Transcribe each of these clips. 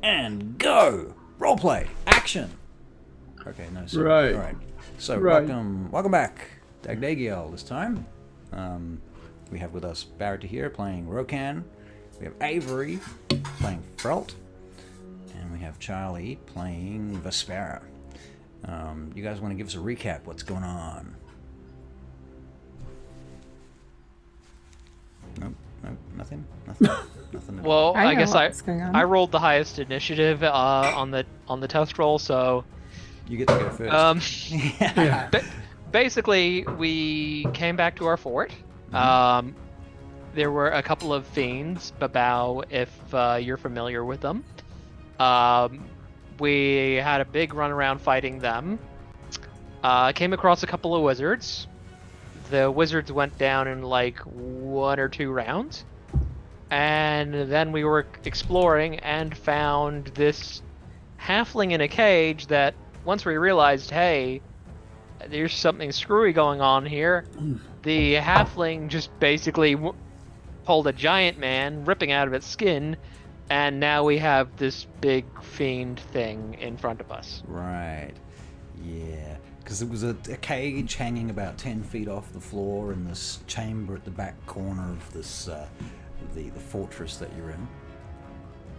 and go! Roleplay! Action! Okay, no, sorry. Right. Alright. So, Right. welcome back. DAGDAGIEL this time. We have with us Barrett here playing Rokan. We have Avery playing Frelt. And we have Charlie playing Vespera. You guys want to give us a recap? What's going on? Nope, nothing. Nothing. Well, I know guess what's going on. I rolled the highest initiative on the test roll, so You get to go first. Yeah. basically we came back to our fort. There were a couple of fiends, Babao, if you're familiar with them. We had a big run around fighting them. Came across a couple of wizards. The wizards went down in like 1 or 2 rounds. And then we were exploring and found this halfling in a cage that once we realized, hey, there's something screwy going on here, the halfling just basically pulled a giant man, ripping out of its skin, and now we have this big fiend thing in front of us. Right. Yeah. Because there was a cage hanging about 10 feet off the floor in this chamber at the back corner of this the fortress that you're in.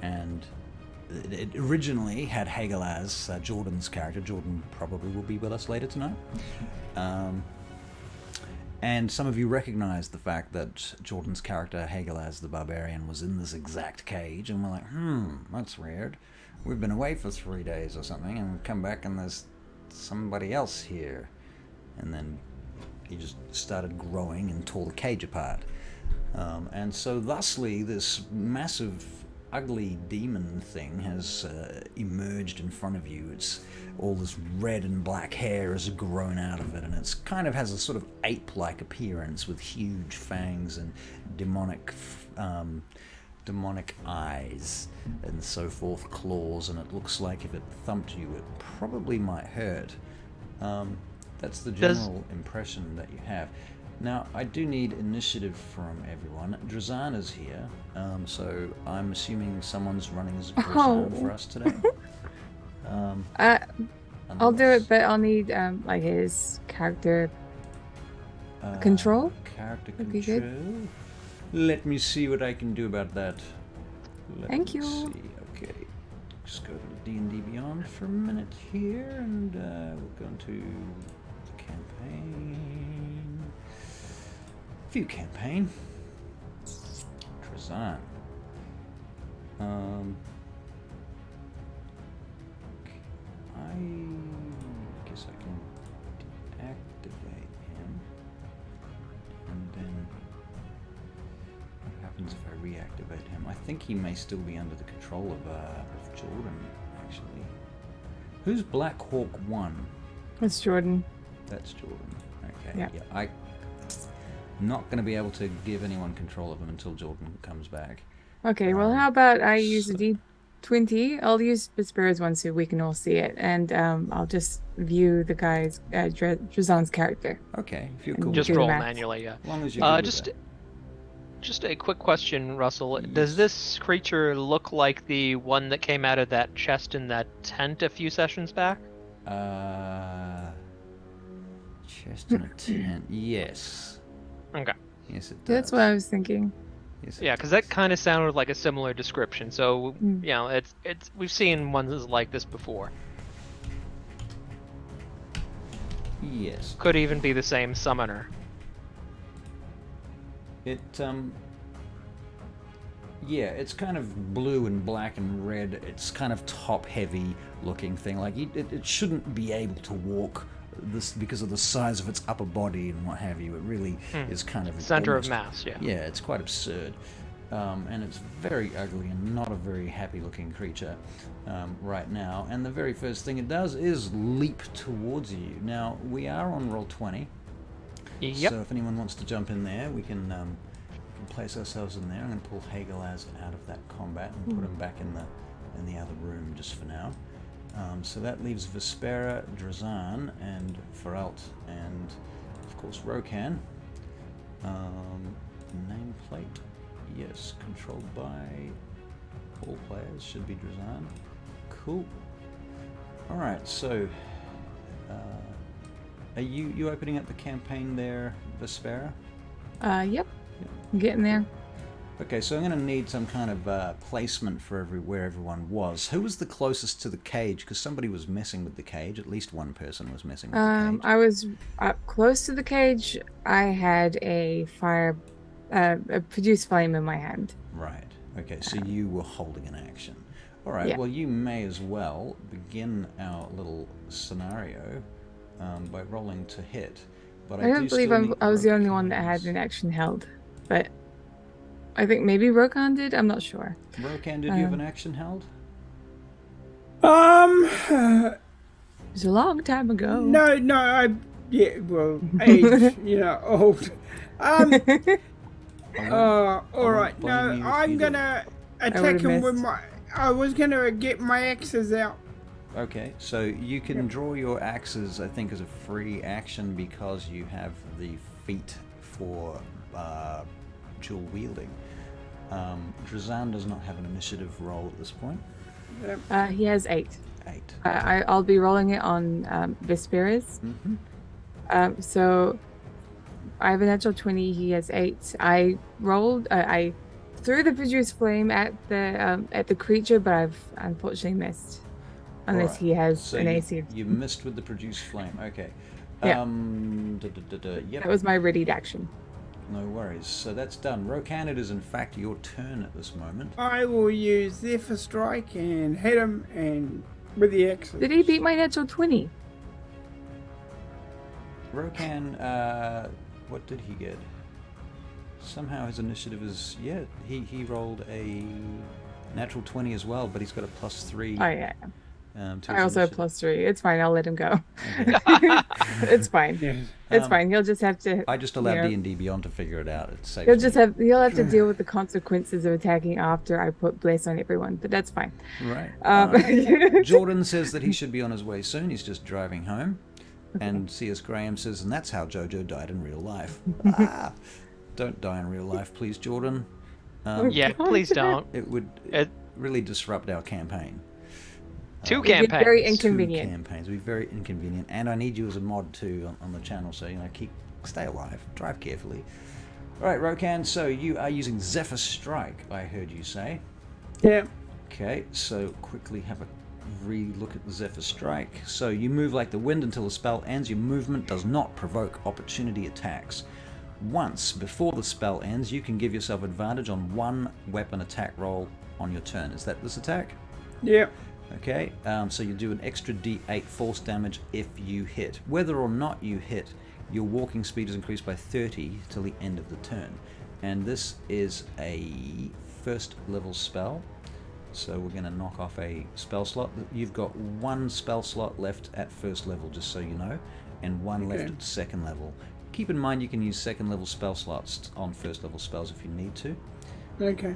And it originally had Hagalaz, Jordan's character. Jordan probably will be with us later tonight. And some of you recognized the fact that Jordan's character, Hagalaz the Barbarian, was in this exact cage, and we're like, that's weird. We've been away for 3 days or something, and we've come back and there's somebody else here. And then he just started growing and tore the cage apart. And so thusly, this massive, ugly demon thing has emerged in front of you. It's all this red and black hair has grown out of it, and it's kind of has a sort of ape-like appearance with huge fangs and demonic eyes and so forth, claws, and it looks like if it thumped you, it probably might hurt. That's the general impression that you have. Now, I do need initiative from everyone. Drazan is here, so I'm assuming someone's running as Drazan for us today. I'll do it, but I'll need like his character control. Character Would be control. good. Let me see what I can do about that. Thank you. See. Okay, just go to D&D Beyond for a minute here, and we'll go into the campaign. View campaign. Drazan. I guess I can deactivate him, and then what happens if I reactivate him? I think he may still be under the control of Jordan, actually. Who's Black Hawk 1? It's Jordan. That's Jordan. Okay. Yeah. I'm not going to be able to give anyone control of him until Jordan comes back. Okay, well, how about I use a D20? I'll use Vespera's one so we can all see it, and I'll just view the guy's Drazan's character. Okay, if you're And cool. Just with do roll the math. manually, yeah. it. As long as you're good with that. Just a quick question, Russell. Does this creature look like the one that came out of that chest in that tent a few sessions back? Chest in a tent. Yes. Okay. Yes, it does. That's what I was thinking. Yes, it Yeah, because that kind of sounded like a similar description. So, Mm. you know, it's we've seen ones like this before. Yes. Could even be the same summoner. It yeah, it's kind of blue and black and red. It's kind of top-heavy looking thing. Like it shouldn't be able to walk this because of the size of its upper body and what have you. It really is kind of Center almost, of mass, yeah. Yeah, it's quite absurd. And it's very ugly and not a very happy-looking creature right now. And the very first thing it does is leap towards you. Now, we are on roll 20. Yep. So if anyone wants to jump in there, we can place ourselves in there. I'm going to pull Hagalaz out of that combat and put him back in the other room just for now. So that leaves Vespera, Drazan, and Feralt, and of course Rokan. Nameplate, yes, controlled by All players should be Drazan. Cool. Alright, so are you opening up the campaign there, Vespera? Yep. I'm getting there. Okay, so I'm going to need some kind of placement for where everyone was. Who was the closest to the cage? Because somebody was messing with the cage. At least one person was messing with the cage. I was up close to the cage. I had a produce flame in my hand. Right. Okay, so you were holding an action. All right, Yeah. well, you may as well begin our little scenario by rolling to hit. But I don't believe I was the only one that had an action held, but I think maybe Rokan did. I'm not sure. Rokan, did you have an action held? It was a long time ago. No, well, age, old. All right, no, I'm gonna attack him with I was gonna get my axes out. Okay, so you can draw your axes, I think, as a free action because you have the feat for dual wielding. Drazan does not have an initiative roll at this point. He has 8. 8. I'll be rolling it on Vespera's. Mm-hmm. So I have a natural 20. He has 8. I rolled. I threw the produce flame at the creature, but I've unfortunately missed. Unless he has an AC. You missed with the produce flame. Okay. Yeah. Yep. That was my readied action. No worries. So that's done. Rokan, it is in fact your turn at this moment. I will use Zephyr Strike and hit him and with the axes. Did he beat my natural 20? Rokan, what did he get? Somehow his initiative is... Yeah, he rolled a natural 20 as well, but he's got a +3. Oh, yeah. To I also have +3. It's fine. I'll let him go. Okay. It's fine. Yeah. It's fine. He'll just have to... I just allowed D&D Beyond to figure it out. It's safe. He'll have to deal with the consequences of attacking after I put bless on everyone, but that's fine. Right. Jordan says that he should be on his way soon. He's just driving home. Okay. And C.S. Graham says, and that's how Jojo died in real life. Don't die in real life, please, Jordan. Yeah, please don't. It would really disrupt our campaign. 2 campaigns. Very inconvenient. 2 campaigns. It'd be very inconvenient. And I need you as a mod too on the channel, so stay alive, drive carefully. All right, Rokan. So you are using Zephyr Strike, I heard you say. Yeah. Okay. So quickly have a re-look at the Zephyr Strike. So you move like the wind until the spell ends. Your movement does not provoke opportunity attacks. Once before the spell ends, you can give yourself advantage on 1 weapon attack roll on your turn. Is that this attack? Yeah. Okay, so you do an extra d8 force damage if you hit. Whether or not you hit, your walking speed is increased by 30 till the end of the turn. And this is a 1st level spell, so we're going to knock off a spell slot. You've got 1 spell slot left at 1st level, just so you know, and 1 left at 2nd level. Keep in mind you can use 2nd level spell slots on 1st level spells if you need to. Okay.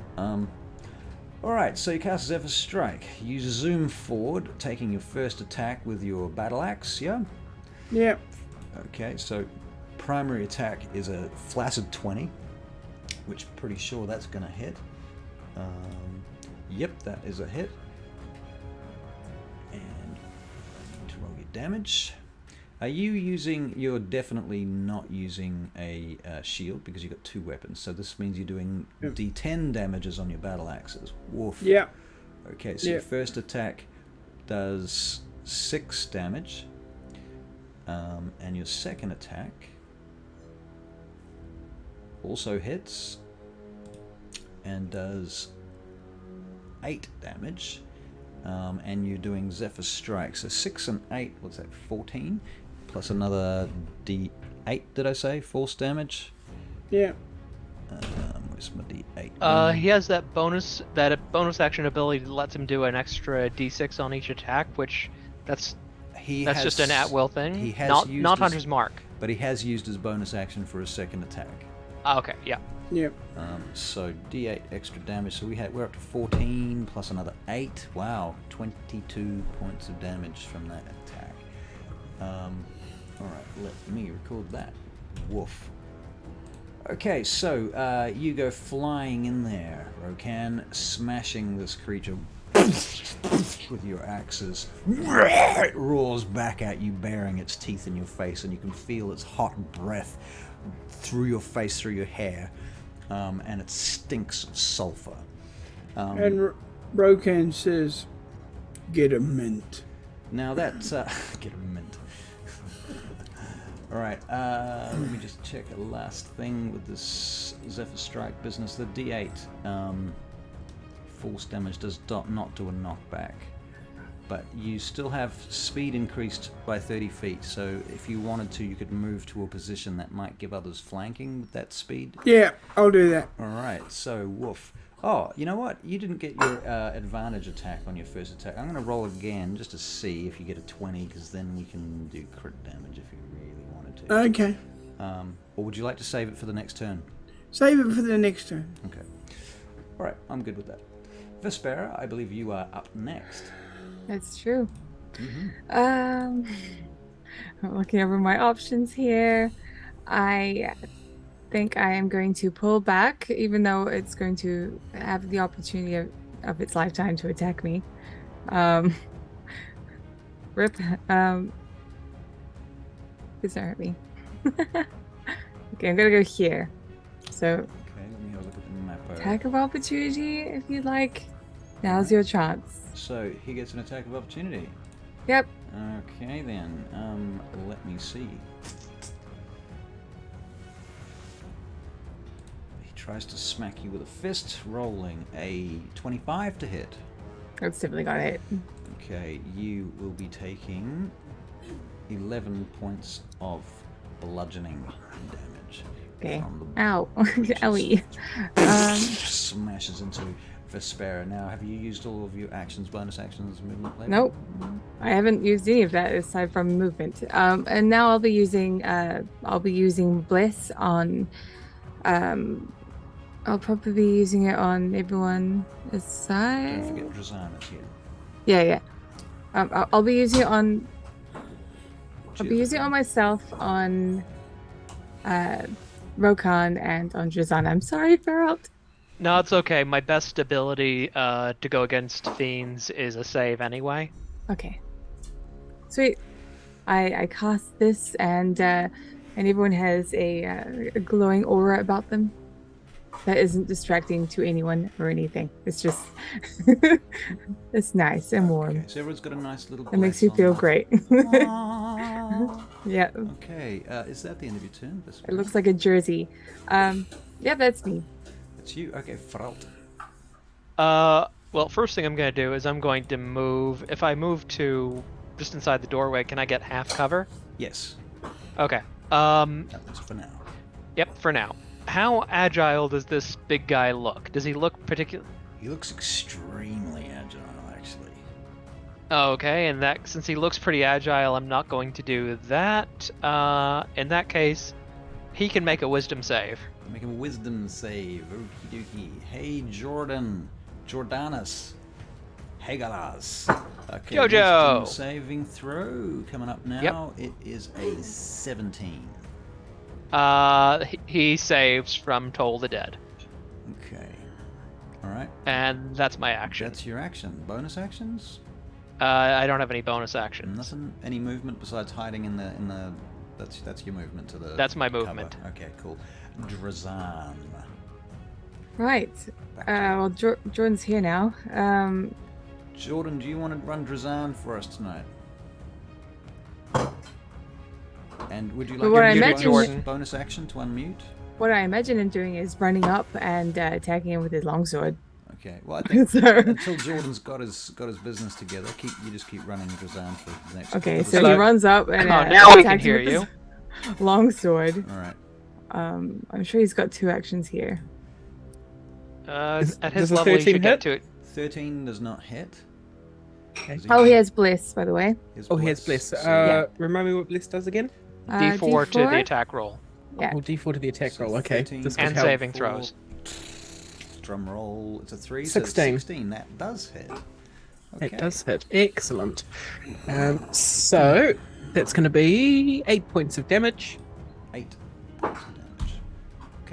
Alright, so you cast Zephyr Strike. You zoom forward, taking your first attack with your battle axe, yeah? Yeah. Okay, so primary attack is a flaccid 20, which I'm pretty sure that's going to hit. Yep, that is a hit. And I need to roll your damage. Are you using... You're definitely not using a shield because you've got 2 weapons. So this means you're doing D10 damages on your battle axes. Woof. Yeah. Okay, so your first attack does 6 damage. And your second attack also hits and does 8 damage. And you're doing Zephyr Strike. So 6 and 8, what's that, 14? Plus another D8, did I say? Force damage? Yeah. Where's my D8? He has that bonus action ability that lets him do an extra D6 on each attack, which that's just an at-will thing. He has not Hunter's Mark. But he has used his bonus action for his second attack. Okay, yeah. Yep. So D8 extra damage. So we're up to 14 plus another 8. Wow, 22 points of damage from that attack. All right, let me record that. Woof. Okay, so you go flying in there, Rokan, smashing this creature with your axes. It roars back at you, baring its teeth in your face, and you can feel its hot breath through your face, through your hair, and it stinks of sulfur. And Rokan says, "Get a mint." Now that's get a mint. All right, let me just check a last thing with this Zephyr Strike business. The D8 force damage does not do a knockback, but you still have speed increased by 30 feet. So if you wanted to, you could move to a position that might give others flanking with that speed. Yeah, I'll do that. All right, so woof. Oh, you know what? You didn't get your advantage attack on your first attack. I'm going to roll again just to see if you get a 20, because then we can do crit damage if you really wanted to. Okay. Or would you like to save it for the next turn? Save it for the next turn. Okay. All right, I'm good with that. Vespera, I believe you are up next. That's true. I'm looking over my options here. I think I am going to pull back, even though it's going to have the opportunity of its lifetime to attack me. Rip. Please don't hurt me. Okay, I'm gonna go here. So, Okay, let me have a look at the map. attack of opportunity, if you'd like. Now's your chance. So he gets an attack of opportunity. Yep. Okay then. Let me see. He tries to smack you with a fist, rolling a 25 to hit. That's definitely got it. Okay, you will be taking 11 points of bludgeoning damage. Okay. From the Ow. creature's Owie. smashes into Vespera. Now, have you used all of your actions, bonus actions, movement? Later? Nope. I haven't used any of that aside from movement. And now I'll be using Bliss on. I'll probably be using it on everyone aside. Don't forget Drazana's here. Yeah. I'll be using it on. I'll be using it on myself, on Rokan, and on Drazana. I'm sorry, Feralt. No, it's okay. My best ability to go against fiends is a save anyway. Okay. Sweet. I cast this, and everyone has a glowing aura about them that isn't distracting to anyone or anything. It's just it's nice and warm. Okay, so everyone's got a nice little. It makes you feel great. Aww. Yeah. Okay, is that the end of your turn? It looks like a jersey. Yeah, that's me. It's you. Okay, Fralt. Well, first thing I'm going to do is I'm going to move. If I move to just inside the doorway, can I get half cover? Yes. Okay. That was for now. Yep, for now. How agile does this big guy look? Does he look particular? He looks extremely agile, actually. Okay, and that since he looks pretty agile, I'm not going to do that. In that case, he can make a wisdom save. Make a wisdom save. Okie dokie. Hey, Jordanus. Hegalas. Okay, Jojo! wisdom saving throw coming up now. Yep. It is a 17. He saves from Toll the Dead. Okay. Alright. And that's my action. That's your action. Bonus actions? I don't have any bonus actions. Nothing? Any movement besides hiding in the that's your movement to the That's my cover. movement. Okay, cool. Drazan. Right. Well, Jordan's here now. Jordan, do you want to run Drazan for us tonight? And would you like a bonus action to unmute? What I imagine him doing is running up and attacking him with his longsword. Okay. Well, I think until Jordan's got his business together, you just keep running Drazan for the next. Okay, so he runs up and now we can hear you. Longsword. All right. I'm sure he's got two actions here. At his level, he should get to it. 13 does not hit. Okay. Oh, he has Bliss, by the way. He has Bliss. Remind me what Bliss does again? D4 to the attack roll. Yeah. Oh, D4 to the attack roll. Okay. This and saving throws. Drum roll. It's a 3. 16. So 16. That does hit. Okay. It does hit. Excellent. So that's going to be 8 points of damage. 8 points of damage.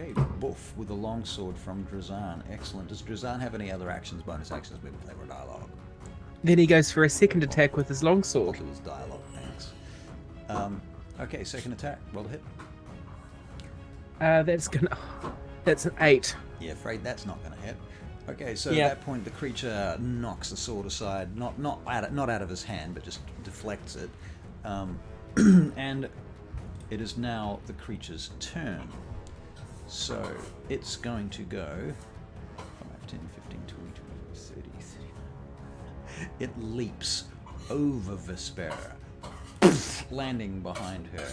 Okay, boof, with a longsword from Drazan. Excellent. Does Drazan have any other actions, bonus actions, maybe flavor dialogue? Then he goes for a second attack with his longsword. It was dialogue, thanks. Okay, second attack. Roll the hit. That's an 8. Yeah, afraid that's not gonna hit. Okay, so at that point the creature knocks the sword aside, not out of his hand, but just deflects it. And it is now the creature's turn. So it's going to go 5, 10, 15, 20, 25, 30, 39. It leaps over Vespera, landing behind her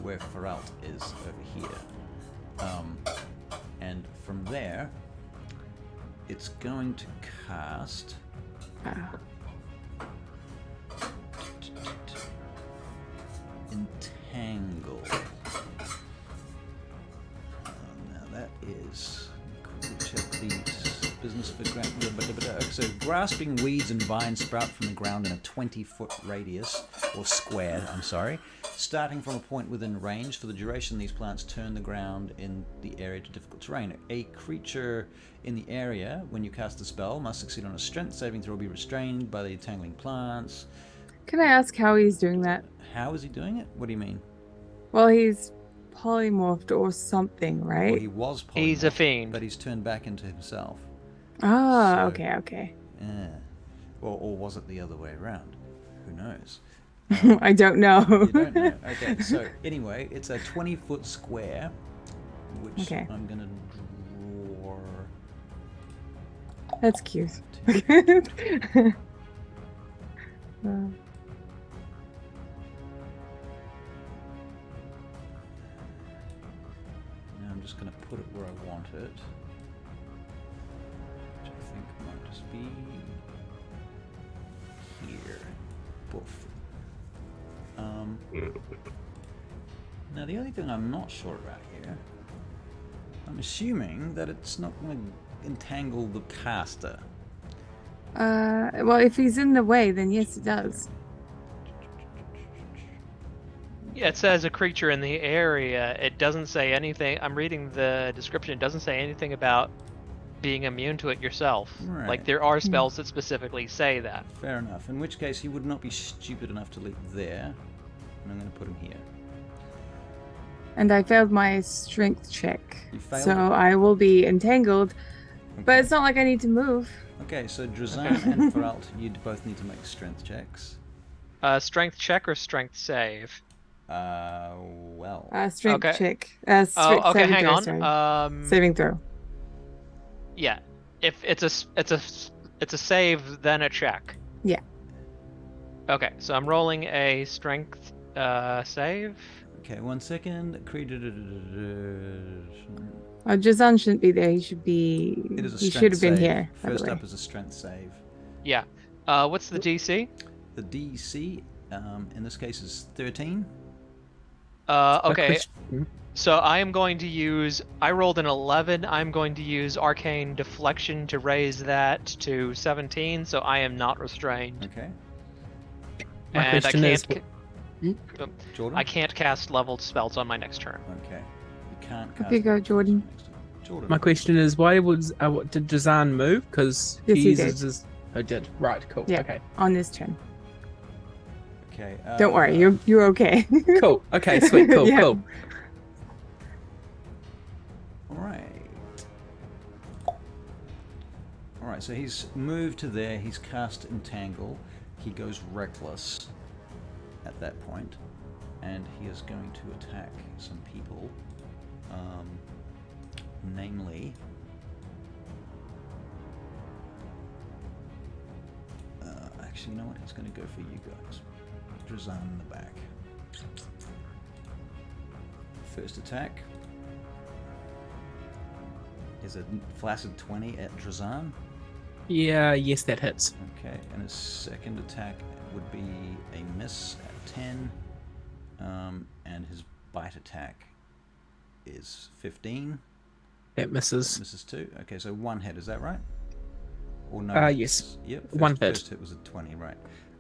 where Feralt is over here. And from there, it's going to cast Entangle. Now that is, check these business for so grasping weeds and vines sprout from the ground in a 20-foot radius, or square, I'm sorry, starting from a point within range. For the duration, these plants turn the ground in the area to difficult terrain. A creature in the area, when you cast the spell, must succeed on a strength saving throw or be restrained by the entangling plants. Can I ask how he's doing that? How is he doing it? What do you mean? Well, he's polymorphed or something, right? Well, he was polymorphed, He's a fiend. but he's turned back into himself. Ah, So- okay. Yeah. Well, or was it the other way around? Who knows? I don't know. You don't know. Okay, so anyway, it's a 20-foot square, which Okay. I'm going to draw. That's cute. Now I'm just going to put it where I want it, which I think might just be here. Boof. Now the only thing I'm not sure about here, I'm assuming that it's not going to entangle the caster. Well, if he's in the way, then yes, it does. Yeah, it says a creature in the area. It doesn't say anything. I'm reading the description. It doesn't say anything about being immune to it yourself. Right. Like, there are spells that specifically say that. Fair enough. In which case, he would not be stupid enough to leap there. And I'm going to put him here. And I failed my strength check. You failed So it? I will be entangled. Okay. But it's not like I need to move. Okay, so Drazan and Feralt, you'd both need to make strength checks. Strength check or strength save? Well. Strength Okay. check. Oh, okay. Saving Hang throw, on. sorry. Saving throw. Yeah. If it's a save, then a check. Yeah. Okay, so I'm rolling a strength save. Okay, 1 second. Jazan shouldn't be there. He should be. It is a He strength should have been save. here. by the First way. up is a strength save. Yeah. What's the DC? The DC, in this case, is 13. Okay. So I am going to use. I rolled an 11. I'm going to use Arcane Deflection to raise that to 17. So I am not restrained. Okay. My And question is, Jordan? I can't cast leveled spells on my next turn. Okay. You can't Up cast you go, it. Jordan. Jordan. my question is, why did Jazan move? Because Yes, he uses did. his. Oh, did. Right, cool. Yeah. Okay. On this turn. Okay. Don't worry, you're okay. Cool. Okay, sweet. Cool, Yeah. cool. Alright, so he's moved to there, he's cast Entangle, he goes Reckless at that point, and he is going to attack some people, namely, actually, you know what, he's going to go for you guys. Drazan in the back. First attack is a flaccid 20 at Drazan. Yeah, yes, that hits. Okay, and his second attack would be a miss at 10, and his bite attack is 15. That misses. Misses 2. Okay, so one hit, is that right? Or no? Yes. Yep. One hit. First hit was a 20, right?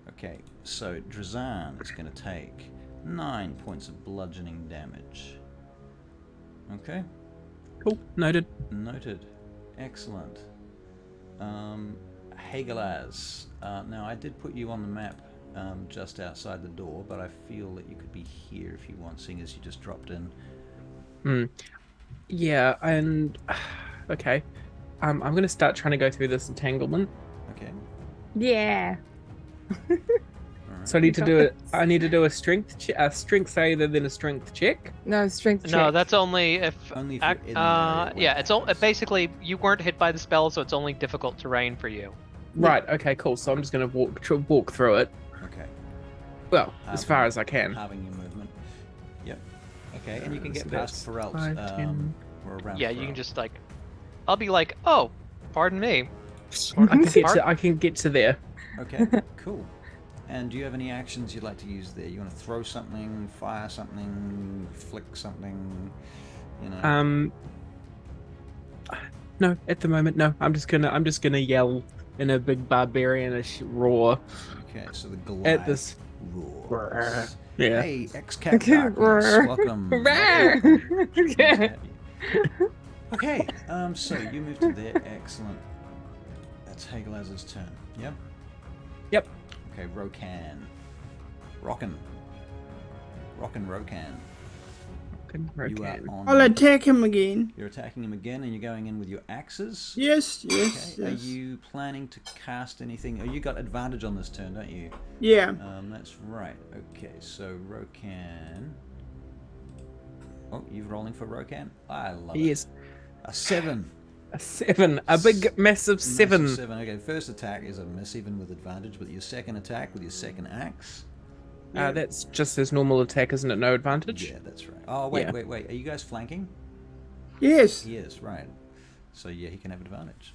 Okay, so Drazan is going to take 9 points of bludgeoning damage. Okay. Cool. Noted. Noted. Excellent. Hagelaz. Now, I did put you on the map just outside the door, but I feel that you could be here if you want, seeing as you just dropped in. Yeah, and... Okay. I'm going to start trying to go through this entanglement. Okay. Yeah. All right. So I need to do a strength save and then a strength check. No, strength check. No, that's only if. Only if you're in the area where yeah, it basically you weren't hit by the spell, so it's only difficult terrain for you. Right. Okay. Cool. So I'm just going to walk through it. Okay. Well, as far as I can. Halving your movement. Yep. Okay, and you can get So past that's Feralt. 5, 10. Or around Yeah, you Feralt. can just like. I'll be like, oh, pardon me. I can get to there. Okay, cool. And do you have any actions you'd like to use there? You want to throw something, fire something, flick something, you know? No, at the moment, no. I'm just gonna yell in a big barbarianish roar. Okay, so the Goliath At this. roars. Yeah. Hey, ex-cat darkness, welcome. Okay. Okay, so you move to there. Excellent. That's Hagelaz's turn. Yep. Yep. Okay, Rokan. Rockin' Rokan. You are on. I'll attack him again. You're attacking him again, and you're going in with your axes. Yes, Okay. yes, Are yes. you planning to cast anything? Oh, you got advantage on this turn, don't you? Yeah. That's right. Okay, so Rokan. Oh, you're rolling for Rokan? I love it. Yes. A 7. A 7. A big, massive 7. Massive 7. Okay, first attack is a miss, even with advantage, but your second attack with your second axe. That's just his normal attack, isn't it? No advantage? Yeah, that's right. Oh, wait, Yeah. wait. Are you guys flanking? Yes. He is, right. So, yeah, he can have advantage.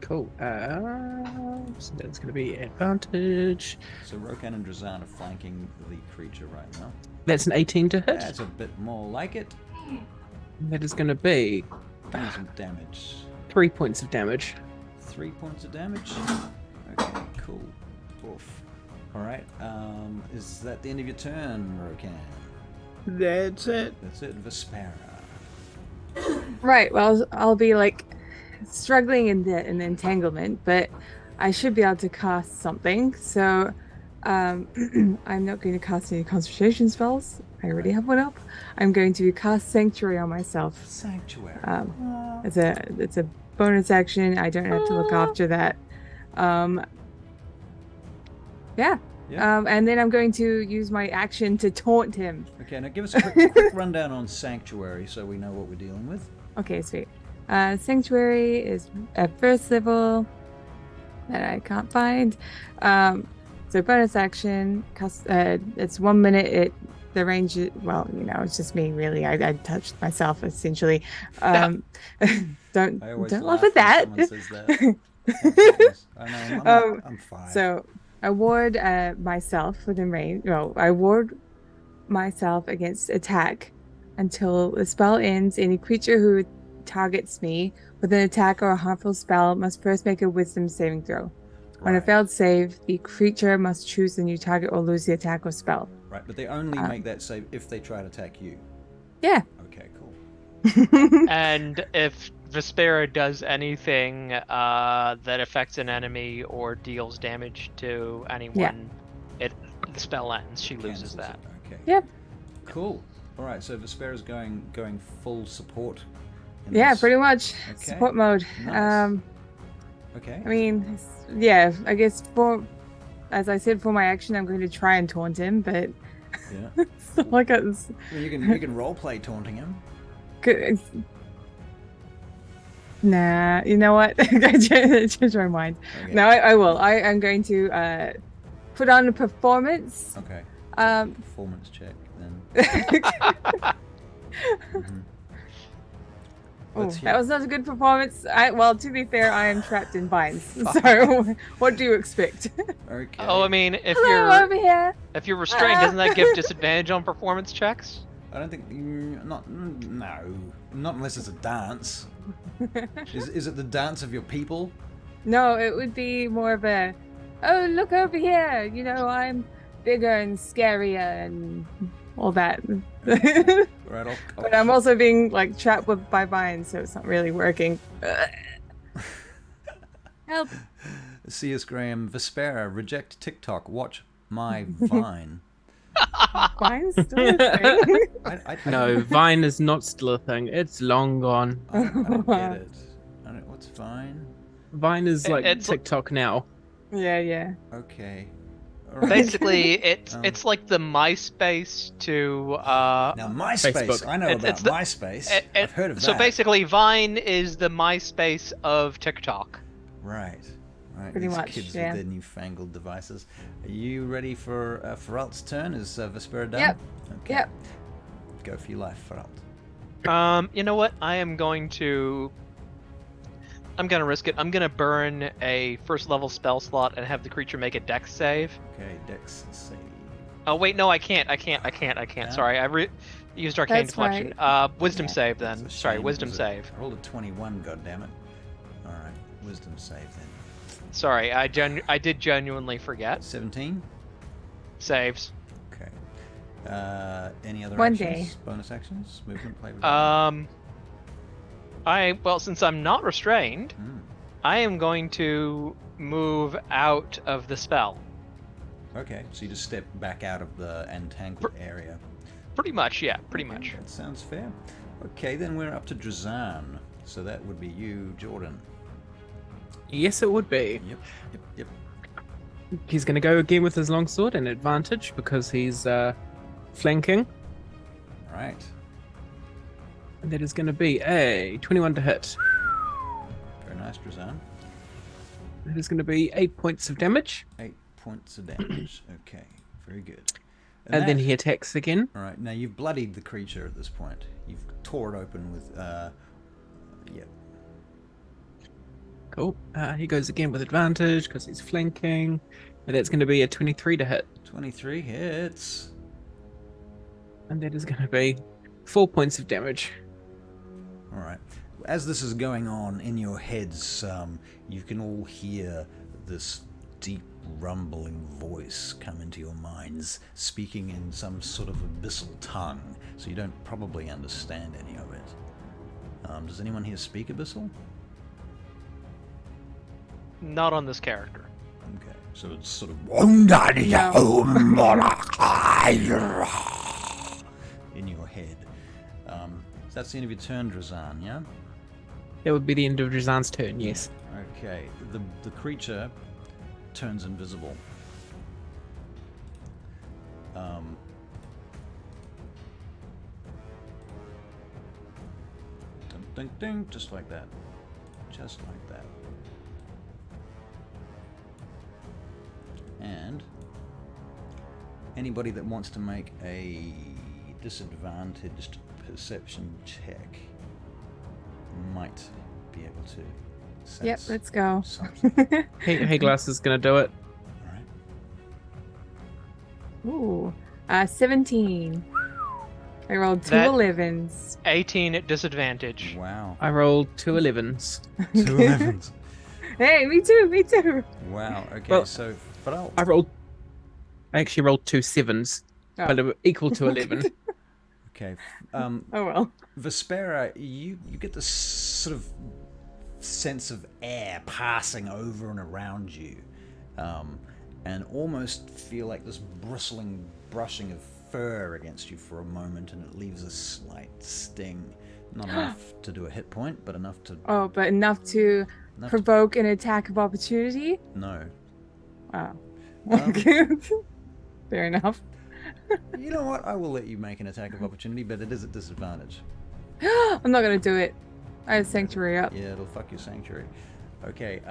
Cool. So that's going to be advantage. So, Rokan and Drazan are flanking the creature right now. That's an 18 to hit. That's a bit more like it. That is going to be Give me some damage. 3 points of damage. 3 points of damage. Okay, cool. Oof. Alright, is that the end of your turn, Rokan? That's it. That's it, Vespera. Right. Well, I'll be like struggling in the entanglement, but I should be able to cast something. So, I'm not going to cast any concentration spells. I already have one up. I'm going to cast Sanctuary on myself. Sanctuary. It's a bonus action. I don't have to look after that. Yeah. And then I'm going to use my action to taunt him. Okay, now give us a quick rundown on Sanctuary so we know what we're dealing with. Okay, sweet. Sanctuary is at first level that I can't find. So bonus action, it's 1 minute. The range, well, it's just me, really. I touched myself, essentially. Don't laugh at that. When someone says that. I know, I'm 5. So I ward myself within range. Well, I ward myself against attack until the spell ends. Any creature who targets me with an attack or a harmful spell must first make a wisdom saving throw. On a failed save, the creature must choose a new target or lose the attack or spell. Right, but they only make that save if they try to attack you. Yeah. Okay, cool. And if Vespera does anything that affects an enemy or deals damage to anyone, the spell ends. She loses Cancels that. it. Okay. Yep. Cool. All right, so Vespera's going full support. Yeah, this. pretty much. Okay. Support mode. Nice. Okay. I mean, yeah, I guess as I said, for my action, I'm going to try and taunt him, but Yeah. it's not like it's Well, you can roleplay taunting him. good. Nah, you know what? I changed my mind. Okay. No, I will. I'm going to put on a performance. Okay. Performance check then. Oh, Let's hear that it. was not a good performance. Well, to be fair, I am trapped in vines. So, what do you expect? Okay. Oh, I mean, if Hello, over here. you're restrained, doesn't that give disadvantage on performance checks? I don't think not unless it's a dance. Is it the dance of your people? No, it would be more of a, oh, look over here. You know, I'm bigger and scarier and all that. Right. Right, But I'm also being like trapped by vines, so it's not really working. Help! C.S. Graham, Vespera, reject TikTok, watch my Vine. Vine's still a thing. No, Vine is not still a thing. It's long gone. I don't get it. What's Vine? Vine is like It's- TikTok now. Yeah. Okay. All right. Basically, it's like the MySpace to Now MySpace, Facebook. I know It's about the- MySpace. I've heard of that. So basically, Vine is the MySpace of TikTok. Right. Pretty These much, kids yeah. with their newfangled devices. Are you ready for Feralt's turn? Is Vespera done? Yep. Okay. Yep. Go for your life, Feralt. You know what? I'm gonna risk it. I'm gonna burn a first level spell slot and have the creature make a Dex save. Okay, Dex save. Oh wait, no, I can't. Yeah. Sorry, I used Arcane That's Deflection. Wisdom Yeah. save then. It's a Sorry, shame it Wisdom was save. I rolled a 21, goddammit. Alright, Wisdom save then. Sorry, I did genuinely forget. 17? Saves. Okay. Any other One actions? day. Bonus actions? Movement, play with Well, since I'm not restrained, I am going to move out of the spell. Okay, so you just step back out of the entangled area. Pretty much, yeah, pretty Okay, much. That sounds fair. Okay, then we're up to Drazan. So that would be you, Jordan. Yes, it would be. Yep. He's going to go again with his longsword and advantage because he's flanking. Right. And that is going to be a 21 to hit. Very nice, Drazan. That is going to be 8 points of damage. 8 points of damage. Okay, very good. And then he attacks again. All right, now you've bloodied the creature at this point. You've tore it open with, yep. Cool. He goes again with advantage because he's flanking. And that's going to be a 23 to hit. 23 hits. And that is going to be 4 points of damage. All right. As this is going on in your heads, you can all hear this deep rumbling voice come into your minds, speaking in some sort of abyssal tongue, so you don't probably understand any of it. Does anyone here speak abyssal? Not on this character. Okay, so it's sort of in your head. So that's the end of your turn, Drazan, yeah? That would be the end of Drazan's turn, yes. Okay, the creature turns invisible. Ding, ding, ding, just like that. Just like that. And anybody that wants to make a disadvantaged perception check might be able to sense Yep, let's go. something. Hey Glass is going to do it. All right. Ooh, 17. I rolled two That- 11s. 18 at disadvantage. Wow. I rolled 2 11s. 2 11s. Hey, me too. Wow. Okay, Well, so Feralt. I actually rolled 2 7s, Oh. but it were equal to 11. Okay. Oh well. Vespera, you get this sort of sense of air passing over and around you, and almost feel like this bristling brushing of fur against you for a moment, and it leaves a slight sting. Not enough to do a hit point, but enough to... Oh, but enough to provoke an attack of opportunity? No. Wow. Um, Fair enough. You know what? I will let you make an attack of opportunity, but it is at disadvantage. I'm not gonna do it. I have Sanctuary up. Yeah, it'll fuck your sanctuary. Okay,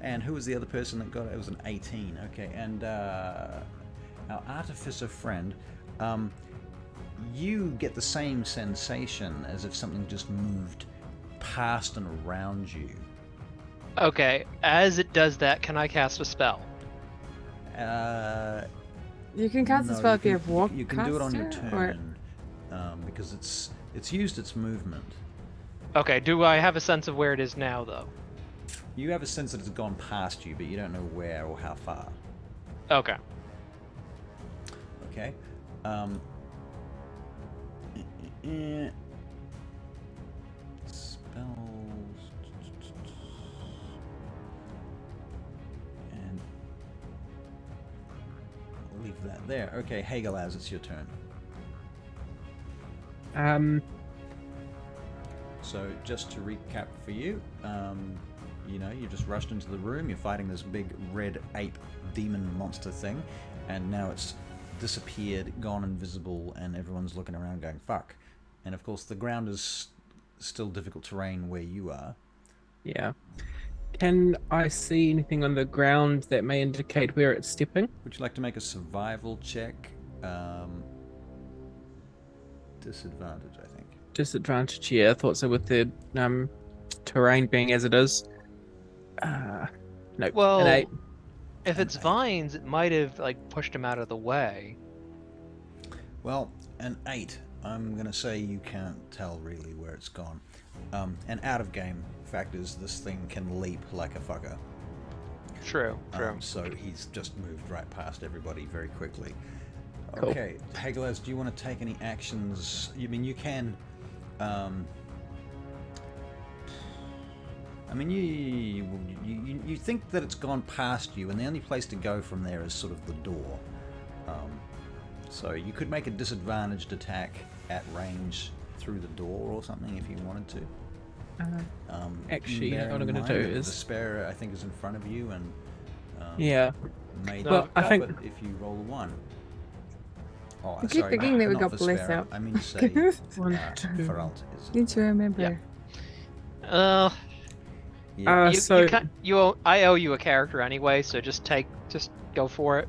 and who was the other person that got it? It was an 18. Okay, and our artificer friend, you get the same sensation as if something just moved past and around you. Okay, as it does that, can I cast a spell? You can cast a No, spell if you have walk. You can do it on your caster, turn, because it's used its movement. Okay, do I have a sense of where it is now, though? You have a sense that it's gone past you, but you don't know where or how far. Okay. Okay. Spells. And we'll leave that there. Okay, Hagelaz, it's your turn. So just to recap for you, you know, you just rushed into the room, you're fighting this big red ape demon monster thing, and now it's disappeared, gone invisible, and everyone's looking around going, fuck. And of course the ground is still difficult terrain where you are. Yeah. Can I see anything on the ground that may indicate where it's stepping? Would you like to make a survival check? Disadvantage, I think. Disadvantage, yeah. I thought so with the terrain being as it is. No, Well, an 8. if it's vines, it might have like pushed him out of the way. Well, an 8. I'm going to say you can't tell really where it's gone. And out of game fact is this thing can leap like a fucker. True. So he's just moved right past everybody very quickly. Cool. Okay, Hagelaz, do you want to take any actions? You mean you can... I mean, you think that it's gone past you, and the only place to go from there is sort of the door. So you could make a disadvantaged attack at range through the door or something if you wanted to. Actually, bear what I'm in going to mind do that is... the spare, I think, is in front of you, and yeah. may Well, not I think... help it if you roll a 1. Oh, I keep sorry, thinking that we not got for bliss Sparrow. out. I mean to say, Feralt is. Need to remember. Yeah. Yeah. I owe you a character anyway, so just go for it.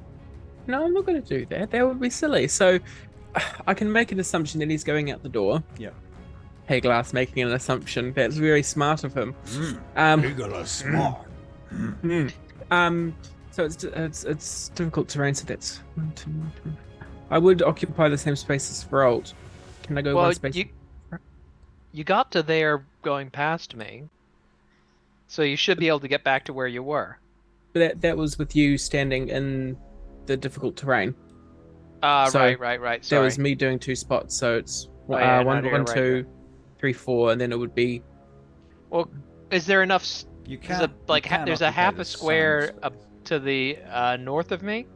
No, I'm not going to do that. That would be silly. So I can make an assumption that he's going out the door. Yep. Hagelaz making an assumption. That's very smart of him. Hagelaz smart. So it's difficult terrain. So that's 1, 2, 3. I would occupy the same space as Feralt. Can I go one space? You got to there going past me, so you should be able to get back to where you were. But that was with you standing in the difficult terrain. So Right. That Sorry. was me doing 2 spots. So it's Oh, yeah, 1, no, 1, you're 2, right. 3, 4, and then it would be. Well, is there enough? You There's can't. there's a half a square up to the north of me.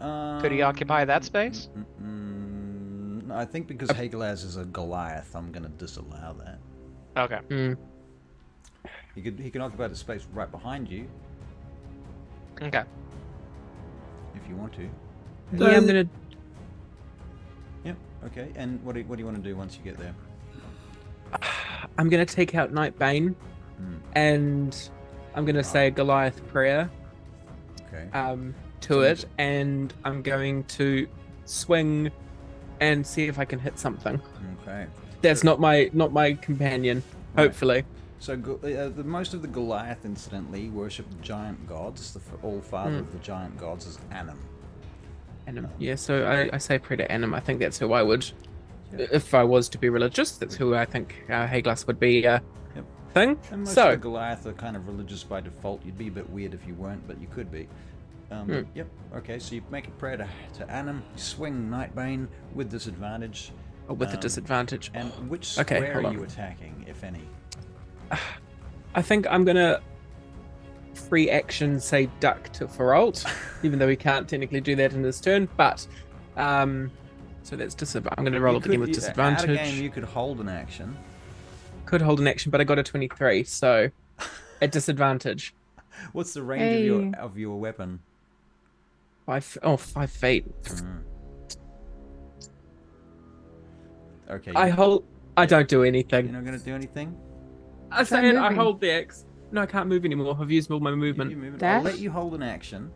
Could he occupy that space? No, I think because Hagelaz is a Goliath, I'm going to disallow that. Okay. He can occupy the space right behind you Okay. if you want to. Yeah, I'm gonna. Yep. Okay. And what do you want to do once you get there? I'm gonna take out Nightbane, and I'm gonna say a Goliath prayer. Okay. To it, and I'm going to swing and see if I can hit something. Okay. That's not my companion. Right. Hopefully. So most of the Goliath, incidentally, worship the giant gods. The all-father of the giant gods is Anim. Anim. Yeah. So I say prayer to Anim. I think that's who I would, if I was to be religious. That's who I think Hagelaz would be. Thing. And most of the Goliath are kind of religious by default. You'd be a bit weird if you weren't, but you could be. Yep. Okay, so you make a prayer to Anim, swing Nightbane with disadvantage. Oh, with a disadvantage. And which square are you attacking, if any? I think I'm gonna free action say duck to Feralt, even though he can't technically do that in his turn. But so that's disadvantage. I'm gonna roll it again with disadvantage. Out of game, you could hold an action. Could hold an action, but I got a 23, so at disadvantage. What's the range of your weapon? 5 feet. Okay. I don't do anything. You're not going to do anything? I said I hold the X. No, I can't move anymore. I've used all my movement. I'll let you hold an action,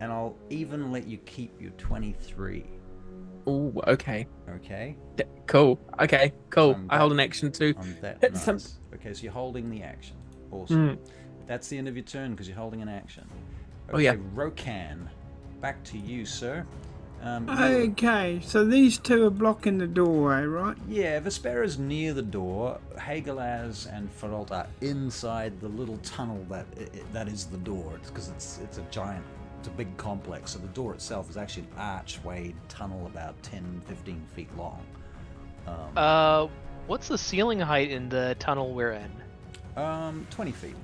and I'll even let you keep your 23. Oh, okay. Okay. Cool. Okay, cool. I hold an action too. Nice. Okay, so you're holding the action. Awesome. That's the end of your turn because you're holding an action. Okay, oh yeah. Rokan, back to you, sir. Okay, so these two are blocking the doorway, right? Yeah, Vespera's near the door. Hagelaz and Feralt are inside the little tunnel that is the door. It's because it's a giant, it's a big complex. So the door itself is actually an archway tunnel about 10, 15 feet long. What's the ceiling height in the tunnel we're in? 20 feet.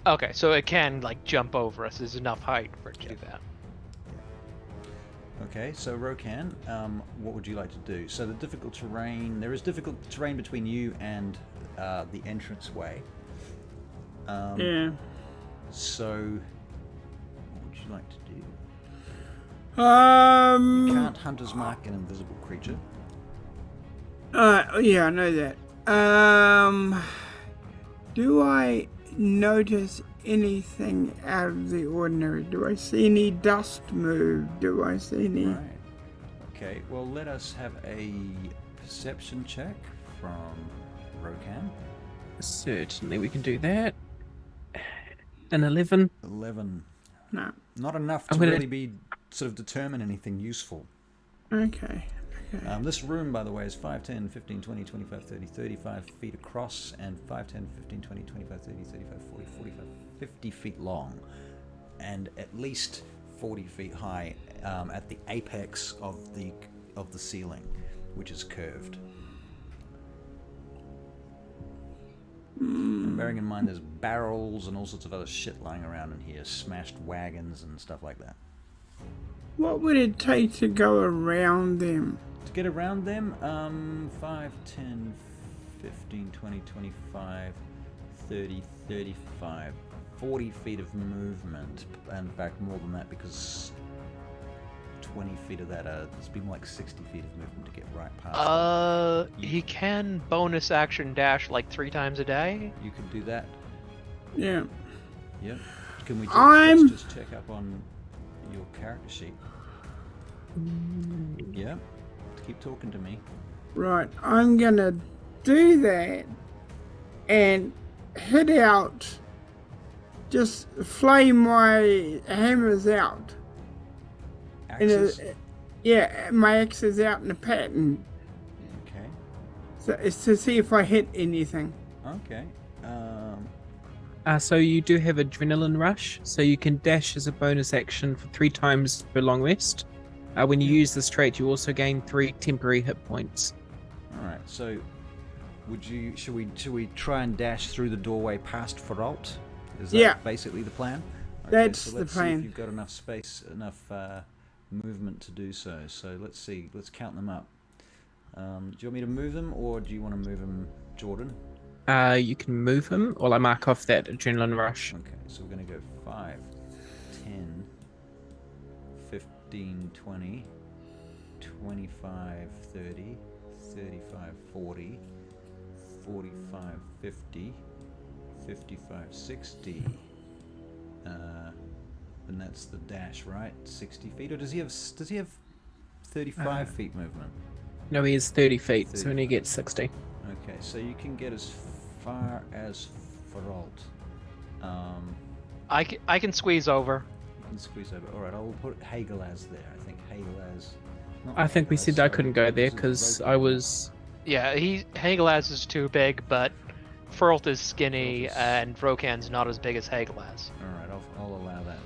Okay, so it can like jump over us. There's enough height for it to do that. Okay, so Rokan, what would you like to do? So the difficult terrain, there is difficult terrain between you and the entranceway. Yeah. So, what would you like to do? Um. You can't hunter's mark an invisible creature. Yeah, I know that. Do I notice anything out of the ordinary? Do I see any dust move? Do I see any? Right. Okay, well, let us have a perception check from Rokan. Certainly, we can do that. An 11. 11. No. Not enough to I'm gonna- really be sort of determine anything useful. Okay. This room, by the way, is 5, 10, 15, 20, 25, 30, 35 feet across, and 5, 10, 15, 20, 25, 30, 35, 40, 45, 50 feet long, and at least 40 feet high at the apex of the ceiling, which is curved. And bearing in mind there's barrels and all sorts of other shit lying around in here, smashed wagons and stuff like that. What would it take to go around them? To get around them, 5, 10, 15, 20, 25, 30, 35, 40 feet of movement. In fact, more than that, because 20 feet of that, there's been like 60 feet of movement to get right past them. He can bonus action dash like 3 times a day. You could do that. Yeah. Yep. Can we I'm- let's just check up on your character sheet? Yep. Keep talking to me. Right. I'm gonna do that and head out. Just flame my hammers out. Axes? Yeah, my axe is out in a pattern. Okay. So it's to see if I hit anything. Okay. So you do have adrenaline rush, so you can dash as a bonus action for 3 times per long rest. When you use this trait, you also gain 3 temporary hit points. All right. So, should we try and dash through the doorway past Feralt? Is that Yeah. basically the plan? Okay, That's so the let's see plan. if you've got enough space, enough movement to do so. So let's see. Let's count them up. Do you want me to move them, or do you want to move them, Jordan? You can move him, while I mark off that adrenaline rush. Okay, so we're going to go 5, 10, 15, 20, 25, 30, 35, 40, 45, 50, 55, 60. And that's the dash, right? 60 feet? Or does he have 35 feet movement? No, he is 30 feet, 30. so he only gets 60. Okay, so you can get as far as Feralt. I can squeeze over. You can squeeze over. Alright, I will put Hagelaz there. I think Hagelaz... I think we said I couldn't go there because I was... Yeah, Hagelaz is too big, but Furlt is skinny, and Rokan's not as big as Hagelaz. Alright, I'll allow that.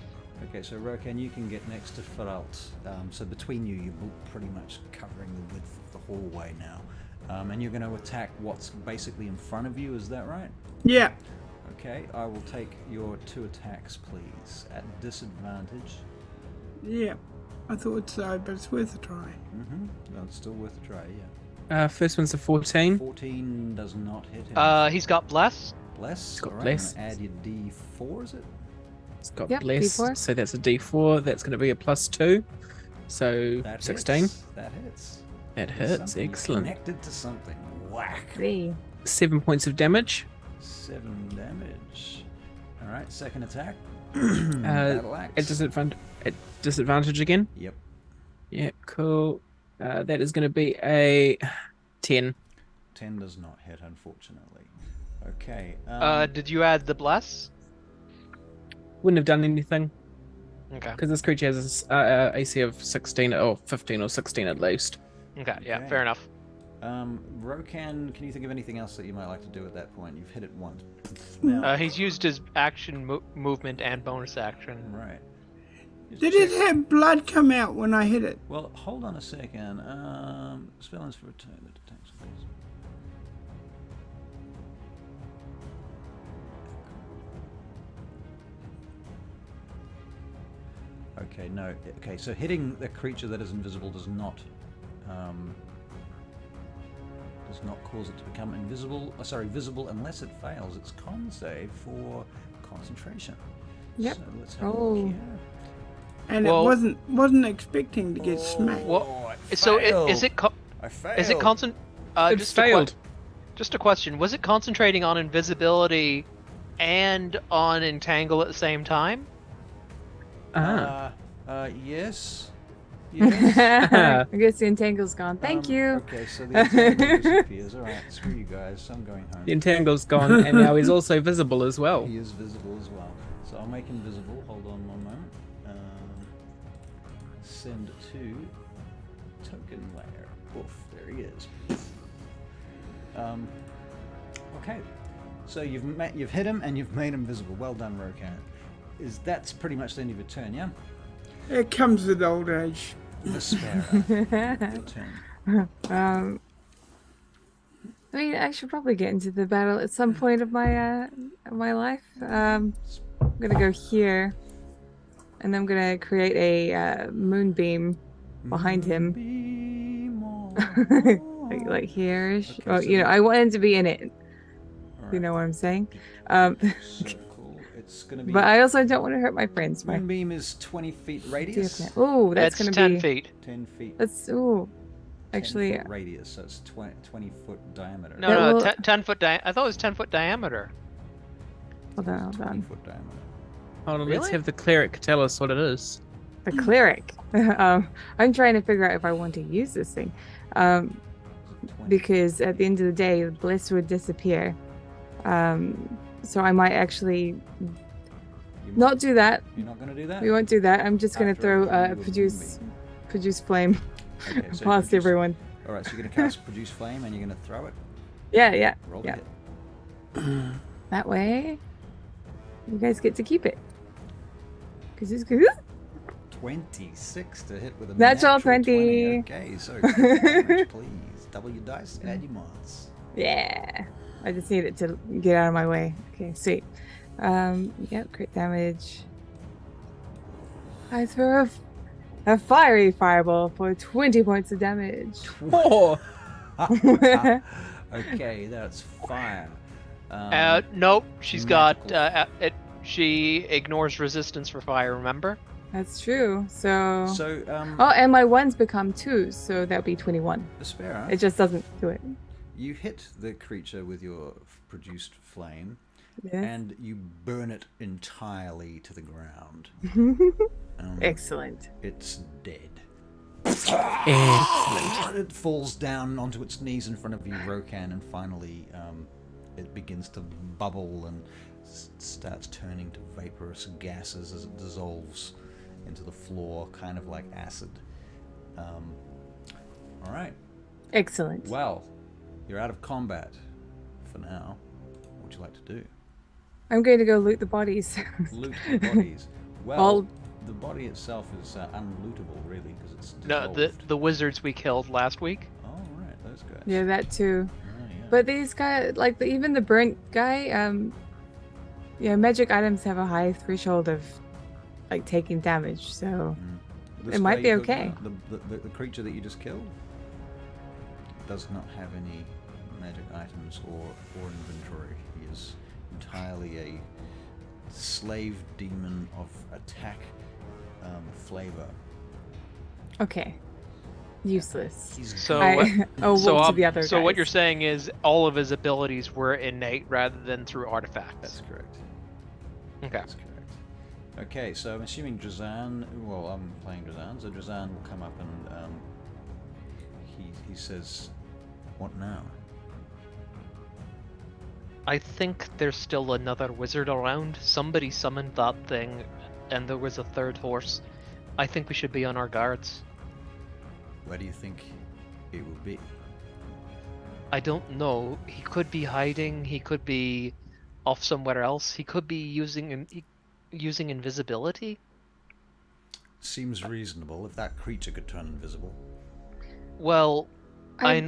Okay, so Rokan, you can get next to Feralt. So between you, you're pretty much covering the width of the hallway now. And you're going to attack what's basically in front of you, is that right? Yeah. Okay, I will take your 2 attacks, please, at disadvantage. Yeah. I thought so, but it's worth a try. No, it's still worth a try, yeah. First one's a 14. 14 does not hit him. He's got Bless. Bless? got Alright, Bless. I'm gonna add your D4, is it? It's got Yep, bless, D4. so that's a D4. That's going to be a +2. So That 16. hits. That hits. That There's hits. something Excellent. Connected to something. Whack. 3. 7 points of damage. 7 damage. Alright, second attack. At Battle axe. disadvantage again. Yep. Yeah, cool. That is going to be a 10. 10 does not hit, unfortunately. Okay. Did you add the Bless? Wouldn't have done anything Okay. because this creature has a AC of 16 or 15 or 16 at least. Okay, yeah, Okay. fair enough. Rokan, can you think of anything else that you might like to do at that point? You've hit it once. Now, He's used his action movement and bonus action. right. Did it have blood come out when I hit it? Well, hold on a second. Spellings for return that detects face. Okay, no. Okay, so hitting the creature that is invisible does not cause it to become invisible. Visible unless it fails its con save for concentration. Yep. So let's have a look here. And Well- it wasn't expecting to get smacked. Well, I so failed. is it I failed. is it concent? It Just failed. Just a question: was it concentrating on invisibility and on entangle at the same time? Yes. Yes. I guess the entangle's gone. Thank you. Okay, so the entangle disappears. Alright, screw you guys. I'm going home. The entangle's gone, and now he's also visible as well. He is visible as well. So I'll make him visible. Hold on one moment. Send to token layer. Woof, there he is. Okay, so you've hit him and you've made him visible. Well done, Rokan. That's pretty much the end of your turn, yeah? It comes with old age. The sparrow. Your turn. I mean, I should probably get into the battle at some point of my life. I'm gonna go here, and I'm gonna create a moonbeam behind him, Moonbeam on. like here-ish. Okay, Well, so you know, I want him to be in it. Alright. You know what I'm saying? Circle. It's gonna be. But I also don't want to hurt my friends. My Moonbeam is 20 feet radius. Oh, that's It's gonna 10 be. feet. 10 feet. That's ooh. 10 Actually, foot radius, so it's 20 foot diameter. No, That no, will- 10 foot I thought it was 10-foot diameter. hold on, hold 20 on. foot diameter. Hold on, let's Really? have the cleric tell us what it is. The cleric. I'm trying to figure out if I want to use this thing, Is it 20? because at the end of the day, bliss would disappear. So I might actually You not do that. You're not going to do that? We won't do that. I'm just gonna After throw I do a produce flame Okay, so past everyone. Alright, so you're going to cast Produce Flame and you're going to throw it. Yeah. Roll Yeah. to hit. That way, you guys get to keep it. Cause it's good. 26 to hit with a Natural 20. 20. Okay, so damage, please. Double your dice, add your mods. Yeah. I just need it to get out of my way. Okay, sweet. Yep, crit damage. I throw a fiery fireball for 20 points of damage. Oh, Okay, that's fire. Nope, she's got magical. she ignores resistance for fire. Remember? That's true. So. So, Oh, and my ones become 2s, so that'll be 21. the sparrow, It just doesn't do it. you hit the creature with your produced flame, Yes. and you burn it entirely to the ground. Excellent. It's dead. excellent. It falls down onto its knees in front of you, Rokan, and finally it begins to bubble and starts turning to vaporous gases as it dissolves into the floor, kind of like acid. All right. Excellent. Well, you're out of combat for now. What would you like to do? I'm going to go loot the bodies. Loot the bodies. Well, Well- the body itself is unlootable, really, because it's No, dissolved. the wizards we killed last week. Oh, right, those guys. Yeah, that too. Oh, yeah. But these guys, like even the burnt guy, yeah, magic items have a high threshold of like taking damage, so This it might guy be you took okay. out, the creature that you just killed does not have any magic items or inventory. He is entirely a slave demon of attack flavor. okay, useless. He's So I'll so walk to ob- the other so what guys. you're saying is all of his abilities were innate rather than through artifacts. That's correct. Okay. That's correct. Okay, so I'm assuming Drazan. Well, I'm playing Drazan, so Drazan will come up and he says, "What now?" I think there's still another wizard around. Somebody summoned that thing, and there was a third horse. I think we should be on our guards. Where do you think it will be? I don't know. He could be hiding. He could be off somewhere else. He could be using invisibility. seems reasonable. If that creature could turn invisible. Well, I I-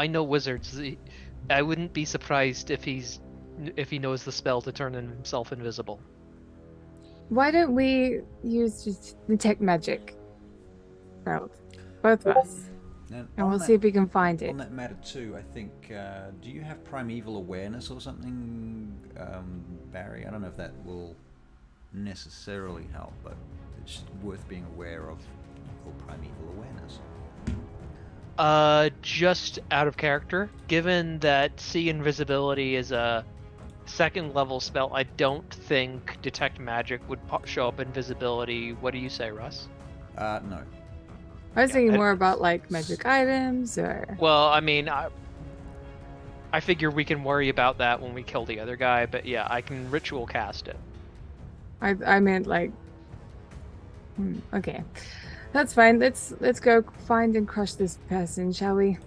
know wizards. I wouldn't be surprised if he knows the spell to turn himself invisible. Why don't we use just detect magic? Both of us. And And we'll see if we can find it. On that matter too, I think, do you have primeval awareness or something, Barry? I don't know if that will necessarily help, but it's worth being aware of for primeval awareness. Just out of character, given that see invisibility is a second level spell, I don't think detect magic would show up invisibility. What do you say, Russ? No. I was thinking I- more about like magic items or. Well, I mean, I figure we can worry about that when we kill the other guy, but yeah, I can ritual cast it. I meant like. Okay, that's fine. Let's go find and crush this person, shall we?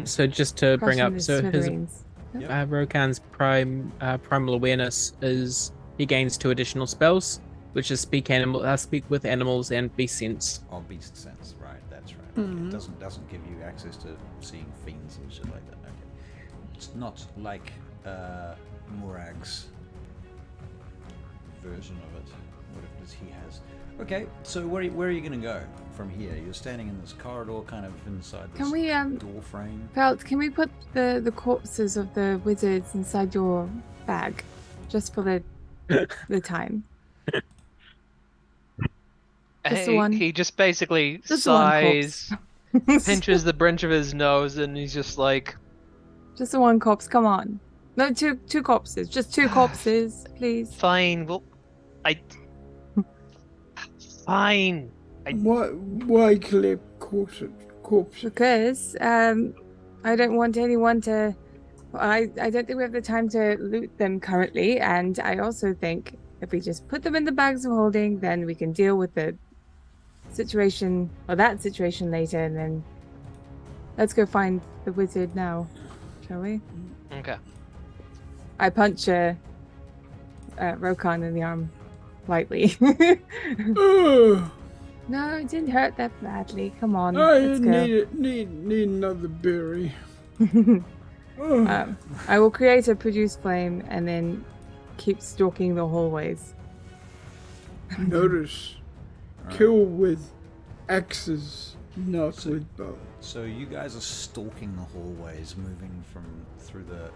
So just to Crush bring him up, to so his smithereens. Rokan's primal awareness is he gains 2 additional spells, which is speak with animals and beast sense. Oh, beast sense, right? That's right. Okay. It doesn't give you access to seeing fiends and shit like that. Okay. It's not like Murag's version of it. Whatever it is he has. Okay, so where are you going to go from here? You're standing in this corridor, kind of inside this Can we door frame. Felt, can we put the corpses of the wizards inside your bag, just for the time? Just the one. He just basically Just the one sighs, corpse. pinches the bridge of his nose, and he's just like, Just the one corpse. Come on. No, two corpses. Just 2 corpses, please. "Fine, well, fine." Why collect corpses? Because I don't want anyone to. I don't think we have the time to loot them currently, and I also think if we just put them in the bags of holding, then we can deal with the situation or that situation later, and then let's go find the wizard now, shall we? Okay. I punch Rokan in the arm lightly. Ugh, No, it didn't hurt that badly. Come on, I let's go. need another berry. Ugh. I will create a produce flame and then keep stalking the hallways. Notice, Alright. kill with axes, not with bows. So you guys are stalking the hallways, moving through the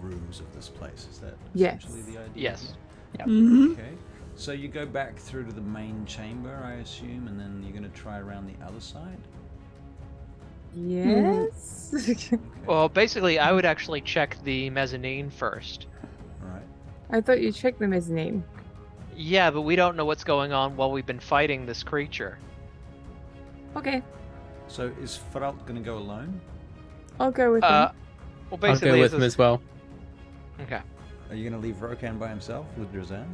rooms of this place. Is that Yes. essentially the idea? Yes. Mm-hmm. Okay. So you go back through to the main chamber, I assume, and then you're going to try around the other side? Yes. Okay. Well, basically, I would actually check the mezzanine first. Alright. I thought you checked the mezzanine. Yeah, but we don't know what's going on while we've been fighting this creature. Okay, So is Feralt going to go alone? I'll go with Well, I'll basically, go with it's him a- as well. Okay. Are you going to leave Rokan by himself with Drazan?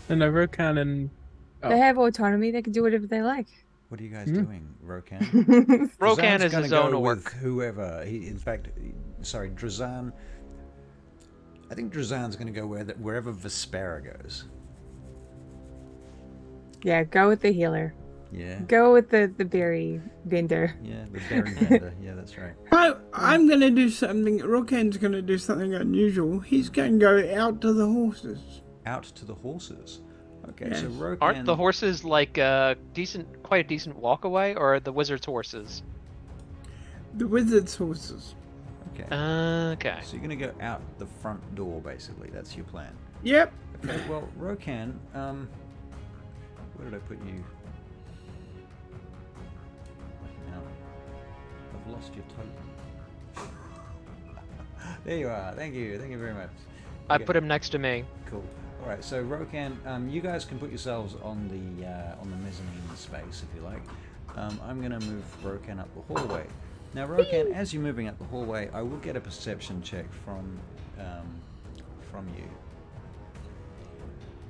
No, Rokan and them. They have autonomy. They can do whatever they like. What are you guys Hmm. doing, Rokan? Rokan Drazan's is gonna his go own with orc. whoever. Drazan. I think Drazan's going to go wherever Vespera goes. Yeah, go with the healer. Yeah. Go with the berry vendor. Yeah, the berry vendor. Yeah, that's right. I'm gonna do something. Rokan's gonna do something unusual. He's gonna go out to the horses. Out to the horses. Okay, Yes. so Rokan. Aren't the horses like quite a decent walk away, or are the wizard's horses? The wizard's horses. Okay. Okay. So you're going to go out the front door, basically. That's your plan. Yep. Okay, well, Rokan, where did I put you? Now, I've lost your totem. There you are. Thank you. Thank you very much. I Okay, put him next to me. Cool. All right. So Rokan, you guys can put yourselves on the mezzanine space if you like. I'm going to move Rokan up the hallway. Now, Rokan, as you're moving up the hallway, I will get a perception check from you.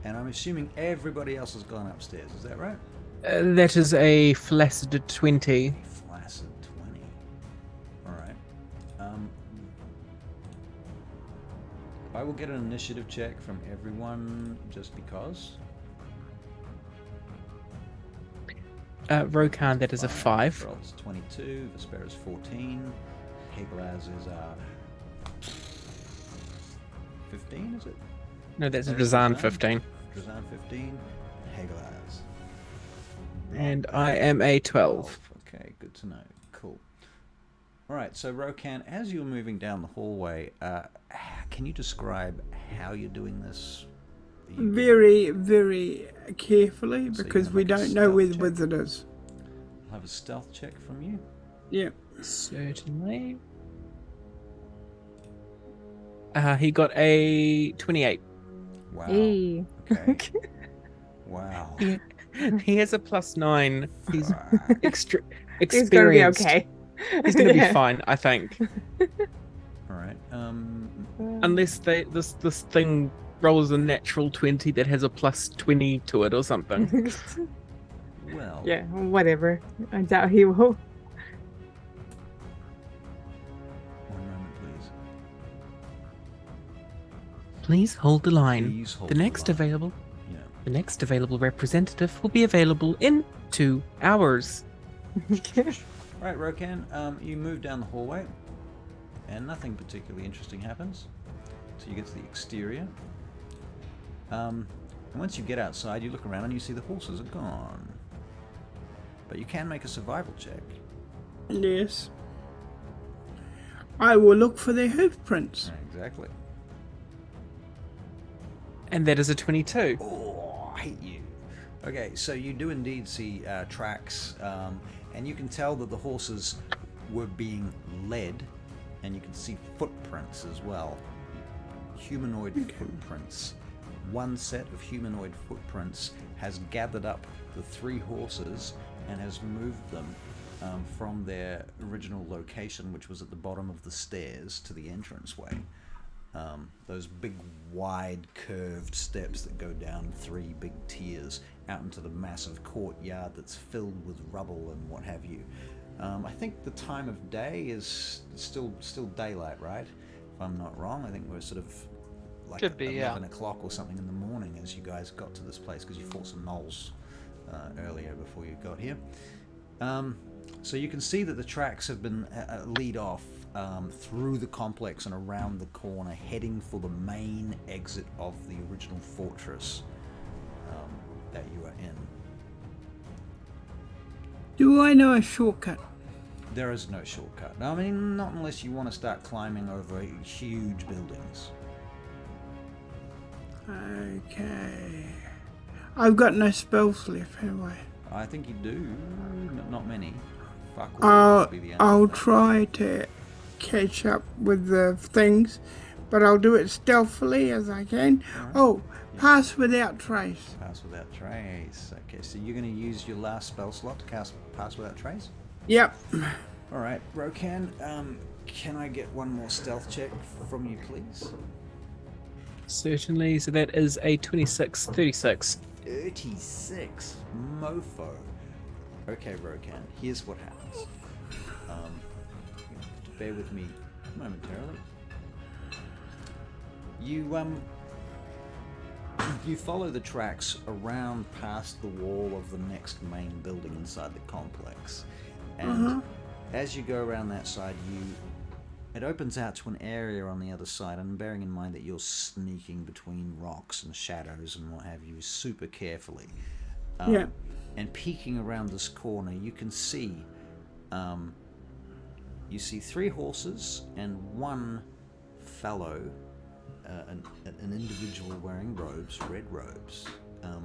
And I'm assuming everybody else has gone upstairs. Is that right? That is a flaccid 20. Flaccid 20. All right. I will get an initiative check from everyone just because. Rokan, that is a 5. Rolls 22. Vespera's 14. Heglaz is 15, is it? No, that's a That's Drazan Drazan. 15. Drazan 15. Heglaz. And I am a 12. Okay, good to know. Cool. All right, so Rokan, as you're moving down the hallway, can you describe how you're doing this? Very, very carefully, So because you're we gonna make a don't know where the stealth check? wizard is. I'll have a stealth check from you. Yeah. Certainly. He got a 28. Wow. Hey. Okay. Wow. He has a +9. He's extra He's gonna be experienced. okay. He's gonna be Yeah. fine, I think. All right. Unless this thing rolls a natural 20 that has a +20 to it or something. Well. Yeah, whatever. I doubt he will. One moment, please. Please hold the line. Please hold The next line. available Yeah. the next available representative will be available in 2 hours. All right, Rokan. You move down the hallway, and nothing particularly interesting happens. So you get to the exterior. And once you get outside, you look around and you see the horses are gone. But you can make a survival check. Yes. I will look for their hoof prints. Exactly. And that is a 22. Oh, I hate you. Okay, so you do indeed see tracks, and you can tell that the horses were being led, and you can see footprints as well. Humanoid footprints. One set of humanoid footprints has gathered up the 3 horses and has moved them from their original location, which was at the bottom of the stairs, to the entranceway. Those big, wide, curved steps that go down 3 big tiers out into the massive courtyard that's filled with rubble and what have you. I think the time of day is still daylight, right? If I'm not wrong, I think we're sort of like Should be, 11 o'clock or something in the morning as you guys got to this place, because you fought some gnolls earlier before you got here. So you can see that the tracks have been lead off through the complex and around the corner, heading for the main exit of the original fortress that you are in. Do I know a shortcut? There is no shortcut. I mean, not unless you want to start climbing over huge buildings. Okay. I've got no spells left, have I? I think you do, but not many. Fuck all would be the answer. I'll try to catch up with the things, but I'll do it stealthily as I can. Alright. Oh, pass without trace. Pass without trace. Okay, so you're going to use your last spell slot to cast Pass Without Trace? Yep. Alright, Rokan, can I get one more stealth check from you, please? Certainly. So that is a 26, 36. 36. Mofo. Okay, Rokan, here's what happens. You have to bear with me momentarily. You follow the tracks around past the wall of the next main building inside the complex. And as you go around that side, it opens out to an area on the other side, and bearing in mind that you're sneaking between rocks and shadows and what have you super carefully. Yeah. And peeking around this corner, you can see you see 3 horses and 1 fellow, an individual wearing robes, red robes,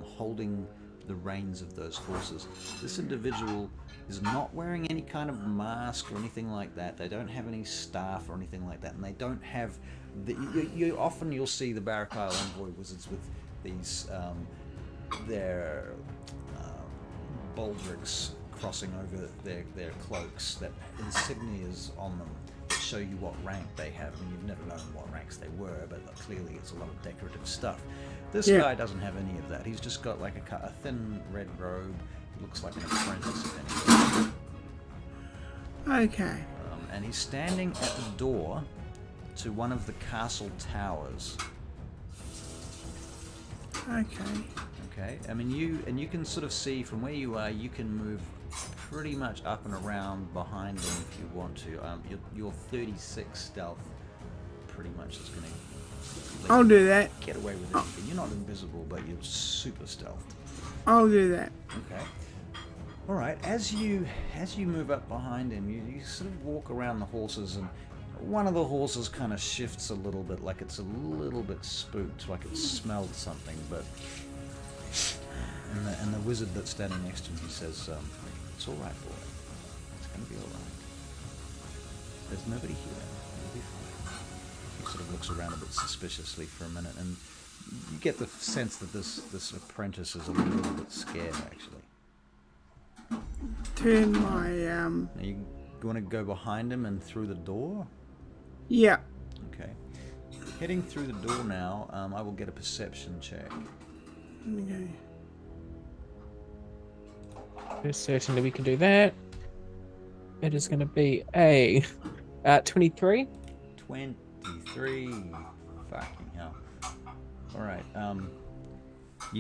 holding the reins of those horses. This individual is not wearing any kind of mask or anything like that. They don't have any staff or anything like that, and they don't have you'll see the Barakyle envoy wizards with these their baldricks crossing over their cloaks, that insignias on them show you what rank they have. I mean, you've never known what ranks they were, but clearly it's a lot of decorative stuff. This guy doesn't have any of that. He's just got like a thin red robe. He looks like an apprentice, if anything. Okay. And he's standing at the door to one of the castle towers. Okay. Okay. I mean, you can sort of see from where you are. You can move pretty much up and around behind them if you want to. Your 36 stealth pretty much is going to. I'll do that. Get away with anything. You're not invisible, but you're super stealth. I'll do that. Okay. All right. As you move up behind him, you sort of walk around the horses, and one of the horses kind of shifts a little bit, like it's a little bit spooked, like it smelled something. But and the wizard that's standing next to him, he says, "It's all right, boy. It's going to be all right. There's nobody here. It'll be fine." He sort of looks around a bit suspiciously for a minute, and you get the sense that this apprentice is a little bit scared, actually. Turn my Now you want to go behind him and through the door? Yeah. Okay. Heading through the door now, I will get a perception check. Okay. Yes, certainly we can do that. It is going to be a 23. 23. Fucking hell. Alright, I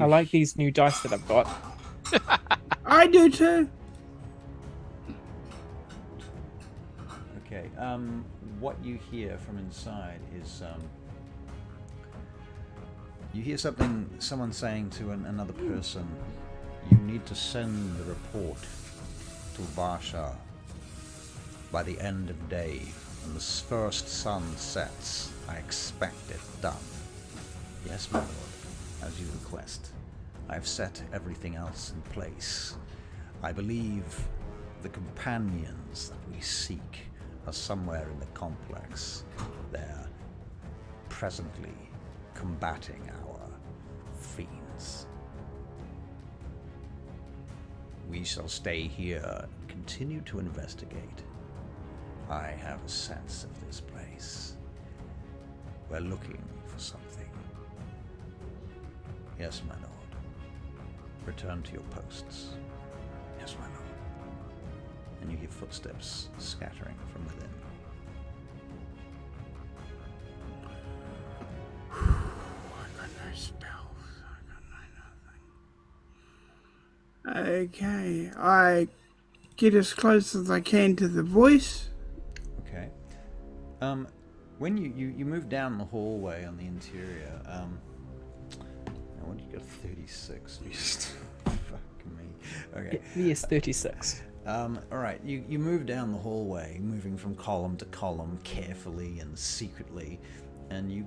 like these new dice that I've got. I do too. Okay, what you hear from inside is, you hear someone saying to another person, "You need to send the report to Varsha by the end of day. When the first sun sets, I expect it done." "Yes, my lord, as you request. I've set everything else in place. I believe the companions that we seek are somewhere in the complex. They're presently combating our fiends. We shall stay here and continue to investigate. I have a sense of this place. We're looking for something. Yes, my lord. Return to your posts." "Yes, my lord." And you hear footsteps scattering from within. I got no spells. I got no nothing. Okay. I get as close as I can to the voice. Okay. When you move down the hallway on the interior, now what do you got? 36. Just fucking me. Okay. Yes, 36. Alright, you move down the hallway, moving from column to column carefully and secretly, and you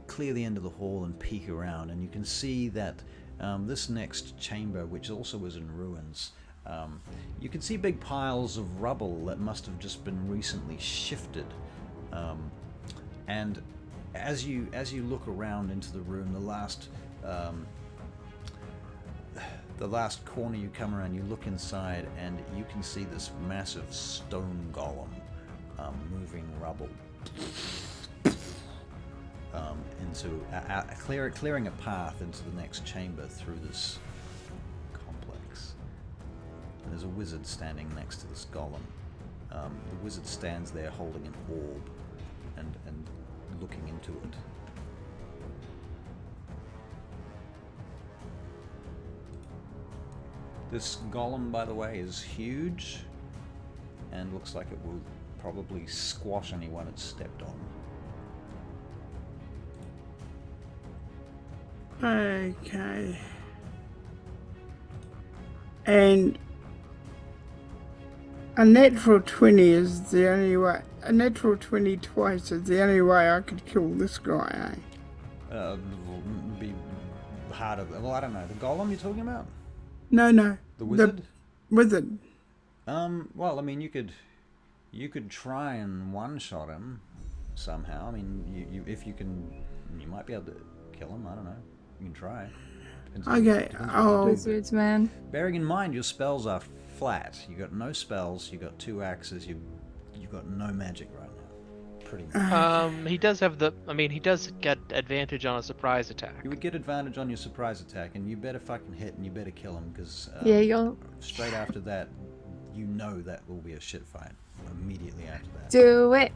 clear the end of the hall and peek around, and you can see that this next chamber, which also is in ruins, you can see big piles of rubble that must have just been recently shifted. And as you look around into the room, the last corner you come around, you look inside, and you can see this massive stone golem moving rubble into clearing a path into the next chamber through this complex. And there's a wizard standing next to this golem. The wizard stands there holding an orb and looking into it. This golem, by the way, is huge and looks like it will probably squash anyone it stepped on. Okay. And a natural 20 is the only way. A natural 20 twice is the only way I could kill this guy, eh? Be harder. Well, I don't know. The golem you're talking about? No. The wizard? The wizard. Well, I mean, you could try and one-shot him somehow. I mean, if you can, you might be able to kill him. I don't know. You can try. Okay. Wizards, man. Bearing in mind your spells are flat. You got no spells. You got 2 axes. You got no magic right now. Pretty much. He does have he does get advantage on a surprise attack. You would get advantage on your surprise attack, and you better fucking hit, and you better kill him, because straight after that, you know that will be a shit fight immediately after that. Do it.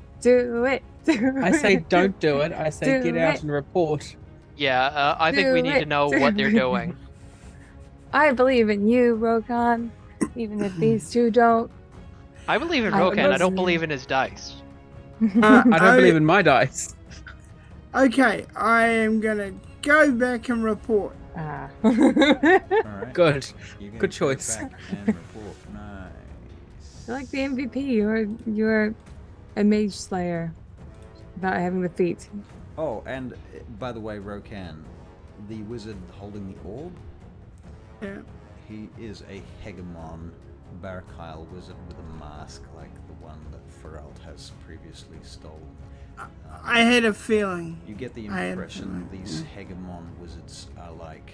I say don't do it. I say get out and report. Yeah, I think we need to know what they're doing. I believe in you, Rokan, even if these two don't. I believe in I Rokan. I don't wasn't- believe in his dice. I don't believe in my dice. Okay, I am gonna go back and report. Ah. All right. Good. You're gonna Good go choice. back and report. Nice. You're like the MVP. You're a mage slayer without having the feat. Oh, and by the way, Rokan, the wizard holding the orb, Yeah. he is a Hegemon Barakyle wizard with a mask like the one that Feralt has previously stolen. I had a feeling. You get the I had a impression feeling, these Hegemon wizards are like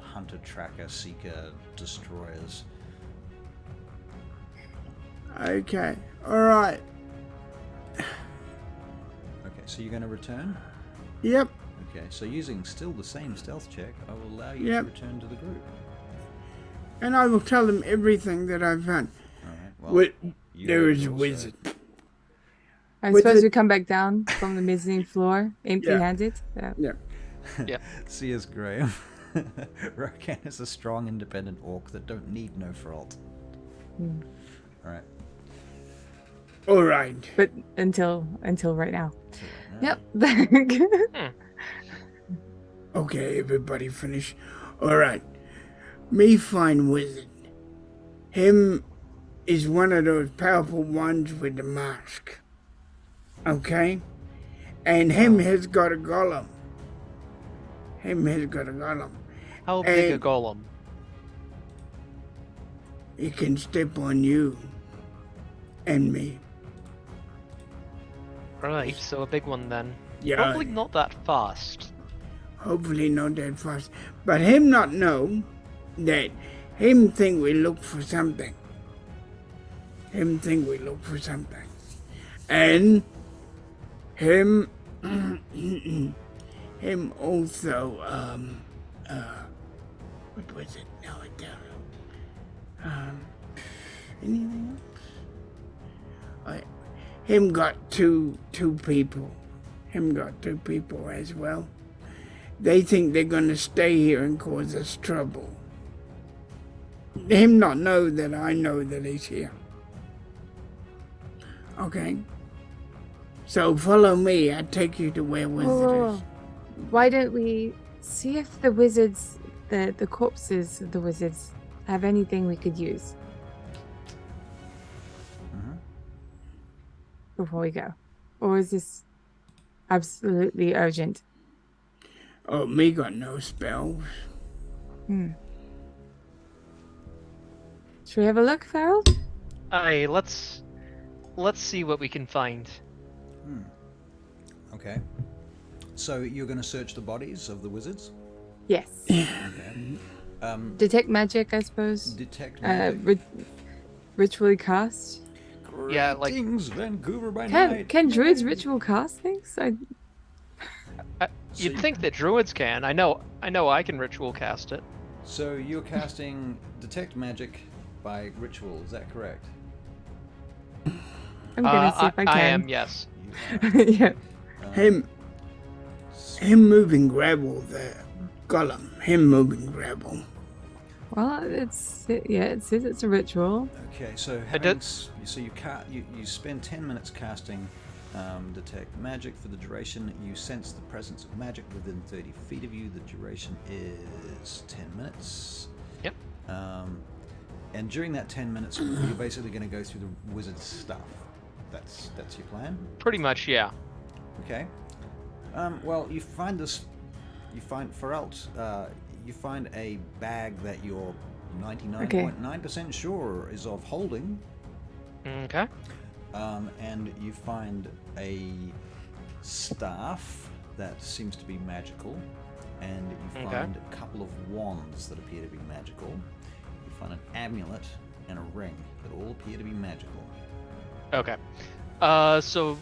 hunter, tracker, seeker, destroyers. Okay, alright. Okay, so you're going to return? Yep, Okay, so using still the same stealth check, I will allow you Yep. to return to the group. and I will tell them everything that I've done. Alright, well, What? you There heard is it a also. wizard. I With suppose the- we come back down from the mezzanine floor, empty-handed. Yeah. See us, Graham. Rokan is a strong, independent orc that don't need no Feralt. Alright. Alright. But until right now. So right Yep. Okay, everybody finish. Alright. Me fine wizard. Him is one of those powerful ones with the mask. Okay? And him has got a golem. Him has got a golem. How big a And- golem? He can step on you and me. Right, so a big one then. Yeah. Probably not that fast. Hopefully not that fast. But him not know that him think we look for something. Him think we look for something. And him him also what was it? No, I don't know. Anything else? Him got two people. Him got two people as well. They think they're gonna stay here and cause us trouble. Him not know that I know that he's here. Okay. So follow me. I take you to where wizard Whoa. is. Why don't we see if the wizards, the corpses of the wizards, have anything we could use Mhm. before we go? Or is this absolutely urgent? Oh, me got no spells. Should we have a look, Farrell? Aye, let's see what we can find. Okay. So you're going to search the bodies of the wizards? Yes. Okay. Detect magic, I suppose. Detect magic. Ritually cast. Yeah, like- Greetings, Vancouver by night. Can druids ritual cast things? You'd think that druids can. I know I can ritual cast it. So you're casting detect magic by ritual, is that correct? I'm gonna see if I can. I am, yes. You are. Yeah. Him moving gravel there. Gollum. Him moving gravel. Well, it says it's a ritual. Okay, so you spend 10 minutes casting detect magic. For the duration, you sense the presence of magic within 30 feet of you. The duration is 10 minutes. Yep. And during that 10 minutes, you're basically going to go through the wizard's stuff. That's your plan. Pretty much, yeah. Okay. Well, you find Feralt. You find a bag that you're 99.9% sure is of holding. Okay. And you find a staff that seems to be magical, and you find a couple of wands that appear to be magical. You find an amulet and a ring that all appear to be magical. Okay. So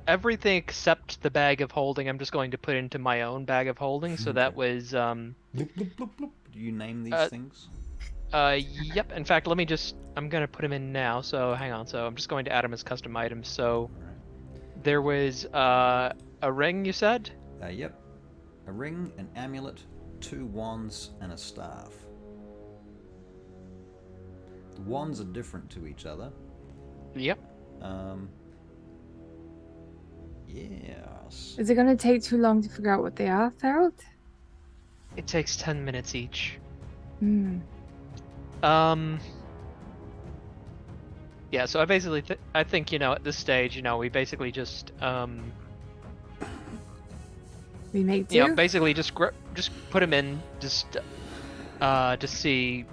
everything except the bag of holding, I'm just going to put into my own bag of holding. So that was Bloop, bloop, bloop, bloop. Do you name these things? Yep. In fact, I'm gonna put them in now. So hang on. So I'm just going to add them as custom items. So there was a ring, you said? Yep. A ring, an amulet, 2 wands, and a staff. The wands are different to each other. Yep. Yes. Is it going to take too long to figure out what they are, Harold? It takes 10 minutes each. Hmm. Yeah, so I basically I think, at this stage, we basically just We make do? basically just put him in just to see.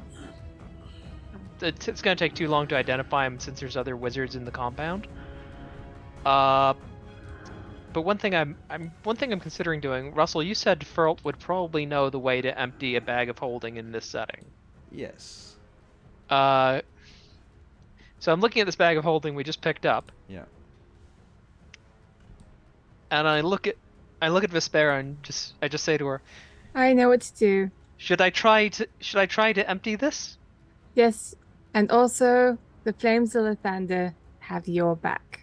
It's going to take too long to identify him since there's other wizards in the compound. But one thing I'm considering doing, Russell, you said Ferlt would probably know the way to empty a bag of holding in this setting. Yes. So I'm looking at this bag of holding we just picked up. Yeah. And I look at Vespera and I just say to her, I know what to do. Should I try to empty this? Yes, and also the flames of Lathander have your back,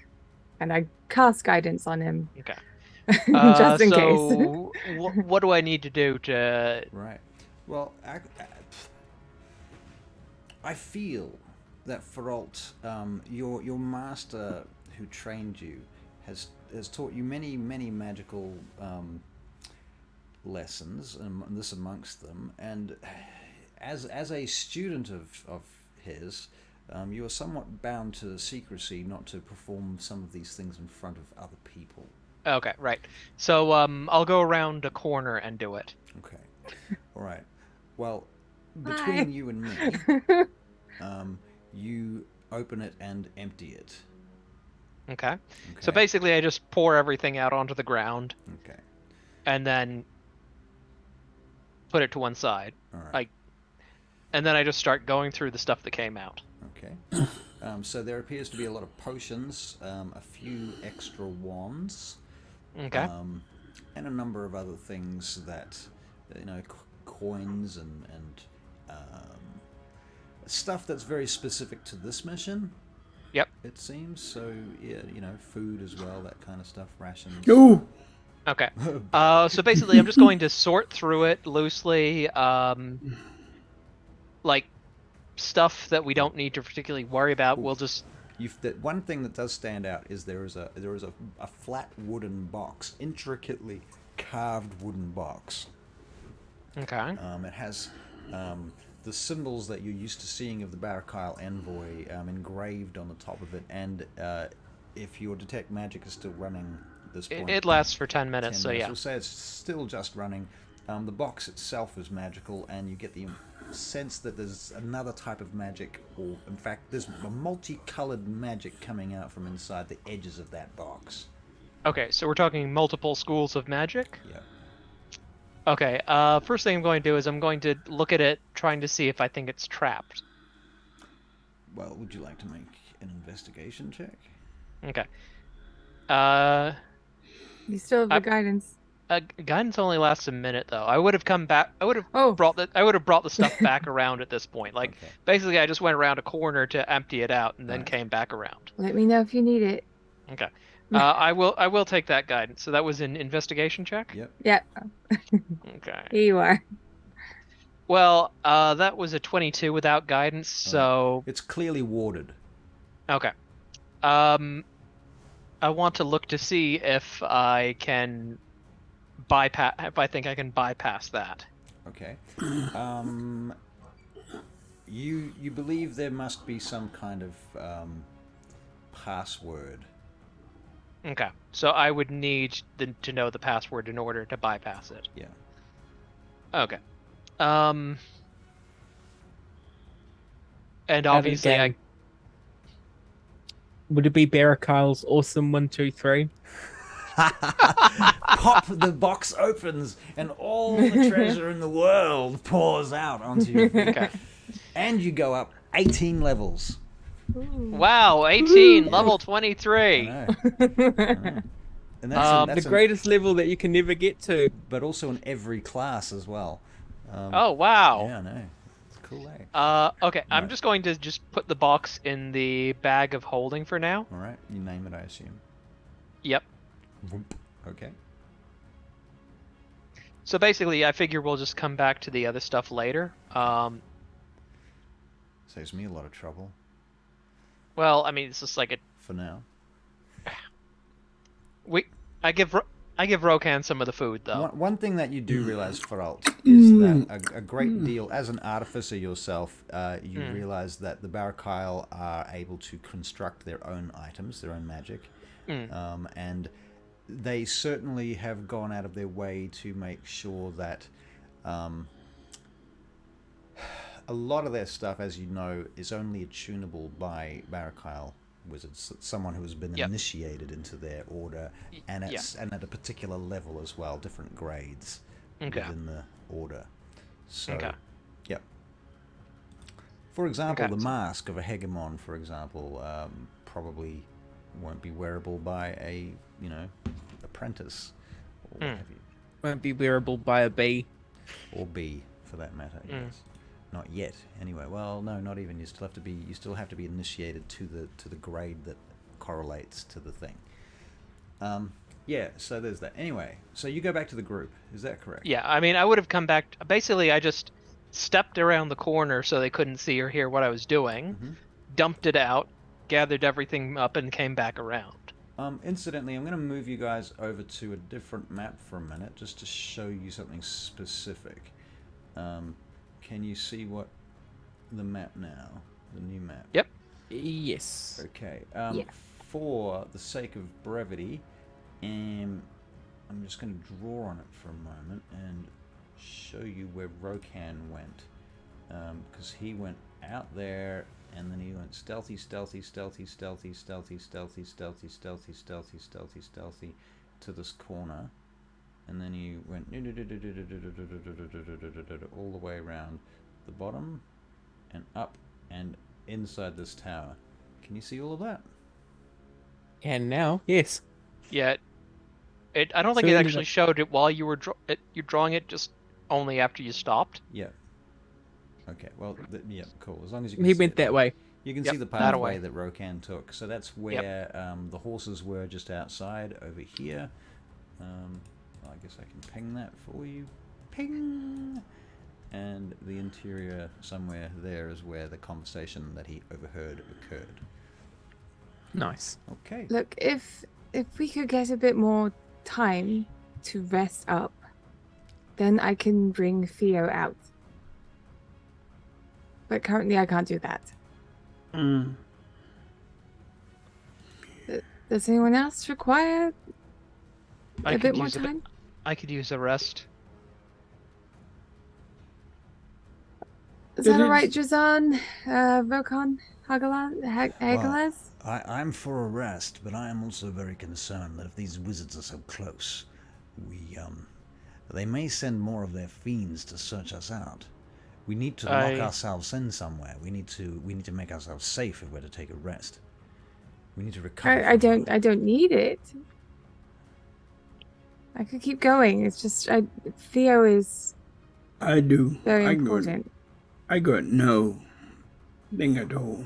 and I cast guidance on him. Okay. Just in case. So what do I need to do to? Right. Well, I feel that Feralt, your master who trained you, has taught you many magical lessons, and this amongst them. And as a student of his, you are somewhat bound to secrecy, not to perform some of these things in front of other people. Okay, right. So I'll go around a corner and do it. Okay. All right. Well, between you and me, you open it and empty it. Okay. So basically, I just pour everything out onto the ground. Okay. And then put it to one side. All right. And then I just start going through the stuff that came out. Okay. So there appears to be a lot of potions, a few extra wands, Okay. and a number of other things that, coins and stuff that's very specific to this mission. Yep. It seems so. Yeah, food as well, that kind of stuff, rations. Ooh. Okay. So basically, I'm just going to sort through it loosely, like stuff that we don't need to particularly worry about. We'll just. One thing that does stand out is there is a flat wooden box, intricately carved wooden box. Okay. It has the symbols that you're used to seeing of the Barakyle envoy engraved on the top of it, and if your detect magic is still running at this point, it lasts for 10 minutes. So yeah. We'll say it's still just running. The box itself is magical, and you get the sense that there's another type of magic, or in fact there's a multicolored magic coming out from inside the edges of that box. Okay, so we're talking multiple schools of magic? Yeah. Okay, first thing I'm going to do is I'm going to look at it, trying to see if I think it's trapped. Well, would you like to make an investigation check? Okay. You still have the guidance. Guidance only lasts a minute, though. I would have come back. I would have brought the stuff back around at this point. Like, Okay. basically, I just went around a corner to empty it out, and then came back around. Let me know if you need it. Okay. I will take that guidance. So that was an investigation check. Yep. Yep. Okay. Here you are. Well, that was a 22 without guidance. So It's clearly warded. okay. I want to look to see if I can bypass. If I think I can bypass that. Okay. You believe there must be some kind of password. Okay. So I would need to know the password in order to bypass it. Yeah. Okay. And obviously Would it be Barakyle's awesome 123? Pop, the box opens, and all the treasure in the world pours out onto you. Okay. And you go up 18 levels. Wow, 18, level 23. I know. And that's The greatest level that you can never get to. but also in every class as well. Oh, wow. Yeah, I know. It's cool, eh? Okay, I'm Right. just going to put the box in the bag of holding for now. All right, you name it, I assume. Yep. Whoop. Okay. So basically, I figure we'll just come back to the other stuff later. Saves me a lot of trouble Well, I mean, it's just like for now. I give Rokan some of the food though. One thing that you do realize, Feralt, is that a great deal, as an artificer yourself, you realize that the Barakyle are able to construct their own items, their own magic, and they certainly have gone out of their way to make sure that a lot of their stuff, as you know, is only attunable by Barakyle wizards, someone who has been initiated into their order, and at a particular level as well, different grades within the order. So, yep. For example, the mask of a hegemon, for example, probably won't be wearable by a apprentice, or what have you. Won't be wearable by a bee. Or bee, for that matter. Yes. Not yet, anyway. Well, no, not even. You still have to be initiated to the grade that correlates to the thing. Yeah. So there's that. Anyway, so you go back to the group. Is that correct? Yeah. I mean, I would have come back. Basically, I just stepped around the corner so they couldn't see or hear what I was doing. Dumped it out, gathered everything up, and came back around. Incidentally, I'm going to move you guys over to a different map for a minute, just to show you something specific. Can you see what the map now? The new map? Yep. Yes. Okay. For the sake of brevity, I'm just going to draw on it for a moment and show you where Rokan went. Because he went out there, and then he went stealthy, stealthy, stealthy, stealthy, stealthy, stealthy, stealthy, stealthy, stealthy, stealthy, stealthy, to this corner. And then he went all the way around the bottom and up and inside this tower. Can you see all of that? And now, yes. Yeah. I don't think it actually showed it while you were you're drawing it, just only after you stopped. Yeah. Okay. Well, yeah, cool. As long as you can He see went it. that way. You can see the pathway that Rokan took. So that's where the horses were, just outside over here. I guess I can ping that for you. Ping! And the interior somewhere there is where the conversation that he overheard occurred. Nice. Okay. Look, if we could get a bit more time to rest up, then I can bring Theo out. But currently I can't do that. Does anyone else require a bit more time? I could use a rest. Is that alright, Jazan? Rokan? Hagalaz? Well, I'm for a rest, but I am also very concerned that if these wizards are so close, they may send more of their fiends to search us out. We need to lock ourselves in somewhere. We need to make ourselves safe if we're to take a rest. We need to recover. I don't need it. I could keep going. It's just Theo is. I do. Very important. I got no thing at all.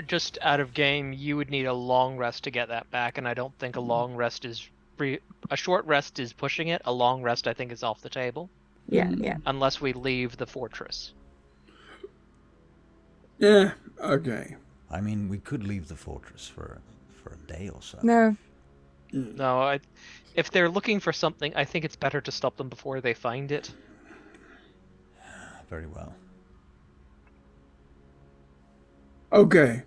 Just out of game, you would need a long rest to get that back, and I don't think a long rest is free. A short rest is pushing it. A long rest, I think, is off the table. Yeah. Unless we leave the fortress. Yeah. Okay. I mean, we could leave the fortress for a day or so. No. No, if they're looking for something, I think it's better to stop them before they find it. Very well. Okay.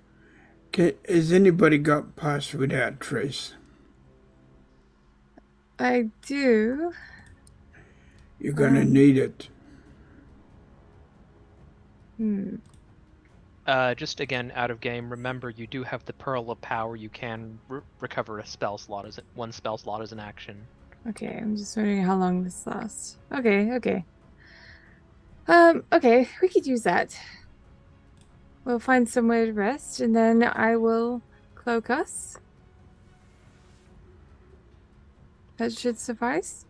Has anybody got past without trace? I do. You're gonna need it. Just again, out of game, remember you do have the Pearl of Power. You can recover a spell slot as one spell slot as an action. Okay, I'm just wondering how long this lasts. Okay. Okay, we could use that. We'll find somewhere to rest, and then I will cloak us. That should suffice.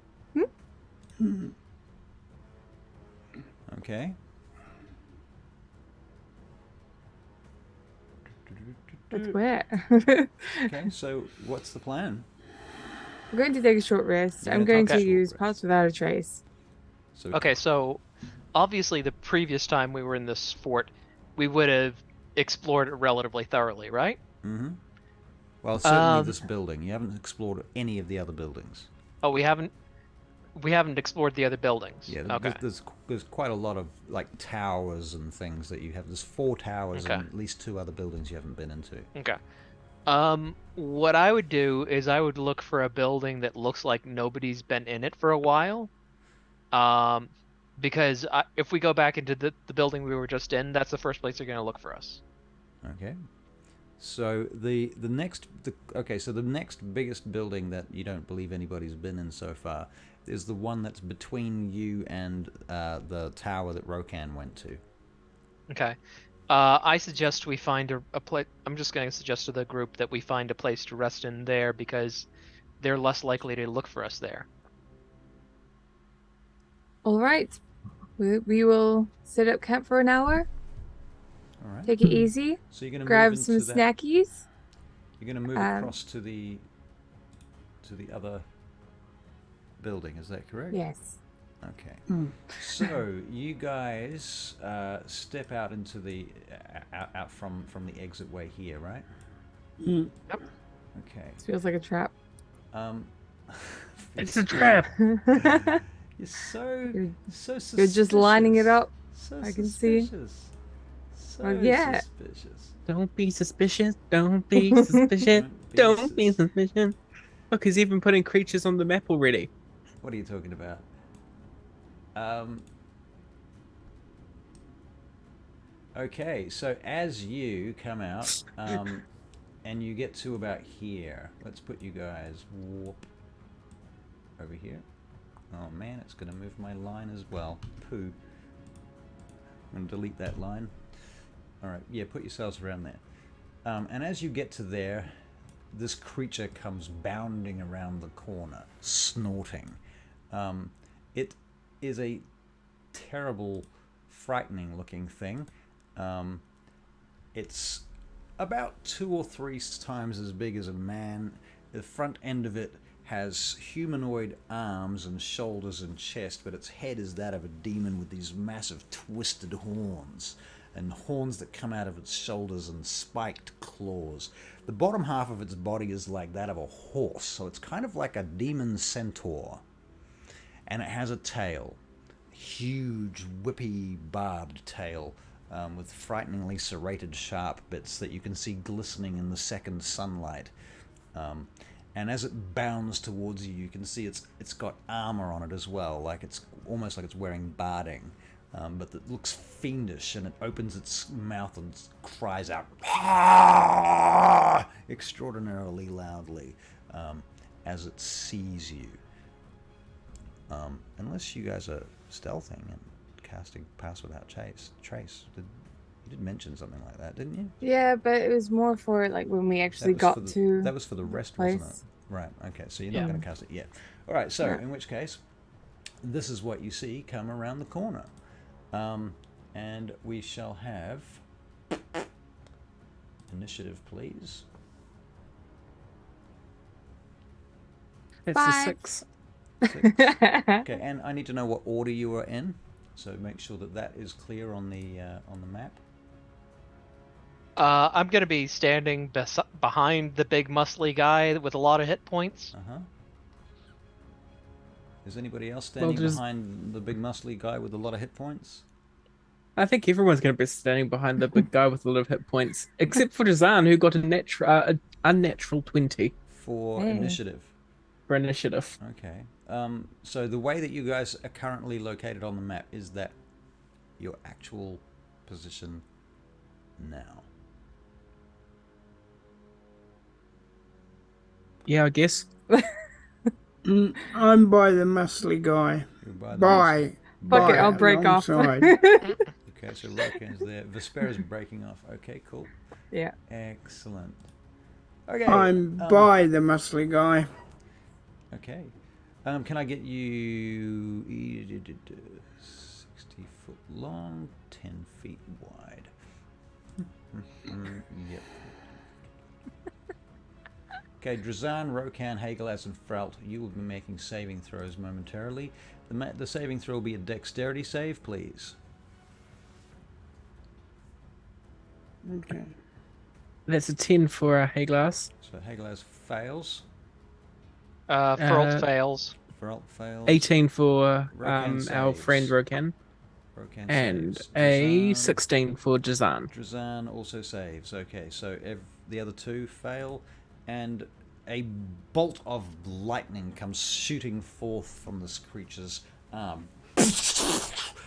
Okay. That's where. Okay, so what's the plan? I'm going to take a short rest. I'm going to use Pass Without a Trace. So Okay, so obviously the previous time we were in this fort, we would have explored it relatively thoroughly, right? Mm-hmm. Well, certainly Um, this building. You haven't explored any of the other buildings. Oh, we haven't explored the other buildings. Yeah, Okay. there's quite a lot of like towers and things that you have. There's 4 towers Okay. and at least 2 other buildings you haven't been into. Okay. What I would do is I would look for a building that looks like nobody's been in it for a while. Because if we go back into the building we were just in, that's the first place they're going to look for us. Okay. So the next biggest building that you don't believe anybody's been in so far is the one that's between you and the tower that Rokan went to. Okay. I suggest we find a place. I'm just going to suggest to the group that we find a place to rest in there because they're less likely to look for us there. All right. We will set up camp for an hour. All right. Take it easy. So you're going to Grab move some into that. snackies. You're going to move across to the other building. Is that correct? Yes. Okay. So you guys step out into the out from the exit way here, right? Mm. Yep. Okay. This feels like a trap. It's a trap. You're so suspicious. You're just lining it up. So I can see. suspicious. So Well, yeah. suspicious. Don't be suspicious. Don't be suspicious. Don't be suspicious. Look, he's even putting creatures on the map already. What are you talking about? Okay, so as you come out, and you get to about here, let's put you guys over here. Oh man, it's going to move my line as well. Poo. I'm going to delete that line. Alright, yeah, put yourselves around there. And as you get to there, this creature comes bounding around the corner, snorting. It is a terrible, frightening looking thing. It's about 2 or 3 times as big as a man. The front end of it has humanoid arms and shoulders and chest, but its head is that of a demon with these massive twisted horns, and horns that come out of its shoulders and spiked claws. The bottom half of its body is like that of a horse, so it's kind of like a demon centaur. And it has a tail, huge, whippy, barbed tail, with frighteningly serrated sharp bits that you can see glistening in the second sunlight. And as it bounds towards you, you can see it's got armor on it as well, like it's almost like it's wearing barding, but it looks fiendish, and it opens its mouth and cries out extraordinarily loudly as it sees you. Unless you guys are stealthing and casting Pass Without Trace. You did mention something like that, didn't you? Yeah, but it was more for like when we actually got to. That was for the rest, place. wasn't it? Right. Okay. So you're not going to cast it yet. All right. So in which case, this is what you see come around the corner, and we shall have initiative, please. It's 5. a 6. 6. Okay. And I need to know what order you are in. So make sure that is clear on the map. I'm going to be standing behind the big muscly guy with a lot of hit points. Is anybody else standing behind the big muscly guy with a lot of hit points? I think everyone's going to be standing behind the big guy with a lot of hit points, except for Jazan, who got a unnatural 20 for initiative. For initiative. Okay. So the way that you guys are currently located on the map is that your actual position now. Yeah, I guess. I'm by the muscly guy. Fuck it, I'll break off. Okay, so Rokan's there. Vespera's breaking off. Okay, cool. Yeah. Excellent. Okay. I'm by the muscly guy. Okay. Can I get you 60 foot long, 10 feet wide? Yep. Okay, Drazan, Rokan, Hagelaz, and Frelt, you will be making saving throws momentarily. The saving throw will be a dexterity save, please. Okay. That's a 10 for Hagelaz. So Hagelaz fails. Furled fails. Frelt fails. 18 for Rokan our saves. friend Rokan. Rokan And saves. a Drazan- 16 for Jazan. Drazan also saves. Okay, so the other two fail, and a bolt of lightning comes shooting forth from this creature's arm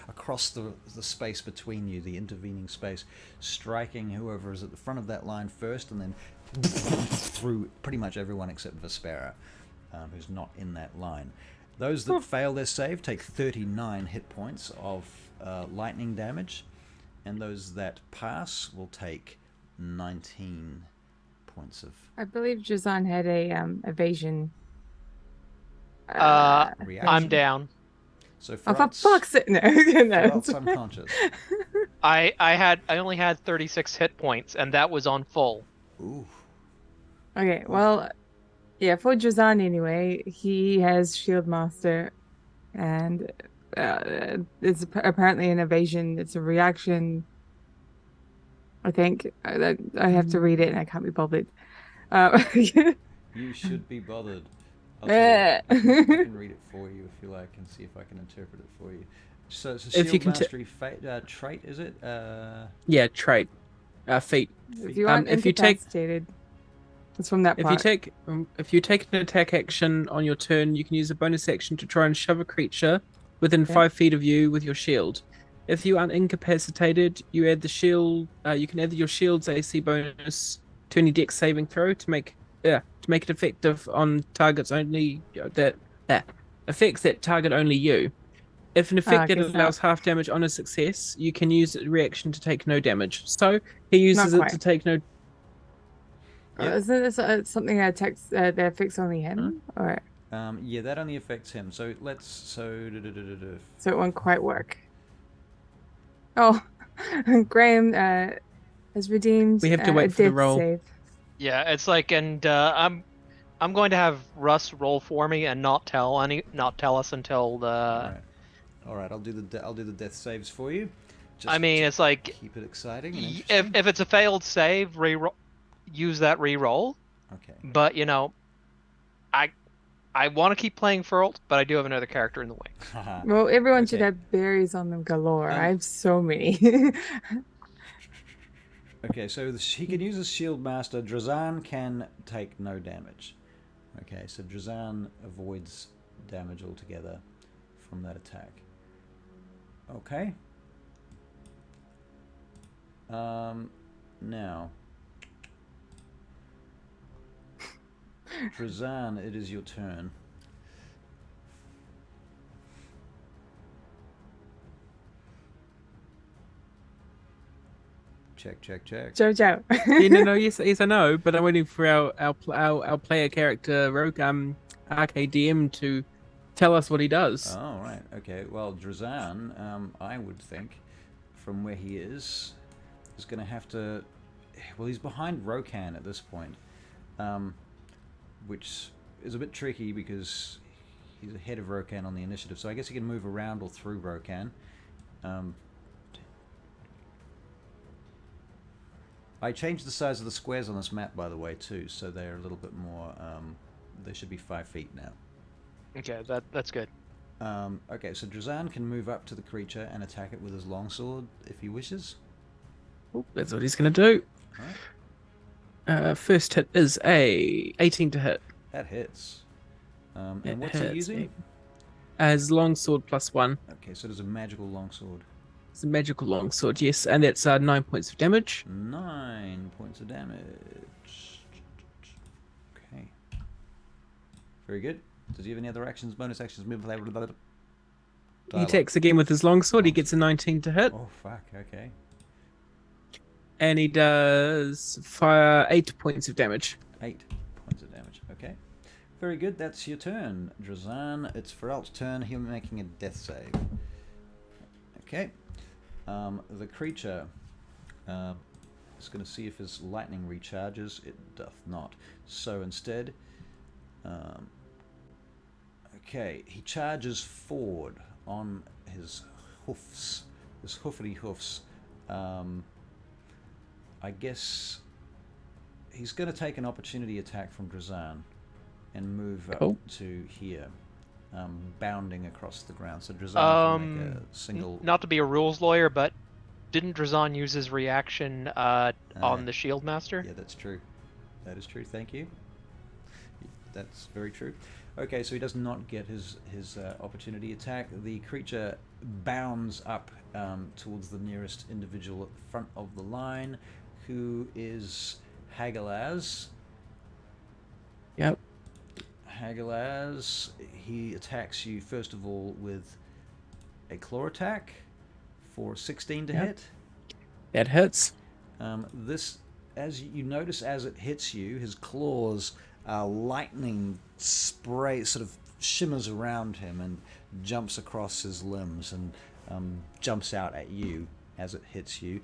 across the space between you, the intervening space, striking whoever is at the front of that line first, and then through pretty much everyone except Vespera, who's not in that line. Those that fail their save take 39 hit points of lightning damage, and those that pass will take 19 points of I believe Jazan had a evasion. reaction. I'm down. So Oh, for fuck's sake! No, no. Frelt's unconscious. I only had 36 hit points, and that was on full. Ooh. Okay, well, yeah, for Jazan anyway, he has Shield Master, and it's apparently an evasion. It's a reaction. I think I have to read it, and I can't be bothered. You should be bothered. I'll tell you, I can read it for you if you like, and see if I can interpret it for you. So it's a If you shield can mastery trait, is it? Yeah, trait. Feat. If you aren't if you take incapacitated, it's from that part. If you take an attack action on your turn, you can use a bonus action to try and shove a creature within 5 feet of you with your shield. If you are incapacitated, you add the shield. You can add your shield's AC bonus to any dex saving throw to make it effective on targets only that effects that target only you. If an effect that allows half damage on a success, you can use a reaction to take no damage. So he uses it to take no. Isn't this something that affects only him, or? Yeah, that only affects him. So so it won't quite work. Oh, Graham has redeemed. We have to wait for the roll. Save. Yeah, it's like, and I'm going to have Russ roll for me and not tell us until the. All right. I'll do the death saves for you. I mean, it's like keep it exciting. And if it's a failed save, use that re-roll. Okay. But I want to keep playing Furlt, but I do have another character in the way. Well, everyone should have berries on them galore. I have so many. Okay, so he can use his shield master. Drazan can take no damage. Okay, so Drazan avoids damage altogether from that attack. Okay. Now, Drazan, it is your turn. Check. Jojo. Yeah, no, yes, I know, but I'm waiting for our player character, RKDM, to tell us what he does. Oh, right. Okay. Well, Drazan, I would think, from where he is going to have to. Well, he's behind Rokan at this point, which is a bit tricky because he's ahead of Rokan on the initiative. So I guess he can move around or through Rokan. I changed the size of the squares on this map, by the way, too, so they're a little bit more. They should be 5 feet now. Okay, that's good. Okay, so Drazan can move up to the creature and attack it with his longsword if he wishes. Ooh, that's what he's going to do. Right. First hit is a 18 to hit. That hits. And what's he using? As longsword +1. Okay, so there's a magical longsword. It's a magical longsword, yes, and that's 9 points of damage. 9 points of damage. Okay. Very good. Does he have any other actions, bonus actions, move? He attacks again with his longsword. He gets a 19 to hit. Oh, fuck. Okay. And he does fire 8 points of damage. 8 points of damage. Okay. Very good. That's your turn, Drazan. It's Feralt's turn. He'll be making a death save. Okay. The creature Just going to see if his lightning recharges. It doth not. So instead, okay, he charges forward on his hoofs, his hoofity hoofs. I guess he's going to take an opportunity attack from Drazan and move up to here, bounding across the ground. So Drazan can make a single... Not to be a rules lawyer, but didn't Drazan use his reaction on the Shield Master? Yeah, that's true. That is true, thank you. That's very true. Okay, so he does not get his opportunity attack. The creature bounds up towards the nearest individual at the front of the line, who is Hagalaz. Yep. Hagalaz, he attacks you first of all with a claw attack for 16 to hit. That hits. This, as you notice, as it hits you, his claws, lightning spray sort of shimmers around him and jumps across his limbs and jumps out at you as it hits you.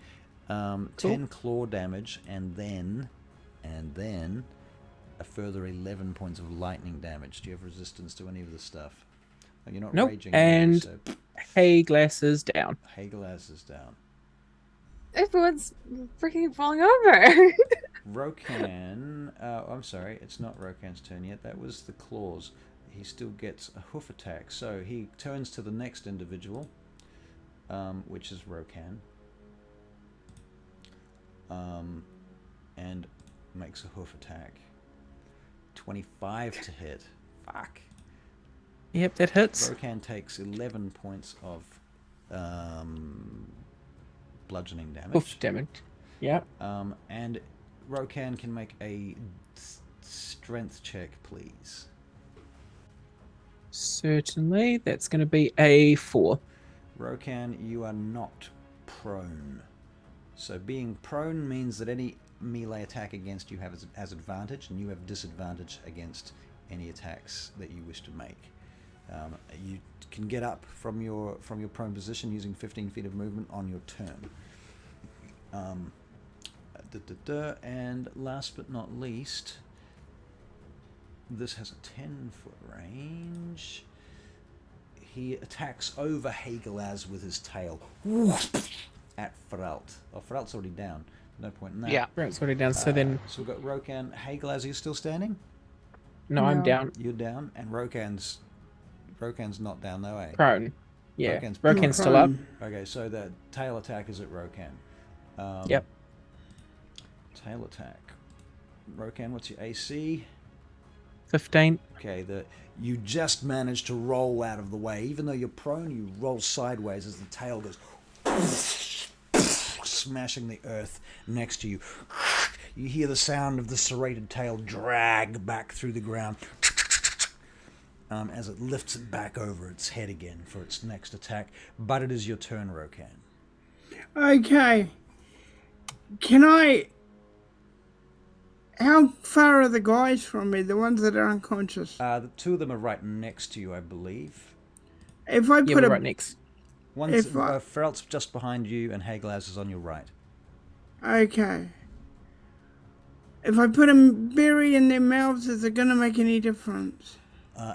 10 claw damage, and then a further 11 points of lightning damage. Do you have resistance to any of this stuff? Oh, you're not raging. And so... Hagalaz is down. Hagalaz is down. Everyone's freaking falling over. Rokan, I'm sorry, it's not Rokan's turn yet. That was the claws. He still gets a hoof attack. So he turns to the next individual, which is Rokan, and makes a hoof attack. 25 to hit. Fuck. Yep, that hits. Rokan takes 11 points of bludgeoning damage. Hoof damage. Yep. And Rokan can make a strength check, please. Certainly. That's going to be a 4. Rokan, you are not prone. So being prone means that any melee attack against you has advantage, and you have disadvantage against any attacks that you wish to make. You can get up from your prone position using 15 feet of movement on your turn. And last but not least, this has a 10-foot range. He attacks over Hagalaz with his tail at Feralt. Oh, Feralt's already down. No point in that. Yeah, Feralt's already down. So then, so we've got Rokan. Hagalaz, are you still standing? No, I'm down. You're down, and Rokan's not down though, eh? Prone. Yeah, Rokan's Rokan's still up. Okay, so the tail attack is at Rokan. Yep. Tail attack. Rokan, what's your AC? 15. Okay, you just managed to roll out of the way. Even though you're prone, you roll sideways as the tail goes smashing the earth next to you. You hear the sound of the serrated tail drag back through the ground as it lifts it back over its head again for its next attack. But it is your turn, Rokan. Okay. Can I... How far are the guys from me, the ones that are unconscious? The two of them are right next to you, I believe. If I put we're right next. One's Feralt's just behind you, and Hagalaz is on your right. Okay. If I put a berry in their mouths, is it going to make any difference?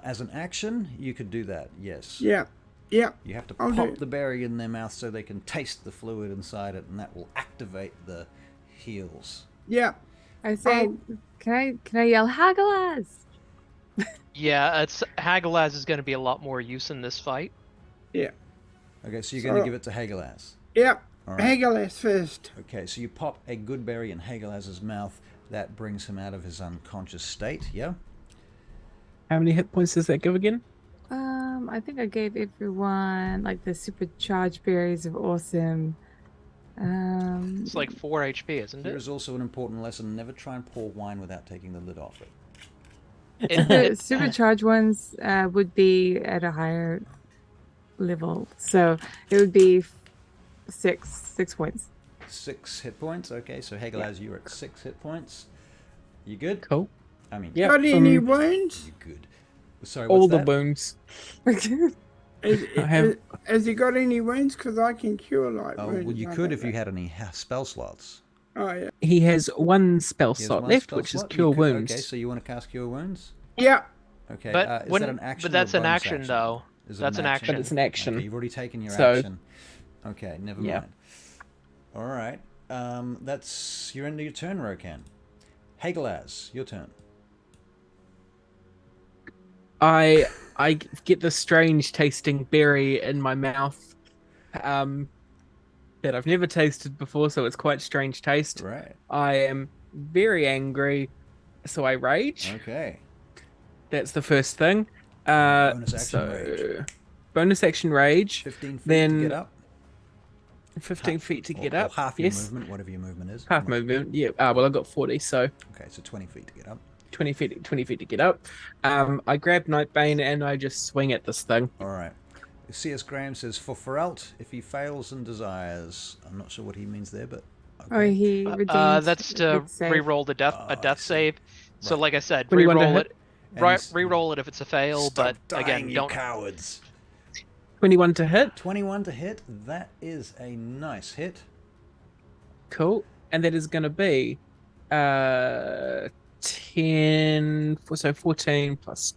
As an action, you could do that, yes. Yeah. You have to pop the berry in their mouth so they can taste the fluid inside it, and that will activate the heals. Yeah. I say, can I yell Hagalaz? Yeah, Hagalaz is going to be a lot more use in this fight. Yeah. Okay, so you're going to give it to Hagalaz. Yep. All right. Hagalaz first. Okay, so you pop a good berry in Hagalaz's mouth. That brings him out of his unconscious state, yeah? How many hit points does that give again? I think I gave everyone like the supercharged berries of awesome. It's like 4 HP, isn't There it? is also an important lesson: never try and pour wine without taking the lid off it. The supercharged ones would be at a higher level, so it would be 6 points. 6 hit points. Okay, so Hagalaz, you're at 6 hit points. You good? Cool. I mean, Yeah. Got any wounds? you good. Sorry, All what's the that? wounds. Has he got any wounds? Because I can cure light Oh, wounds. well, you could if you had any spell slots. Oh yeah. He has one spell He has slot one left, spell which is slot. Cure Wounds. Okay, so you want to cast Cure Wounds? Yeah. Okay, But is that when, an action? but that's or a an bonus action, though. Is it That's an But action. it's an action. Okay, you've already taken your So- action. Okay, never Yeah. mind. All right, that's you're into your turn, Rokan. Hagelaz, your turn. I get this strange tasting berry in my mouth, that I've never tasted before, so it's quite strange taste. Right. I am very angry, so I rage. Okay. That's the first thing. Bonus action rage. Bonus action rage. 15 feet Then to get up. 15 feet to get or up. half your Yes. movement, whatever your movement is. Half movement. Yeah. Well, I've got 40, so Okay, so 20 feet to get up. 20 feet to get up. I grab Nightbane and I just swing at this thing. All right. C.S. Graham says, for Feralt, if he fails and desires... I'm not sure what he means there, but... Or Okay. he redeems. That's to its save. re-roll a death I see. save. So, Right. like I said, 21 to re-roll hit. it. And he's- Re-roll it if it's a fail, Stop but dying, again, you don't. cowards. 21 to hit. 21 to hit. That is a nice hit. Cool. And that is going to be 10, so 14 plus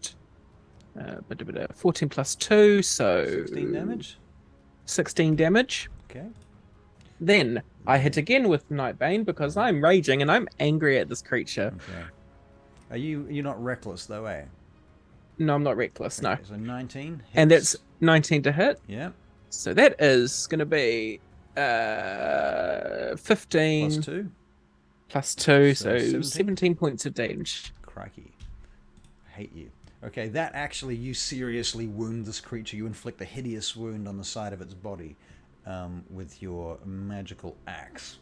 14 plus 2, so 16 damage. 16 damage. Okay. Then I hit again with Nightbane because I'm raging and I'm angry at this creature. Okay. You're not reckless though, eh? No, I'm not reckless, no. Okay, so 19 hits. And that's 19 to hit. Yeah. So that is going to be 15 Plus 2. plus 2, So so 17? 17 points of damage. Crikey. I hate you. Okay, that actually, you seriously wound this creature. You inflict a hideous wound on the side of its body with your magical axe.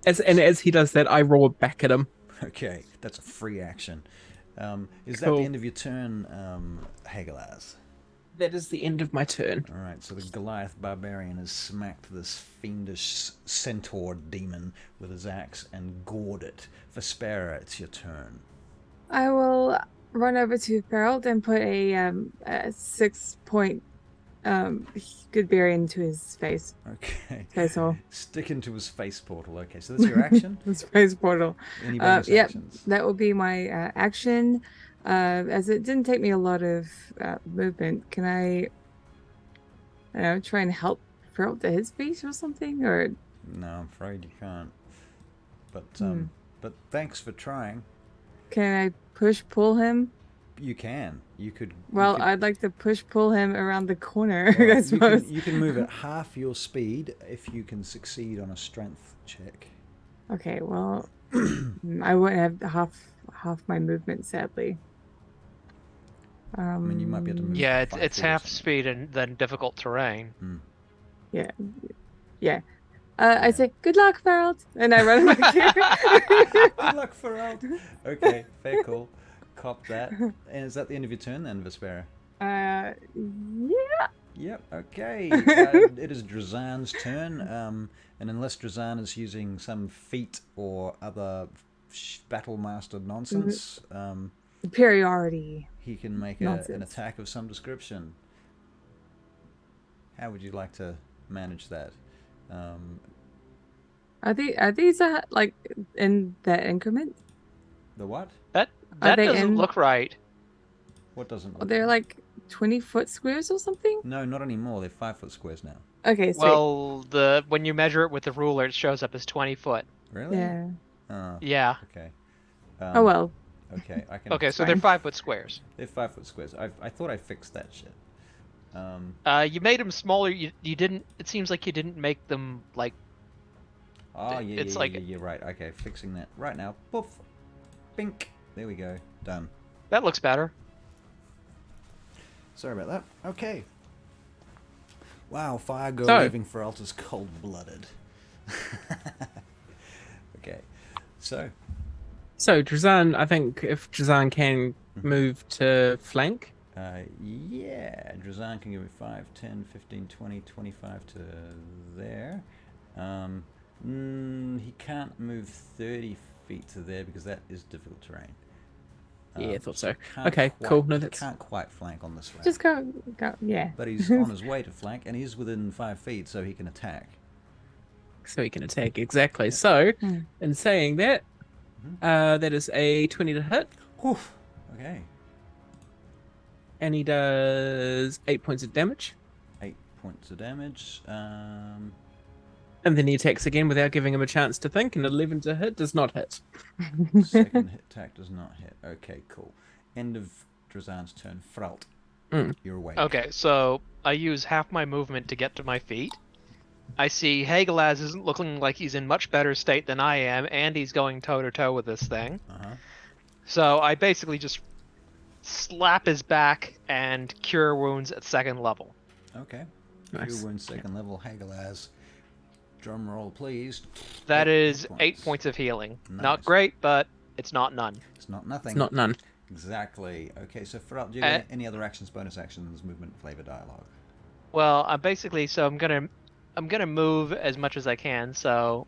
As he does that, I roar back at him. Okay, that's a free action. Is that Cool. the end of your turn, Hagelaz? That is the end of my turn. All right, so the Goliath barbarian has smacked this fiendish centaur demon with his axe and gored it. Vespera, it's your turn. I will run over to Ferald and put a 6-point good berry into his face. Okay. Face hole. Stick into his face portal. Okay, so that's your action. His face portal. Any bonus Yep, actions? that will be my action. As it didn't take me a lot of movement, can I don't know, try and help Ferald to his feet or something? Or No, I'm afraid you can't. But Hmm. but thanks for trying. can I pull him? You can. You could. Well, you could, I'd like to pull him around the corner, all right, I suppose. You can move at half your speed if you can succeed on a strength check. Okay, well, I wouldn't have half my movement, sadly. I mean, you might be able to move. Yeah, 5 it's feet or half something. speed and then difficult terrain. Yeah. I say, good luck, Ferald, and I run back here. Good luck, Ferald. Okay, fair call. Cop that. And is that the end of your turn then, Vespera? Yeah. Yep, okay. It is Drazan's turn, and unless Drazan is using some feat or other battle master nonsense, Superiority. he can make an Nonsense. attack of some description. How would you like to manage that? Are these like in that increment? The what? That Are they doesn't in- look right. What doesn't? Are they like 20-foot squares or something? No, not anymore. They're 5-foot squares now. Okay, sweet. Well, when you measure it with the ruler, it shows up as 20 foot. Really? Yeah. Oh, Yeah. okay. Oh well. Okay, I can. Okay, so they're fine. 5-foot squares. They're 5-foot squares. I thought I fixed that shit. You made them smaller. You didn't. It seems like you didn't make them like. Oh, yeah, It's yeah, like- yeah, you're right. Okay, fixing that right now. Poof. Bink. There we go. Done. That looks better. Sorry about that. Okay. Wow, Fire Girl So- leaving Feralt is cold-blooded. Okay. So, Drazan, I think if Drazan can move to flank, yeah, Drazan can give me 5, 10, 15, 20, 25 to there. He can't move 30 feet to there because that is difficult terrain. Yeah, I thought so. Can't Okay, quite- cool. No, that's can't quite flank on this round. Just go, yeah. But he's on his way to flank, and he's within 5 feet, so he can attack. so he can attack exactly. So, Hmm. in saying that, that is a 20 to hit, Whew. Okay. and he does 8 points of damage. 8 points of damage. And then he attacks again without giving him a chance to think, and 11 to hit does not hit. Second hit attack does not hit. Okay, cool. End of Drazan's turn. Fralt, you're awake. Okay, so I use half my movement to get to my feet. I see Hagelaz isn't looking like he's in much better state than I am, and he's going toe-to-toe with this thing. Uh-huh. So I basically just slap his back and cure wounds at 2nd level. Okay. Nice. Cure wounds 2nd level. Hagelaz. Drum roll, please. That 8 is 8 points of healing. Nice. Not great, but it's not none. It's not nothing. It's not none. Exactly. Okay, so Fralt, do you have any other actions, bonus actions, movement, flavor, dialogue? Well, I'm basically I'm gonna move as much as I can. So,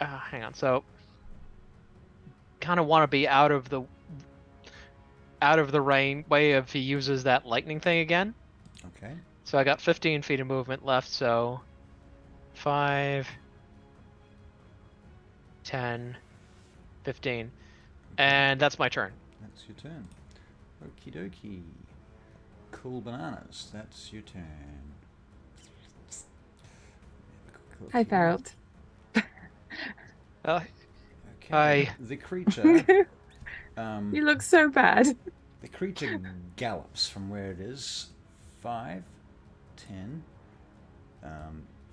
hang on. So, kind of want to be out of the way if he uses that lightning thing again. Okay. So I got 15 feet of movement left. So, 5, 10, 15, and that's my turn. That's your turn. Okie dokie. Cool bananas. That's your turn. Hi, Farrell. Okay. Okay. The creature. You look so bad. The creature gallops from where it is. 5, 10,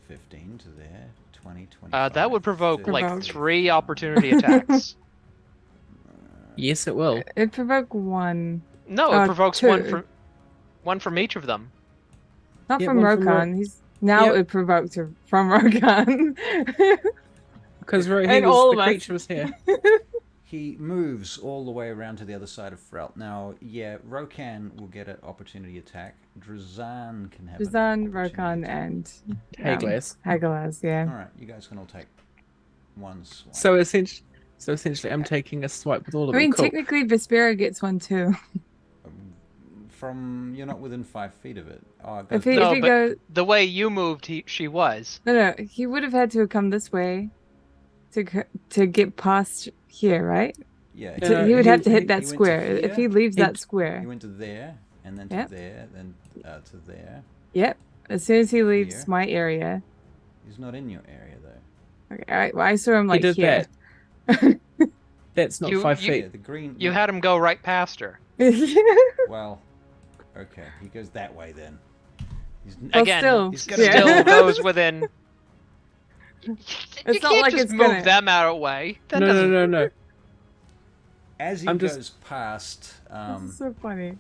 15 to there. 20, 25. That would provoke 30, like Provoke. 3 opportunity attacks. Yes, it will. It provoked one. No, it provokes 2. one from each of them. Not Yeah, from one from Rokan. He's now Yep. it provoked her from Rokan. Because And all the of us. creature was here. He moves all the way around to the other side of Frelt. Now, yeah, Rokan will get an opportunity attack. Drazan can have Drazan, an Rokan, opportunity and Hagelaz. Hagelaz, yeah. All right, you guys can all take one swipe. So essentially, I'm taking a swipe with all of I mean, them. Cool. technically, Vespera gets one too. From you're not within 5 feet of it. Oh, it If goes he, No, if he but- goes, The way you moved, she was. no, he would have had to come this way to get past here, right? yeah, No, He would have to he- hit he that went to square. If he here, leaves he- that square, he went to there, and then Yep. to there, then to there. yep. As soon as he leaves Here. my area, He's not in your area though. okay. All right. Well, I saw him like he did here. that. That's not You- 5 you- feet. Yeah, the green. You had him go right past her. Well, okay, he goes that way then. He's, Well, Again, still, he's he gonna- still goes within. You It's not can't like just it's move gonna- them out of the way. That No, doesn't- no. as he I'm goes just- past. This is so funny.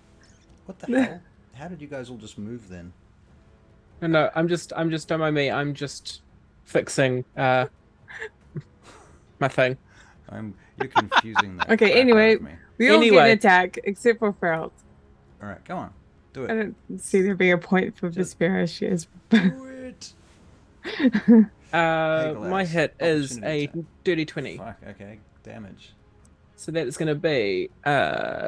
What the hell? How did you guys all just move then? No, I'm just don't mind me. I'm just fixing my thing. You're confusing that. Okay, crap out anyway. of me. We all get Anyway. an attack except for Feralt. All right, go on, do I it. don't see there being a point for Just- Vespera. She is. Do it. My hit is opportunity a attack. dirty 20. Fuck. Okay, damage. So that is going to be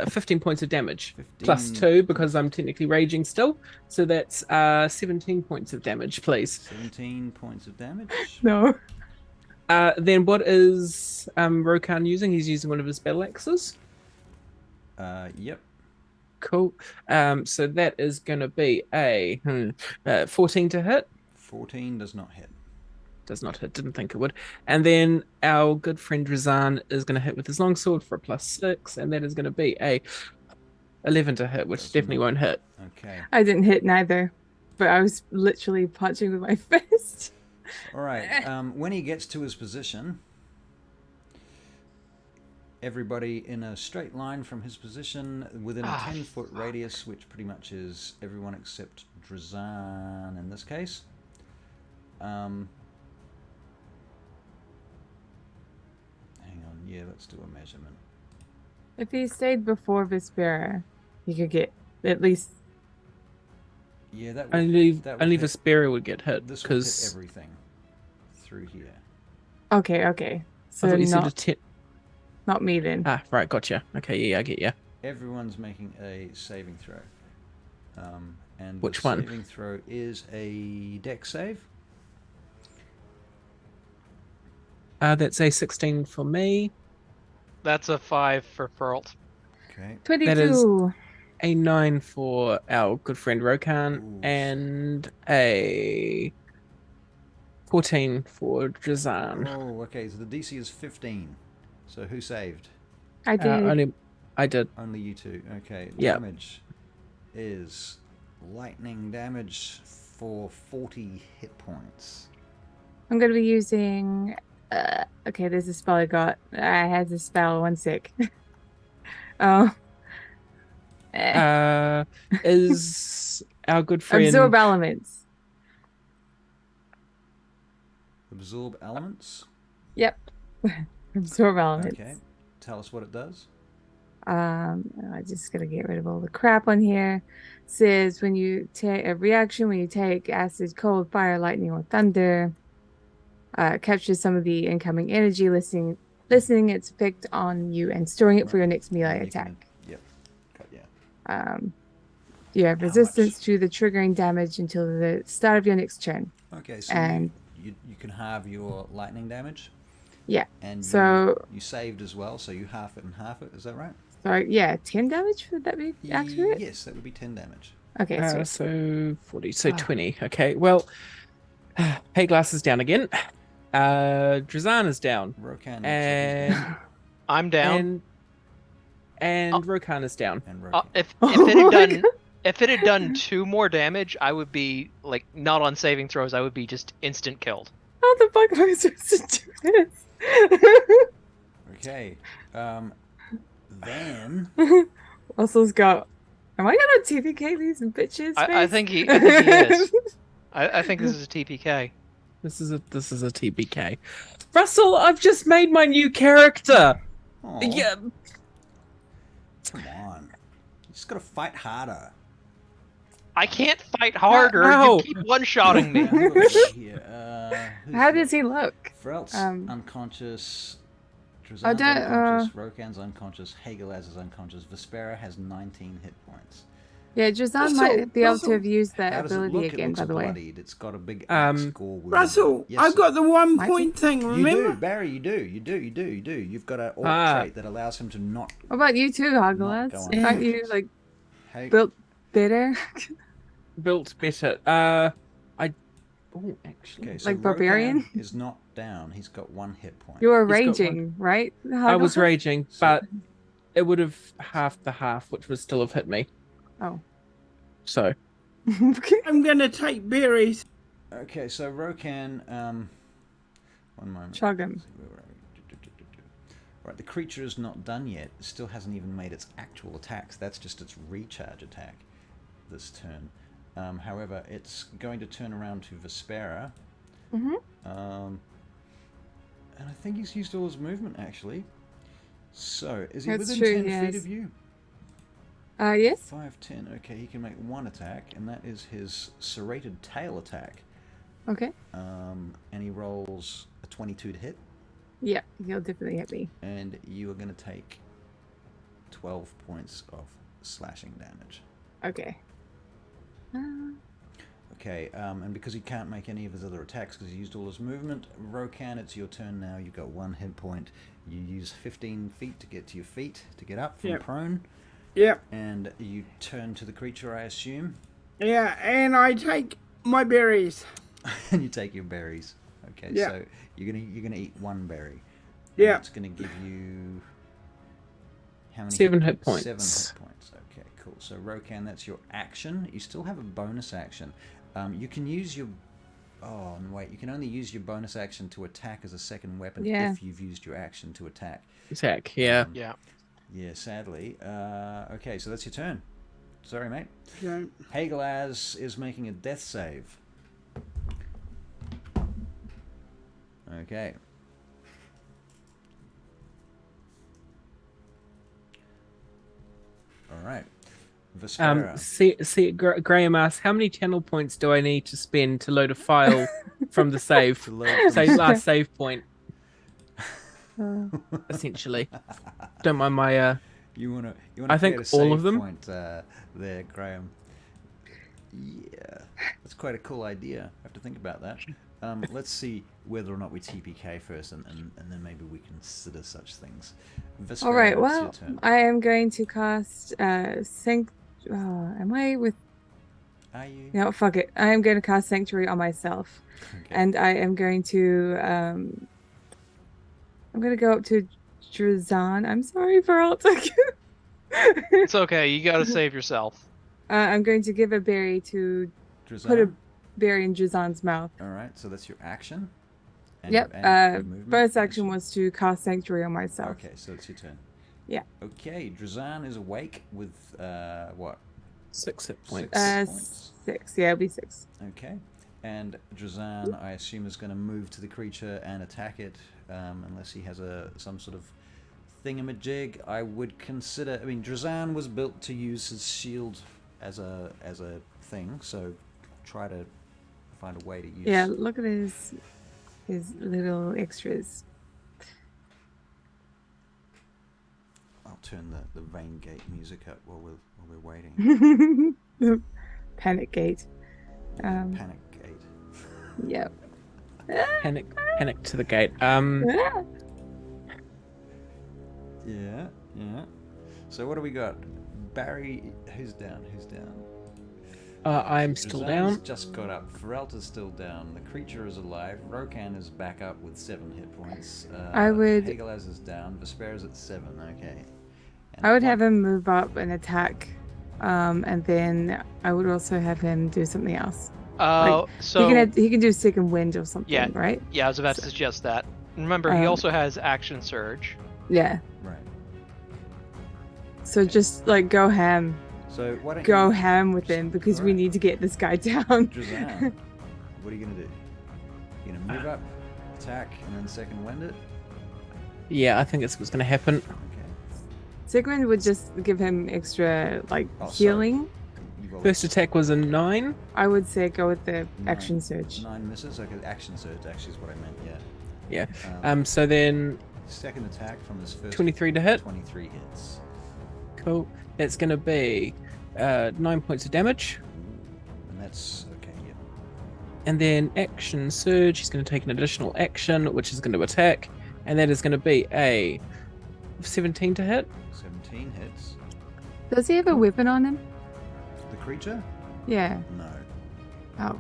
15 points of damage. 15. Plus 2 because I'm technically raging still. So that's 17 points of damage, please. 17 points of damage. No. Then what is Rokan using? He's using one of his battle axes. Yep. Cool. So that is going to be a 14 to hit. 14 does not hit. Does not hit. Didn't think it would. And then our good friend Drazan is going to hit with his longsword for a +6, and that is going to be a 11 to hit, which Does definitely not. won't hit. Okay. I didn't hit neither, but I was literally punching with my fist. All right. When he gets to his position, everybody in a straight line from his position within a 10-foot radius, which pretty much is everyone except Drazan in this case. Hang on. Yeah, let's do a measurement. If he stayed before Vespera, he could get at least. Yeah, that would, Only that would only hit- Vespera would get hit This would hit because everything through here. Okay. I So thought you said not. a 10. not me then. Ah, right, gotcha. Okay, yeah, I get you. Everyone's making a saving throw. And Which the one? saving throw is a dex save. That's a 16 for me. That's a 5 for Feralt. Okay. 22. A 9 for our good friend Rokan, Ooh. and a 14 for Drazan. Oh, okay. So the DC is 15. So who saved? I did. I did. Only you two. Okay. Yeah. Damage is lightning damage for 40 hit points. I'm going to be using... okay, there's a spell I got. I had the spell. 1 sec. Oh. Is our good friend Absorb elements. Absorb elements. Yep. Absorb elements. Okay. Tell us what it does. I just gotta get rid of all the crap on here. Says when you take a reaction, when you take acid, cold, fire, lightning, or thunder, captures some of the incoming energy, listening its effect on you, and storing it for your next melee And you attack. can- Yep. Cut, yeah. You have How resistance much? to the triggering damage until the start of your next turn. Okay. So And- you can halve your lightning damage. Yeah. And So- you saved as well, so you half it and half it. Is that right? So yeah, 10 damage. Would that be accurate? Yes, that would be 10 damage. Okay. Sweet. so 40, so Ah. 20. Okay, well, Hayglass is down again. Drazan is down. Rokan And I'm down. and Oh. Rokan is down. and Rokan. If Oh it had my done God. if it had done 2 more damage, I would be like not on saving throws. I would be just instant killed. How the fuck am I supposed to do this? Okay. Then Russell's got. Am I gonna TPK these bitches? I think he is. I think this is a TPK. This is a TBK. Russell, I've just made my new character. Aw, Yeah, come on. You just gotta fight harder. I can't fight harder. No. You keep one-shotting me. Have a look here. Who's How left? does he look? Frelt's Um, unconscious. Oh, Drazan's don't, unconscious. Rokan's unconscious. Hagelaz is unconscious. Vespera has 19 hit points. Yeah, Drazan Russell, might be able Russell. to have used that How does it ability look? It again, looks by the way. bloodied. It's got a big axe gore wound. Russell, Yes, I've got the 1 Might point thing, You remember? do, Barry. You do. You've got an orc trait that allows him to not. What about you too, Not Hogwarts? go on. Aren't you like Hey, built better? built better. Actually, okay, so like barbarian? Rokan is not down. He's got 1 hit point. You were He's got raging, right? I was Hogwarts? raging, So- but it would have halved the half, which would still have hit me. Oh. So Okay. I'm gonna take berries. Okay, so Rokan. 1 moment. Chug him. Right, the creature is not done yet. It still hasn't even made its actual attacks. That's just its recharge attack this turn. However, it's going to turn around to Vespera. Mhm. And I think he's used all his movement, actually. So, is he That's within true, 10 feet yes. of you? Yes. 5, 10. Okay, he can make 1 attack, and that is his serrated tail attack. Okay. And he rolls a 22 to hit. Yeah, he'll definitely hit me. And you are going to take 12 points of slashing damage. Okay. Okay, and because he can't make any of his other attacks because he used all his movement, Rokan, it's your turn now. You've got 1 hit point. You use 15 feet to get to your feet, to get up from Yep. prone. Yep. And you turn to the creature, I assume. Yeah, and I take my berries. And you take your berries. Okay, Yeah. so you're gonna eat 1 berry. Yeah. It's gonna give you how many? 7 hit 7 points. hit points. Okay, cool. So Rokan, that's your action. You still have a bonus action. You can use your. Oh no, wait! You can only use your bonus action to attack as a second weapon Yeah. if you've used your action to attack. attack, yeah. Yeah. Yeah, sadly. Okay, so that's your turn. Sorry, mate. Okay. Hagelaz is making a death save. Okay. All right. Vespera. Graham asks, how many channel points do I need to spend to load a file from the save? To load from- Last save point. essentially. Don't mind my You wanna I think create a all save of them. point there, Graham. Yeah, that's quite a cool idea. I have to think about that. Let's see whether or not we TPK first, and then maybe we consider such things. Vespera, All right. it's your Well, turn. I am going to cast am I with? Are you? No, fuck it. I am going to cast Sanctuary on myself, Okay. and I am going to I'm going to go up to Drazan. I'm sorry for all. It's okay. You gotta save yourself. I'm going to give a berry to put a Drazan? berry in Drazan's mouth. All right, so that's your action. And Yep. your movement, First I action assume? was to cast Sanctuary on myself. Okay, so it's your turn. Yeah. Okay, Drazan is awake with what? 6 hit points. 6 points. 6. Yeah, it'll be 6. Okay, and Drazan, I assume, is going to move to the creature and attack it, unless he has some sort of thingamajig. I would consider. I mean, Drazan was built to use his shield as a thing, so try to find a way to use. Yeah, look at his little extras. I'll turn the Vein Gate music up while we're waiting. Panic gate. Panic Gate. Yep. Panic to the gate. Yeah. So what do we got? Barry, who's down? I'm still Drazan's down. just got up. Ferelta's still down. The creature is alive. Rokan is back up with 7 hit points. I would- Hagelaz is down. Vespera's at 7. Okay. And I would what- have him move up and attack, and then I would also have him do something else. So he can do second wind or something, Yeah. right? yeah, I was about to suggest that. Remember, he also has action surge. Yeah. Right. So just like go ham So why don't go you, ham with him because we Alright. need to get this guy down. Drazan, what are you gonna do? You gonna move up, attack, and then second wind it? Yeah, I think that's what's going to happen. Okay. Sigmund would just give him extra like Oh, sorry. healing. You've already- First attack was a 9. I would say go with the 9. action surge. 9 misses. Okay, action surge actually is what I meant. Yeah. Yeah. So then Second attack from his first 23 to hit. 23 hits. Cool. That's going to be 9 points of damage. And that's okay. Yeah. And then action surge, he's going to take an additional action, which is going to attack. And that is going to be a 17 to hit. 17 hits. Does he have a weapon on him? The creature? Yeah. No. Oh.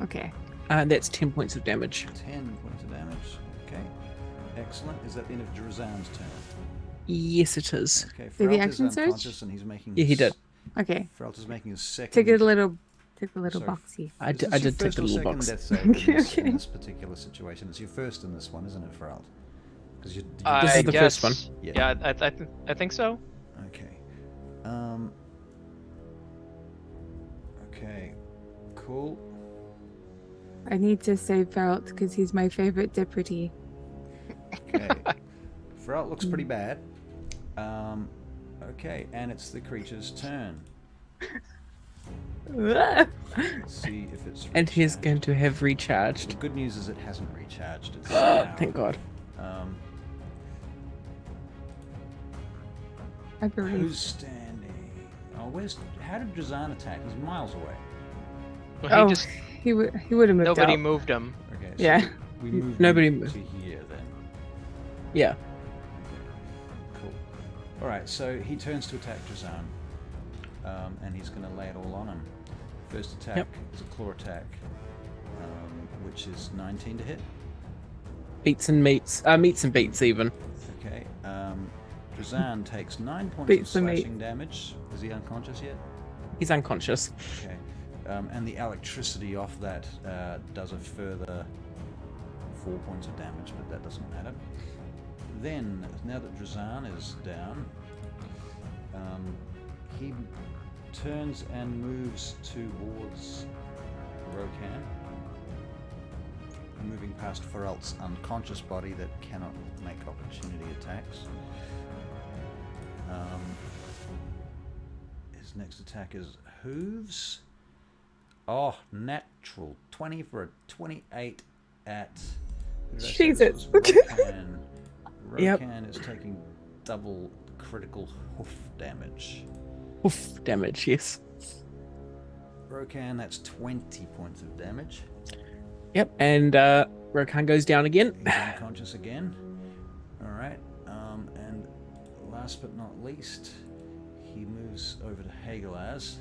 Okay. And that's 10 points of damage. 10 points of damage. Okay. Excellent. Is that the end of Drazan's turn? Yes, it is. Okay. Did he Ferelta's action surge? unconscious and he's making. Yeah, he did. Okay. Ferelta's making his second. Take the little Sorry. boxy. I Is did, this I your did take first the or little second box. death save in this, Okay. in this particular situation. It's your first in this one, isn't it, Ferelt? Because you. This is the first one. Yeah, I think so. Okay. Okay. Cool. I need to save Feralt because he's my favorite deputy. Okay. Ferelt looks pretty bad. Okay, and it's the creature's turn. Let's see if it's. And he's recharged. going to have The recharged. good news is it hasn't recharged. It's now. Thank God. I believe. Who's standing? Oh, how did Drazan attack? He's miles away. Well, he just he would have moved nobody out. moved him. Okay. So Yeah. We moved Nobody him moved. to here then. Yeah. Okay. Cool. All right. So he turns to attack Drazan, and he's going to lay it all on him. First attack Yep. is a claw attack, which is 19 to hit. Beats and meets. Meets and beats even. Okay. Drazan takes 9 points Beats the of meat. slashing damage. Is he unconscious yet? He's unconscious. Okay. And the electricity off that does a further 4 points of damage, but that doesn't matter. Then, now that Drazan is down, he turns and moves towards Rokan, moving past Ferelt's unconscious body that cannot make opportunity attacks. His next attack is Hooves. Oh, natural 20 for a 28 at. who did I say this Jesus. was? Yep. Rokan is taking double critical hoof damage. Oof, damage, yes. Rokan, that's 20 points of damage. Yep, and Rokan goes down again. He's unconscious again. Alright, and last but not least, he moves over to Hagelaz.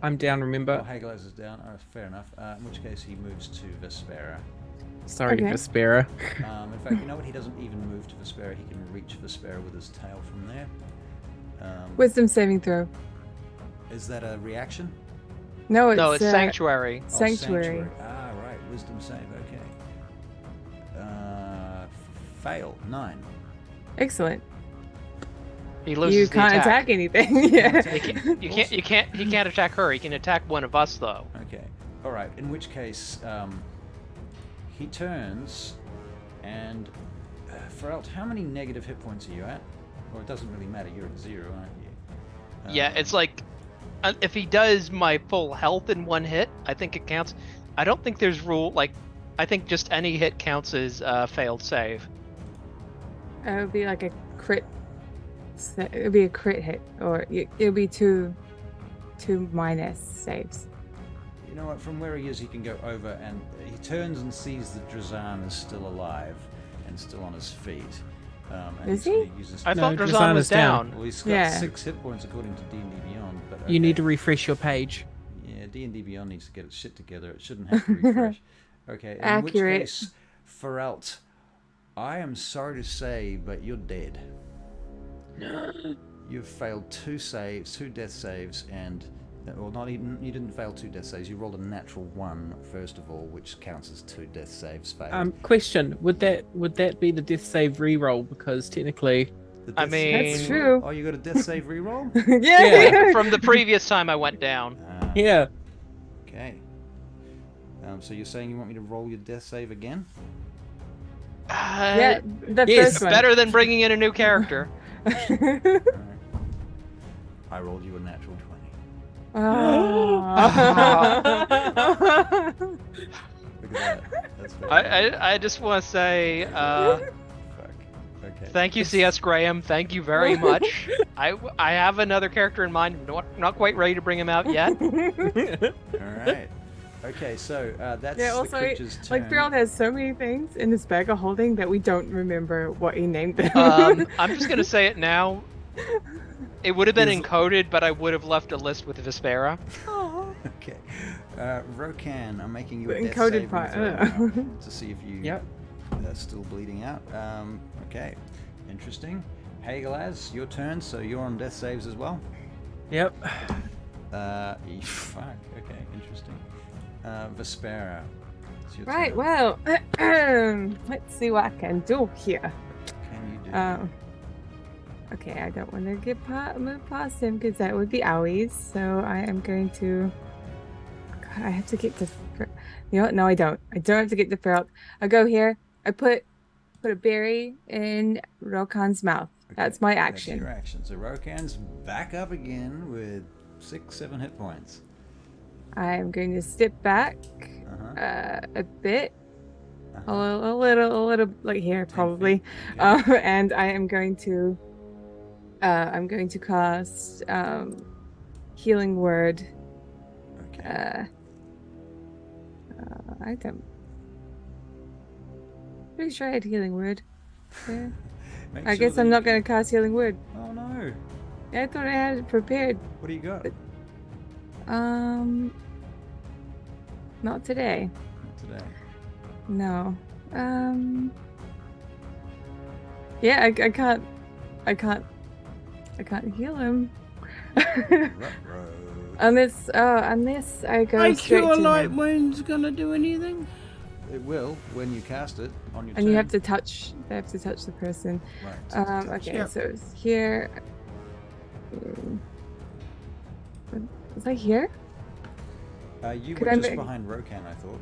I'm down, Oh, remember. Hagelaz is down. Oh, fair enough. In which case, he moves to Vespera. Sorry, Okay. Vespera. In fact, you know what? He doesn't even move to Vespera. He can reach Vespera with his tail from there. Wisdom saving throw. Is that a reaction? No, it's No, it's Sanctuary. Oh, Sanctuary. Ah, right. Wisdom save. Okay. Fail. 9. Excellent. He loses You the can't attack anything. Yeah. He can't attack her. He can attack one of us though. Okay. All right. In which case, he turns, and Feralt, how many negative hit points are you at? Or it doesn't really matter. You're at 0, aren't you? Yeah, it's like if he does my full health in one hit, I think it counts. I don't think there's rule like. I think just any hit counts as failed save. It would be like a crit. It would be a crit hit, or it would be two minus saves. You know what? From where he is, he can go over, and he turns and sees that Drazan is still alive and still on his feet. And Is he's gonna he? use his- I No, thought Drazan Drazan was is down. down. Well, he's got Yeah. 6 hit points according to D&D Beyond. But You need okay. to refresh your page. Yeah, D&D Beyond needs to get its shit together. It shouldn't have to refresh. Okay, in Accurate. which case, Feralt, I am sorry to say, but you're dead. You've failed 2 saves, 2 death saves, and well, not even you didn't fail 2 death saves. You rolled a natural 1 first of all, which counts as 2 death saves failed. Question: Would that be the death save reroll? Because technically, The I death mean- save That's reroll- true. Oh, you got a death save reroll? Yeah. From the previous time I went down. Ah, yeah. okay. So you're saying you want me to roll your death save again? Yeah, the Yes. first one. Better than bringing in a new character. Alright. I rolled you a natural 20. Look at that. That's very I just want to say Fuck. Okay. thank you, C.S. Graham. Thank you very much. I have another character in mind. Not quite ready to bring him out yet. Alright. Okay, so that's Yeah, the also, creature's turn. like, Ferald has so many things in his bag of holding that we don't remember what he named them. I'm just gonna say it now. It would have been encoded, but I would have left a list with Vespera. Okay. Rokan, I'm making you The a death encoded saving part, throw ugh. now to see if you Yep. are still bleeding out. Okay. Interesting. Hagelaz, your turn, so you're on death saves as well. Yep. Fuck. Okay, interesting. Vespera. It's your Right, turn. well, let's see what I can do here. Can you do? Okay, I don't want to move past him because that would be owies. So I am going to. God, I have to get to. You know what? No, I don't. I don't have to get to Feralt. I go here. I put a berry in Rokan's mouth. That's my action. That's your action. So Rokan's back up again with 6-7 hit points. I am going to step back Uh-huh. a bit, Uh-huh. a little, like here 10 probably, feet. Okay. and I am going to. I'm going to cast Healing Word. Okay. I don't. Pretty sure I had Healing Word. Yeah. Make I sure guess that I'm you not can- going to cast Healing Word. Oh no! I thought I had it prepared. What do you got? Not today. Not today. No. Yeah, I can't heal him. Ruh-roh. unless I go Like straight Cure to Light him. Wounds gonna do anything? It will when you cast it on your And turn. you have to touch. They have to touch the person. Right. Okay, Yep. so it's here. Was I here? You could were I just make- behind Rokan, I thought.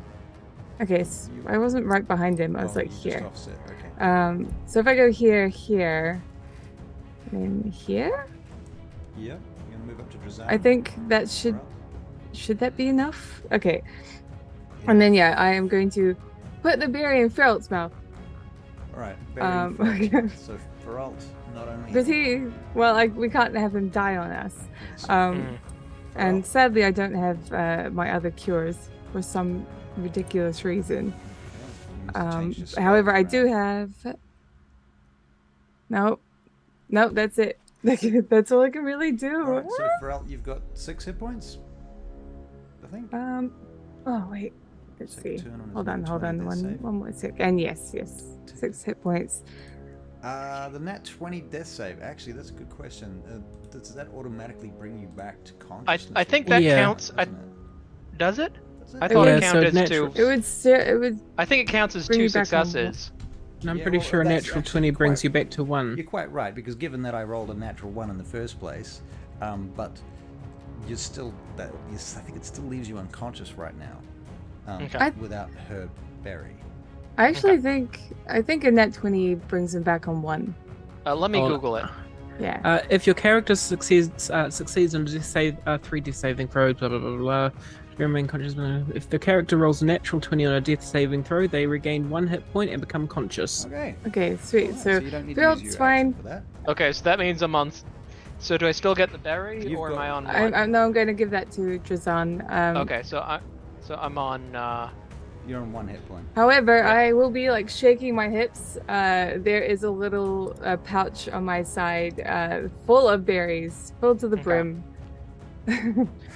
Okay, You- I wasn't right behind him. I was Oh, like you just here. offset. Okay. So if I go here, and then here, Yep. You're gonna move up to Drazan. I think that should that be enough? Okay. And then I am going to put the berry in Feralt's mouth. All right. Very so Feralt, not only. But we can't have him die on us. And sadly, I don't have my other cures for some ridiculous reason. However, I do have. Nope, that's it. That's all I can really do. All right, so Feralt, you've got 6 hit points, I think. Oh wait. Let's Take a see. turn on his Hold on. nat 20 death save. One more sec. And yes, 6 hit points. The nat 20 death save. Actually, that's a good question. Does that automatically bring you back to consciousness? I think that counts. Does it? I thought it counted as 2. It would. I think it counts as 2 successes. And I'm pretty sure a natural 20 brings you back to 1. You're quite right, because given that I rolled a natural 1 in the first place, but you're still I think it still leaves you unconscious right now, without her berry. I actually think a nat 20 brings him back on 1. Let me Google it. Yeah. If your character succeeds on a 3 death saving throw, blah blah blah blah. Remain conscious. If the character rolls a natural 20 on a death saving throw, they regain 1 hit point and become conscious. Okay, sweet. Right, so you don't need Feralt's fine. for that. Okay, so that means I'm on. So do I still get the berry, or am I on 1? I'm going to give that to Drazan. Okay, so I'm on. You're on 1 hit point. However, I will be like shaking my hips. There is a little pouch on my side, full of berries, full to the brim.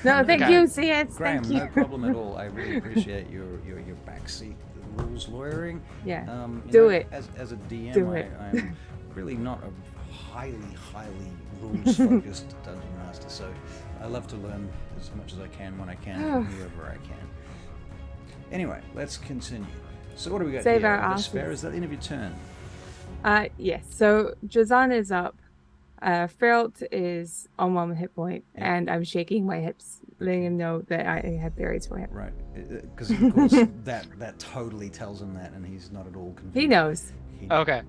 No, thank you, CS. Graham, Thank you. no problem at all. I really appreciate your backseat rules lawyering. Yeah. Do it. As a DM, Do it. I'm really not a highly rules focused dungeon master, so I love to learn as much as I can when I can from whoever I can. Anyway, let's continue. So what do we got Save here? our The asses. spare, is that the end of your turn? Yes. So Drazan is up. Feralt is on 1 hit point, and I'm shaking my hips, letting him know that I have berries for him. Right, because of course that totally tells him that, and he's not at all confused. He knows. Okay.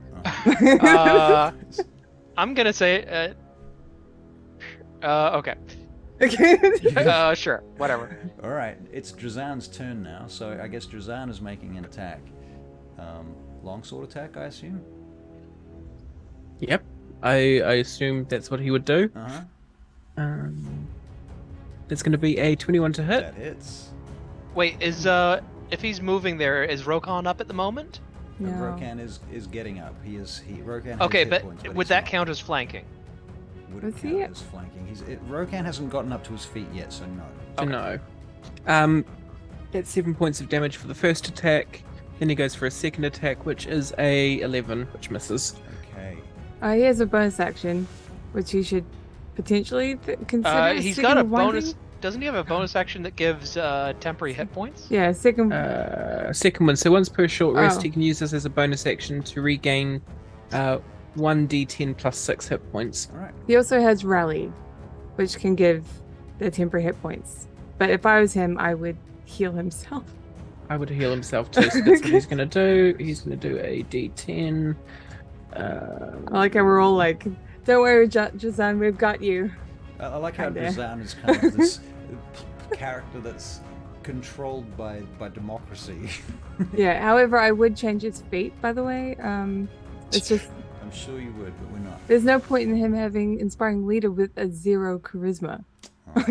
I'm gonna say. Okay. Sure. Whatever. All right, it's Drazan's turn now, so I guess Drazan is making an attack. Longsword attack, I assume? Yep. I assume that's what he would do. Uh-huh. It's going to be a 21 to hit. That hits. Wait, if he's moving there, is Rokan up at the moment? No. Rokan is getting up. Rokan has Okay, hit but points, would it's that not. count as flanking? Would Was it he- count as flanking? Rokan hasn't gotten up to his feet yet, so no. So no. That's 7 points of damage for the first attack. Then he goes for a second attack, which is a 11, which misses. Okay. He has a bonus action, which he should potentially consider. He's sticking got a with one bonus. thing. Doesn't he have a bonus action that gives temporary hit points? Yeah, second. Second one. So once per short rest, Oh. he can use this as a bonus action to regain 1d10 plus 6 hit points. All right. He also has rally, which can give the temporary hit points. But if I was him, I would heal himself. I would heal himself too, so that's what he's going to do. He's going to do a d10. I like how we're all like, don't worry, Drazan, we've got you. I like how Kinda. Drazan is kind of this character that's controlled by democracy. Yeah, however, I would change his fate, by the way. It's just, I'm sure you would, but we're not. there's no point in him having inspiring leader with a 0 charisma. Oh,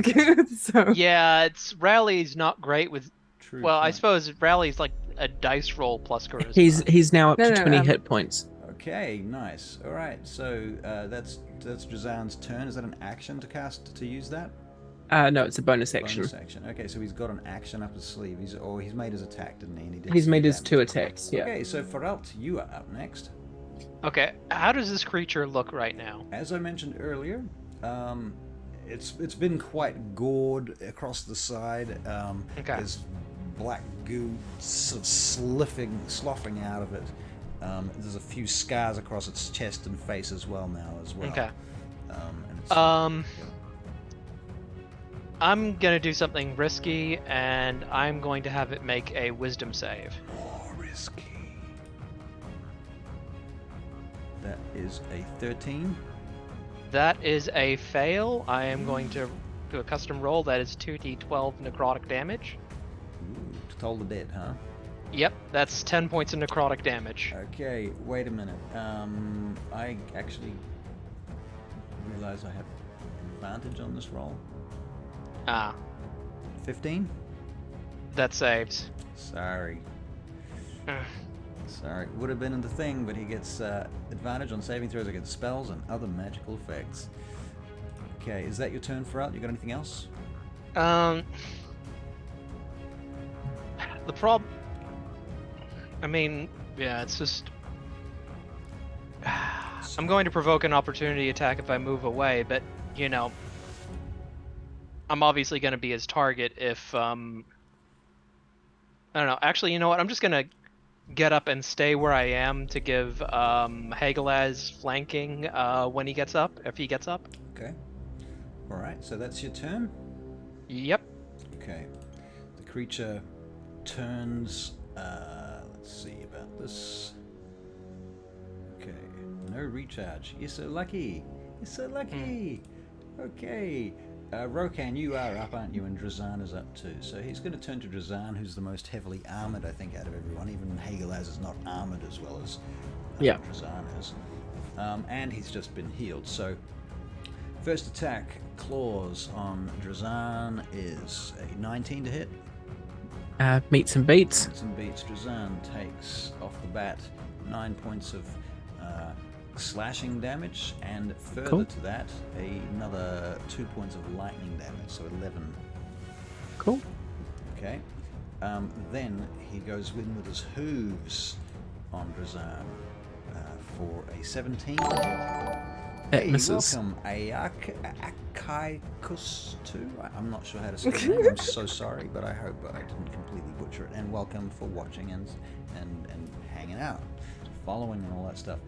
So, Yeah, Rally's not great with. true. Well, I point. suppose Rally's like a dice roll plus charisma. He's now up No, to no, 20 hit points. Okay, nice. All right, so that's Drazan's turn. Is that an action to use that? No, it's a bonus action. Bonus action. Okay, so he's got an action up his sleeve. He's made his attack, didn't he? And he did He's some made his damage. 2 attacks, yeah. Okay, so Feralt, you are up next. Okay, how does this creature look right now? As I mentioned earlier, it's been quite gored across the side. Okay. There's black goo sort of sloughing out of it. There's a few scars across its chest and face as well. Okay. And it's, I'm gonna do something risky, and I'm going to have it make a wisdom save. more risky. That is a 13. That is a fail. I am going to do a custom roll that is 2d12 necrotic damage. Ooh, to toll the dead, huh? Yep, that's 10 points of necrotic damage. Okay, wait a minute. I actually realize I have advantage on this roll. Ah, 15? that saves. Sorry. Ugh. Sorry. Would have been in the thing, but he gets advantage on saving throws against spells and other magical effects. Okay, is that your turn, Feralt? You got anything else? The problem... I mean, yeah, it's just... I'm going to provoke an opportunity attack if I move away, but, you know... I'm obviously going to be his target if, I don't know. Actually, you know what? I'm just going to get up and stay where I am to give Hagelaz flanking when he gets up, if he gets up. Okay. Alright, so that's your turn? Yep. Okay. The creature turns... let's see about this. Okay. No recharge. You're so lucky. You're so lucky. Okay. Rokan, you are up, aren't you? And Drazan is up too. So he's going to turn to Drazan, who's the most heavily armored, I think, out of everyone. Even Hagelaz is not armored as well as Drazan is. And he's just been healed. So first attack, claws on Drazan is a 19 to hit. Meets and beats. Some beats. Drazan takes off the bat 9 points of slashing damage, and further to that, another 2 points of lightning damage, so 11. Cool. Okay. Then he goes in with his hooves on Drazan for a 17. That misses. Welcome, Akaikus 2. I'm not sure how to say the name. I'm so sorry, but I hope I didn't completely butcher it. And welcome for watching and hanging out, following and all that stuff.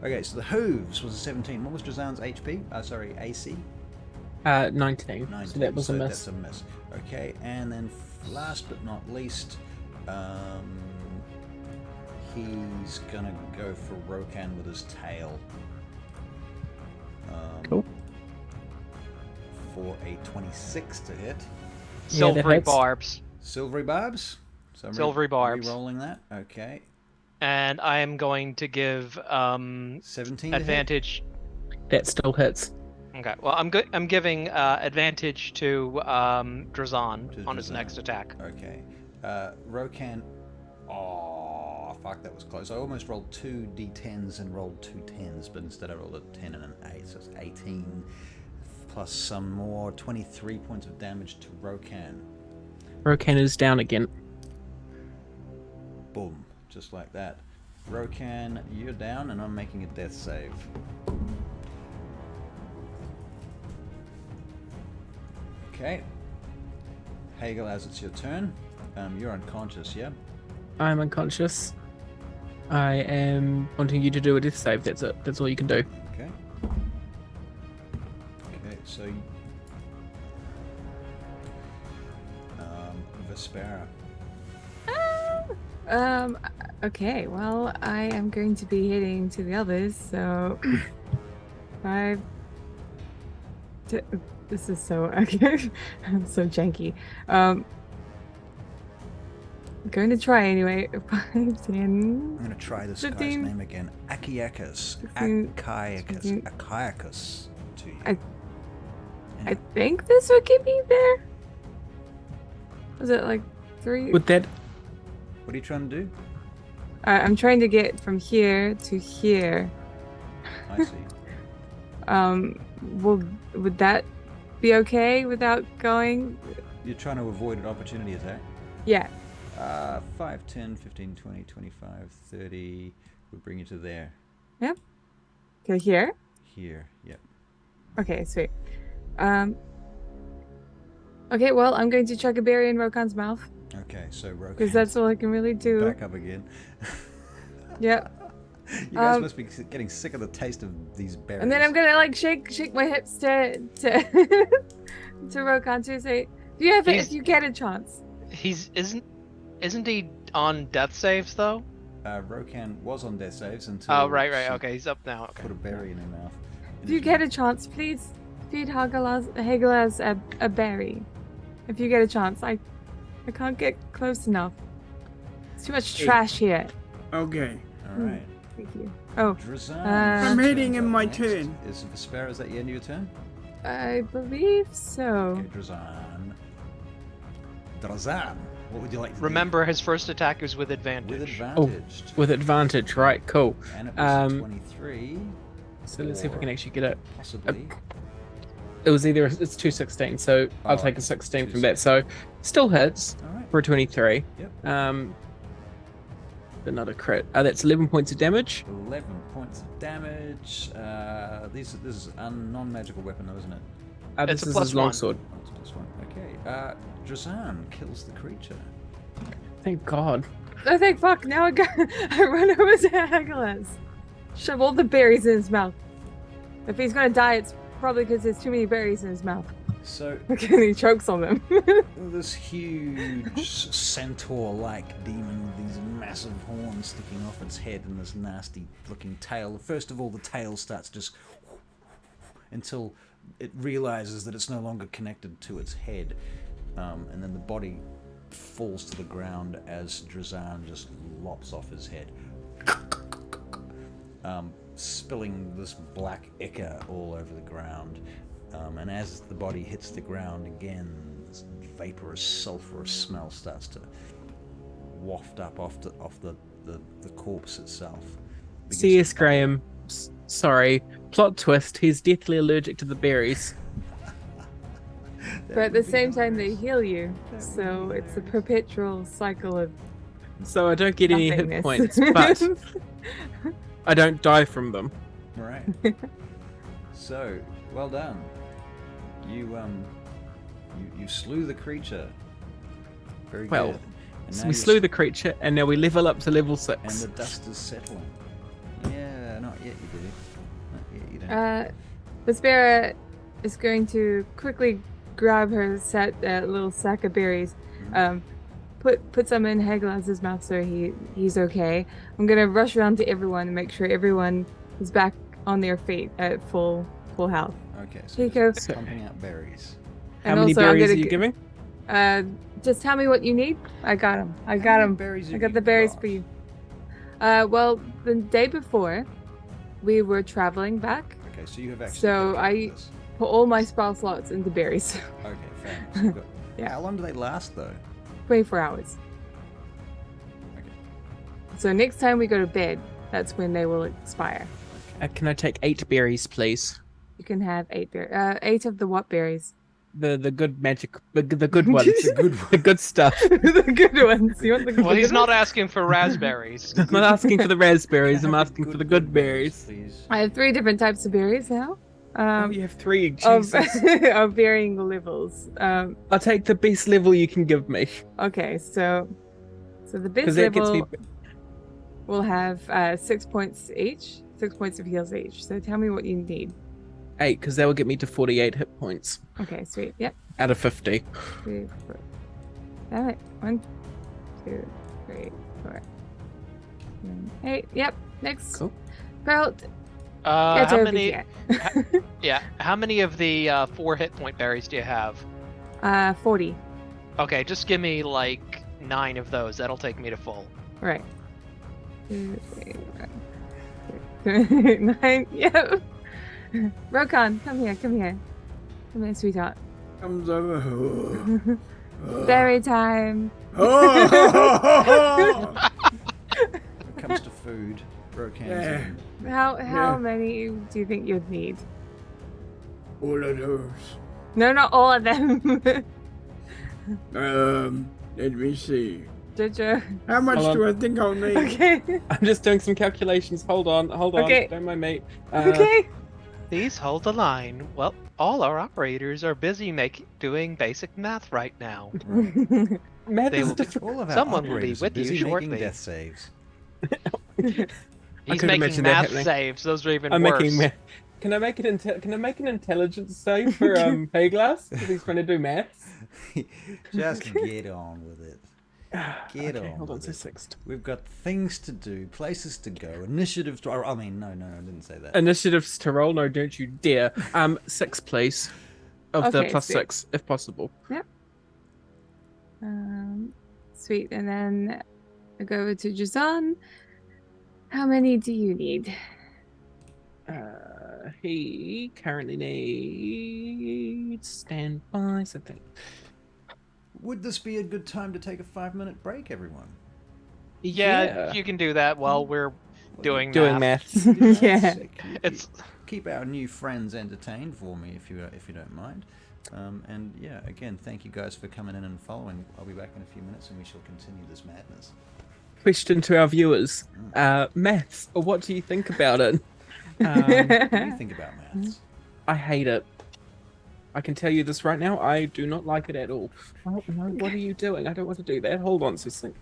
Okay, so the hooves was a 17. What was Drazan's HP? AC? 19. So that was a miss. That's a miss. Okay, and then last but not least, he's gonna go for Rokan with his tail. Cool. For a 26 to hit. Silvery barbs. Silvery barbs? So Silvery barbs. Re-rolling that. Okay. And I am going to give 17 advantage. That still hits. Okay. Well, I'm giving advantage to Drazan on his next attack. Okay. Rokan. Oh, fuck! That was close. I almost rolled 2 d10s and rolled 2 10s, but instead I rolled a 10 and an 8, so it's 18 plus some more. 23 points of damage to Rokan. Rokan is down again. Boom. Just like that. Rokan, you're down, and I'm making a death save. Okay. Hagelaz, it's your turn. You're unconscious, yeah? I'm unconscious. I am wanting you to do a death save. That's it. That's all you can do. Okay. Okay, so... Vespera. Okay, well, I am going to be heading to the others, so 5 this is so okay. I'm so janky. I'm going to try anyway. 5, 10. I'm going to try this 15, guy's name again. Akiakus. 16, Akiakus. 17. Akiakus to you. I think this would get me there. Was it like 3? Would that? What are you trying to do? I'm trying to get from here to here. I see. Would that be okay without going? You're trying to avoid an opportunity attack? Yeah. 5, 10, 15, 20, 25, 30 would bring you to there. Yep. To here? Here, yep. Okay, sweet. Okay, well, I'm going to chuck a berry in Rokan's mouth. Okay, so Rokan. Because that's all I can really do. Back up again. Yep. You guys must be getting sick of the taste of these berries. And then I'm gonna like shake my hips to to Rokan to say, "Do you have it if you get a chance?" Isn't he on death saves though? Rokan was on death saves until. Oh right. Okay, he's up now. Okay. Put a berry in her mouth. If you get a chance, please feed Hagelaz a berry. If you get a chance, I can't get close enough. Too much trash here. Okay. All right. Thank you. Oh, Drazan. I'm heading turns in up my next. turn. Is Vespera, is that the end of your turn? I believe so. Okay, Drazan. Drazan, what would you like to Remember, his first attack is with do? advantage. With advantage. With advantage, right? Cool. And it was 23. So let's see if we can actually get it. Possibly. It was either it's 216, so I'll Oh, take a 16 from that. So still hits All right. for a 23. Yep. Another crit. That's 11 points of damage. 11 points of damage. This is a non-magical weapon, though, isn't it? It's This a is plus his one. longsword. Oh, it's plus one. Okay. Drazan kills the creature. Thank God. I think, fuck, now I run over to Hagelas. Shove all the berries in his mouth. If he's gonna die, it's probably because there's too many berries in his mouth. So And he chokes on them. this huge centaur-like demon with these massive horns sticking off its head and this nasty-looking tail. First of all, the tail starts just until it realizes that it's no longer connected to its head, and then the body falls to the ground as Drazan just lops off his head, spilling this black ichor all over the ground. And as the body hits the ground again, this vaporous, sulfurous smell starts to waft up off the corpse itself. Begins to C.S. bubble. Graham. Sorry. Plot twist. He's deathly allergic to the berries. But at the same time, they heal you. So it's a perpetual cycle of So I don't get any hit nothingness. points, but I don't die from them. Right. So, well done. You slew the creature. Very Well, good. And So now we you're slew the creature, and now we level up to level and 6. the dust is settling. Yeah, not yet, you do. Not yet, you don't. Vespera is going to quickly grab her little sack of berries, put some in Hagelas's mouth so he's okay. I'm gonna rush around to everyone and make sure everyone is back on their feet at full health. Okay, so Here you just go. pumping out berries. How And many also, I'm berries are gonna you giving? Just tell me what you need. I got them. I How got many them. berries I have got you the berries got? for you. Well, the day before, we were traveling back. Okay, so you have actually. So picked up I- this. Put all my spell slots into berries. Okay, fair enough. So you've got- Yeah. How long do they last though? 24 hours. Okay. So next time we go to bed, that's when they will expire. Can I take 8 berries, please? You can have 8 berries. 8 of the what berries? The good magic, the good ones, Good the good stuff. The good ones. You want the good Well, he's not ones? asking for raspberries. I'm not asking for the raspberries. Can I'm I have asking for the good berries. please. I have 3 different types of berries now. Oh, you have 3. Of, Jesus. of varying levels. I'll take the best level you can give me, Okay, so the best because that gets me. level will have 6 points each. 6 points of heals each. So tell me what you need. 8, because that will get me to 48 hit points Okay, sweet. Yep. out of 50. 3, 4. Damn it. 1, 2, 3, 4. 8. Yep. Next. Cool. Belt. How over many? here. Yeah. How many of the 4 hit point berries do you have? 40. Okay, just give me like 9 of those. That'll take me to full. Right. 2, 3, 4, 9. Yep. Rokan, come here. Come here, sweetheart. Comes over. Berry time. Oh! When it comes to food, Rokan's Yeah. in. How Yeah. many do you think you'd need? All of those. No, not all of them. Let me see. Jojo. How much Hold on. do I think I'll need? Okay. I'm just doing some calculations. Hold on. Okay. Don't mind me. Okay. Please hold the line. Well, all our operators are busy doing basic math right now. Math They is will be- difficult. All of our Someone will be operators are with you busy making shortly. death saves. He's couldn't making imagine that math happening. saves. Those are even I'm worse. making math. Can I make an intelligence save for Payglass? Because he's trying to do maths. Just get on with it. Get Okay, on. hold on, with so it. 6. We've got things to do, places to go, initiatives to. I mean, no, I didn't say that. Initiatives to roll? No, don't you dare. 6, please. Of the Okay, plus sweet. 6, if possible. Sweet. And then I go over to Jason. How many do you need? He currently needs standby, so think. Would this be a good time to take a 5-minute break, everyone? Yeah, you can do that while we're doing maths. Yeah. It's Keep our new friends entertained for me if you don't mind. And yeah, again, thank you guys for coming in and following. I'll be back in a few minutes and we shall continue this madness. Question to our viewers: maths, or what do you think about it? What do you think about maths? I hate it. I can tell you this right now. I do not like it at all. Oh no! What are you doing? I don't want to do that. Hold on, Cicely.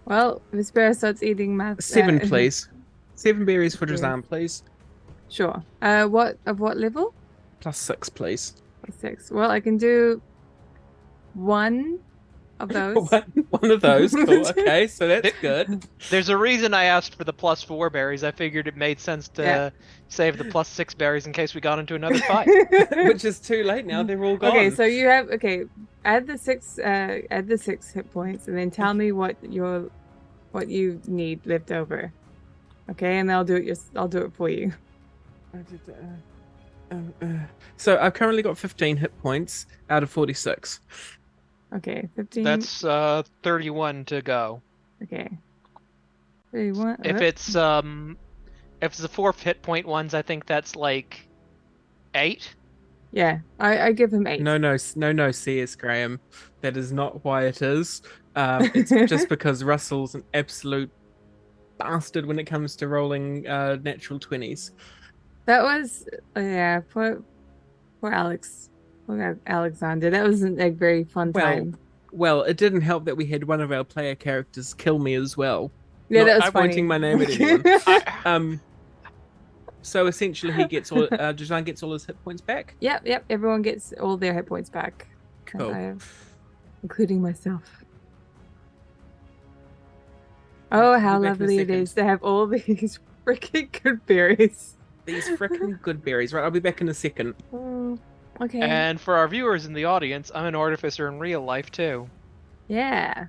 Well, Vespera starts eating math. 7, please. 7 berries for Jazan, please. Sure. What level? +6, please. +6. Well, I can do one of those. One of those. Cool. Okay, so that's good. There's a reason I asked for the +4 berries. I figured it made sense to save the +6 berries in case we got into another fight. Which is too late now. They're all gone. Okay, so you have add the 6 hit points and then tell me what you need left over. Okay, and I'll do it for you. So I've currently got 15 hit points out of 46. Okay, 15. That's 31 to go. Okay. 31. If it's the 4 hit point ones, I think that's like 8. Yeah, I give him 8. No, CS Graham. That is not why it is. It's just because Russell's an absolute bastard when it comes to rolling natural 20s. That was poor Alex. Poor Alexander. That wasn't a very fun time. Well, it didn't help that we had one of our player characters kill me as well. Yeah, that was I'm funny. pointing my name at anyone. So essentially, he gets all. Jajan gets all his hit points back. Yep. Everyone gets all their hit points back. Cool. Including myself. Oh, how lovely it is to have all these freaking good berries. These freaking good berries. Right, I'll be back in a second. Oh, okay. And for our viewers in the audience, I'm an artificer in real life too. Yeah.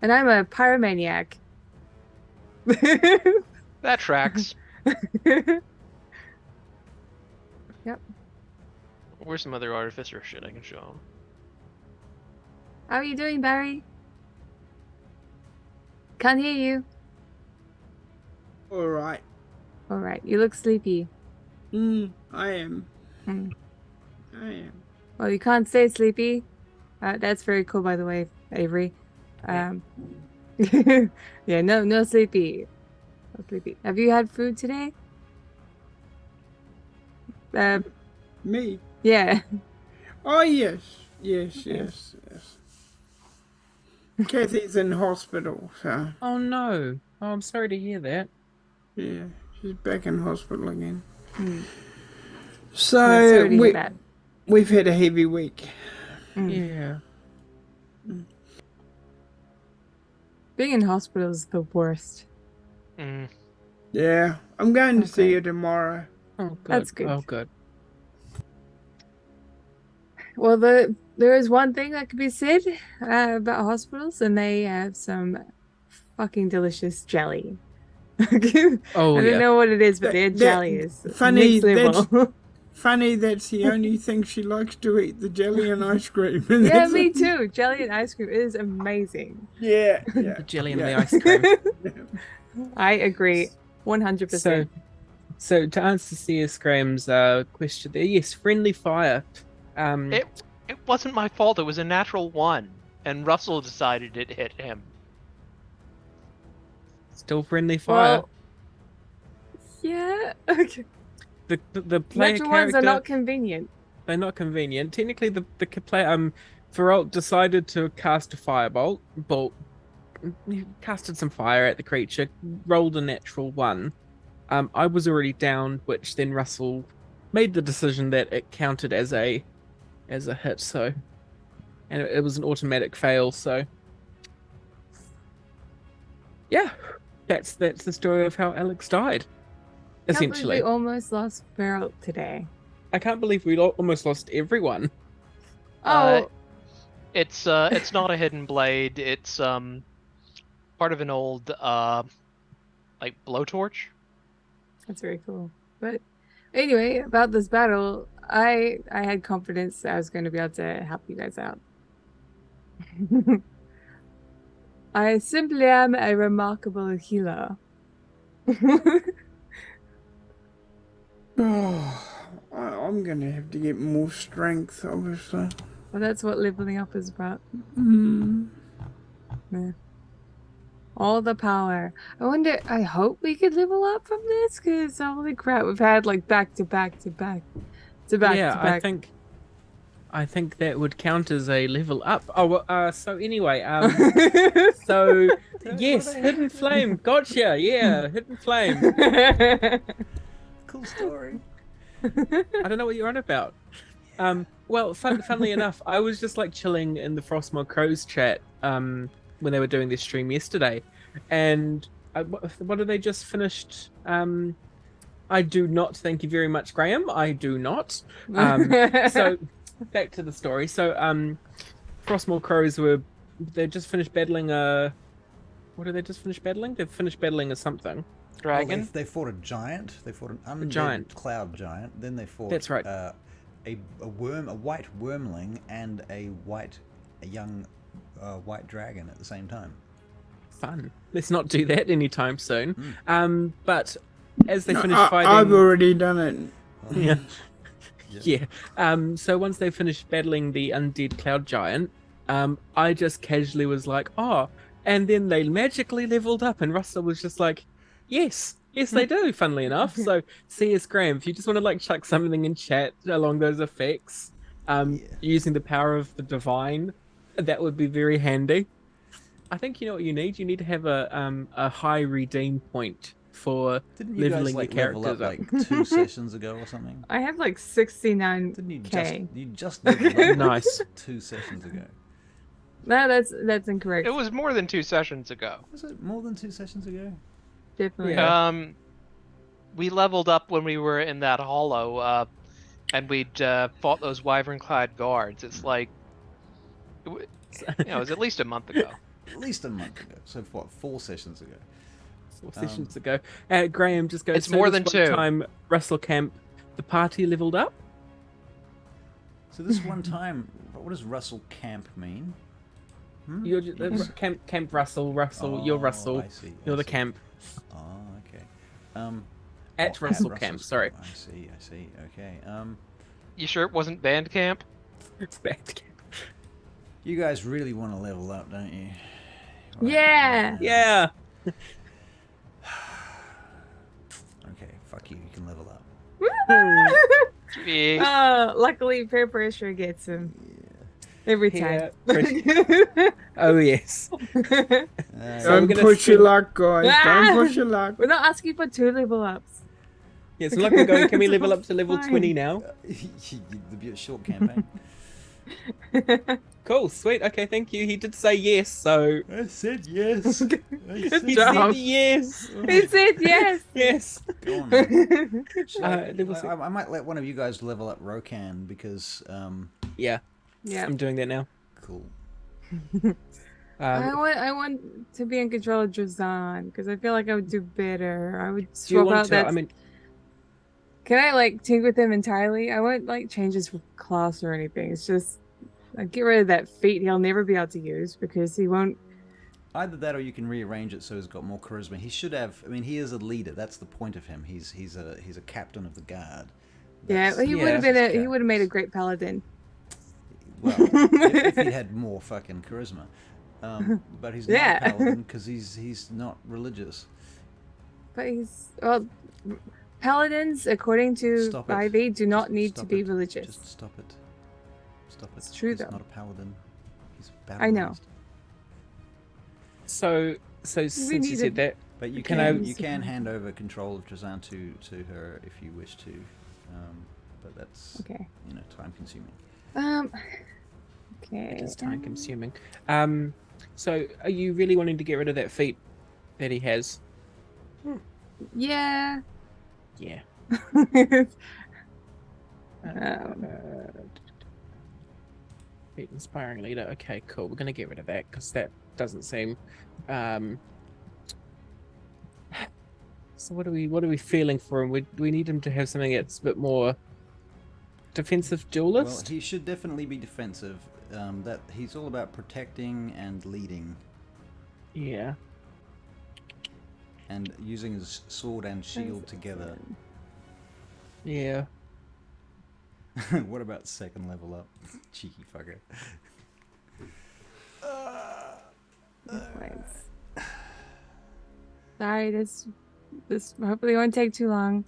And I'm a pyromaniac. That tracks. Yep. Where's some other artificer shit I can show them? How are you doing, Barry? Can't hear you. All right. All right. You look sleepy. I am. Mm. I am. Well, you can't stay sleepy. That's very cool, by the way, Avery. Yeah, no sleepy. No sleepy. Have you had food today? Me? Yeah. Oh, yes. Kathy's in hospital, so... Oh no! Oh, I'm sorry to hear that. Yeah, she's back in hospital again. So, we've had a heavy week. Yeah. Being in hospital is the worst. Yeah, I'm going to see her tomorrow. Oh, good. That's good. Oh, good. Well, there is one thing that could be said about hospitals, and they have some fucking delicious jelly. I don't know what it is, but their jelly is funny. Next level. Funny, that's the only thing she likes to eat, the jelly and ice cream. Yeah, me too. Jelly and ice cream is amazing. Yeah. The jelly and the ice cream. I agree, 100%. So to answer CS Graham's question there, yes, friendly fire. It wasn't my fault. It was a natural 1, and Russell decided it hit him. Still friendly fire. Well, yeah. Okay. The player Natural character, ones are not convenient. They're not convenient. Technically, the player Feralt decided to cast a firebolt. He casted some fire at the creature, rolled a natural 1. I was already down, which then Russell made the decision that it counted as a hit. So, and it was an automatic fail. So, yeah, that's the story of how Alex died. Essentially, We almost lost Feralt today. I can't believe we almost lost everyone. Oh, It's not a hidden blade. It's part of an old like blowtorch. That's very cool. But anyway, about this battle, I had confidence that I was going to be able to help you guys out. I simply am a remarkable healer. I'm gonna have to get more strength, obviously. Well, that's what leveling up is about. Yeah. All the power. I wonder, I hope we could level up from this, because holy crap, we've had like back to back to back to back Yeah, to back. I think that would count as a level up. Oh, so anyway, so yes, Hidden Flame, gotcha. Yeah, Hidden Flame. Cool story. I don't know what you're on about. Well, funnily enough, I was just like chilling in the Frostmourne Crows chat when they were doing their stream yesterday, and what have they just finished? I do not. Thank you very much, Graham. I do not. So back to the story. So Frostmourne Crows they just finished battling what did they just finish battling? They've finished battling a something. Dragon. Well, they fought a giant. They fought an undead giant. cloud giant. Then they fought. That's right. A white wormling, and a young white dragon at the same time. Fun. Let's not do that anytime soon. But as they No, finished fighting, I've already done it. yeah. Yeah. So once they finished battling the undead cloud giant, I just casually was like, oh, and then they magically leveled up, and Russell was just like, yes, they do, funnily enough. So C.S. Graham, if you just want to like chuck something in chat along those effects, using the power of the divine, that would be very handy. I think you know what you need? You need to have a high redeem point for Didn't you leveling guys like your level characters up like 2 sessions ago or something? I have like 69K. Didn't you just leveled up Nice. 2 sessions ago? No, that's incorrect. It was more than 2 sessions ago. Was it more than 2 sessions ago? Definitely. Yeah. We leveled up when we were in that hollow, and we'd fought those wyvern-clad guards. It's like, it was at least a month ago. At least a month ago. So what? 4 sessions ago. 4 sessions ago. Graham just goes. It's more than 2. Time Russell Camp, the party leveled up. So this one time, what does Russell Camp mean? You're just, camp Russell. You're Russell. I see. You're the camp. Oh, okay. At Russell Camp. Sorry. I see. Okay. You sure it wasn't band camp? Back to camp. You guys really want to level up, don't you? Yeah. Yeah. Okay, fuck you. You can level up. Yeah. Luckily, peer pressure gets him every time. Oh yes. Don't push your luck, guys. Don't push your luck. We're not asking for 2 level ups. Yeah, so like we're going. Can we level up to level 20 now? The short campaign. Cool, sweet. Okay, thank you. He did say yes, so I said yes. he job. said yes. He said yes. Yes. Go on, man. Level six. I might let one of you guys level up Rokan because Yeah, Yeah. I'm doing that now. cool. I want to be in control of Drazan because I feel like I would do better. I would Do you swap want out to? that. I mean, Can I like tinker with him entirely? I won't like change his class or anything. It's just like get rid of that feat he'll never be able to use because he won't. Either that, or you can rearrange it so he's got more charisma. He should have. I mean, he is a leader. That's the point of him. He's a captain of the guard. Yeah, he would have been. He would have made a great paladin. Well, if he had more fucking charisma. But he's not Yeah. a paladin because he's not religious. But he's paladins, according to Stop it. 5e, do not need to Stop be it. religious. Just stop it. Stop it. It's true, He's though. not a paladin. He's a I know. baptized. so since you need said a- that, But you Can can I- you can hand over control of Drazan to her if you wish to, but that's Okay. time consuming. Okay. it is time consuming. So are you really wanting to get rid of that feat that he has? Yeah. Yeah. Beat inspiring leader. Okay, cool. We're gonna get rid of that because that doesn't seem. So what are we feeling for him? We need him to have something that's a bit more defensive duelist. Well, he should definitely be defensive. That he's all about protecting and leading, Yeah. and using his sword and shield together. Yeah. What about second level up? Cheeky fucker. Sorry, this hopefully won't take too long.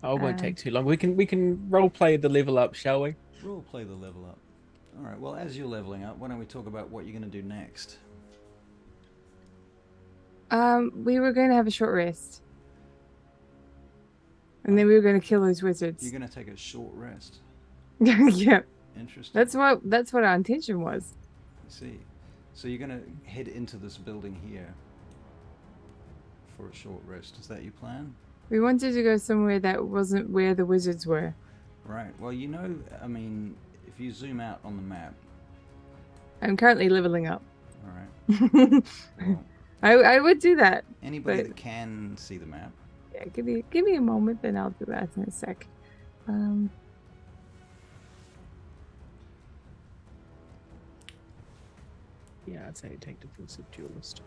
Oh, it won't take too long. We can role play the level up, shall we? Role play the level up. All right. Well, as you're leveling up, why don't we talk about what you're going to do next? We were going to have a short rest, and then we were going to kill those wizards. You're going to take a short rest. Yeah, Interesting. that's what our intention was. I see. So you're going to head into this building here for a short rest. Is that your plan? We wanted to go somewhere that wasn't where the wizards were. Right. Well, you know, I mean, if you zoom out on the map. I'm currently leveling up. All right. Well, I would do that. anybody But- that can see the map. Yeah, give me a moment, then I'll do that in a sec. Yeah, I'd say take defensive duelist.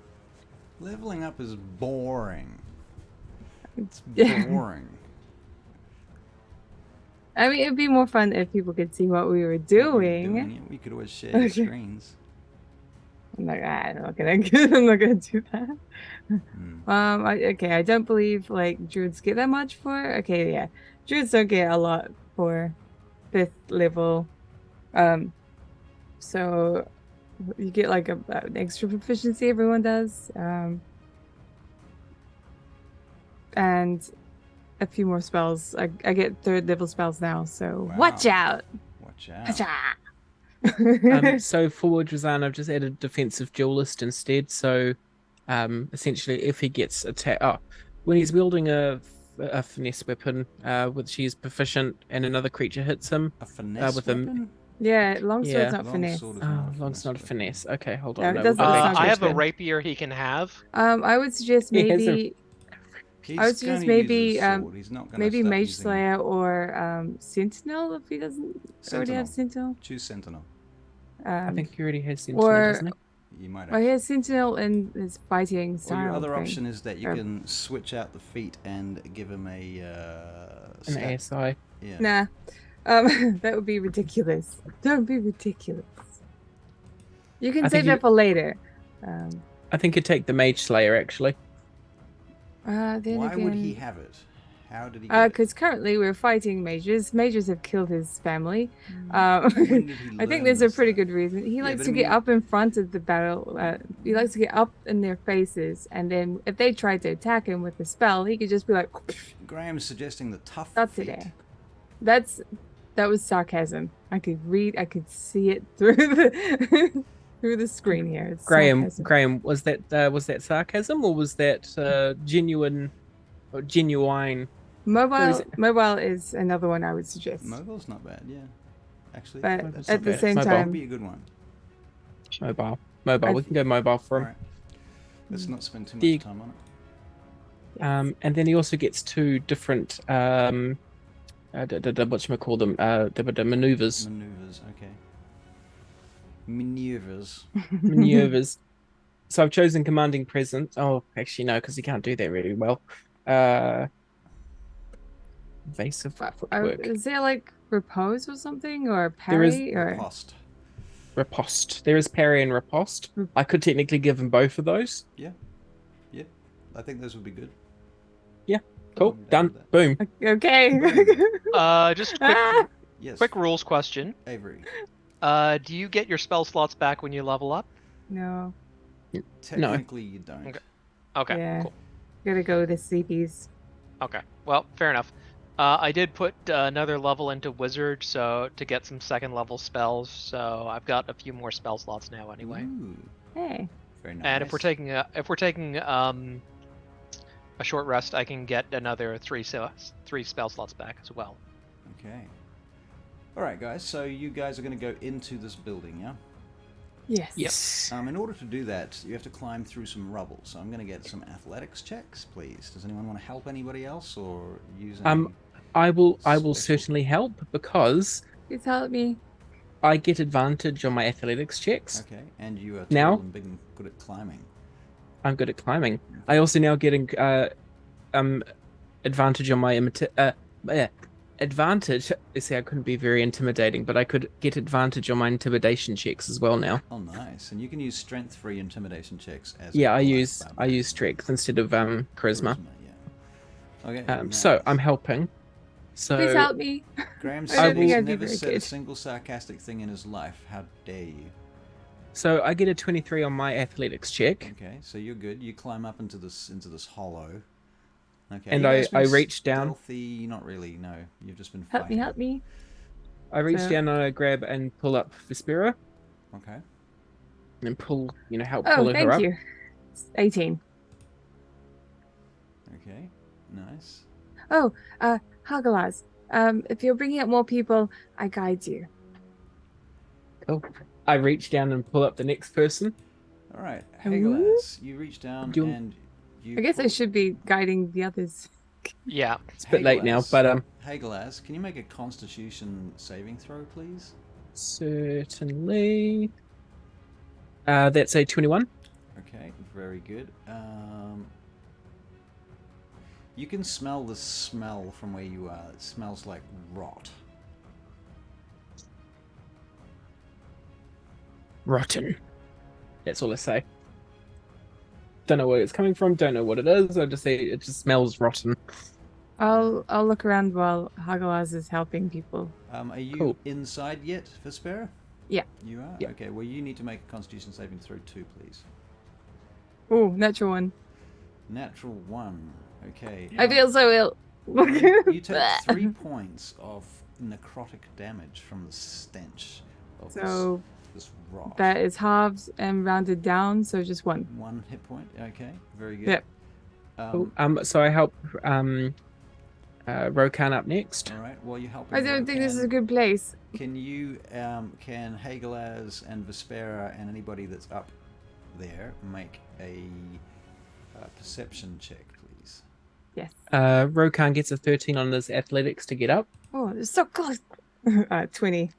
Leveling up is boring. It's Yeah. boring. I mean, it'd be more fun if people could see what we were What we're doing. yeah, we could always share Okay. screens. I'm like, I'm not gonna do that. Okay, I don't believe like druids get that much for. Okay, yeah, druids don't get a lot for 5th level. So you get like an extra proficiency. Everyone does. And a few more spells. I get 3rd level spells now. So Wow. watch out. Watch out. Hacha. So for Drazan, I've just added defensive duelist instead. So essentially, if he gets attacked, when he's wielding a finesse weapon, which he's proficient, and another creature hits him, A finesse with a- weapon? Yeah, longsword's Yeah. not finesse. Longsword is oh, not a long's not a weapon. finesse. Okay, hold on. No, it No, doesn't- we'll go it's back not to I have a it. rapier he can have. I would suggest He has a- maybe He's I would suggest gonna maybe, use his sword. He's not gonna maybe start Mage using- Slayer or Sentinel if he doesn't already have Sentinel. Choose Sentinel. I think he already has Sentinel, or- doesn't he? You might Well, he has Sentinel in his fighting Or style. your other thing. option is that you Or- can switch out the feat and give him a An stat. ASI. Yeah. Nah, that would be ridiculous. That would be ridiculous. You can I think save that for later. I think he'd take the Mage Slayer, actually. Then Why again, would he have it? How did he get it? because currently we're fighting mages. Mages have killed his family. When did he I think learn there's a this pretty stuff? good reason. He Yeah, likes but to I get mean- up in front of the battle. He likes to get up in their faces, and then if they tried to attack him with a spell, he could just be like, Graham's suggesting the tough "Not feat. today." That was sarcasm. I could see it through the through the screen here. It's sarcasm. Graham, was that sarcasm or was that genuine or genuine? Mobile is another one I would suggest. Mobile's not bad, yeah. Actually, But that's at not the bad. same Mobile time- would be a good one. Mobile. I- We can go mobile for him. Alright. Let's not spend too much The- time on it. And then he also gets 2 different whatchamacall them? The maneuvers. Maneuvers, okay. Maneuvers. Maneuvers. So I've chosen commanding presence. Oh, actually no, because he can't do that really well. Evasive footwork. Is there like repose or something, or There is- parry, or Riposte. Riposte. There is parry and riposte. I could technically give him both of those. I think those would be good. Cool. I'm down Done. with that. Boom. okay? Just Ah! Yes. quick rules question. Avery. Do you get your spell slots back when you level up? No, Technically, you don't. Okay. Okay, Yeah. cool. gotta go with the sleepies. Okay, well, fair enough. I did put another level into wizard, so to get some 2nd level spells. So I've got a few more spell slots now, anyway. Ooh, Hey, very nice. And if we're taking a short rest, I can get another 3 spell slots back as well. Okay. All right, guys. So you guys are going to go into this building, yeah? Yes. Yes. In order to do that, you have to climb through some rubble. So I'm going to get some athletics checks, please. Does anyone want to help anybody else or use any... I will Special. certainly help because Please help me. I get advantage on my athletics checks. Okay, and you are tall Now? and big and good at climbing. I'm good at climbing. I also now getting advantage on my advantage. See, I couldn't be very intimidating, but I could get advantage on my intimidation checks as well now. Oh, nice. And you can use strength-free intimidation checks as Yeah, a I black use barbarian. strength instead of charisma. Yeah. Okay. So nice. I'm helping. So Please help me. Graham I said don't think he's I'd be never very said a good. single sarcastic thing in his life. How dare you? So I get a 23 on my athletics check, Okay, so you're good. You climb up into this hollow. Okay. and you guys I been reach down. Stealthy? Not really. No, you've just been Help fighting. me, help me. I reach So- down and I grab and pull up Vespera Okay. and pull, help Oh, pull her thank up. you. It's 18. Okay. Nice. Oh, Hagalaz. If you're bringing up more people, I guide you. Oh, I reach down and pull up the next person. All right, Ooh. Hagelaz, you reach down Do you- and you. I guess I pull- should be guiding the others. Yeah. It's a bit late now, Hagelaz. but Hagelaz, can you make a Constitution saving throw, please? certainly. That's a 21. Okay, very good. You can smell the smell from where you are. It smells like rot. Rotten. That's all I say. Don't know where it's coming from. Don't know what it is. I just say it just smells rotten. I'll look around while Hagalaz is helping people. Are you Cool. inside yet, Vespera? Yeah. You are? Yeah. Okay, well, you need to make a Constitution saving throw too, please. Oh, natural one. Natural 1. Okay. I feel so ill. You take 3 points of necrotic damage from the stench of So this rot. that is halved and rounded down, so just one. 1 hit point. Okay, very good. Yep. Cool. So I help Rokan up next. All right. Well, you help. I don't think this is a good place. Can you, can Hagelaz and Vespera and anybody that's up there make a perception check, please? Yes. Rokan gets a 13 on his athletics to get up. Oh, it's so close. 20.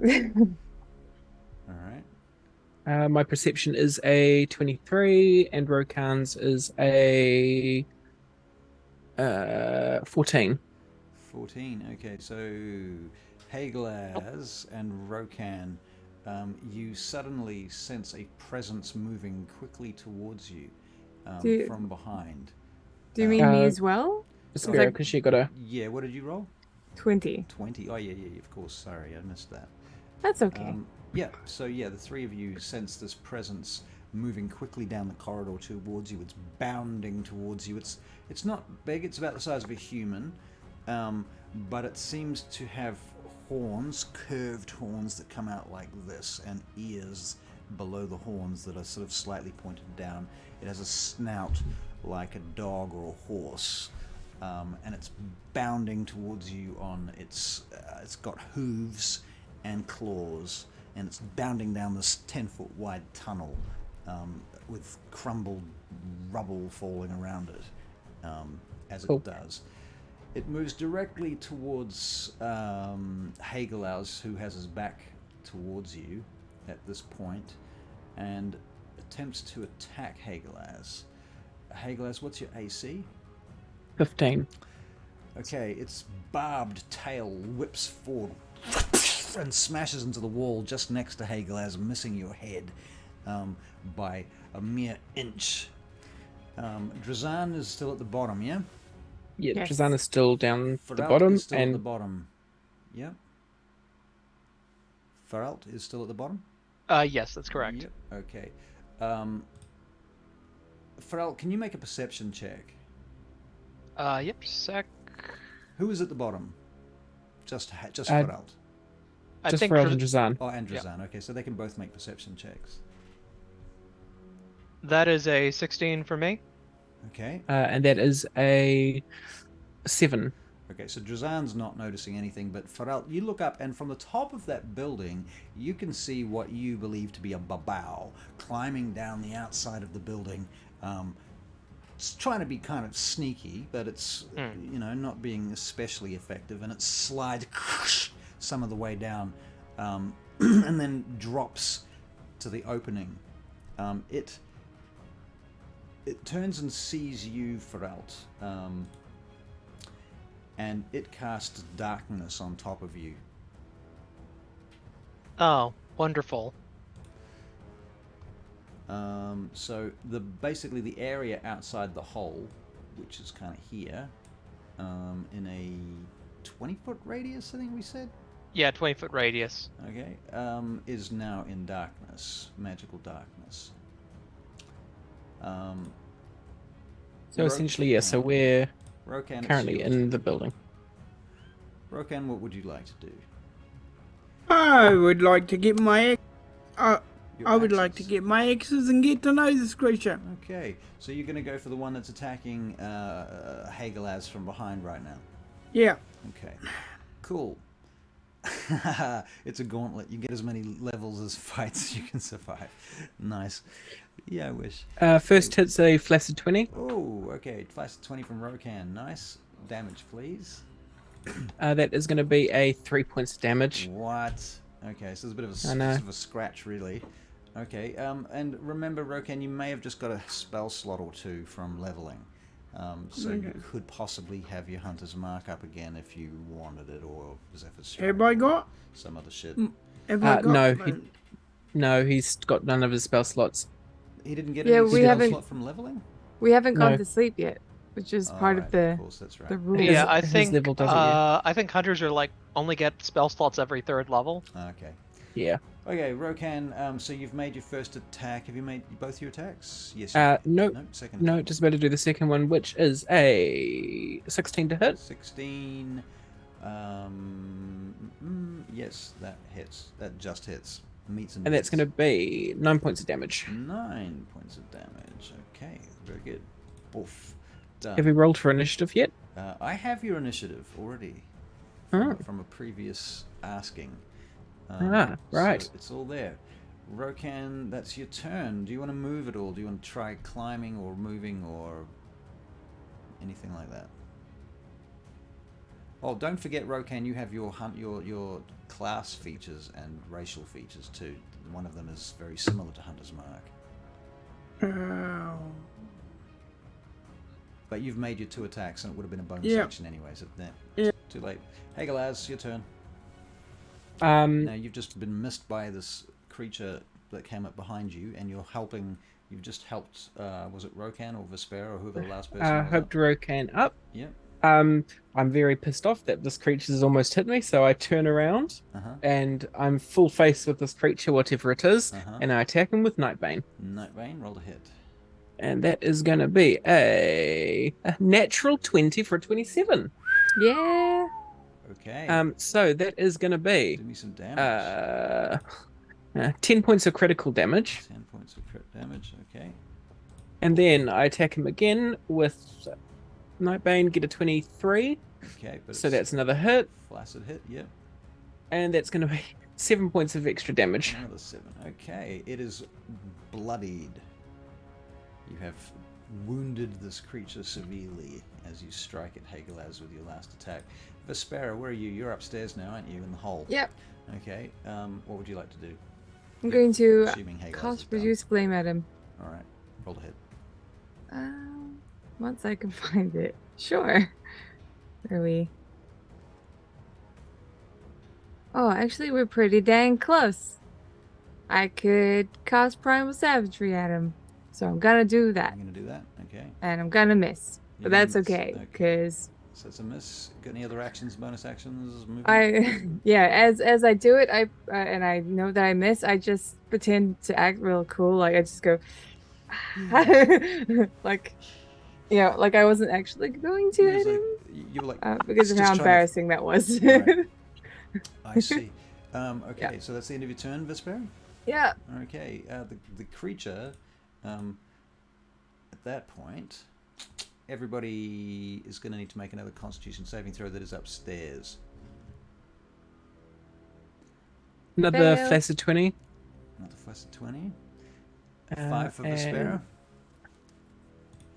All right. My perception is a 23, and Rokan's is a 14. 14. Okay, so Hagelaz and Rokan, you suddenly sense a presence moving quickly towards you Do- from behind. Do you mean me Uh, as well? Vespera, like- because she got a. Yeah, what did you roll? 20. 20. Oh, yeah, of course. Sorry, I missed that. That's okay. So the three of you sense this presence moving quickly down the corridor towards you. It's bounding towards you. It's not big. It's about the size of a human, but it seems to have horns, curved horns that come out like this, and ears below the horns that are sort of slightly pointed down. It has a snout like a dog or a horse, and it's bounding towards you on it's got hooves and claws, and it's bounding down this 10-foot wide tunnel with crumbled rubble falling around it as Cool. it does. It moves directly towards Hagelaz, who has his back towards you at this point, and attempts to attack Hagelaz. Hagelaz, what's your AC? 15. Okay, its barbed tail whips forward and smashes into the wall just next to Hagelaz, missing your head by a mere inch. Drazan is still at the bottom, yeah? Yeah, Yes. Drazan is still down the Feralt bottom, is still at the and bottom. Yeah? Feralt is still at the bottom? Yes, that's correct. Yep. Okay. Feralt, can you make a perception check? Yep, sec. Who is at the bottom? Just Uh, Feralt. I just think for Dra- and Drazan. Oh, and Yep. Drazan. Okay, so they can both make perception checks. that is a 16 for me. Okay. And that is a 7. Okay, so Drazan's not noticing anything, but Pharrell, you look up, and from the top of that building, you can see what you believe to be a babao climbing down the outside of the building. It's trying to be kind of sneaky, but it's, not being especially effective, and it slides some of the way down, and then drops to the opening. It turns and sees you, Pharrell, and it casts darkness on top of you. Oh, wonderful. So basically the area outside the hole, which is kind of here, in a 20-foot radius, I think we said. Yeah, 20-foot radius. Okay, is now in darkness, magical darkness. So essentially, yeah. So we're Rokan, currently in the building. Rokan, what would you like to do? I would like to get my Your I would like to axes. get my X's and get to know this creature. Okay, so you're going to go for the one that's attacking Hagelaz from behind right now. Yeah. Okay, cool. It's a gauntlet. You get as many levels as fights you can survive. Nice. Yeah, I wish. First hit's a flaccid 20. Oh, okay. Flaccid 20 from Rokan. Nice. Damage, please. That is going to be a 3 points of damage. What? Okay, so there's a bit of I know. a scratch, really. Okay, and remember, Rokan, you may have just got a spell slot or two from leveling. So you could possibly have your Hunter's Mark up again if you wanted it, or Zephyr's Strike, Have I got? some other shit. Have I got? No, he's got none of his spell slots. He didn't get Yeah, any we spell haven't- slot from leveling? We haven't gone No. to sleep yet, which is Oh, part right, of the course, that's right. the rules. His- Yeah, I his think level doesn't yet. I think hunters are like only get spell slots every 3rd level. Okay. Yeah. Okay, Rokan, so you've made your first attack. Have you made both your attacks? Yes. Nope. No, second. No, just about to do the second one, which is a 16 to hit. 16. Yes, that hits. That just hits. Meets and And that's going to be 9 points of damage. 9 points of damage. Okay, very good. Oof. Done. Have you rolled for initiative yet? I have your initiative already Oh. from a previous asking. Right. So it's all there. Rokan, that's your turn. Do you want to move at all? Do you want to try climbing or moving or anything like that? Oh, don't forget, Rokan, you have your your class features and racial features too. One of them is very similar to Hunter's Mark. Oh. But you've made your 2 attacks, and it would have been a bonus Yeah. action anyway, so Yeah. too late. Hey, Galaz, your turn. Um, Now, you've just been missed by this creature that came up behind you, and you're helping. You've just helped, was it Rokan or Vespera or whoever the last person was? hope Rokan up. Yep. I'm very pissed off that this creature's almost hit me, so I turn around Uh-huh. and I'm full face with this creature, whatever it is, Uh-huh. and I attack him with Nightbane. Nightbane, roll a hit. And that is going to be a natural 20 for a 27. Yeah. Okay. So that is going to be Do me some damage. 10 points of critical damage. 10 points of crit damage, okay. And then I attack him again with Nightbane, get a 23. Okay, but So it's that's another hit. flaccid hit, yep. And that's going to be 7 points of extra damage. Another 7. Okay, it is bloodied. You have wounded this creature severely as you strike at Hagelaz with your last attack. Vespera, where are you? You're upstairs now, aren't you, in the hole? Yep. Okay, what would you like to do? I'm going to Assuming Hagelaz is cast done. Produce Flame at him. Alright, roll a hit. Once I can find it. Sure. Where are we? Oh, actually, we're pretty dang close. I could cast Primal Savagery at him. So I'm gonna do that. I'm going to do that, okay. And I'm gonna miss. You're But gonna that's miss, okay, because So it's a miss. Got any other actions, bonus actions? Movement? yeah, as I do it, and I know that I miss, I just pretend to act real cool. Like I just go, like, like I wasn't actually going to You hit was him you were like, because of just how trying to- embarrassing that was. Right. I see. Okay, Yeah. so that's the end of your turn, Vespera? Yeah. Okay, the creature, at that point, everybody is going to need to make another Constitution saving throw that is upstairs. Another Fail. flaccid 20. Another flaccid 20. Uh, 5 for and- Vespera.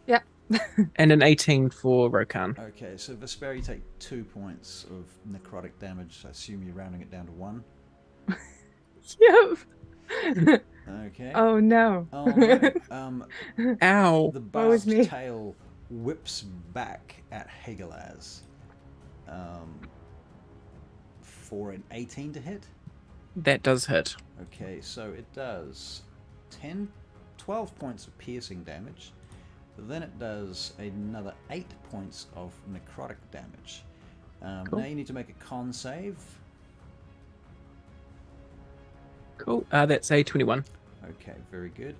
Yep. And an 18 for Rokan. Okay, so Vespera, you take 2 points of necrotic damage. I assume you're rounding it down to 1. Yep. Okay. Oh no. Oh no. Ow. The Woe is barbed me. tail whips back at Hegelaz. For an 18 to hit. That does hit. Okay, so it does 12 points of piercing damage. Then it does another 8 points of necrotic damage. Cool. Now you need to make a con save. Cool. That's a 21. Okay, very good.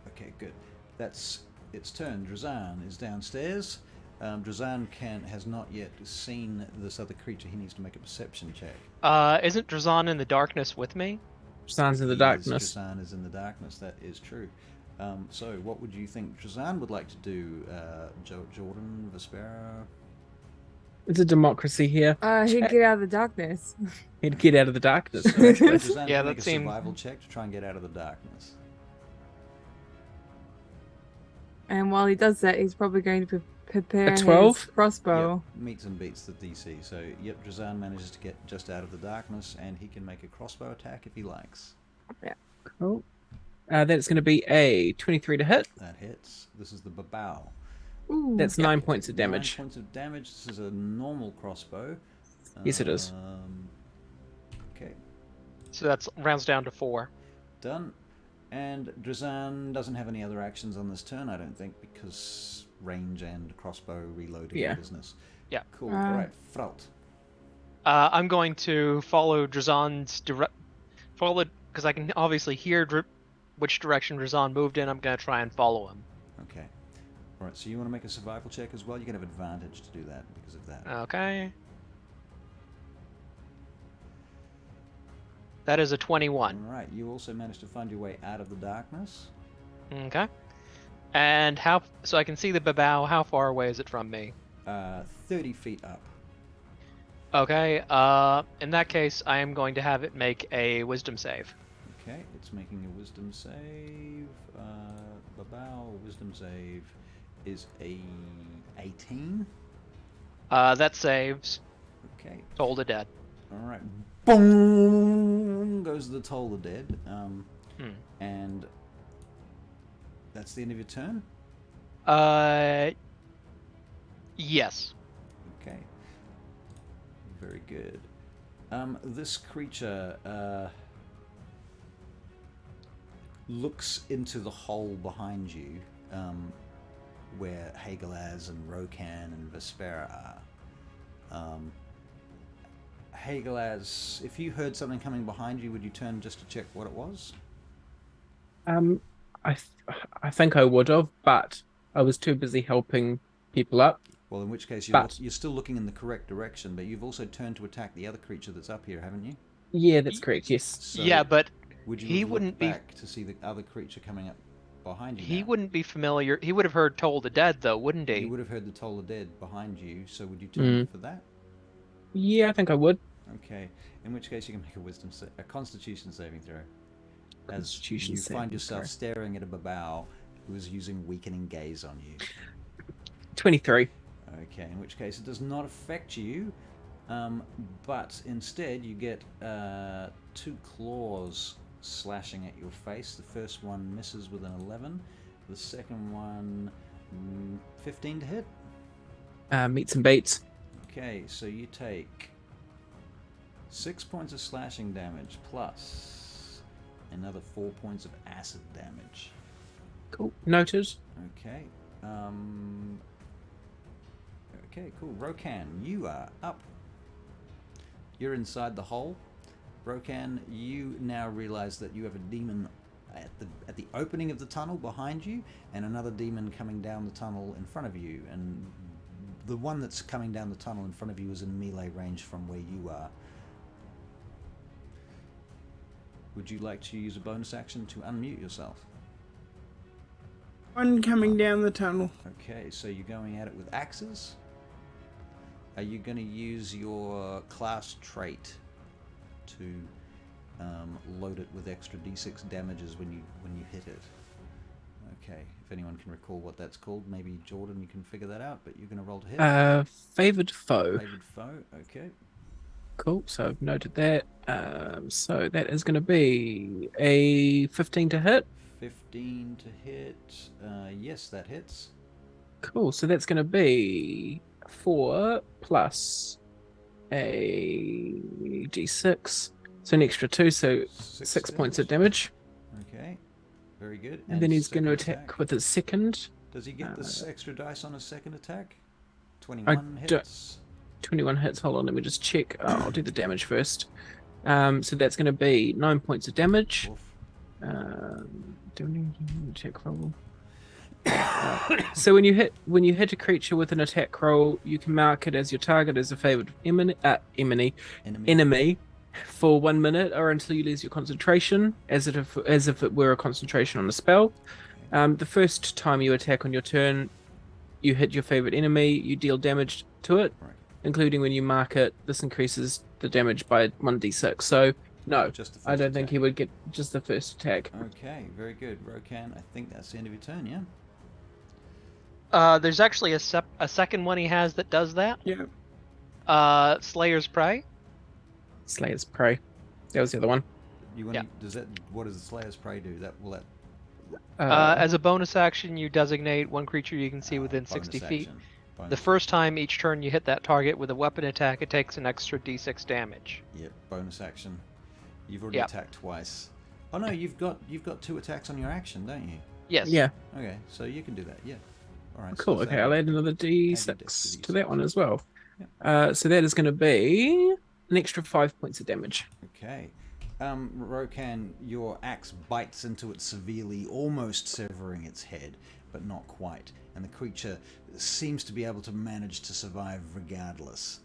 Okay, good. That's its turn. Drazan is downstairs. Drazan has not yet seen this other creature. He needs to make a perception check. Isn't Drazan in the darkness with me? Stands in the Yes, darkness. Drazan is in the darkness. That is true. So, what would you think Drazan would like to do? Jordan, Vespera? It's a democracy here. He'd get out of the darkness. He'd get out of the darkness. Drazan Yeah, can that make a seemed- survival check to try and get out of the darkness. And while he does that, he's probably going to prepare A 12? his crossbow. Yep, meets and beats the DC. So, yep, Drazan manages to get just out of the darkness, and he can make a crossbow attack if he likes. Cool. That's going to be a 23 to hit. That hits. This is the Babao. Ooh. That's 9 points of 9 damage. points of damage. This is a normal crossbow. Yes, it is. Okay, So that's rounds down to 4. done. And Drazan doesn't have any other actions on this turn, I don't think, because range and crossbow reloading Yeah. business. Yeah. Cool. Ah. All right, Fralt. I'm going to follow Drazan's follow because I can obviously hear which direction Drazan moved in. I'm going to try and follow him. Okay. All right. So you want to make a survival check as well? You can have advantage to do that because of that. Okay. That is a 21. All right. You also managed to find your way out of the darkness. Okay. And so I can see the Babao. How far away is it from me? 30 feet up. Okay. In that case, I am going to have it make a wisdom save. Okay, it's making a wisdom save. Babao wisdom save is a 18. That saves. Okay. Toll the dead. All right. Boom goes the toll of dead. And that's the end of your turn. Yes. Okay. Very good. This creature looks into the hole behind you, where Hegelaz and Rokan and Vespera are. Hegelaz, if you heard something coming behind you, would you turn just to check what it was? I think I would have, but I was too busy helping people up. Well, in which case But- you're still looking in the correct direction, but you've also turned to attack the other creature that's up here, haven't you? Yeah, that's correct. Yes. So Yeah, but would you he have looked wouldn't be- back to see the other creature coming up behind you? he now? wouldn't be familiar. He would have heard Toll the Dead, though, wouldn't he? You would have heard the Toll of Dead behind you, so would you turn for that? Yeah, I think I would. Okay. In which case you can make a Constitution saving throw. As Constitution you saving find yourself throw. staring at a Babao who is using weakening gaze on you. 23. Okay, in which case it does not affect you, but instead you get 2 claws slashing at your face. The first one misses with an 11. The second one, 15 to hit. Meets and beats. Okay, so you take 6 points of slashing damage plus another 4 points of acid damage. Cool. Noted. Okay. Okay, cool. Rokan, you are up. You're inside the hole. Rokan, you now realize that you have a demon at the opening of the tunnel behind you, and another demon coming down the tunnel in front of you. And the one that's coming down the tunnel in front of you is in melee range from where you are. would you like to use a bonus action to unmute yourself? One coming down the tunnel. Okay, so you're going at it with axes. Are you going to use your class trait to load it with extra d6 damages when you hit it? Okay, if anyone can recall what that's called, maybe Jordan, you can figure that out. But you're going to roll to hit. Favored foe. Favored foe. Okay. Cool. So I've noted that. So that is going to be a 15 to hit. 15 to hit. Yes, that hits. Cool. So that's going to be 4 plus a d6. So an extra 2. So 6 points of damage. Okay. Very good. And then he's going to second attack with his second. Does he get this extra dice on his second attack? 21 hits. 21 hits. Hold on, let me just check. Oh, I'll do the damage first. So that's going to be 9 points of damage. Do we need to check roll? So when you hit a creature with an attack roll, you can mark it as your target as a favored enemy for 1 minute or until you lose your concentration, as if it were a concentration on a spell. The first time you attack on your turn, you hit your favorite enemy, you deal damage to it, Right. including when you mark it. This increases the damage by 1d6. So no, Just the first I don't think attack. he would get just the first attack. Okay, very good. Rokan, I think that's the end of your turn, yeah? There's actually a second one he has that does that. Yeah. Slayer's Prey. Slayer's Prey. That was the other one. You want Yeah. what does the Slayer's Prey do? As a bonus action, you designate one creature you can see within bonus 60 feet. action. The Bonus first time each turn you hit that target with a weapon attack, it takes an extra d6 damage. Yep, bonus action. You've already Yep. attacked twice. Oh no, you've got 2 attacks on your action, don't you? Yes. Yeah. Okay, so you can do that. Yeah. All right. Cool. so Okay, that- I'll add another d6 d6 to that one as well. Yep. So that is going to be an extra 5 points of damage. Okay. Rokan, your axe bites into it severely, almost severing its head, but not quite. And the creature seems to be able to manage to survive regardless,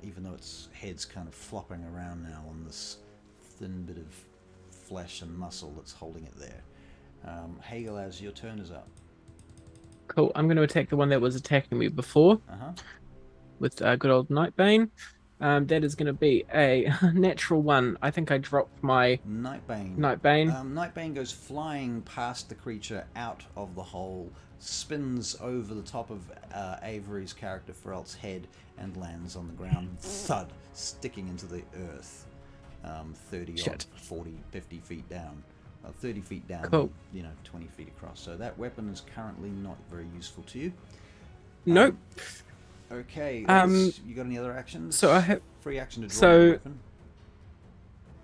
even though its head's kind of flopping around now on this thin bit of flesh and muscle that's holding it there. Hagelaz, your turn is up. Cool. I'm going to attack the one that was attacking me before Uh-huh. with good old Nightbane. That is going to be a natural 1. I think I dropped my Nightbane. Nightbane. Nightbane goes flying past the creature out of the hole, spins over the top of Avery's character Ferelt's head, and lands on the ground, thud, sticking into the earth, 30 Shit. odd, 40, 50 feet down. 30 feet down, Cool. 20 feet across. So that weapon is currently not very useful to you. Nope. Okay, you got any other actions? So I have. Free action to draw So- your weapon.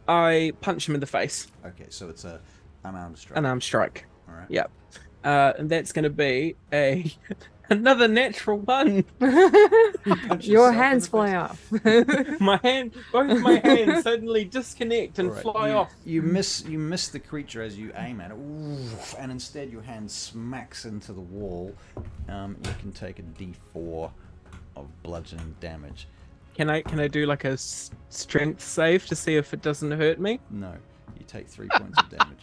I punch him in the face. Okay, so it's a unarmed strike. Unarmed strike. All right. Yep. And that's going to be another natural 1. Punch Your yourself in hands the fly face. off. Both my hands suddenly disconnect and All right, fly you, off. You miss the creature as you aim at it, oof, and instead your hand smacks into the wall. You can take a D4 of bludgeoning damage. Can I do like a strength save to see if it doesn't hurt me? No, you take 3 points of damage.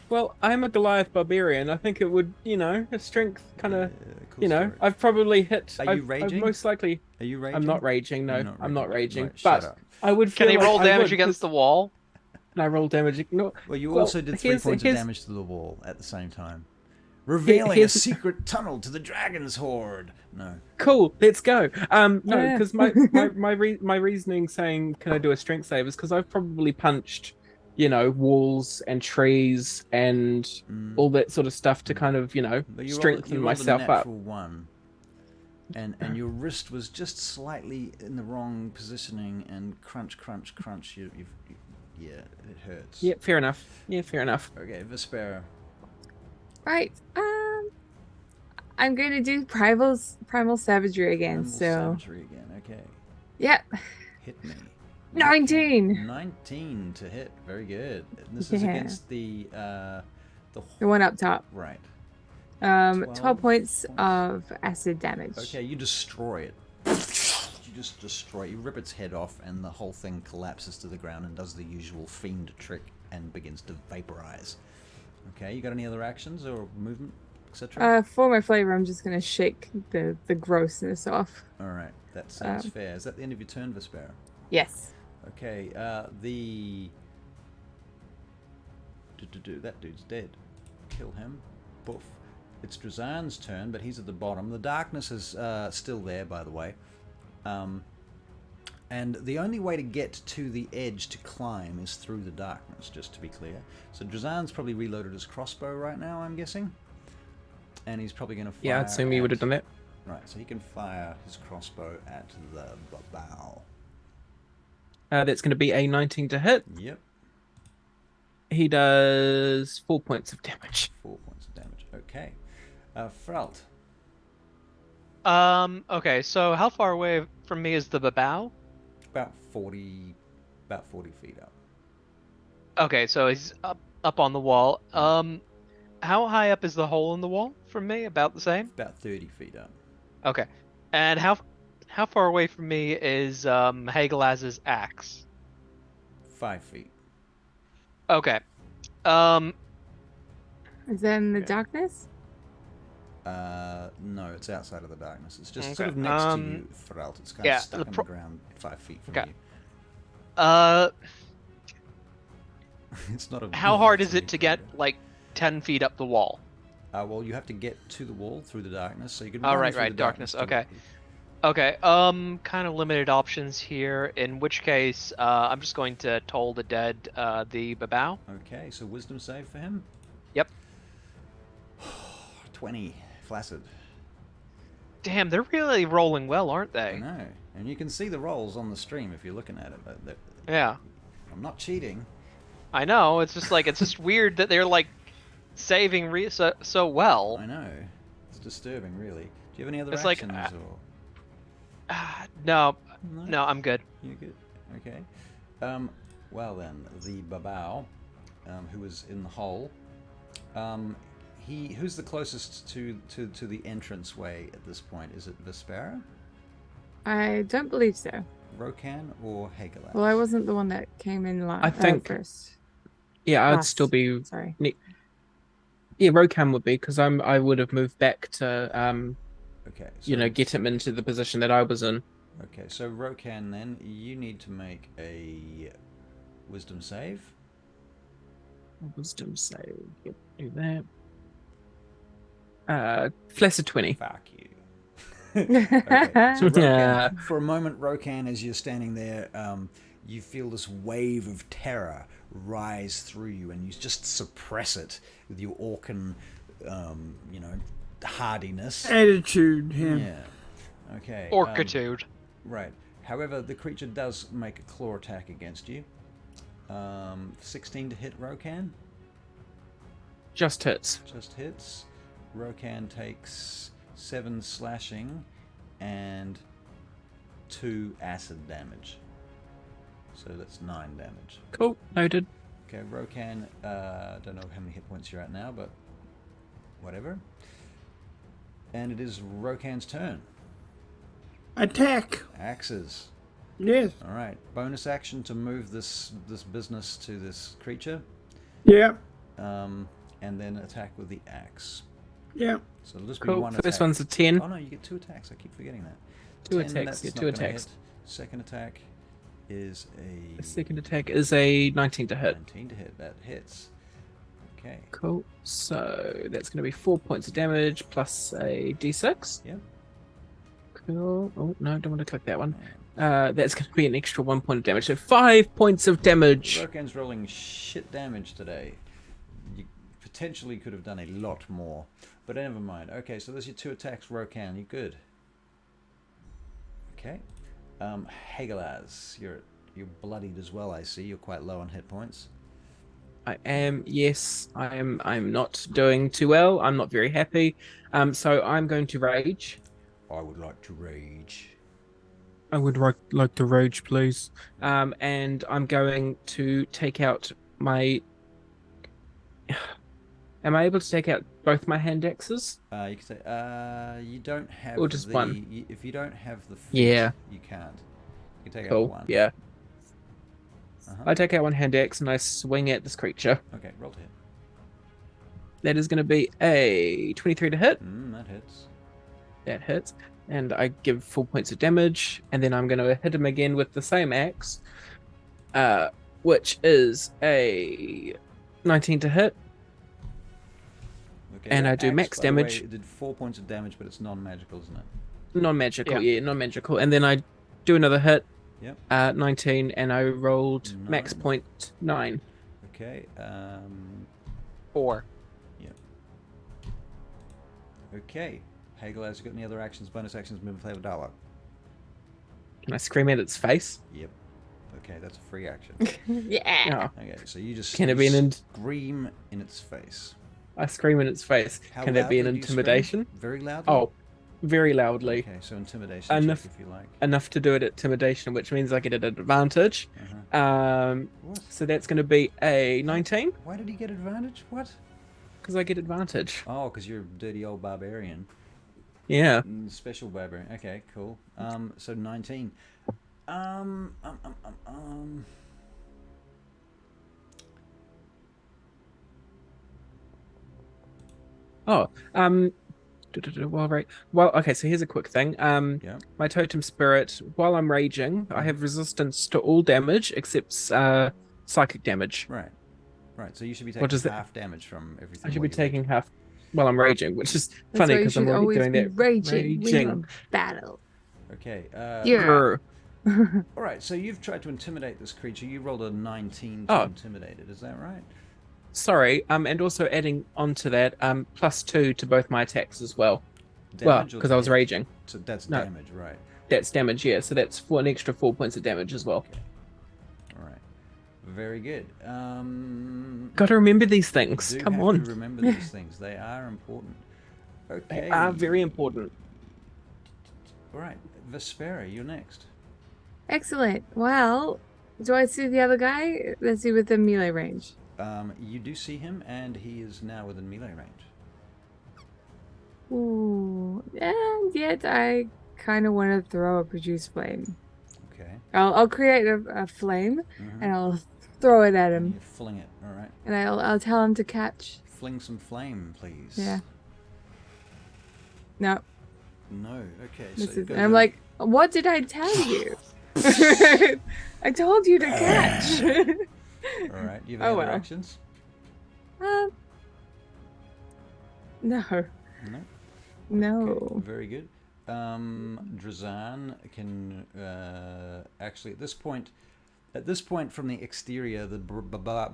Well, I'm a Goliath barbarian. I think it would, a strength kind of, Cool story. I've probably hit. Are you I've raging? most likely. Are you raging? I'm not raging. No, You're I'm not raging. Right, shut But up. I would. Can feel he like roll I damage would, against 'cause- the wall? Can I roll damage? No. Well, you well, also did 3 here's- points of here's- damage to the wall at the same time. Revealing a here's- secret tunnel to the dragon's hoard. No. Cool. Let's go. No, Yeah. because my reasoning saying can I do a strength save is because I've probably punched, walls and trees and all that sort of stuff to kind of But you strengthen rolled myself a up. natural 1. And your wrist was just slightly in the wrong positioning, and crunch. Yeah, it hurts. Yeah, fair enough. Yeah, fair enough. Okay, Vespera. Right. I'm going to do primal savagery again. Primal So, savagery again. Okay, yep. hit me. 19. 19 to hit. Very good. And this is Yeah. against the The one up top. right. 12 points points. of acid damage. Okay, you destroy it. you just destroy, you rip its head off, and the whole thing collapses to the ground and does the usual fiend trick and begins to vaporize. Okay, you got any other actions or movement, etc.? For my flavor, I'm just gonna shake the grossness off. All right, that sounds fair. Is that the end of your turn, Vespera? Yes. Okay, that dude's dead. Kill him. Boof. It's Drazan's turn, but he's at the bottom. The darkness is still there, by the way. And the only way to get to the edge to climb is through the darkness, just to be clear. So Drazan's probably reloaded his crossbow right now, I'm guessing. And he's probably going to fire... Yeah, I'd assume he would have done that. Right, so he can fire his crossbow at the bow. That's going to be a 19 to hit. Yep. He does 4 points of damage. 4 points of damage. Okay. Fralt. Okay, so how far away from me is the babao? About 40 feet up. Okay, so he's up on the wall. How high up is the hole in the wall from me? About the same? About 30 feet up. Okay. And how far away from me is Hagelaz's axe? 5 feet. Okay. Is that in the darkness? No, it's outside of the darkness. It's just Okay. sort of next to you, Fralt. It's kind of stuck on the ground 5 feet from Okay. you. It's not a... How hard is it to get like 10 feet up the wall? Well, you have to get to the wall through the darkness, so you can... Oh, run right, through right, the darkness, okay. directly. Okay, kind of limited options here, in which case, I'm just going to toll the dead, the babao. Okay, so wisdom save for him? Yep. 20. Flaccid. Damn, they're really rolling well, aren't I they? know. And you can see the rolls on the stream if you're looking at it. Yeah. I'm not cheating. I know, it's just like, it's just weird that they're like, saving so well. I know. It's disturbing, really. Do you have any other It's like, actions? Or... No, I'm good. You're good. Okay. Well then, the babao, who is in the hole, who's the closest to the entranceway at this point? Is it Vespera, I don't believe so. Rokan, or Hagelaz? Well, I wasn't the one that came in I think- first. Yeah, I'd Last. still be... Sorry. Yeah, Rokan would be, because I would have moved back to, Okay. So, get him into the position that I was in. Okay, so Rokan, then you need to make a wisdom save. Wisdom save. Yep, do that. Flaccid 20. Fuck you. Okay, so Rokan, Yeah. for a moment, Rokan, as you're standing there, you feel this wave of terror rise through you, and you just suppress it with your Orcan, hardiness. Attitude, him. Yeah. Okay. Orcitude. Right. However, the creature does make a claw attack against you. 16 to hit Rokan. Just hits. Just hits. Rokan takes 7 slashing and 2 acid damage. So that's 9 damage. Cool. Noted. Okay, Rokan, don't know how many hit points you're at now, but whatever. And it is Rokan's turn. Attack. Axes. Yes. All right. Bonus action to move this business to this creature. Yep. And then attack with the axe. Yep. So it'll just be Cool. one First attack. one's a 10. Oh no, you get 2 attacks. I keep forgetting that. 2 10, attacks. that's Yeah, not 2 gonna attacks. hit. Second attack is The a second attack is a 19 to hit. 19 to hit. That hits. Okay. Cool. So that's going to be 4 points of damage plus a d6. Yep. Cool. Oh, no, don't want to click that one. That's going to be an extra 1 point of damage. So 5 points of damage. Rokan's rolling shit damage today. You potentially could have done a lot more, but never mind. Okay, so there's your 2 attacks, Rokan. You good? Okay. Hagelaz, you're bloodied as well. I see. You're quite low on hit points. I am. Yes, I am. I'm not doing too well. I'm not very happy. So I'm going to rage. I would like to rage. I would like to rage, please. And I'm going to take out my Am I able to take out both my hand axes? You can say, you don't have Or just one? if you don't have the feet, Yeah. you can't. You can take out Cool. one. Yeah. Uh-huh. I take out one hand axe and I swing at this creature. Okay, roll to hit. That is going to be a 23 to hit. That hits. That hits. And I give 4 points of damage. And then I'm going to hit him again with the same axe, which is a 19 to hit. Okay, And that I do axe, max by the way, damage. it did 4 points of damage, but it's non-magical, isn't it? Non-magical, Yeah. yeah, non-magical. And then I do another hit. Yep. 19, and I rolled max 9. point 9. Okay. 4. Okay. Hagel, has you got any other actions, bonus actions, movement, flavor, dialogue? Can I scream at its face? Yep. Okay, that's a free action. Yeah. Oh, Okay, so you just Can it be an scream in its face. I scream in its face. How Can that be an loudly do you scream? intimidation? Very loudly? Oh, very loudly. Okay, so intimidation Enough- check if you like. Enough to do it at intimidation, which means I get an advantage. Uh-huh. What? So that's going to be a 19 Why did he get advantage? What? because I get advantage. Oh, because you're a dirty old barbarian. Yeah. Special barbarian. Okay, cool. So 19. Oh, well, right. Well, okay. So here's a quick thing. Yeah. My totem spirit, while I'm raging, I have resistance to all damage except psychic damage. Right. Right. So you should be What taking does that- half damage from everything. I should while be you're taking half while I'm raging, which is That's funny why you because I'm should already always doing be that. raging when you're in battle. Okay. Yeah. Grr. All right. So you've tried to intimidate this creature. You rolled a 19 to Oh. intimidate it. Is that right? Sorry. And also adding onto that, +2 to both my attacks as well. Well, Damage or because I was hit? raging. So that's No. damage, right? That's damage, yeah. So that's for an extra 4 points of damage as well. Okay. All right. Very good. Got to remember these things. Do Come have on. to remember these things. They are important. Okay. They are very important. All right. Vespera, you're next. Excellent. Well, do I see the other guy? Let's see with the melee range. You do see him, and he is now within melee range. Ooh, and yet I kind of want to throw a produce flame. Okay. I'll create a flame Mhm. and I'll throw it at And him, you're fling it. All right. and I'll tell him to catch. Fling some flame, please. Yeah. No, No. Okay. this So is. it goes I'm in- like, what did I tell you? I told you to catch. All right. You have any Oh, other well. actions? No, No. no. Okay, very good. Drazan can actually at this point, from the exterior, the babao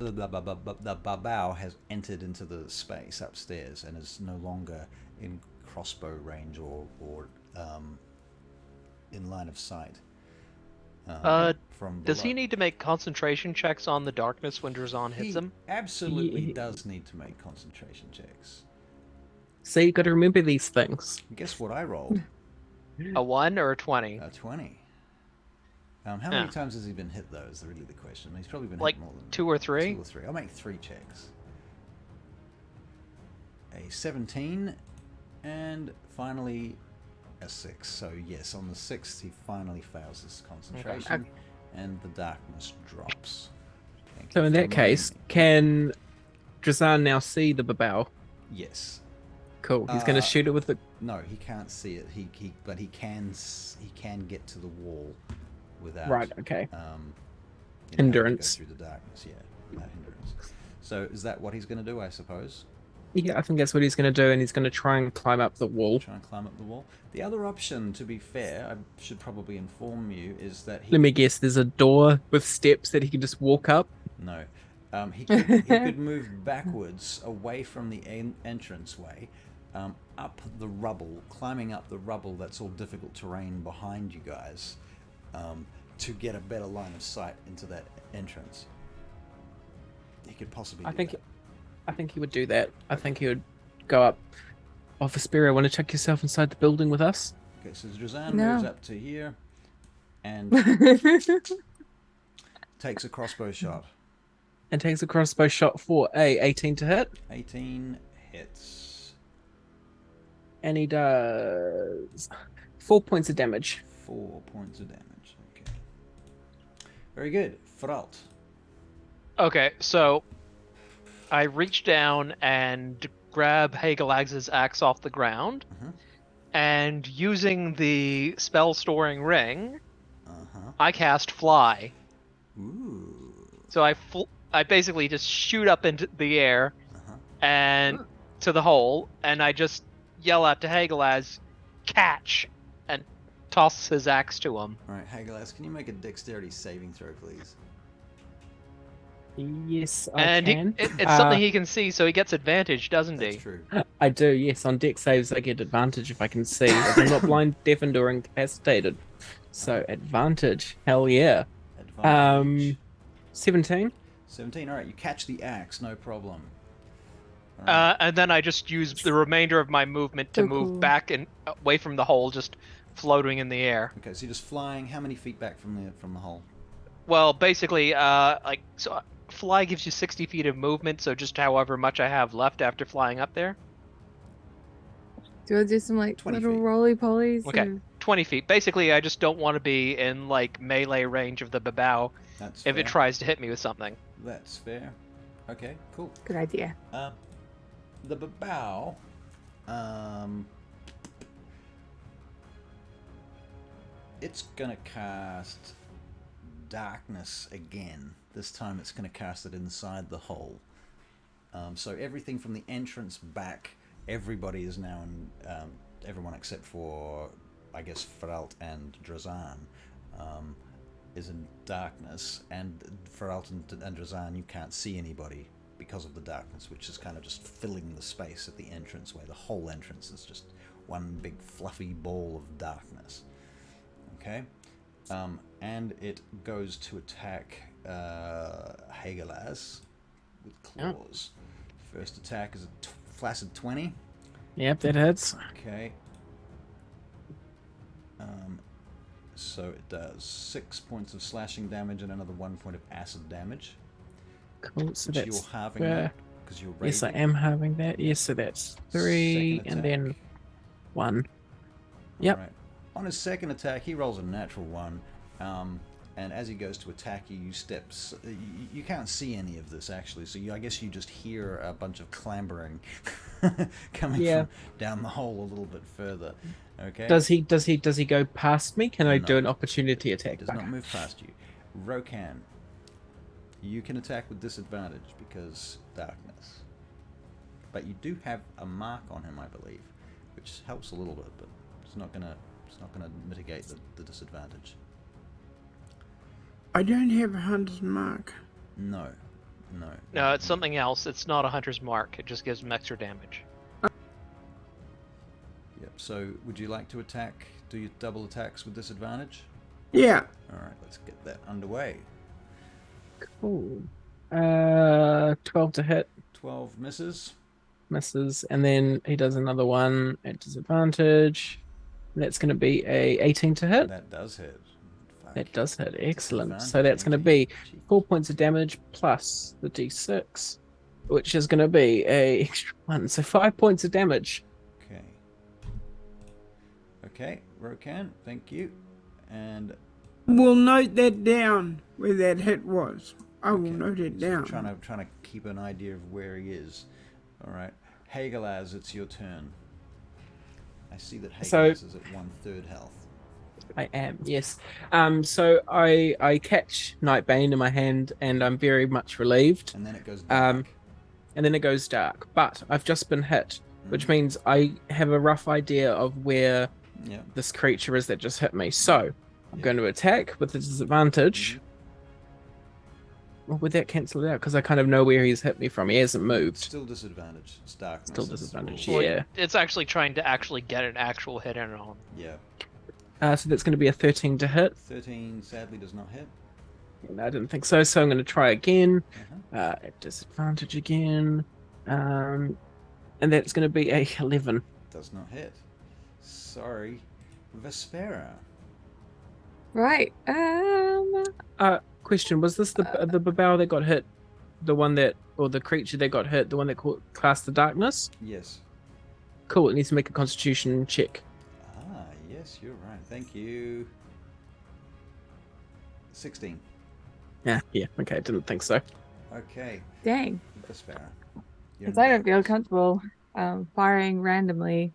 has entered into the space upstairs and is no longer in crossbow range or in line of sight. From Does he below. need to make concentration checks on the darkness when Drazan hits He him? absolutely He- does need to make concentration checks. See, you got to remember these things. Guess what I rolled? A 1 or a 20? A 20. How many Ah. times has he been hit, though, is really the question. He's probably been Like hit more than 2 or 3? 2 or 3. I'll make 3 checks. A 17, and finally a 6. So, yes, on the 6th, he finally fails his concentration, and the darkness drops. Thank So you in for that case, reminding me. can Drazan now see the babao? Yes. Cool. He's going to shoot it with the. No, he can't see it. But he can get to the wall without Right. Okay. you know, having to Hindrance. go through the darkness. Yeah, without hindrance. So is that what he's going to do? I suppose. Yeah, I think that's what he's going to do, and he's going to try and climb up the wall. Try and climb up the wall. The other option, to be fair, I should probably inform you, is that he Let me guess. There's a door with steps that he can just walk up. no, he could move backwards away from the entranceway, up the rubble, climbing up the rubble that's all difficult terrain behind you guys, to get a better line of sight into that entrance. He could possibly. I do think. that. I think he would do that. I think he would go up. Oh, Vesperia, want to check yourself inside the building with us? Okay, so Drazan No. moves up to here and takes a crossbow shot. and takes a crossbow shot for a 18 to hit. 18 hits. And he does 4 points of damage. 4 points of damage. Okay. Very good. Fralt. Okay, so I reach down and grab Hagelag's axe off the ground, and using the spell storing ring, I cast Fly. Ooh. So I basically just shoot up into the air and to the hole, and I just yell out to Hagelaz, "Catch!" and toss his axe to him. All right, Hagelaz, can you make a dexterity saving throw, please? Yes, I And can. it's something he can see, so he gets advantage, doesn't That's he? true. I do, yes. On deck saves, I get advantage if I can see. If I'm not blind, deafened, or incapacitated. So, advantage. Hell yeah. Advantage. 17. 17. All right, you catch the axe, no problem. All right. And then I just use the remainder of my movement to So move cool. back and away from the hole, just floating in the air. Okay, so you're just flying. How many feet back from the hole? Well, basically, fly gives you 60 feet of movement, so just however much I have left after flying up there. Do I do some like 20 little feet. roly polies? Okay. 20 feet. Basically, I just don't want to be in like melee range of the babao That's if fair. it tries to hit me with something. That's fair. Okay, cool. Good idea. The babao, it's gonna cast darkness again. This time it's gonna cast it inside the hole. So everything from the entrance back, everybody is now in, everyone except for, I guess, Feralt and Drazan, is in darkness, and Feralt and Drazan, you can't see anybody because of the darkness, which is kind of just filling the space at the entrance where the whole entrance is just one big fluffy ball of darkness. Okay? And it goes to attack Hagelaz with claws. First attack is a flaccid 20. Yep, that hits. Okay. So it does 6 points of slashing damage and another 1 point of acid damage. Cool, so Which that's... you're halving that because you're raging. Yes, I am having that. Yes, so that's 3 Second and then attack. 1. Yep. Alright. On his second attack, he rolls a natural 1. And as he goes to attack you, you steps. You can't see any of this actually, so I guess you just hear a bunch of clambering coming from down the hole a little bit further. Okay. Does he go past me? Can I No. do an opportunity attack? Does not move past you. Rokan, you can attack with disadvantage because darkness. But you do have a mark on him, I believe, which helps a little bit, but it's not gonna mitigate the disadvantage. I don't have a hunter's mark. No. No, it's something else. It's not a hunter's mark. It just gives him extra damage. Yep. So, would you like to attack? Do your double attacks with disadvantage? Yeah. All right, let's get that underway. Cool. 12 to hit. 12 misses. Misses, and then he does another one at disadvantage. That's going to be a 18 to hit. That does hit. That does hit. Excellent. Disadvantage, So that's going to be cheeky. 4 points of damage plus the d6, which is going to be a extra 1. So 5 points of damage. Okay. Okay, Rokan, thank you. And We'll note that down where that hit was. I will okay, note it so down. trying to keep an idea of where he is. All right, Hagelaz, it's your turn. I see that Hagelaz So- is at 1/3 health. I am, yes. So I catch Nightbane in my hand, and I'm very much relieved. And then it goes dark. And then it goes dark. But I've just been hit, which means I have a rough idea of where Yeah. this creature is that just hit me. So I'm going to attack with a disadvantage. Or would that cancel it out? Because I kind of know where he's hit me from. He hasn't moved. Still disadvantage. It's darkness. Still That's disadvantage, the rule. yeah. It's actually trying to actually get an actual hit in on. Yeah. So that's going to be a 13 to hit. 13 sadly does not hit. And I didn't think so, so I'm going to try again. Uh-huh. At disadvantage again. And that's going to be a 11. Does not hit. Sorry. Vespera. Right. Question, was this the babao that got hit the one that, or the creature that got hit, the one that cast the darkness? Yes. Cool, it needs to make a constitution check. Ah, yes, you're right. Thank you. 16. Yeah, okay, didn't think so. Okay. Dang. Vespera. Because I don't feel comfortable firing randomly.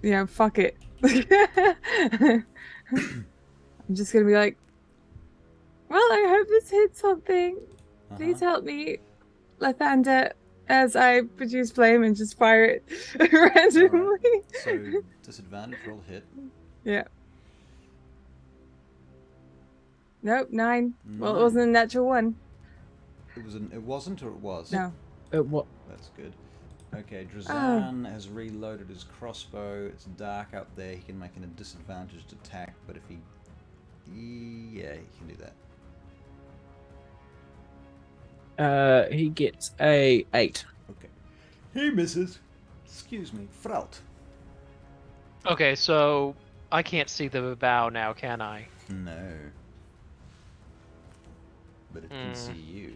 Yeah, fuck it. I'm just gonna be like, well, I hope this hits something. Please help me, Lathander, as I produce flame and just fire it randomly. Right. So disadvantage, roll hit. Yeah. Nope, 9. Well, it 9. wasn't a natural 1. It wasn't, or it was? No. What? That's good. Okay, Drazan has reloaded his crossbow. It's dark up there. He can make a disadvantaged attack, but if he can do that. He gets a 8. Okay. He misses. Excuse me, Fraut. Okay, so I can't see the bow now, can I? No. But it can see you.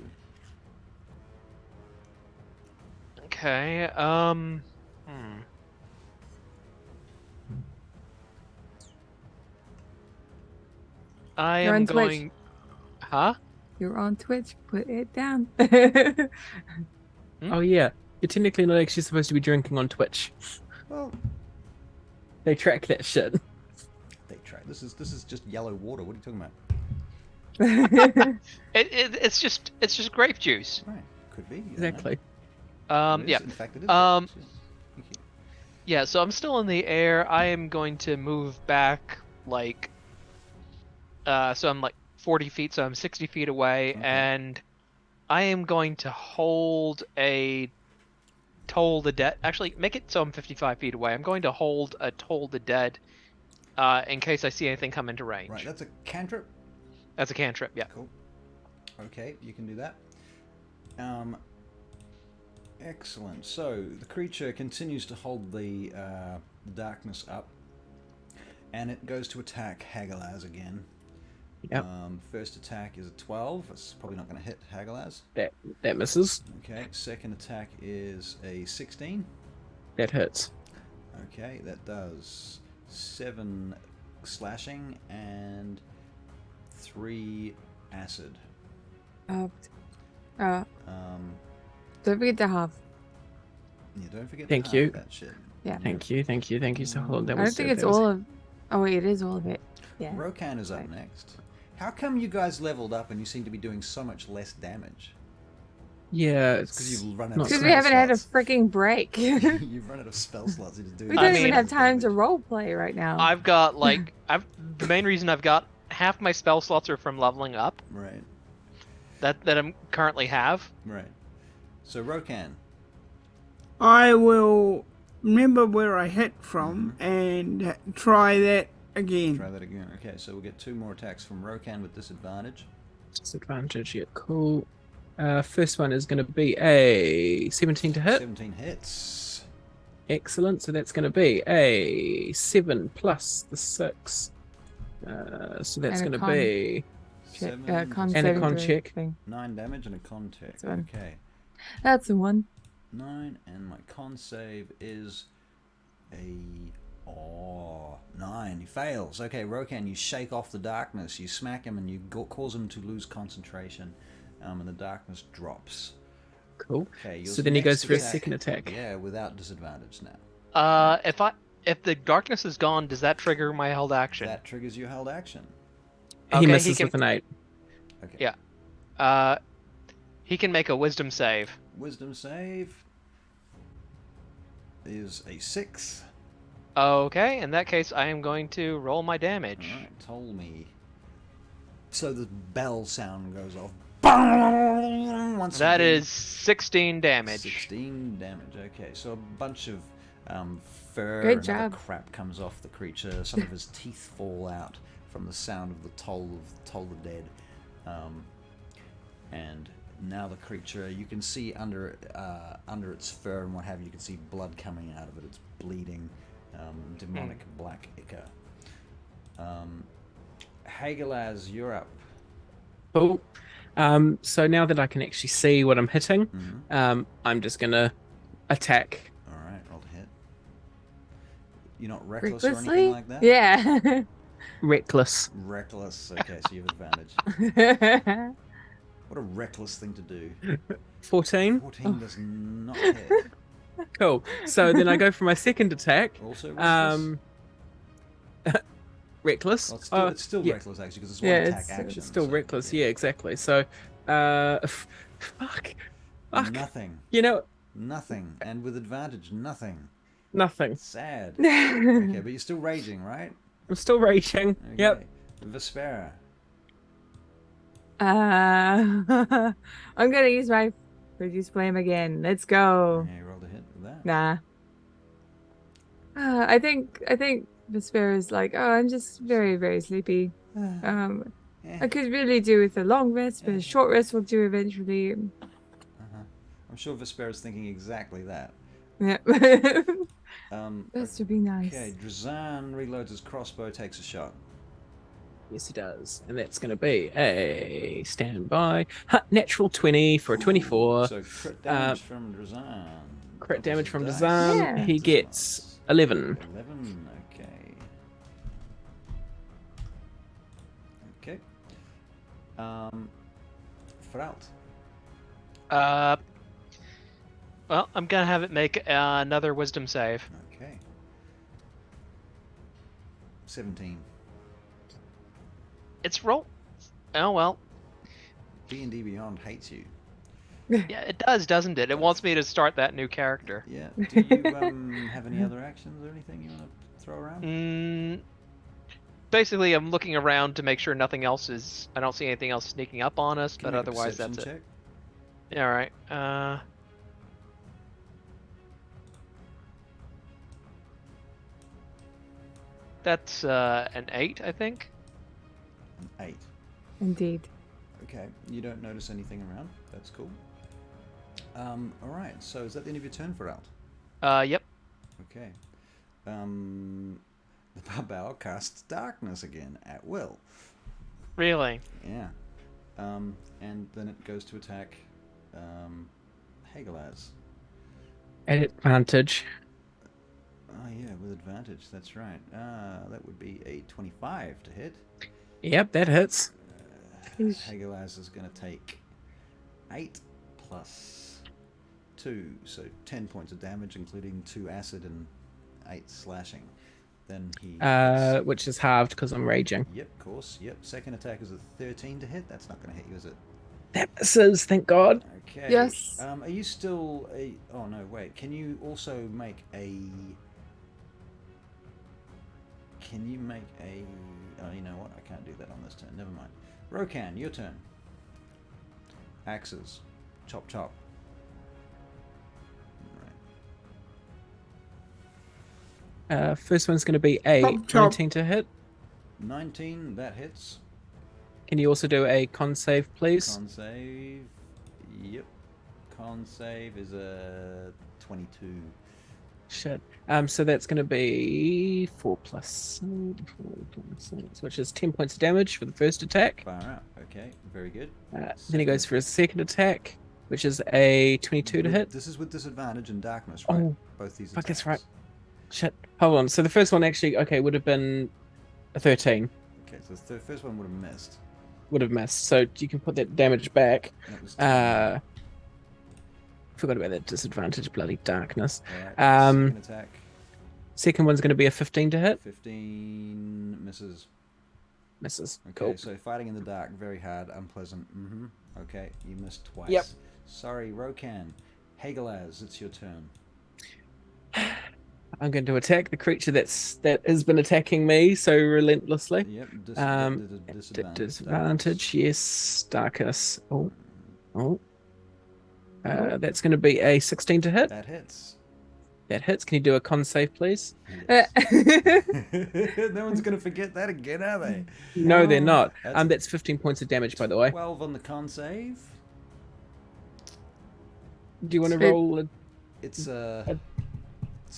Okay, I You're am on Twitch. going... Huh? You're on Twitch. Put it down. Oh yeah, you're technically not actually supposed to be drinking on Twitch. Well, They track that shit. they try. This is just yellow water. What are you talking about? It's just grape juice. Right. Could be. You don't know. Exactly. It is. Yeah. In fact, it is. Thank you. Yeah, so I'm still in the air. I am going to move back, like... so I'm, like, 40 feet, so I'm 60 feet away, Okay. and I am going to hold a Toll the Dead... Actually, make it so I'm 55 feet away. I'm going to hold a Toll the Dead in case I see anything come into range. Right, that's a cantrip. That's a cantrip, yeah. Cool. Okay, you can do that. Excellent. So the creature continues to hold the darkness up, and it goes to attack Hagalaz again. Yep. First attack is a 12. It's probably not going to hit Hagalaz. That misses. Okay. Second attack is a 16. That hits. Okay, that does 7 slashing and 3 acid. Don't forget to half. Yeah, don't forget Thank to you. half that shit. Yeah. Thank you. So hold on. That I was, don't think that it's was- all of... Oh, wait, it is all of it. Yeah. Rokan is up next. How come you guys leveled up and you seem to be doing so much less damage? Yeah, It's because you've run out of not Because spell we haven't had a slots. freaking break. we You've run out of spell slots to do. don't I even mean- have time to role play right now. I've got, like... the main reason I've got half my spell slots are from leveling up, Right, that I'm currently have. right. So Rokan, I will remember where I hit from and try that again. try that again. Okay, so we'll get 2 more attacks from Rokan with disadvantage. disadvantage. Yeah, cool. First one is going to be a 17 to hit. 17 hits. Excellent. So that's going to be a 7 plus the 6. So that's And going a to con. be Seven, con And a saving con throw check. thing. 9 damage and a con check. That's one. Okay, That's the one. 9, and my con save is a 9. He fails. Okay, Rokan, you shake off the darkness. You smack him and you cause him to lose concentration, and the darkness drops. cool. Okay, your So then he goes next for a second attack. Yeah, without disadvantage now. If the darkness is gone, does that trigger my held action? That triggers your held action. He Okay, misses he can- with an 8. Okay. Yeah. He can make a wisdom save. Wisdom save is a 6. Okay, in that case, I am going to roll my damage. Alright, told me. So the bell sound goes off. Once That again. is 16 damage. 16 damage. Okay, so a bunch of fur Good and other job. crap comes off the creature. Some of his teeth fall out from the sound of the toll the dead. And now the creature, you can see under its fur and what have you, can see blood coming out of it. It's bleeding. demonic black ichor. Hagelaz, you're up. Cool. So now that I can actually see what I'm hitting, I'm just gonna attack. All right, roll to hit. You're not reckless or Recklessly? anything like that? Yeah. Reckless. Reckless. Okay, so you have advantage. What a reckless thing to do. 14. 14 does not hit. Cool. So then I go for my second attack. Also reckless? Reckless. It's still yeah. reckless, actually, because it's one Yeah, attack it's action. Still so, reckless. Yeah, exactly. So, fuck. Nothing. You know, Nothing. And with advantage, nothing. nothing. Sad. Okay, but you're still raging, right? I'm still raging. Okay. Yep. Vespera. I'm gonna use my produce flame again. Let's go. Yeah, you rolled a hit with that. Nah. I think Vesper is like, oh, I'm just very, very sleepy. I could really do with a long rest, but a short rest will do eventually. I'm sure Vespera's thinking exactly that. Yeah. Um, Best would be nice. Okay, Drazan reloads his crossbow, takes a shot. Yes, he does. And that's going to be a standby. Natural 20 for a 24. So crit damage from Drazan. Crit damage from Dice. Drazan. Yeah. He gets 11. 11, okay. Okay. Fralt. Well, I'm gonna have it make another wisdom save. Okay. 17. It's roll. Oh well. D&D Beyond hates you. Yeah, it does, doesn't it? It wants me to start that new character. Yeah. Do you have any other actions or anything you want to throw around? Basically, I'm looking around to make sure nothing else is. I don't see anything else sneaking up on us, Can but you make a otherwise perception that's check? it. Yeah, all right. That's an 8, I think. An 8. Indeed. Okay, you don't notice anything around. That's cool. Alright, so is that the end of your turn for Alt? Yep. Okay. The Barbell casts darkness again at will. Really? Yeah. And then it goes to attack Hagelaz. At advantage. Oh yeah, with advantage, that's right. That would be a 25 to hit. Yep, that hits. Hagelaz is going to take 8 plus 2, so 10 points of damage, including 2 acid and 8 slashing. Then he... Which is halved because I'm raging. Yep, of course. Yep, second attack is a 13 to hit. That's not going to hit you, is it? That misses, thank God. Okay. Yes. Are you still a... Oh, no, wait. Can you also make a... Can you make a... Oh, you know what? I can't do that on this turn. Never mind. Rokan, your turn. Axes. Chop, chop. Right. First one's going to be a Chop, chop. 19 to hit. 19, that hits. Can you also do a con save, please? Con save. Yep. Con save is a 22. Shit. So that's going to be 4 plus 6, which is 10 points of damage for the first attack. Far out. Okay, very good. Then he goes for his second attack, which is a 22 to hit. This is with disadvantage and darkness, right? Oh, both these fuck, attacks. that's right. Shit. Hold on. So the first one actually, okay, would have been a 13. Okay, so the first one would have missed. Would have missed. So you can put that damage back. That was Forgot about that disadvantage, bloody darkness. Alright, second attack. Second one's going to be a 15 to hit. 15 misses. Misses. Okay, Cool. so fighting in the dark, very hard, unpleasant. Okay, you missed twice. Yep. Sorry, Rokan. Hagelaz, it's your turn. I'm going to attack the creature that has been attacking me so relentlessly. Yep, Disadvantage, yes. Darkness. Oh. That's going to be a 16 to hit. That hits. That hits. Can you do a con save, please? Yes. No one's going to forget that again, are they? No, they're not. That's That's 15 points of damage, by the way. 12 on the con save. Do you want to roll? It's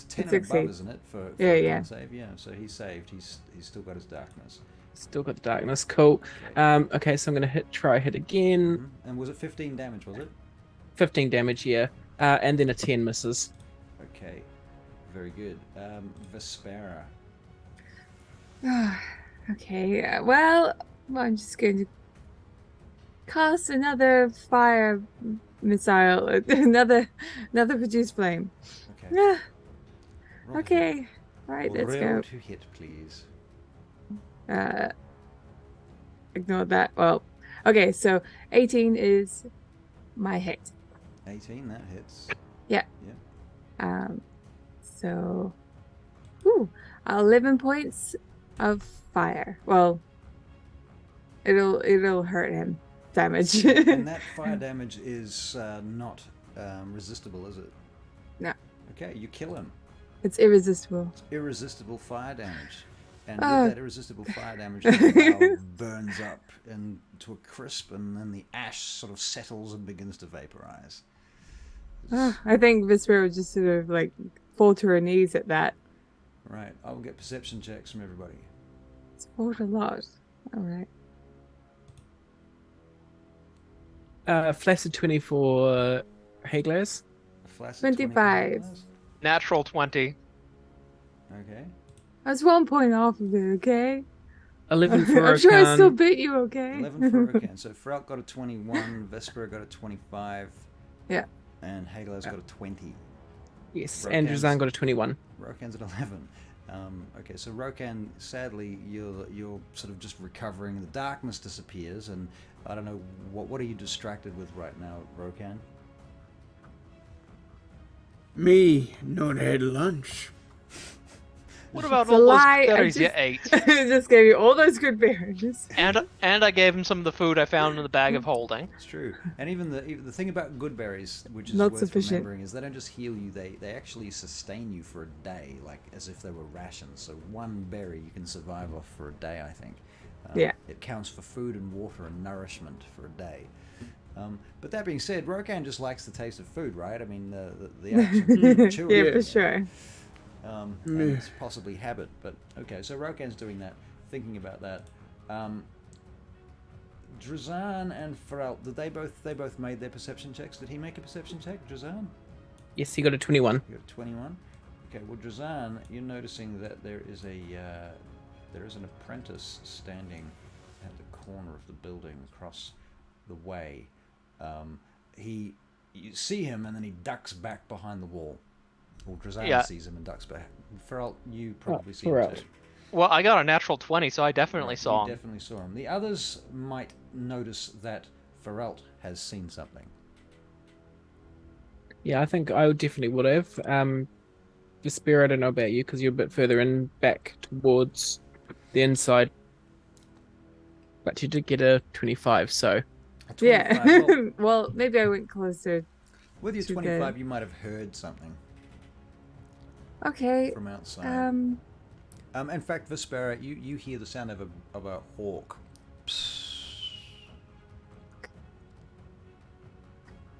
It's 10 and succeed. above, isn't it? For Yeah, a yeah. con save, yeah. So he's saved. He's still got his darkness. Still got the darkness. Cool. Okay, so I'm gonna try hit again. And was it 15 damage? Was it? 15 damage, yeah. And then a 10 misses. Okay, very good. Vespera. Okay, well, I'm just going to cast another fire missile, another produce flame. Okay. Yeah. Roll Okay. All right, hit. let's Roll go. to hit, please. Ignore that. Well, okay, so 18 is my hit. 18, that hits. Yeah. Yeah. So, 11 points of fire. Well, it'll hurt him. Damage. And that fire damage is not resistible, is it? No. Okay, you kill him. It's irresistible. It's irresistible fire damage. And Oh. with that irresistible fire damage, the bow burns up into a crisp, and then the ash sort of settles and begins to vaporize. I think Vespera would just sort of like fall to her knees at that. Right, I will get perception checks from everybody. It's rolled a lot. All right. Flaccid 20 for Haglaz. A flaccid 25. 20 for Nicholas? Natural 20. Okay. That's 1 point off of it, okay? 11 for I'm sure I still Rokan. beat you, okay? 11 for Rokan. So Feralt got a 21, Vespera got a 25. Yeah. And Hagelaz got a 20. Yes, Rokan's- and Drazan got a 21. Rokan's at 11. Okay, so Rokan, sadly, you're sort of just recovering. The darkness disappears, and I don't know, what are you distracted with right now, Rokan? Me not had lunch. What about It's a all lie, those I berries you just- ate? Just gave you all those good berries. And I gave him some of the food I found in the bag of holding. It's true. And even the thing about good berries, which is Not worth sufficient. remembering, is they don't just heal you, they actually sustain you for a day, like as if they were rations. So one berry you can survive off for a day, I think. Yeah. It counts for food and water and nourishment for a day. But that being said, Rokan just likes the taste of food, right? I mean, the action, chewing, Yeah, for sure. and it's possibly habit, but okay. So Rokan's doing that, thinking about that. Drazan and Feralt, did they both made their perception checks? Did he make a perception check, Drazan? Yes, he got a 21. You got 21. Okay. Well, Drazan, you're noticing that there is an apprentice standing at the corner of the building across the way. You see him, and then he ducks back behind the wall. Well, Drazan Yeah. sees him and ducks back. Feralt, you probably see him Feralt. too. Well, I got a natural 20, so I definitely Right, saw you him. definitely saw him. The others might notice that Feralt has seen something. Yeah, I think I definitely would have. Vespera, I don't know about you because you're a bit further in back towards the inside. But you did get a 25, so A 25, Yeah. well, Well, maybe I went closer. with your to 25, you might have heard something Okay. from outside. Um. In fact, Vespera, you hear the sound of a hawk.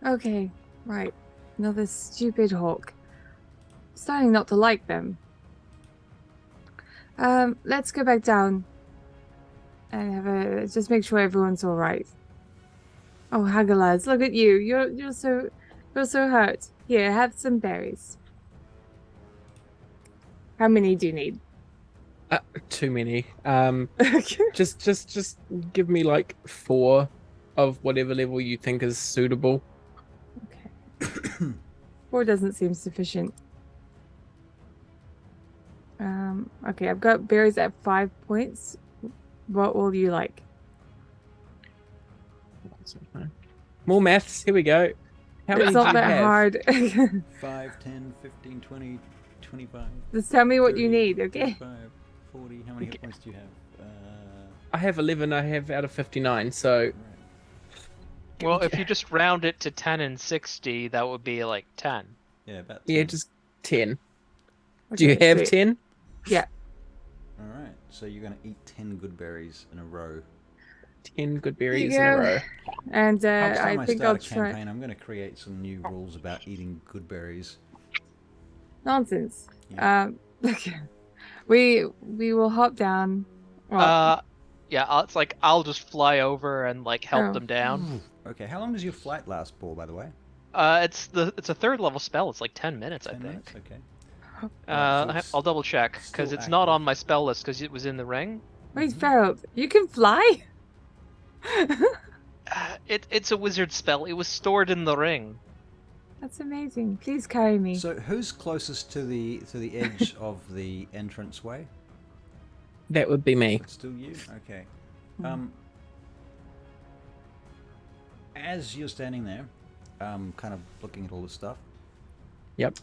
Okay. Right. Another stupid hawk. Starting not to like them. Let's go back down and just make sure everyone's all right. Oh, Hagalaz, look at you. You're so hurt. Here, have some berries. How many do you need? too many. Okay. Just give me like 4 of whatever level you think is suitable. Okay. 4 doesn't seem sufficient. Okay, I've got berries at 5 points. What will you like? More maths. Here we go. How many It's do not you that have? hard. 5, 10, 15, 20, 25. Just tell me what you 30, need, okay? 35, 40. How many hit points do you have? I have 11. I have out of 59. So Right. Well, if you just round it to 10 and 60, that would be like 10. Yeah, about 10. yeah, just 10. Do you Okay, have sweet. 10? Yeah. All right. So you're going to eat 10 good berries in a row. 10 good There you berries in a go. row. And Next time I I think start I'll a try. campaign, I'm going to create some new rules about eating good berries. Nonsense. Yeah. We will hop down. Well, Yeah, it's like I'll just fly over and like help Oh. them down. Okay, how long does your flight last for, by the way? It's a third level spell. It's like 10 minutes, 10 I minutes? think. Okay. Alright, so it's I'll double check because still it's not active. on my spell list because it was in the ring. wait, Ferald, you can fly? It's a wizard spell. It was stored in the ring. That's amazing. Please carry me. So who's closest to the edge of the entranceway? That would be me. It's still you? Okay. As you're standing there, kind of looking at all this stuff, Yep.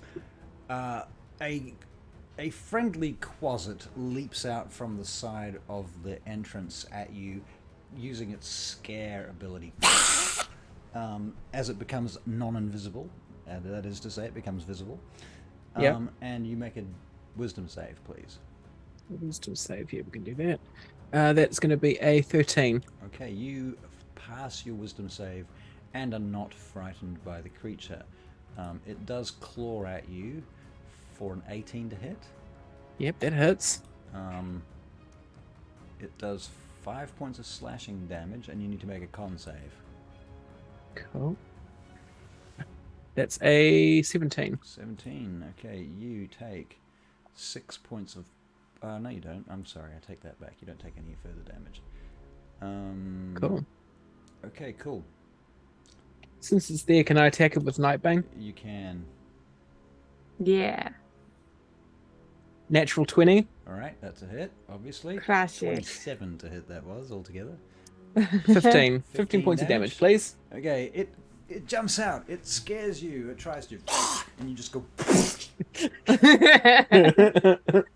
a friendly quasit leaps out from the side of the entrance at you, using its scare ability. As it becomes non-invisible, that is to say, it becomes visible. Yep. And you make a wisdom save, please. Wisdom save. Yeah, we can do that. That's going to be a 13. Okay, you pass your wisdom save and are not frightened by the creature. It does claw at you for an 18 to hit. Yep, that hits. It does 5 points of slashing damage, and you need to make a con save. Cool. That's a 17. 17. Okay, you take 6 points of... no, you don't. I'm sorry, I take that back. You don't take any further damage. Cool. Okay, cool. Since it's there, can I attack it with Nightbane? You can. Yeah. Natural 20. Alright, that's a hit, obviously. Crash it. 27 to hit that was, altogether. 15. 15 points of damage, please. Okay, it jumps out. It scares you. It tries to... And you just go...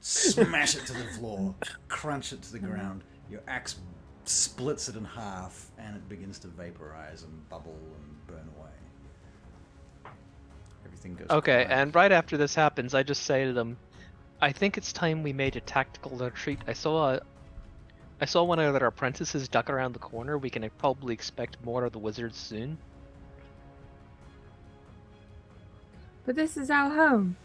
Smash it to the floor. Crunch it to the ground. Your axe splits it in half, and it begins to vaporize and bubble and burn away. Everything goes... Okay, quiet. and right after this happens, I just say to them, I think it's time we made a tactical retreat. I saw one of our apprentices duck around the corner. We can probably expect more of the wizards soon. But this is our home.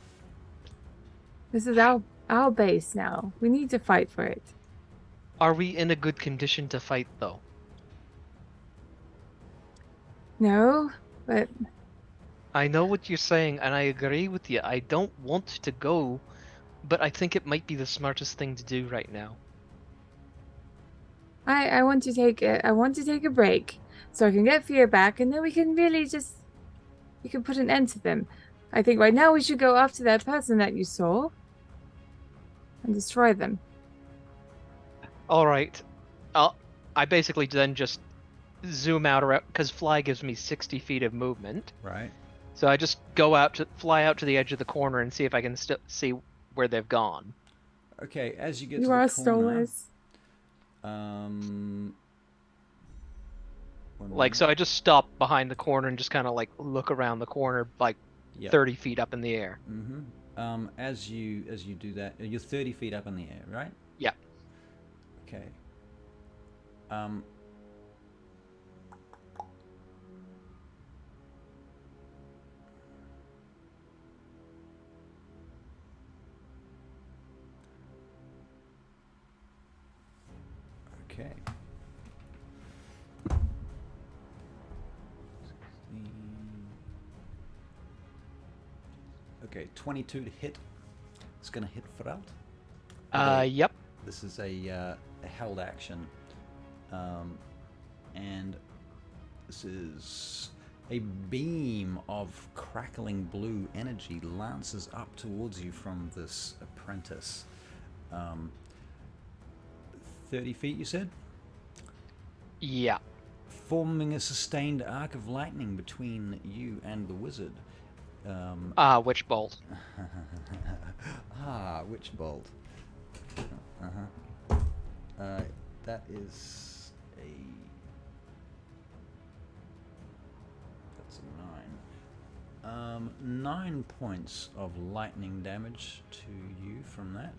This is our base now. We need to fight for it. Are we in a good condition to fight, though? No, but I know what you're saying, and I agree with you. I don't want to go, but I think it might be the smartest thing to do right now. I want to take a break so I can get fear back, and then we can really we can put an end to them. I think right now we should go after that person that you saw and destroy them. All right. I basically then just zoom out around, because fly gives me 60 feet of movement. Right. So I just fly out to the edge of the corner and see if I can still see where they've gone. Okay, as you get You to are the corner... stolers. So I just stop behind the corner and just kind of like look around the corner, like Yep. 30 feet up in the air. Mm-hmm. As you do that, you're 30 feet up in the air, right? Yeah. Okay. Okay. Okay, 22 to hit. It's going to hit Feralt. Yep. This is a held action. And this is a beam of crackling blue energy lances up towards you from this apprentice. 30 feet, you said? Yeah. Forming a sustained arc of lightning between you and the wizard. Witch bolt. Witch bolt. That is that's a 9. 9 points of lightning damage to you from that.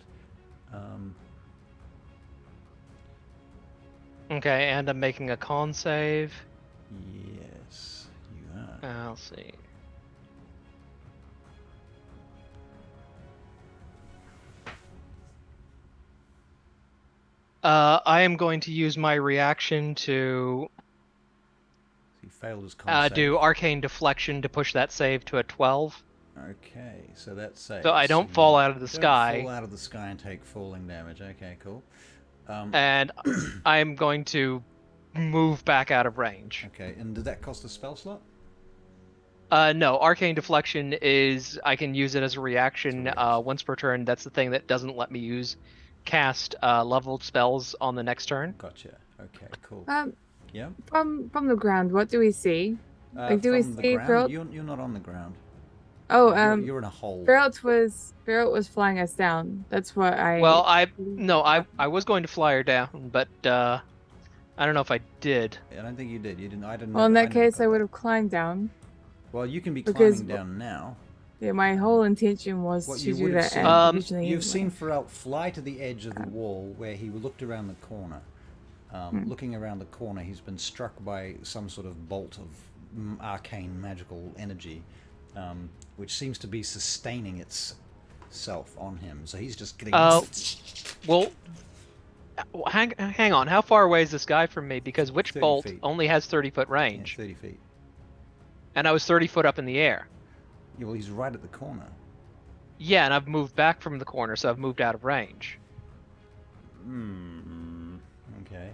Okay, and I'm making a con save. Yes, you are. I'll see. I am going to use my reaction to He failed his con save. do arcane deflection to push that save to a 12. Okay, so that saves. So I don't fall out of the Don't sky. fall out of the sky and take falling damage. Okay, cool. And I'm going to move back out of range. Okay, and did that cost a spell slot? No, arcane deflection is I can use it as a reaction once per turn. That's the thing that doesn't let me cast leveled spells on the next turn. Gotcha. Okay, cool. Yeah. From the ground, what do we see? Like, do we from the see ground? Feralt? You're not on the ground. Oh, You're in a hole. Feralt was flying us down. That's what I. Well, I was going to fly her down, but I don't know if I did. I don't think you did. You didn't. I didn't. Well, in that case, I would would have climbed down. Well, you can be Because- climbing down now. Yeah, my whole intention was What to you do would have that. seen- originally You've anyway. seen Feralt fly to the edge of the wall where he looked around the corner. Looking around the corner, he's been struck by some sort of bolt of arcane magical energy, which seems to be sustaining itself on him. So he's just getting. Well, hang on. How far away is this guy from me? Because Witch 30 Bolt feet. only has 30-foot Yeah, range, 30 feet. and I was 30 foot up in the air. Yeah, well, he's right at the corner. Yeah, and I've moved back from the corner, so I've moved out of range. Okay.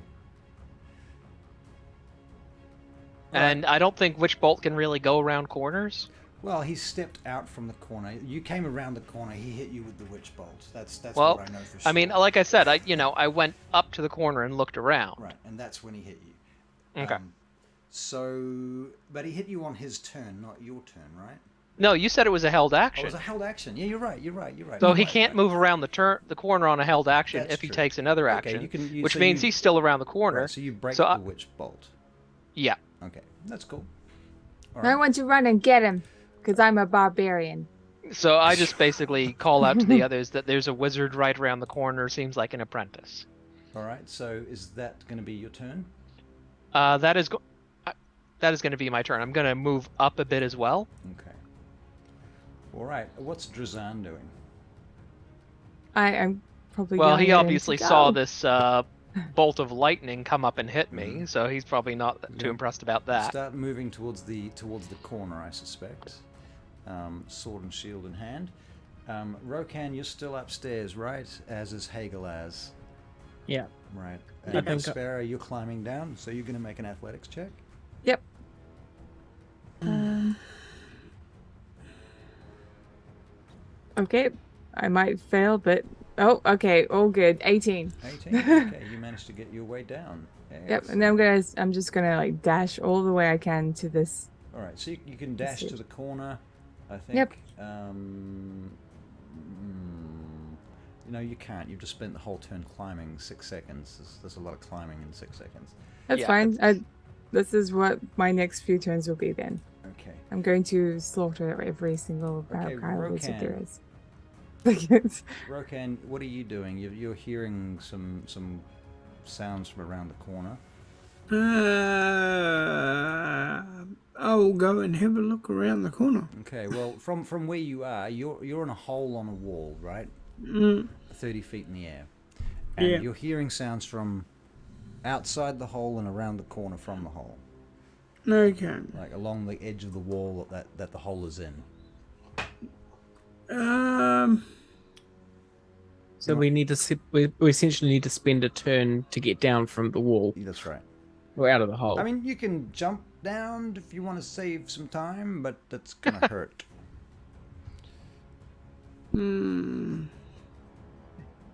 And I don't think Witch Bolt can really go around corners. Well, he stepped out from the corner. You came around the corner. He hit you with the witch bolt. That's Well, what I know for sure. I mean, like I said, I went up to the corner and looked around. Right, and that's when he hit you. Okay. But he hit you on his turn, not your turn, right? No, you said it was a held Oh, it action. was a held action. Yeah, you're right. So You're he right, can't right. move around the corner on a held action That's if he true. takes another Okay, action, which means he's still around the corner. Right, so you break So the I- witch bolt. Yeah. Okay, that's cool. All I right. want to run and get him because I'm a barbarian. So I just basically call out to the others that there's a wizard right around the corner. Seems like an apprentice. All right. So is that going to be your turn? That is going to be my turn. I'm going to move up a bit as well. Okay. All right. What's Drazan doing? I'm probably. Well, yelling he at him obviously to saw go. this bolt of lightning come up and hit me, so he's probably not too Yeah. impressed about that. Start moving towards the corner, I suspect. Sword and shield in hand. Rokan, you're still upstairs, right? As is Hagelaz. Yeah. Right. I And think- Sparrow, you're climbing down, so you're going to make an athletics check. Yep. Okay, I might fail, but okay, all good. 18. 18. Okay, you managed to get your way down. Yep, and then I'm just gonna like dash all the way I can to this. All right, so you can dash to the corner, I think. Yep. No, you can't. You've just spent the whole turn climbing 6 seconds. There's a lot of climbing in 6 seconds. That's Yeah, fine. This is what my next few turns will be then. Okay. I'm going to slaughter every single Okay, barrel wizard there Rokan. is. Rokan, what are you doing? You're hearing some sounds from around the corner. I will go and have a look around the corner. Okay, well, from where you are, you're in a hole on a wall, right? 30 feet in the air. And Yeah. you're hearing sounds from outside the hole and around the corner from the hole. Okay. Like along the edge of the wall that the hole is in. So we need to we essentially need to spend a turn to get down from the wall That's right. or out of the hole. I mean, you can jump down if you want to save some time, but that's gonna hurt.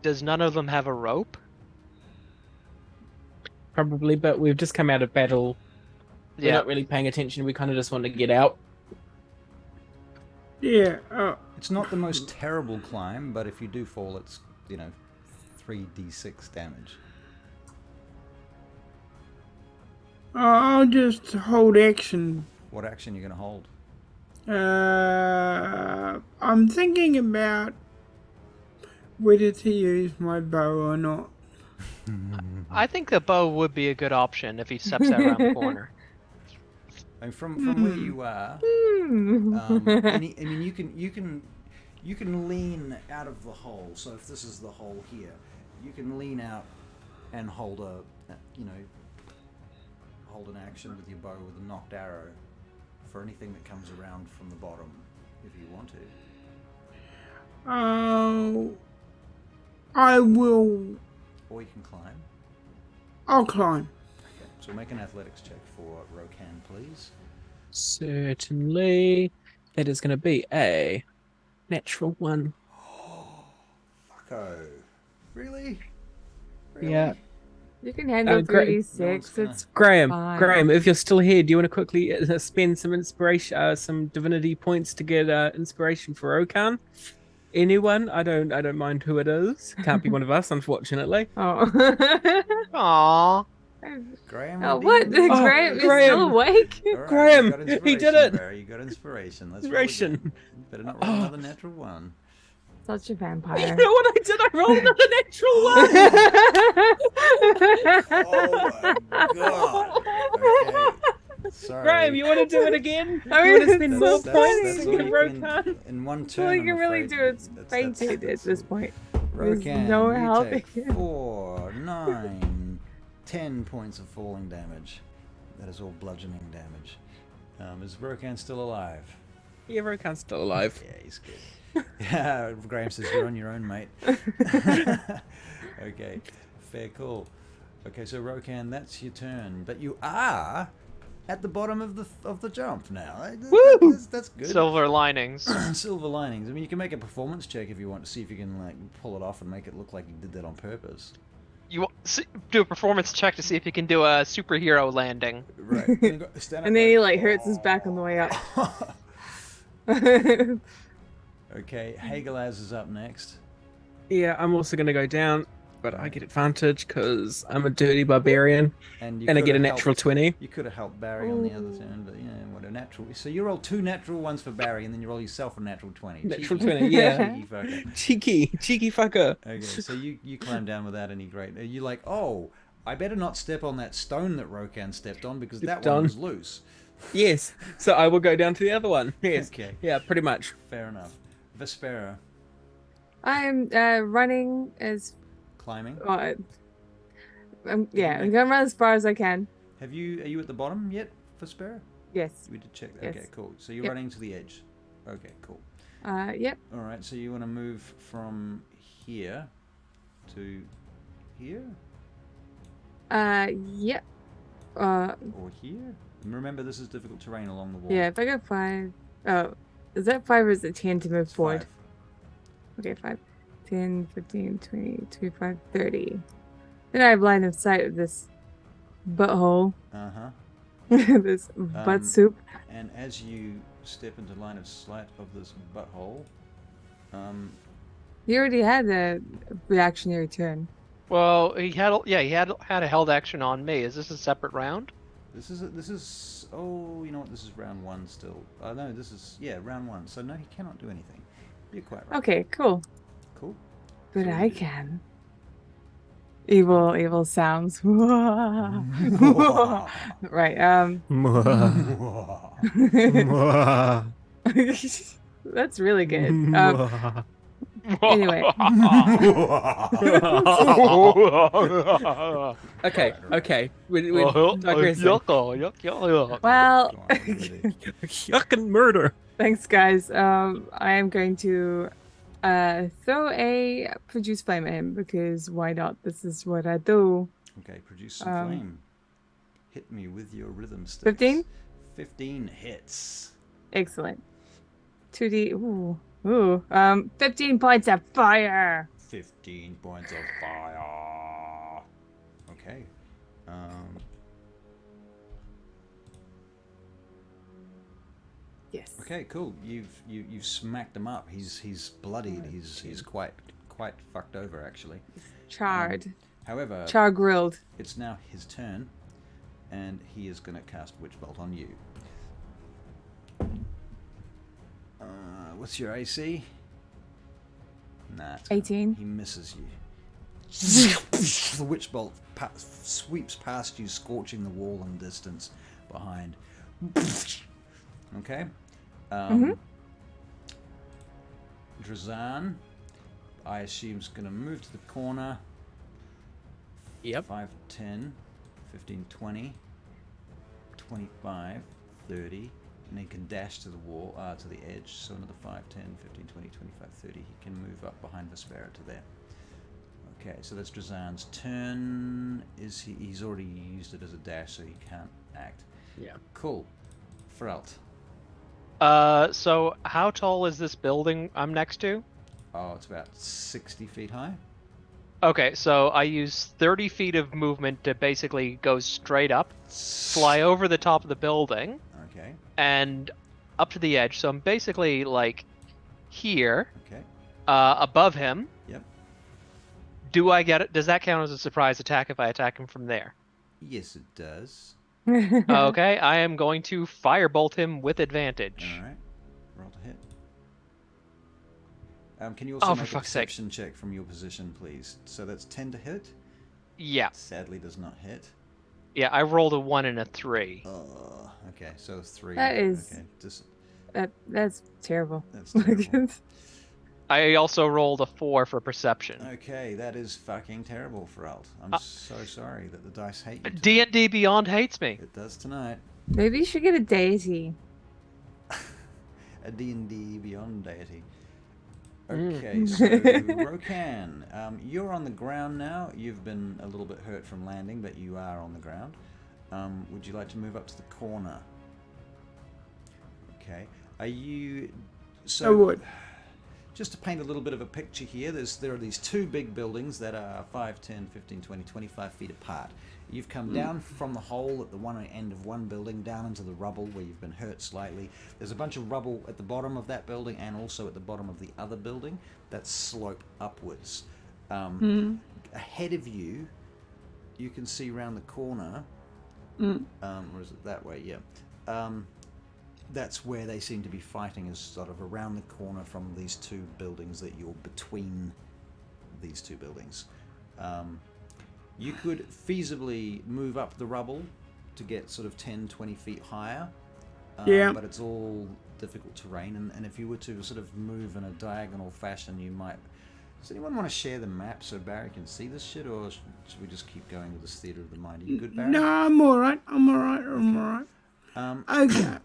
Does none of them have a rope? Probably, but we've just come out of battle. We're Yeah. not really paying attention. We kind of just want to get out. Yeah. It's not the most terrible climb, but if you do fall, it's 3d6 damage. I'll just hold action. What action are you gonna hold? I'm thinking about whether to use my bow or not. I think the bow would be a good option if he steps out around the corner. And from where you are, you can lean out of the hole. So if this is the hole here, you can lean out and hold hold an action with your bow with a knocked arrow for anything that comes around from the bottom, if you want to. Oh, I will. Or you can climb. I'll climb. Okay, so make an athletics check for Rokan, please. Certainly. That is going to be a natural 1. Fucko. Really? Yeah. You can handle great. 3d6. It's Graham, fine. if you're still here, do you want to quickly spend some inspiration, some divinity points to get inspiration for Okan? Anyone? I don't mind who it is. Can't be one of us, unfortunately. Oh. Aww. Graham. Oh, what? Graham Graham is still awake? Right, Graham, you got he did inspiration, it. Barry. You got inspiration. That's Inspiration. Really good. You better not roll another natural 1. Such a You vampire. know what I did? I rolled another natural 1. Oh my god. Okay. Sorry. Graham, you want to do it again? I You mean, want to spend more that's points all and give you Rokan? in one turn. All you can I'm really afraid. do is That's faint it at this point. There's Rokan, no you help. take 4, 9, 10 points of falling damage. That is all bludgeoning damage. Is Rokan still alive? Yeah, Rokan's still alive. Yeah, he's good. Yeah, Graham says you're on your own, mate. Okay, fair call. Okay, so Rokan, that's your turn, but you are at the bottom of the jump now. Woo! That's good. Silver linings. Silver linings. I mean, you can make a performance check if you want to see if you can like pull it off and make it look like you did that on purpose. You do a performance check to see if you can do a superhero landing. Right. And then he like hurts his back on the way up. Okay, Hagelaz is up next. Yeah, I'm also going to go down, but I get advantage because I'm a dirty barbarian, And and I get a coulda natural helped- 20. You could have helped Barry on the other turn, but yeah, what a natural. So you roll 2 natural ones for Barry, and then you roll yourself a natural 20. Natural Cheeky. 20, yeah. Cheeky fucker. Cheeky fucker. Okay, so you climb down without any great. You're like, oh, I better not step on that stone that Rokan stepped on because that Stepped one on. was loose. Yes, so I will go down to the other one. Yes. Okay, Yeah, pretty much. fair enough. Vespera, I'm running as climbing. I'm gonna run as far as I can. Are you at the bottom yet, Vespera? Yes. We did check. Yes. Okay, cool. So you're Yep. running to the edge. Okay, cool. Yep. All right, so you want to move from here to here Yep. or here? And remember, this is difficult terrain along the wall. Yeah, if I go 5. Oh, is that 5 or is it 10 to move It's forward? 5. Okay, 5. 10, 15, 20, 25, 30. Then I have line of sight of this butthole. Uh-huh. This butt soup. And as you step into line of sight of this butthole, He already had a reactionary turn. Well, he had a held action on me. Is this a separate round? this is oh, you know what? This is round 1 still. Oh no, this is round 1. So no, he cannot do anything. You're quite right. Okay, cool. Cool. But So I can. Evil sounds. Right. That's really good. Anyway. Okay. We're digressing. Well, Yuck and murder. thanks, guys. I am going to throw a produce flame at him because why not? This is what I do. Okay, produce some flame. Hit me with your rhythm sticks. 15? 15 hits. Excellent. 2d. Ooh. 15 points of fire. 15 points of fire. Okay. Yes. Okay, cool. You've smacked him up. He's bloodied. He's quite fucked over actually. Charred. However, Char grilled. it's now his turn, and he is going to cast Witch Bolt on you. What's your AC? Nah. it's gonna- 18. He misses you. The Witch Bolt sweeps past you, scorching the wall in the distance behind. Okay. Drazan, I assume, is going to move to the corner. Yep. 5, 10, 15, 20, 25, 30, and he can dash to the wall, to the edge. So another 5, 10, 15, 20, 25, 30. He can move up behind Vespera to there. Okay, so that's Drazan's turn. He's already used it as a dash, so he can't act. Yeah. Cool. Feralt. So how tall is this building I'm next to? Oh, it's about 60 feet high. Okay, so I use 30 feet of movement to basically go straight up, fly over the top of the building, Okay. and up to the edge. So I'm basically like here, Okay. above him. Yep. Do I get it? Does that count as a surprise attack if I attack him from there? Yes, it does. Okay, I am going to firebolt him with advantage. All right. Roll to hit. Can you also For make a fuck's sake. perception check from your position, please? So that's 10 to hit. Yeah, Sadly, does not hit. yeah. I rolled a 1 and a 3. Okay, so 3. That is- Okay, just That's terrible. that's terrible. I also rolled a 4 for perception. Okay, that is fucking terrible, Feralt. I'm so sorry that the dice hate you. tonight. D&D Beyond hates me. It does tonight. Maybe you should get a deity. A D&D Beyond deity. Mm. Okay, so Rokan, you're on the ground now. You've been a little bit hurt from landing, but you are on the ground. Would you like to move up to the corner? Okay. Are you... So, I would. just to paint a little bit of a picture here, there are these two big buildings that are 5, 10, 15, 20, 25 feet apart. You've come down from the hole at the one end of one building down into the rubble where you've been hurt slightly. There's a bunch of rubble at the bottom of that building and also at the bottom of the other building that slope upwards. Ahead of you, you can see round the corner, or is it that way? Yeah. That's where they seem to be fighting, is sort of around the corner from these two buildings that you're between these two buildings. You could feasibly move up the rubble to get sort of 10, 20 feet higher. Yeah. But it's all difficult terrain, and if you were to sort of move in a diagonal fashion, you might... Does anyone want to share the map so Barry can see this shit, or should we just keep going with this theatre of the mind? Are you good, Barry? No, I'm alright. Okay.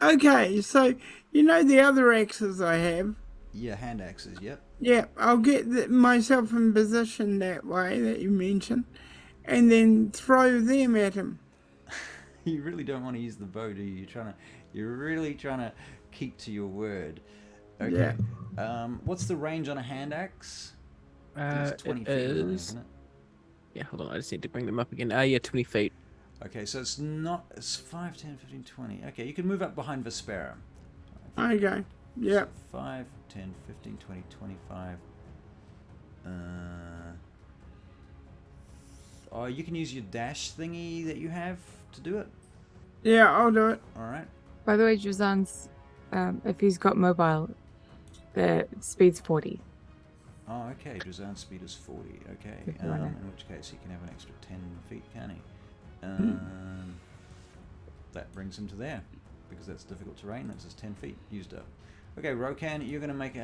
Okay, so you know the other axes I have? Yeah, hand axes, yep. Yeah, I'll get myself in position that way that you mentioned, and then throw them at him. You really don't want to use the bow, do you? You're really trying to keep to your word. Okay. Yeah. What's the range on a hand axe? It's 20 It feet, is... isn't it? Yeah, hold on. I just need to bring them up again. Yeah, 20 feet. Okay, so it's 5, 10, 15, 20. Okay, you can move up behind Vespera. Okay. Yeah. So 5, 10, 15, 20, 25. You can use your dash thingy that you have to do it. Yeah, I'll do it. All right. By the way, Juzan's, if he's got mobile, the speed's 40. Oh, okay. Drazan's speed is 40. Okay. If you wanna- In which case he can have an extra 10 feet, can he? That brings him to there, because that's difficult terrain. That's his 10 feet used up. Okay, Rokan, you're going to make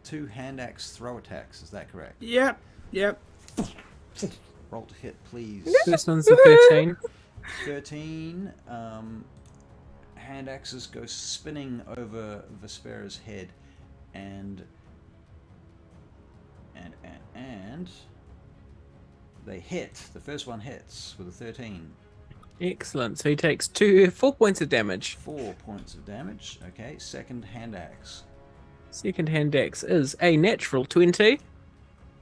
2 hand axe throw attacks. Is that correct? Yep. Roll to hit, please. This one's a 13. 13. Hand axes go spinning over Vespera's head, and they hit. The first one hits with a 13. Excellent. So he takes 4 points of damage. 4 points of damage. Okay, second hand axe. Second hand axe is a natural 20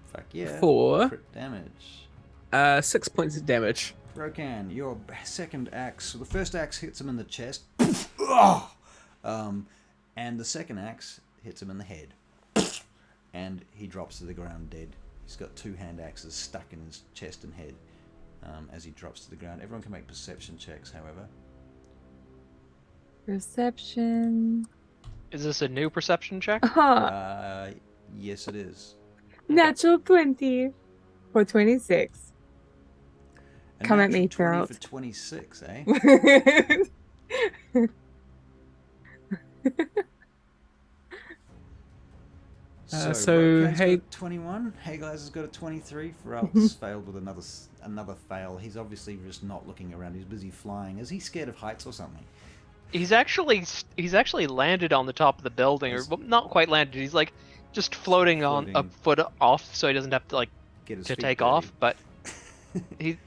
Fuck yeah. for Crit damage. 6 points of damage. Rokan, your second axe. So the first axe hits him in the chest. And the second axe hits him in the head. And he drops to the ground dead. He's got 2 hand axes stuck in his chest and head as he drops to the ground. Everyone can make perception checks, however. Perception. Is this a new perception check? Yes, it is. Natural 20 for 26. A Come at me, natural 20 Feralt. for 26, eh? So, Rokan's hey- got 21. Haglaz has got a 23. Feralt's failed with another another fail. He's obviously just not looking around. He's busy flying. Is he scared of heights or something? He's actually landed on the top of the building, or well, not quite landed. He's like just floating on a foot off, so he doesn't have to like Get his to feet take dirty. off. But he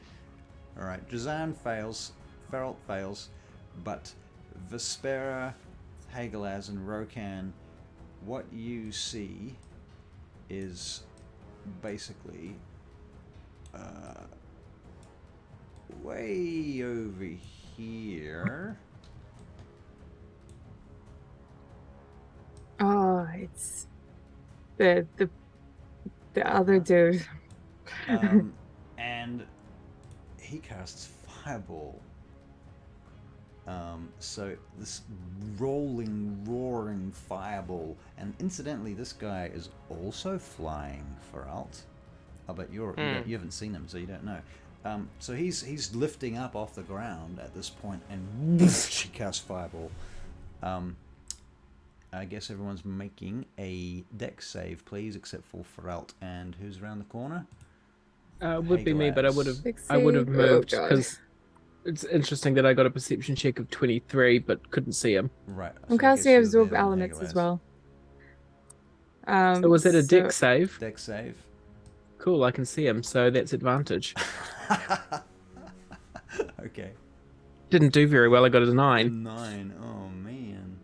All right, Drazan fails, Feralt fails, but Vespera, Hagelaz, and Rokan, what you see is basically way over here. Oh, it's the other dude. And he casts Fireball. So this rolling, roaring fireball, and incidentally, this guy is also flying for Alt. Oh, but you haven't seen him, so you don't know. So he's lifting up off the ground at this point, and she casts Fireball. I guess everyone's making a dex save, please, except for Feralt. And who's around the corner? Would be me, but I would have Oh, moved God. because it's interesting that I got a perception check of 23, but couldn't see him. Right. I'm so I guess casting you're absorb better than elements as Hagelaz. well. So was it a dex save? Dex save. Cool, I can see him, so that's advantage. Okay. Didn't do very well. I got a 9. 9. Oh man.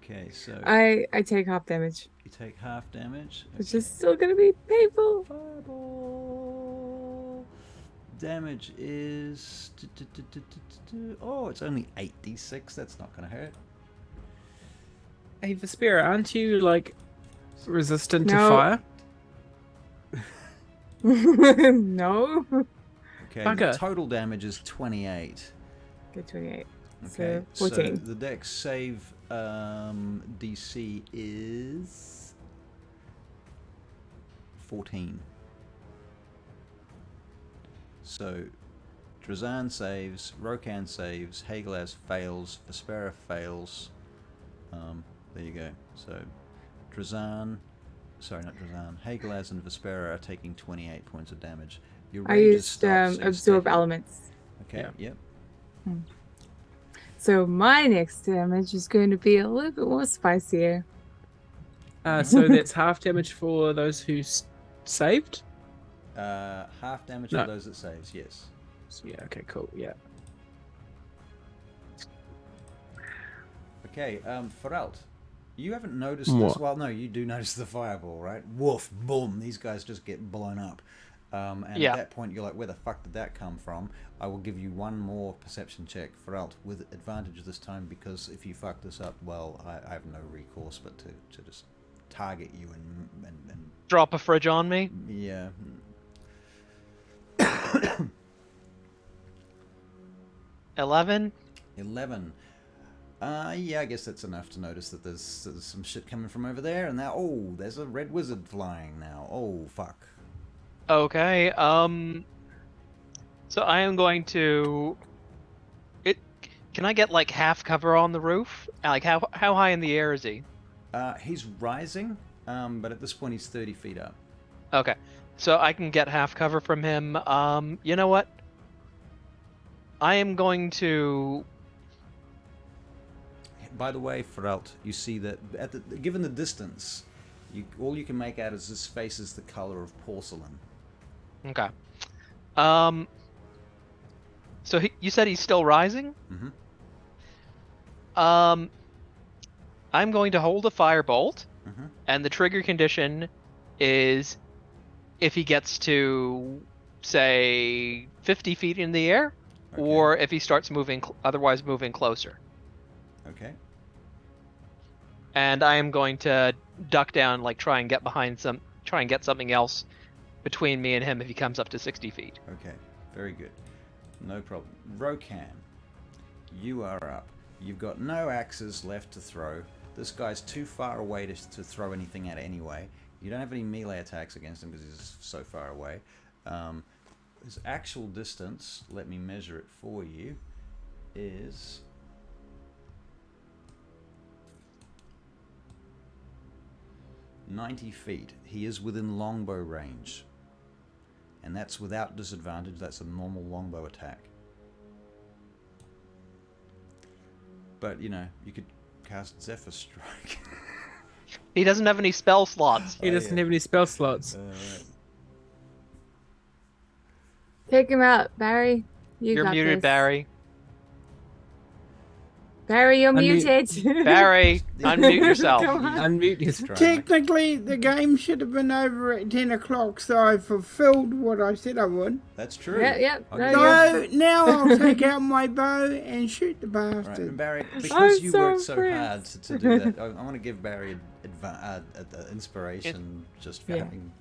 Okay, so I take half damage, you take half damage. which is still gonna be painful. Fireball. Damage is oh, it's only 8d6. That's not gonna hurt. Hey, Vespera, aren't you like resistant to No. fire? No. Okay. Bugger. Total damage is 28. Get 28. Okay. So 14. So the dex save DC is 14. So Drazan saves, Rokan saves, Hagelaz fails, Vespera fails. There you go. So Drazan, sorry, not Drazan, Hagelaz and Vespera are taking 28 points of damage. Your I rage is used stopped, so absorb steady. elements. Okay, Yeah. yep. So my next damage is going to be a little bit more spicier. So that's half damage for those who saved? Half damage No. for those that saves, yes. So, yeah, okay, cool, yeah. Okay, Feralt, you haven't noticed this. What? Well, no, you do notice the fireball, right? Woof, boom, these guys just get blown up. And Yeah. at that point, you're like, where the fuck did that come from? I will give you one more perception check, Feralt, with advantage this time, because if you fuck this up, well, I have no recourse but to just target you and drop a fridge on me. yeah. 11. 11. Yeah, I guess that's enough to notice that there's some shit coming from over there, and now, oh, there's a red wizard flying now. Oh, fuck. Okay. So I am going to. Can I get like half cover on the roof? Like how high in the air is he? He's rising, but at this point he's 30 feet up. Okay. So I can get half cover from him. You know what? I am going to. By the way, Feralt, you see that given the distance, all you can make out is his face is the color of porcelain. Okay. So you said he's still rising? Mm-hmm. I'm going to hold a firebolt, Mm-hmm. and the trigger condition is if he gets to, say, 50 feet in the air, Okay. or if he starts moving, otherwise moving closer. Okay. And I am going to duck down, like try and get something else between me and him if he comes up to 60 feet. Okay. Very good. No problem. Rokan, you are up. You've got no axes left to throw. This guy's too far away to throw anything at anyway. You don't have any melee attacks against him because he's so far away. His actual distance, let me measure it for you, is 90 feet. He is within longbow range. And that's without disadvantage. That's a normal longbow attack. But, you know, you could cast Zephyr Strike. He doesn't have any spell slots. He doesn't have any spell slots. Right. Take him out, Barry. You're got muted, this. Barry. Barry, you're Unmute. muted. Barry, unmute yourself. Come on. Unmute his. Technically, the game should have been over at 10 o'clock, so I fulfilled what I said I would. That's true. Yeah. I'll No, give you- So now I'll take out my bow and shoot the Right, bastard. and Barry, I'm because you so worked so hard impressed. to do that, I want to give Barry inspiration just for Yeah. having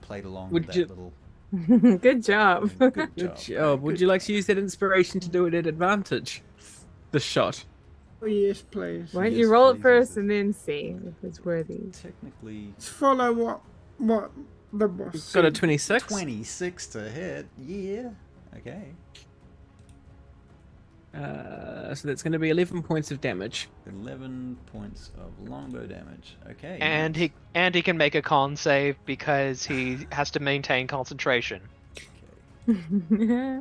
played along Would with you- that little. Good job. Good Good job. job. Would you like to use that inspiration to do it at advantage? The shot. Oh, yes, please. Why don't Yes, you roll it please, first yes. and then see if it's worthy? Technically, Let's follow what the boss You've got a said. 26. 26 to hit. Yeah. Okay. So that's going to be 11 points of damage. 11 points of longbow damage. Okay. And nice. he can make a con save because he has to maintain concentration. Okay.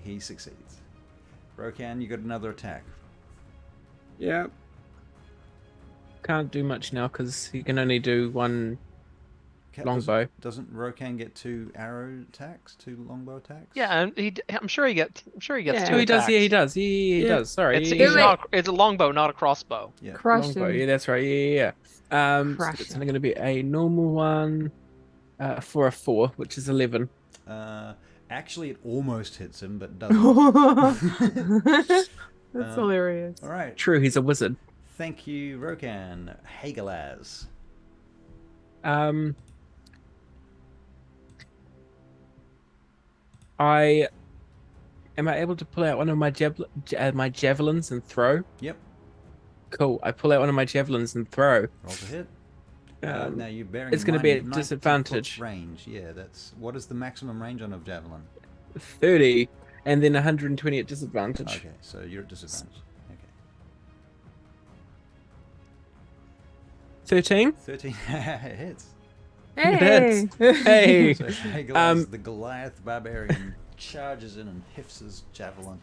He succeeds. Rokan, you got another attack. Yeah. Can't do much now because he can only do one Cat longbow. Doesn't Rokan get 2 arrow attacks, 2 longbow attacks? Yeah, and I'm sure he gets. Yeah. two Oh, he does. Yeah, he attacks. does. He Yeah. does. Sorry. It's, yeah, he's yeah. not, it's a longbow, not a crossbow. Yeah. Crush Longbow. him. Yeah, that's right. Yeah. So Crush it's him. only going to be a normal one for a 4, which is 11. Actually, it almost hits him, but doesn't. That's hilarious. All right. True, he's a wizard. Thank you, Rokan. Hagelaz. Am I able to pull out one of my javelins and throw? Yep. Cool. I pull out one of my javelins and throw. Roll to hit. Um, now you're bearing it's in gonna mind be at 90 disadvantage. foot range. Yeah, that's what is the maximum range on a javelin? 30, and then 120 at disadvantage. Okay, so you're at disadvantage. Okay. 13. 13 hits. Hey. Hey. So Hagelaz, Um, the Goliath barbarian, charges in and hifts his javelin,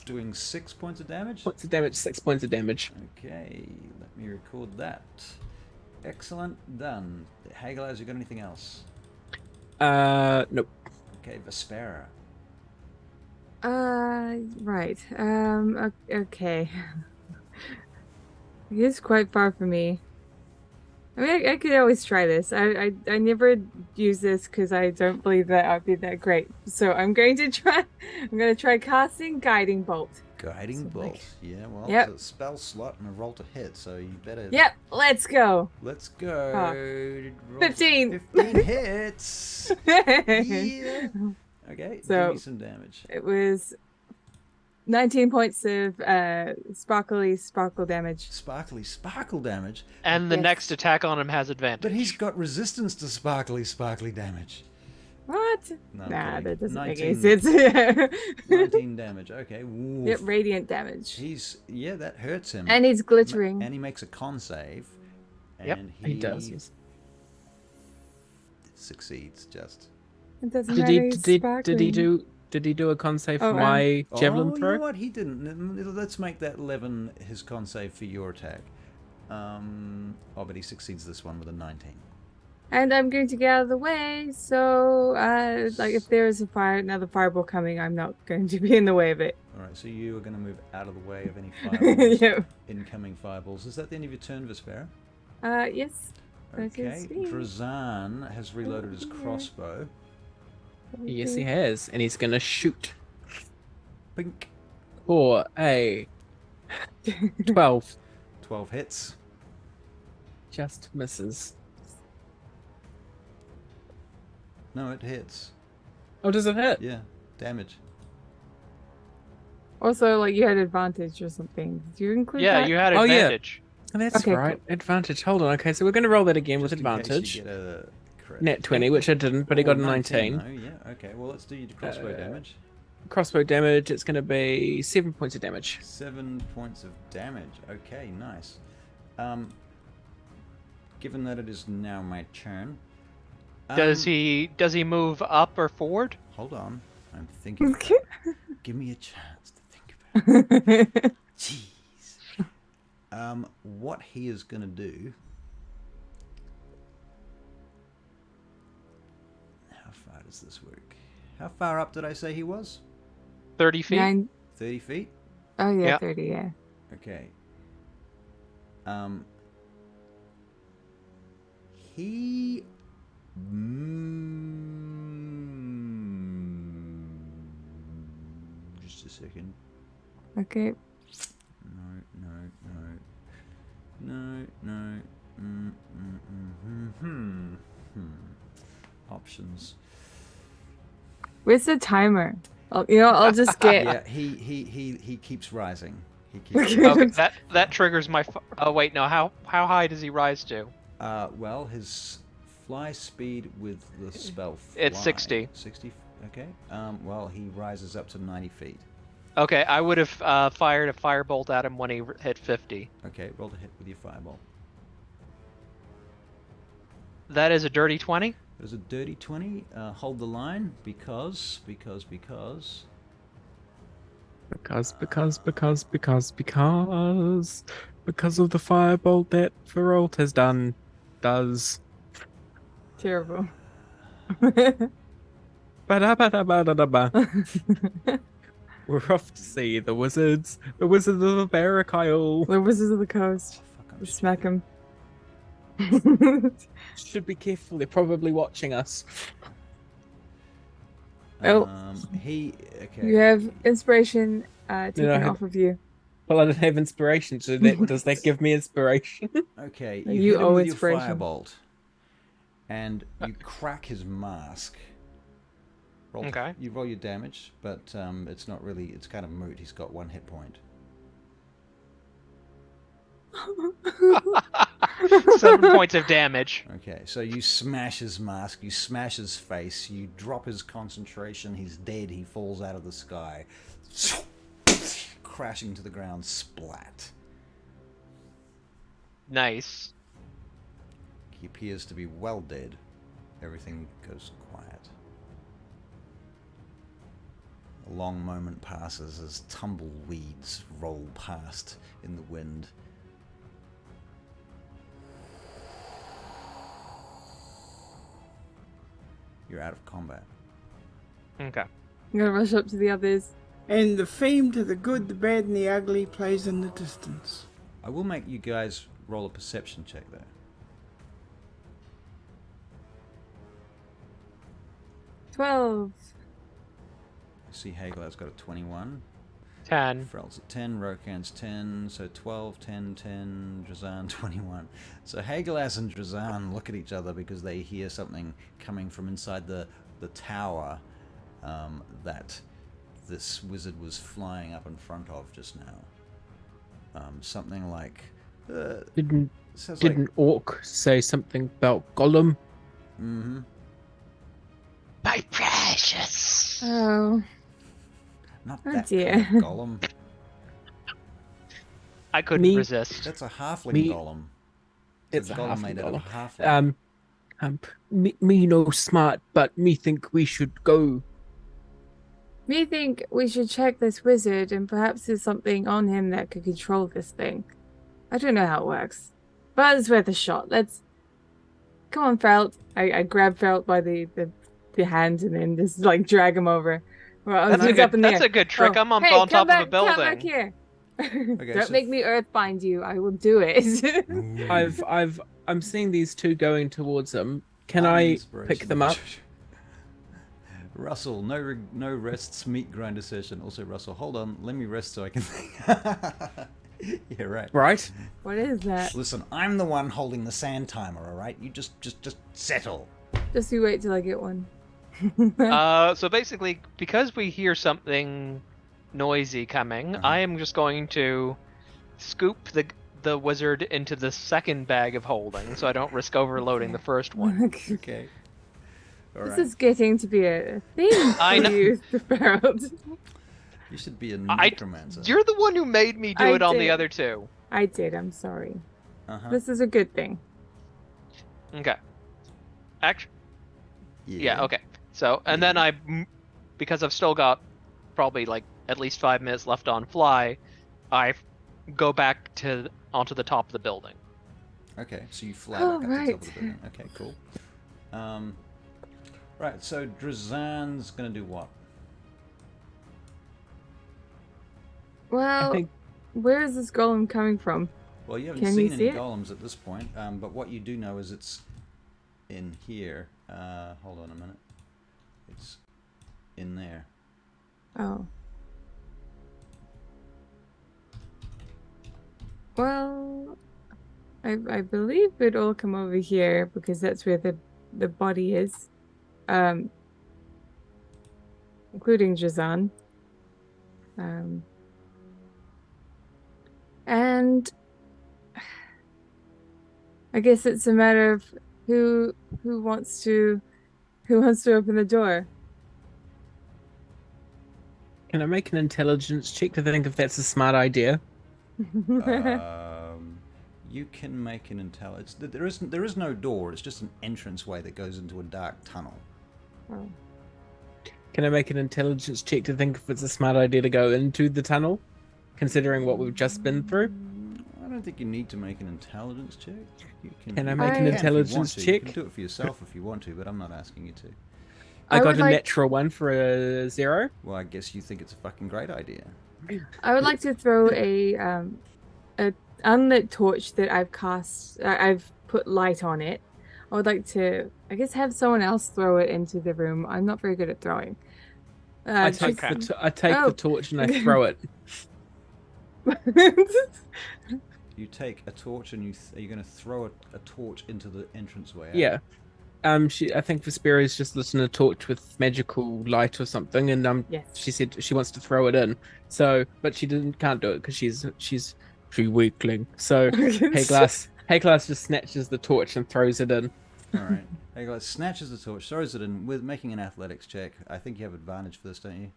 doing 6 points of damage. Points of damage. 6 points of damage. Okay, let me record that. Excellent, done. Hagelaz, you got anything else? Nope. Okay, Vespera. Right. Okay. It's quite far from me. I mean, I could always try this. I never use this because I don't believe that I'd be that great. So I'm going to try casting Guiding Bolt. Guiding So, bolt. like- Yeah, well, Yep. it's a spell slot and a roll to hit, so you better. Yep, let's go. Let's go. Roll 15. 15 hits. Yeah. Okay, So- give me some damage. It was 19 points of sparkle damage. Sparkle damage, And the Yes. next attack on him has advantage. but he's got resistance to sparkly damage. What? No, I'm Nah, kidding. that doesn't make 19 any sense. 19 damage. Okay. Woof. Yep, radiant damage. Yeah, that hurts him. And he's glittering. And he makes a con save. Yep, And He does. Yes. succeeds just. It doesn't Did matter. he? He's Did he sparkling. do? Did he do a con save for Oh, my javelin oh, throw? You know what? He didn't. Let's make that 11 his con save for your attack. But he succeeds this one with a 19. And I'm going to get out of the way, so like if there is another fireball coming, I'm not going to be in the way of it. All right, so you are going to move out of the way of any fireballs, Yep. incoming fireballs. Is that the end of your turn, Vespera? Yes. That Okay. is me. Drazan has reloaded his crossbow. Yes, he has, and he's gonna shoot Pink. for a 12. 12 hits. Just misses. No, it hits. Oh, does it hit? Yeah, damage. Also, like you had advantage or something. Did you include Yeah, that? you had Oh, yeah. advantage. Oh, that's Okay, right. Advantage. Hold on. Okay, so we're gonna roll that again with Just in case advantage. you get a crit. Net 20, which I didn't, but he got a Oh, 19. though, yeah, okay. Well, let's do your crossbow damage. Crossbow damage, it's gonna be 7 points of damage. 7 points of damage. Okay, nice. Given that it is now my turn, Does he move up or forward? Hold on. I'm thinking. Give me a chance to think about it. Jeez. What he is going to do... How far does this work? How far up did I say he was? 30 feet? 30 feet? Oh yeah, Yep. 30. Yeah. Okay. He... Just a second. Okay. No. Options. Where's the timer? I'll just get. Yeah, he keeps rising. He keeps. Okay, that triggers my. Oh wait, no. How high does he rise to? Well, his fly speed with the spell. It's Fly, 60. 60. Okay. Well, he rises up to 90 feet. Okay, I would have fired a firebolt at him when he hit 50. Okay, roll to hit with your fireball. That is a dirty 20. There's a dirty 20. Hold the line because. Because of the firebolt that Feralt has done does. Terrible. Ba-da-ba-da-ba-da-da-ba. We're off to see the wizards of the Barrack Isle. The Wizards of the Coast. Fuck, I'm Smack him. Should be careful, they're probably watching us. Oh. Okay. You have inspiration taken off of you. Well, I don't have inspiration, so does that give me inspiration? Okay, You you hit him owe with your inspiration. firebolt, and you crack his mask. Okay. You roll your damage, but it's not really. It's kind of moot. He's got 1 hit point. 7 points of damage. Okay, so you smash his mask, you smash his face, you drop his concentration. He's dead. He falls out of the sky, crashing to the ground. Splat. Nice. He appears to be well dead. Everything goes quiet. A long moment passes as tumbleweeds roll past in the wind. You're out of combat. Okay. I'm gonna rush up to the others. And the theme to the good, the bad, and the ugly plays in the distance. I will make you guys roll a perception check though. 12. I see Hagelar's got a 21. 10. Frel's at 10, Rokan's 10, so 12, 10, 10, Drazan 21. So Hagelaz and Drazan look at each other because they hear something coming from inside the tower that this wizard was flying up in front of just now. Something like... Didn't sounds an orc say something about Gollum? Mm-hmm. My precious. Oh. Not Oh, that dear. kind of golem. I couldn't Me- resist. That's a halfling Me- golem. It's a a golem halfling made out of golem. halfling. Me no smart, but me think we should go. Me think we should check this wizard and perhaps there's something on him that could control this thing. I don't know how it works. But it's worth a shot. Let's... Come on, Felt. I grab Felt by the hand and then just like drag him over. Well, That's, he's up in the that's air. a good trick. Oh, I'm up hey, on come top back, of a building. Come back here. Don't so- make me earth bind you. I will do it. I'm seeing these two going towards them. Can I'm I inspiration. pick them up? Russell, no rests, meat grinder session. Also, Russell, hold on, let me rest so I can think. Yeah, right. Right. What is that? Listen, I'm the one holding the sand timer, all right? You just settle. Just you wait till I get one. So basically, because we hear something noisy coming, I am just going to scoop the wizard into the second bag of holding, so I don't risk overloading the first one. Okay. All This right. is getting to be a theme I for know. you, Harold. You should be a necromancer. You're the one who made me do I it on the did. other two. I did, I'm sorry. Uh-huh. This is a good thing. Okay. Action. Yeah. Okay. So, and then because I've still got probably like at least 5 minutes left on fly, I go back onto the top of the building. Okay, so you fly Oh, back up to the top right. of the building. Okay, cool. Right, so Drazan's gonna do what? Well, think- where is this golem coming from? Well, you haven't Can seen you any see it? golems at this point, but what you do know is it's in here. Hold on a minute. It's in there. Oh. Well, I believe it'd all come over here because that's where the body is. Including Jazan. And I guess it's a matter of who wants to open the door. Can I make an intelligence check to think if that's a smart idea? You can make an intelligence. There is no door. It's just an entranceway that goes into a dark tunnel. Oh. Can I make an intelligence check to think if it's a smart idea to go into the tunnel, considering what we've just been through? I don't think you need to make an intelligence check. You Can I you make can an if you want intelligence to. You check? can do it for yourself if you want to, but I'm not asking you to. I I got would a like- natural 1 for a 0. Well, I guess you think it's a fucking great idea. I would like to throw a unlit torch that I've cast. I've put light on it. I would like to, I guess, have someone else throw it into the room. I'm not very good at throwing. I take Okay. the Oh. torch and I throw it. You take a torch and are you going to throw a torch into the entranceway? Yeah. I think Vesperia's just lit a torch with magical light or something, and Yes. she said she wants to throw it in. So, but she can't do it because she's weakling. So Hayglass just snatches the torch and throws it in. All right. Hey, snatches the torch, throws it in with making an athletics check. I think you have advantage for this, don't you?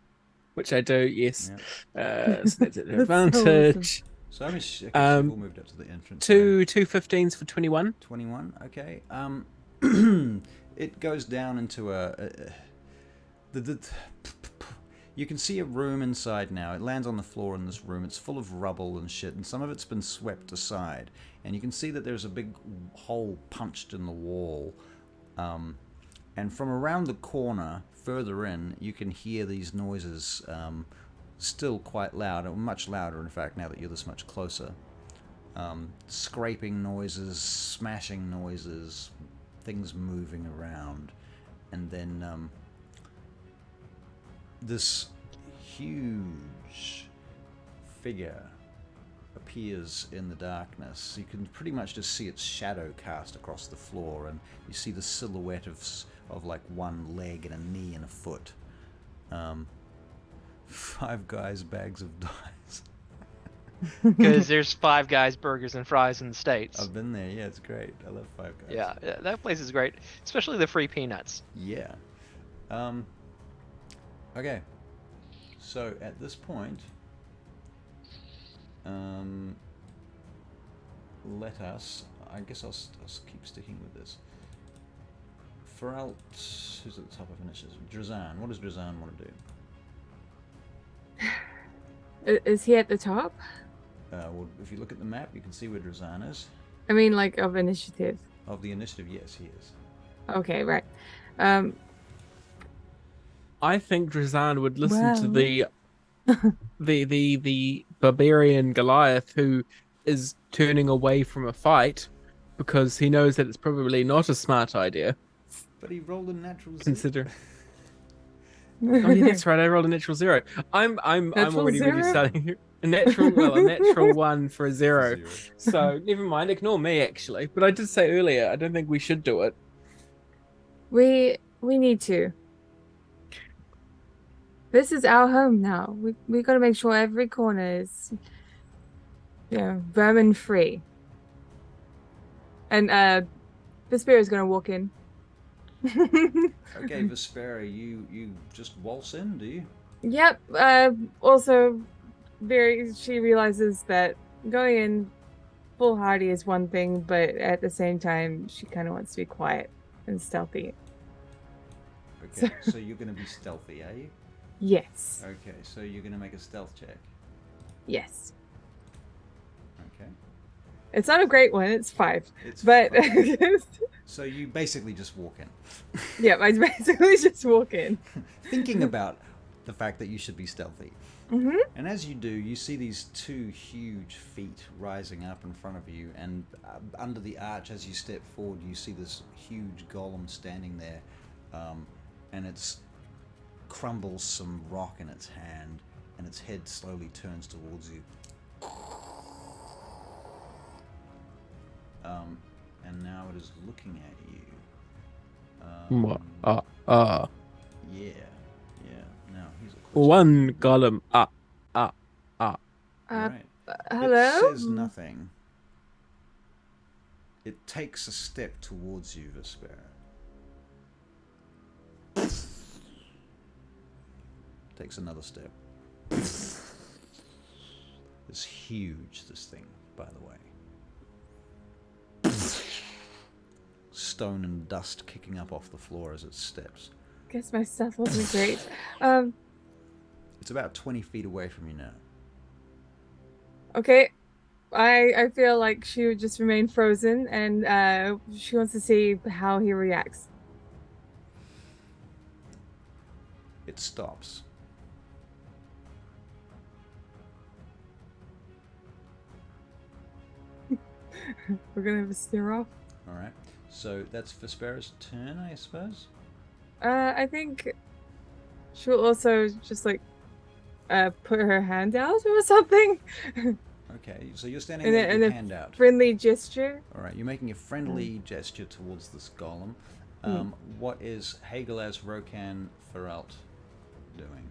Which I do, yes. Yeah. So that's an That's so advantage. So I'm she's all moved up to the entrance. Two 15s for 21. 21. Okay. It goes down into you can see a room inside now. It lands on the floor in this room. It's full of rubble and shit, and some of it's been swept aside. And you can see that there's a big hole punched in the wall. And from around the corner, further in, you can hear these noises still quite loud, or much louder, in fact, now that you're this much closer. Scraping noises, smashing noises, things moving around. And then this huge figure appears in the darkness. You can pretty much just see its shadow cast across the floor, and you see the silhouette of like one leg and a knee and a foot. 5 Guys bags of dice. Because there's 5 Guys burgers and fries in the States. I've been there. Yeah, it's great. I love 5 Guys. Yeah, that place is great, especially the free peanuts. Yeah. Okay. So at this point, let us. I guess I'll keep sticking with this. Feralt, who's at the top of initiative? Drazan. What does Drazan want to do? Is he at the top? Well, if you look at the map, you can see where Drazan is. I mean, like, of initiative. Of the initiative, yes, he is. Okay, right. I think Drazan would listen Well. to the barbarian Goliath who is turning away from a fight because he knows that it's probably not a smart idea. But he rolled a natural zero. Consider. Oh yeah, that's right. I rolled a natural 0. I'm Natural already really zero? starting here. A natural 1 for a 0. Zero. So never mind. Ignore me actually. But I did say earlier I don't think we should do it. We need to. This is our home now. We got to make sure every corner is, vermin free. And Vesperia's gonna walk in. Okay, Vespera, you just waltz in, do you? Yep. Also, she realizes that going in foolhardy is one thing, but at the same time, she kind of wants to be quiet and stealthy. Okay, so you're going to be stealthy, are you? Yes. Okay, so you're going to make a stealth check. Yes. Okay. It's not a great one. It's 5. It's But 5. So you basically just walk in. yeah, I basically just walk in. Thinking about the fact that you should be stealthy. Mm-hmm. And as you do, you see these 2 huge feet rising up in front of you, and under the arch, as you step forward, you see this huge golem standing there, and it crumbles some rock in its hand, and its head slowly turns towards you. And now it is looking at you. Yeah. Now he's a One golem. Right. Hello? It says nothing. It takes a step towards you, Vespera. Takes another step. It's huge, this thing, by the way. Stone and dust kicking up off the floor as it steps. Guess my stuff wasn't great. It's about 20 feet away from you now. Okay. I feel like she would just remain frozen, and she wants to see how he reacts. It stops. We're gonna have a stare off. Alright. So that's Vespera's turn, I suppose? I think she'll also just like put her hand out or something. Okay, so you're standing there with your hand out. Friendly gesture. Alright, you're making a friendly gesture towards this golem. What is Hagelaz, Rokan, Feralt doing?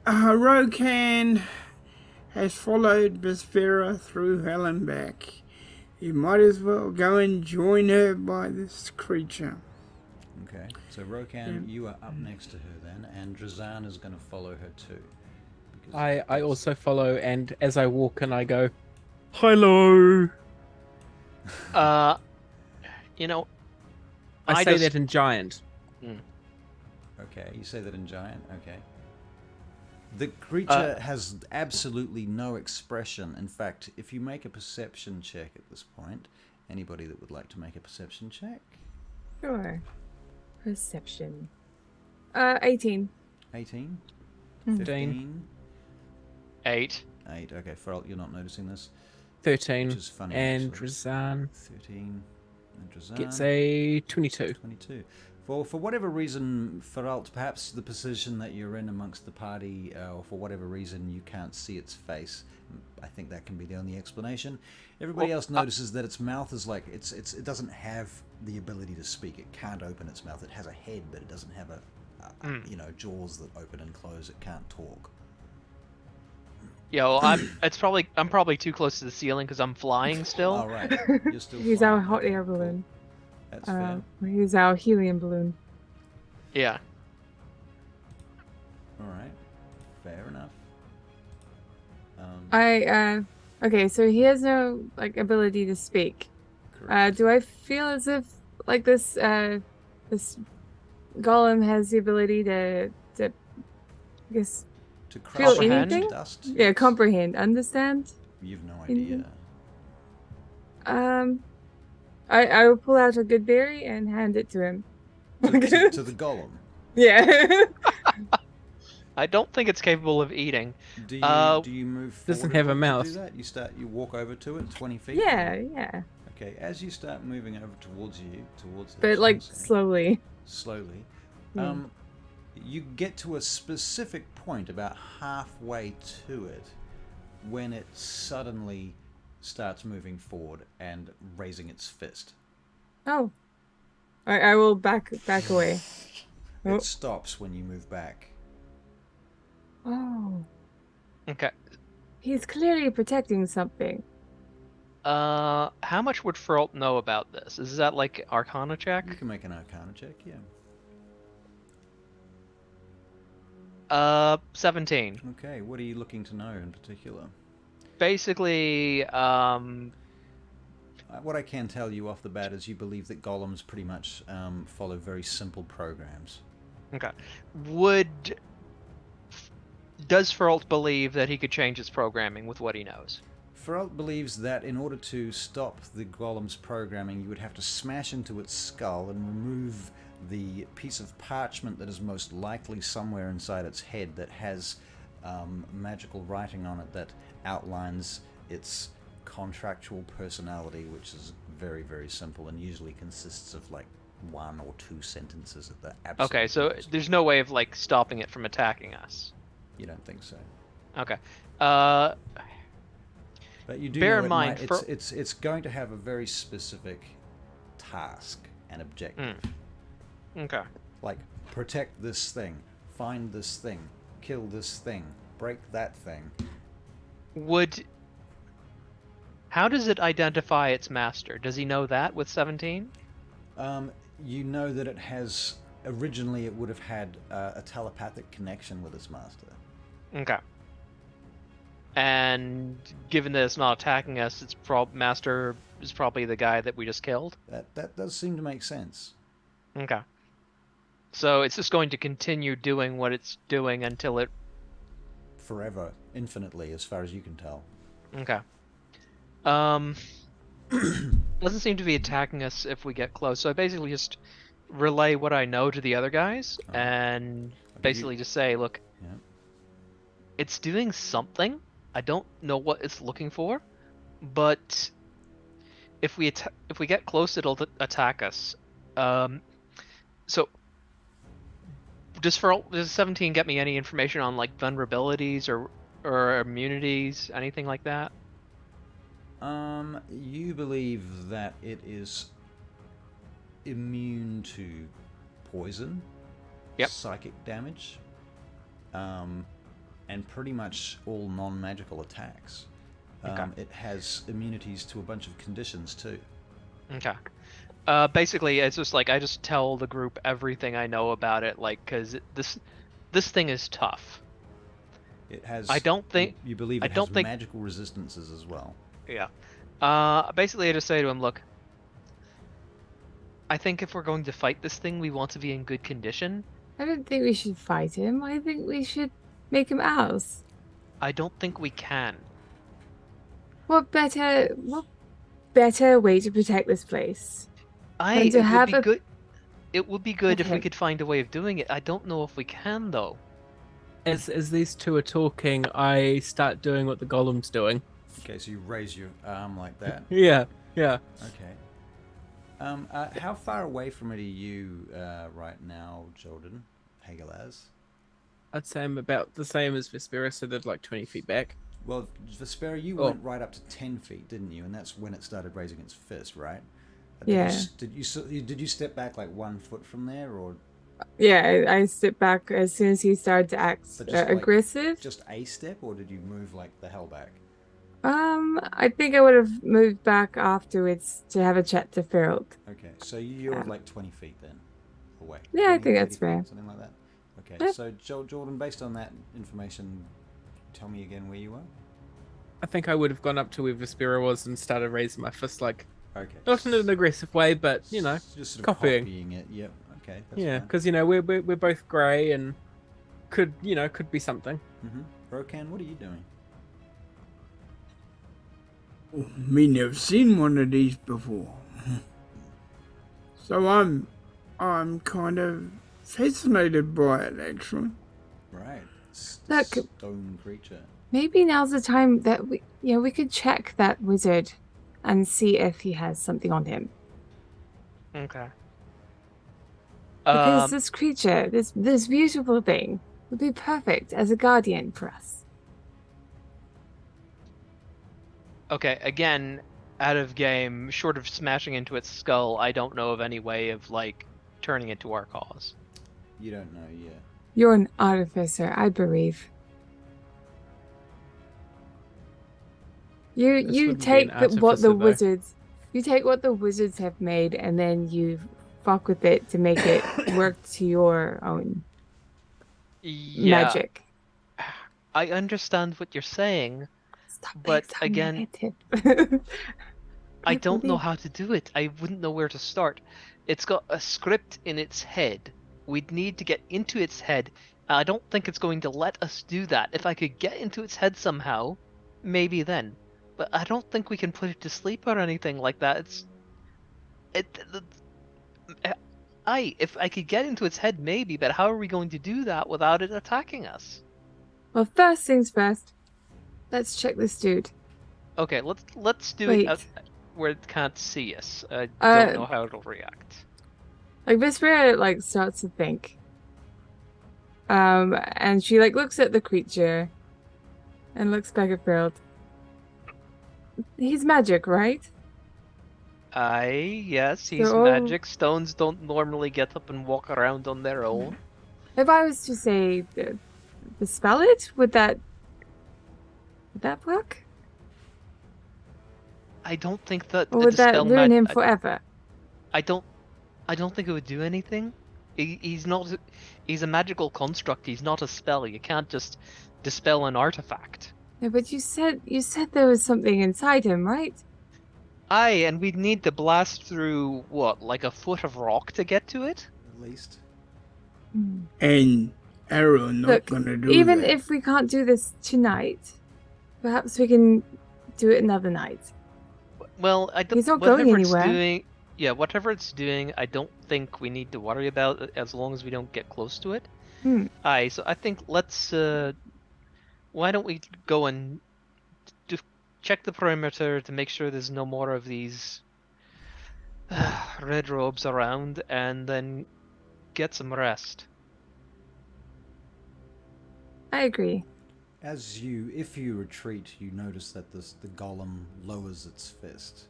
Rokan has followed Vespera through hell and back. You might as well go and join her by this creature. Okay, so Rokan, you are up next to her then, and Drazan is going to follow her too. I also follow, and as I walk in, I go, hello. You know, I say that in giant. Okay, you say that in giant. Okay. The creature has absolutely no expression. In fact, if you make a perception check at this point, anybody that would like to make a perception check? Sure. Perception. 18. 18? 15. 8. 8. Okay, Feralt, you're not noticing this. 13. Which is funny, and actually. Drazan 13. And Drazan gets a 22. 22. For whatever reason, Feralt, perhaps the position that you're in amongst the party, or for whatever reason you can't see its face, I think that can be the only explanation. Everybody else notices that its mouth is like, it doesn't have the ability to speak. It can't open its mouth. It has a head, but it doesn't have jaws that open and close. It can't talk. Yeah, well, I'm probably too close to the ceiling because I'm flying still. All right, you're still He's flying. our hot Okay, air cool. balloon. That's fair. He's our helium balloon. Yeah. All right, fair enough. Okay, so he has no like ability to speak. Correct. Do I feel as if like this golem has the ability to I guess To feel crush anything? dust? Yeah, Yes. comprehend, understand? You've no idea. I will pull out a good berry and hand it to him. To the golem. Yeah. I don't think it's capable of eating. Do you move forward? Doesn't have a to mouth. do that? You walk over to it 20 feet? yeah. Okay, as you start moving over towards it, But like slowly. slowly, Yeah. you get to a specific point about halfway to it when it suddenly starts moving forward and raising its fist. Oh. I will back away. Oh. It stops when you move back. Oh. Okay. He's clearly protecting something. How much would Feralt know about this? Is that like Arcana You check? can make an Arcana check, yeah. 17. Okay, what are you looking to know in particular? Basically, what I can tell you off the bat is you believe that golems pretty much follow very simple programs. Okay. Does Feralt believe that he could change his programming with what he knows? Feralt believes that in order to stop the golem's programming, you would have to smash into its skull and remove the piece of parchment that is most likely somewhere inside its head that has magical writing on it that outlines its contractual personality, which is very, very simple and usually consists of like 1 or 2 sentences at the absolute Okay, so most. there's no way of like stopping it from attacking us. You don't think so? Okay. But you do Bear know in it mind, might, it's going to have a very specific task and objective. Okay. Like, protect this thing, find this thing, kill this thing, break that thing. How does it identify its master? Does he know that with 17? You know that it has, originally it would have had a telepathic connection with its master. Okay. And given that it's not attacking us, its master is probably the guy that we just killed? That does seem to make sense. Okay. So it's just going to continue doing what it's doing until it... Forever, infinitely, as far as you can tell. Okay. Doesn't seem to be attacking us if we get close, so I basically just relay what I know to the other guys, and basically just say, look, it's doing something. I don't know what it's looking for, but if we get close, it'll attack us. So does 17 get me any information on like vulnerabilities or immunities, anything like that? You believe that it is immune to poison, psychic damage, and pretty much all non-magical attacks. It has immunities to a bunch of conditions too. Okay. Basically, it's just like I just tell the group everything I know about it, like, because this thing is tough. It has. I don't think you believe it has magical resistances as well. Yeah. Basically, I just say to him, look, I think if we're going to fight this thing, we want to be in good condition. I don't think we should fight him. I think we should make him ours. I don't think we can. What better way to protect this place? It would be good if we could find a way of doing it. I don't know if we can, though. As these two are talking, I start doing what the golem's doing. Okay, so you raise your arm like that. Yeah. Okay. How far away from it are you right now, Jordan? Hagelaz? I'd say I'm about the same as Vespera, so they're like 20 feet back. Well, Vespera, you went right up to 10 feet, didn't you? And that's when it started raising its fist, right? Yeah. Did you step back like 1 foot from there, or? Yeah, I stepped back as soon as he started to act aggressive. Just a step, or did you move like the hell back? I think I would have moved back afterwards to have a chat to Feralt. Okay, so you're like 20 feet then, away. Yeah, I think that's fair. Something like that. Okay, yep. So Jordan, based on that information, tell me again where you were. I think I would have gone up to where Vespera was and started raising my fist, like, okay, not in an aggressive way, but just sort of copying it. Yep. Okay. Yeah, because we're both grey and could be something. Rokan, what are you doing? Me never seen one of these before, so I'm kind of fascinated by it, actually. Right, stone creature. Maybe now's the time that we could check that wizard and see if he has something on him. Okay. Because this creature, this beautiful thing, would be perfect as a guardian for us. Okay, again, out of game, short of smashing into its skull, I don't know of any way of, like, turning it to our cause. You don't know yet. You're an artificer, I believe. You take what the wizards have made, and then you fuck with it to make it work to your own magic. I understand what you're saying. But again, I People don't know leave. how to do it. I wouldn't know where to start. It's got a script in its head. We'd need to get into its head. I don't think it's going to let us do that. If I could get into its head somehow, maybe then. But I don't think we can put it to sleep or anything like that. If I could get into its head, maybe, but how are we going to do that without it attacking us? Well, first things first. Let's check this dude. Okay, let's do Wait. it where it can't see us. I Uh, don't know how it'll react. Like Vesperia like starts to think. And she like looks at the creature and looks back at Field. He's magic, right? Yes, he's So- magic. Stones don't normally get up and walk around on their own. If I was to say dispel it, would that work? I don't think that Or the would that dispel ruin him forever? I don't think it would do anything. He's not. He's a magical construct. He's not a spell. You can't just dispel an artifact. No, but you said there was something inside him, right? Aye, and we'd need to blast through what, like a foot of rock to get to it? At least. And Arrow not Look, gonna do even that. if we can't do this tonight, perhaps we can do it another night. Well, I don't. He's not going whatever it's anywhere. doing, yeah, whatever it's doing, I don't think we need to worry about it as long as we don't get close to it. Hmm. Aye, so I think let's. Why don't we go and check the perimeter to make sure there's no more of these red robes around, and then get some rest. I agree. If you retreat, you notice that the golem lowers its fist.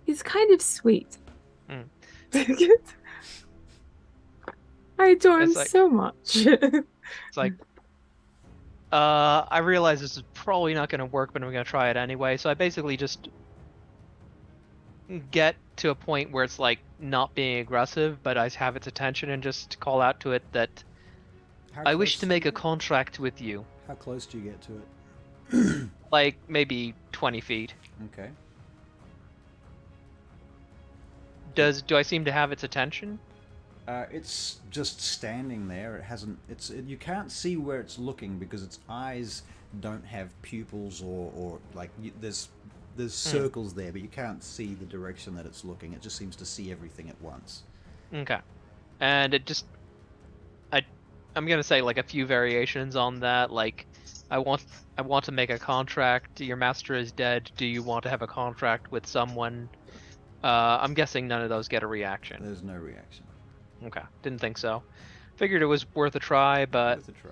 He's kind of sweet. Hmm. I adore him It's like- so much. It's like, I realize this is probably not going to work, but I'm going to try it anyway. So I basically just get to a point where it's like not being aggressive, but I have its attention and just call out to it that I wish to make a contract with you. How close do you get to it? Like maybe 20 feet. Okay. Do I seem to have its attention? It's just standing there. It hasn't. You can't see where it's looking because its eyes don't have pupils or like there's circles there, but you can't see the direction that it's looking. It just seems to see everything at once. Okay. And it just I'm gonna say like a few variations on that. Like I want to make a contract. Your master is dead. Do you want to have a contract with someone? I'm guessing none of those get a reaction. There's no reaction. Okay, didn't think so. Figured it was worth a try, but Worth a try.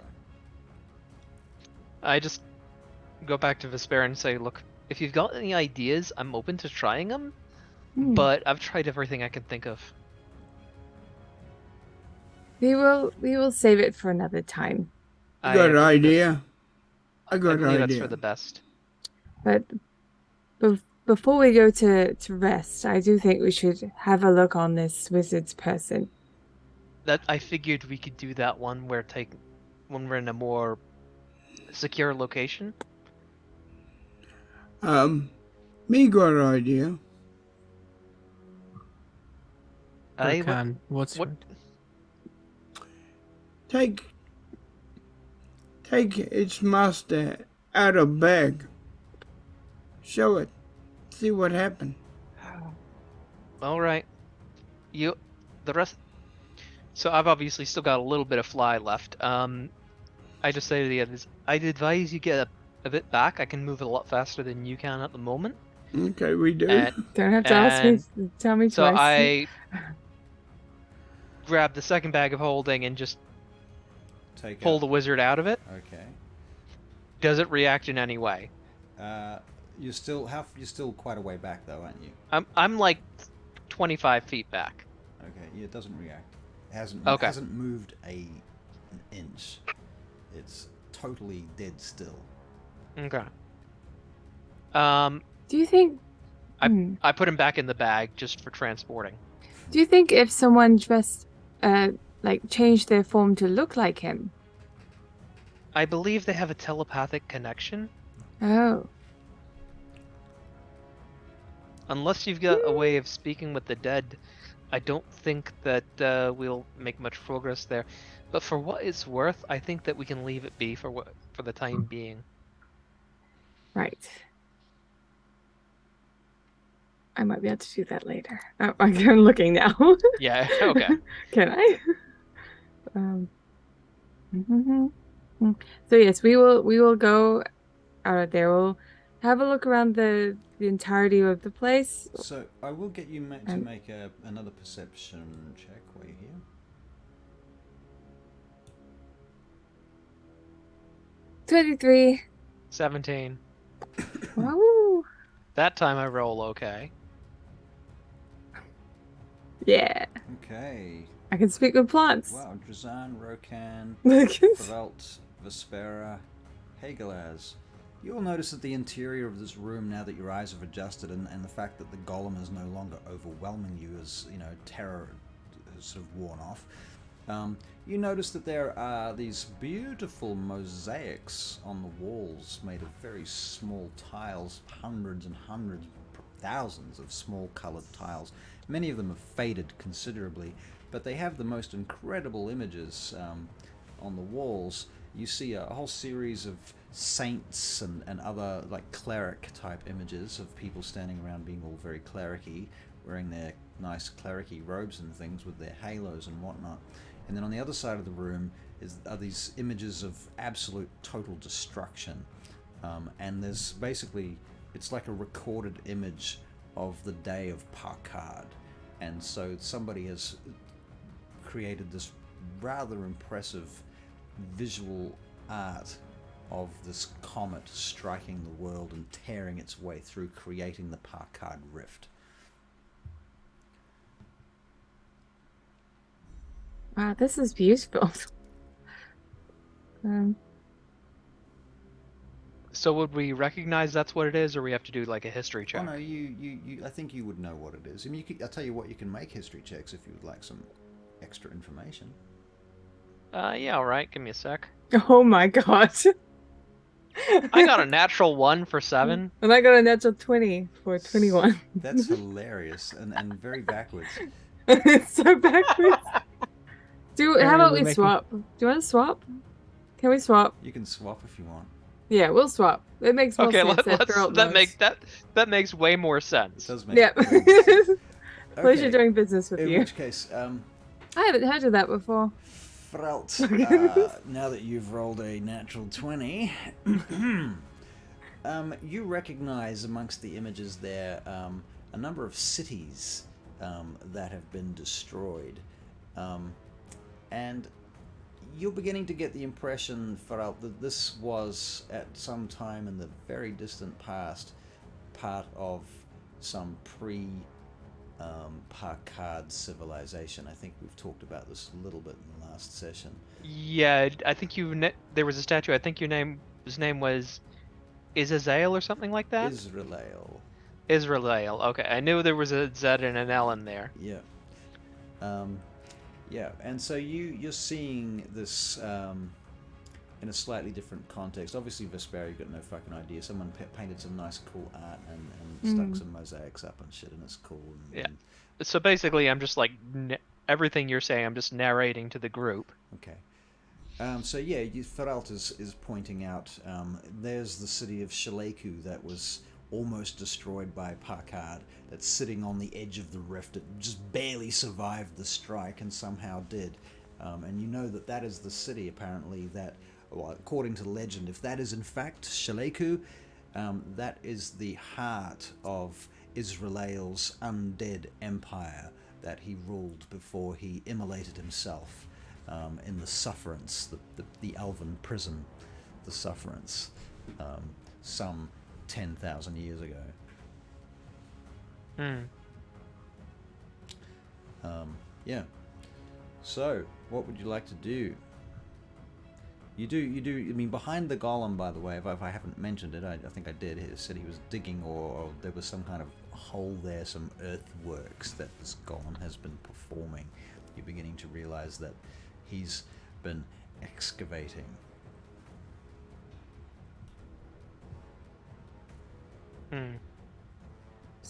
I just go back to Vesper and say, look, if you've got any ideas, I'm open to trying them, but I've tried everything I can think of. We will save it for another time. I got an idea. I I got an believe that's idea. for the best. But before we go to rest, I do think we should have a look on this wizard's person. That I figured we could do that when we're in a more secure location. Me got an idea. Rakan, what's what? Take its master out of bag. Show it. See what happened. All right. The rest. So I've obviously still got a little bit of fly left. I just say to the others, I'd advise you get a bit back. I can move a lot faster than you can at the moment. Okay, we do. Don't have to ask me. Tell me So twice. I grab the second bag of holding and just pull the wizard out of it. Okay. Does it react in any way? You're still quite a way back though, aren't you? I'm like 25 feet back. Okay. Yeah, it doesn't react. It hasn't moved an inch. It's totally dead still. Okay. Do you think? I put him back in the bag just for transporting. Do you think if someone dressed, like changed their form to look like him, I believe they have a telepathic connection. Oh. Unless you've got a way of speaking with the dead, I don't think that we'll make much progress there. But for what it's worth, I think that we can leave it be for the time being. Right. I might be able to do that later. Oh, I'm looking now. Yeah. Okay. Can I? So yes, we will go out there. We'll have a look around the entirety of the place. So I will get you to make another perception check while you're here. 23. 17. Woo. That time I roll okay. Yeah. Okay. I can speak with plants. Wow, Drazan, Rokan, Look. Feralt, Vespera, Hagelaz. You will notice that the interior of this room, now that your eyes have adjusted, and the fact that the golem is no longer overwhelming you as, terror has sort of worn off, you notice that there are these beautiful mosaics on the walls made of very small tiles, hundreds and hundreds, thousands of small coloured tiles. Many of them have faded considerably, but they have the most incredible images on the walls. You see a whole series of saints and other like cleric type images of people standing around being all very cleric-y, wearing their nice cleric-y robes and things with their halos and whatnot. And then on the other side of the room are these images of absolute total destruction. And there's basically, it's like a recorded image of the day of Parkard. And so somebody has created this rather impressive visual art of this comet striking the world and tearing its way through, creating the Parkard Rift. Wow, this is beautiful. So would we recognize that's what it is, or we have to do like a history check? Oh no, you I think you would know what it is. I mean, I'll tell you what, you can make history checks if you would like some extra information. Yeah, all right. Give me a sec. Oh my god. I got a natural 1 for 7. And I got a natural 20 for 21. That's hilarious and very backwards. It's so backwards. How about we're we making- swap? Do you want to swap? Can we swap? You can swap if you want. Yeah, we'll swap. It makes more Okay, sense after all that makes way more It sense. does make Yeah. sense. Pleasure Okay. doing business with In you. which case, I haven't heard of that before. Frelt, now that you've rolled a natural 20, you recognize amongst the images there a number of cities that have been destroyed. And you're beginning to get the impression, Faralt, that this was at some time in the very distant past part of some Parkard civilization. I think we've talked about this a little bit in the last session. Yeah, I think there was a statue. I think his name was Izazael or something like that. Israel. Israel. Okay, I knew there was a Z and an L in there. Yeah. Yeah, and so you're seeing this in a slightly different context. Obviously, Vespera, you've got no fucking idea. Someone painted some nice, cool art and stuck some mosaics up and shit, and it's cool. Yeah. So basically, I'm just like everything you're saying. I'm just narrating to the group. Okay. So yeah, Feralt is pointing out. There's the city of Shaleku that was almost destroyed by Parkard, that's sitting on the edge of the rift. It just barely survived the strike and somehow did. And you know that is the city, apparently, that, well, according to legend, if that is in fact Shaleku, that is the heart of Israel's undead empire that he ruled before he immolated himself in the Sufferance, the elven prison, the Sufferance, some 10,000 years ago. Yeah. So, what would you like to do? You do. I mean, behind the golem, by the way, if I haven't mentioned it, I think I did. He said he was digging, or there was some kind of hole there, some earthworks that this golem has been performing. You're beginning to realize that he's been excavating.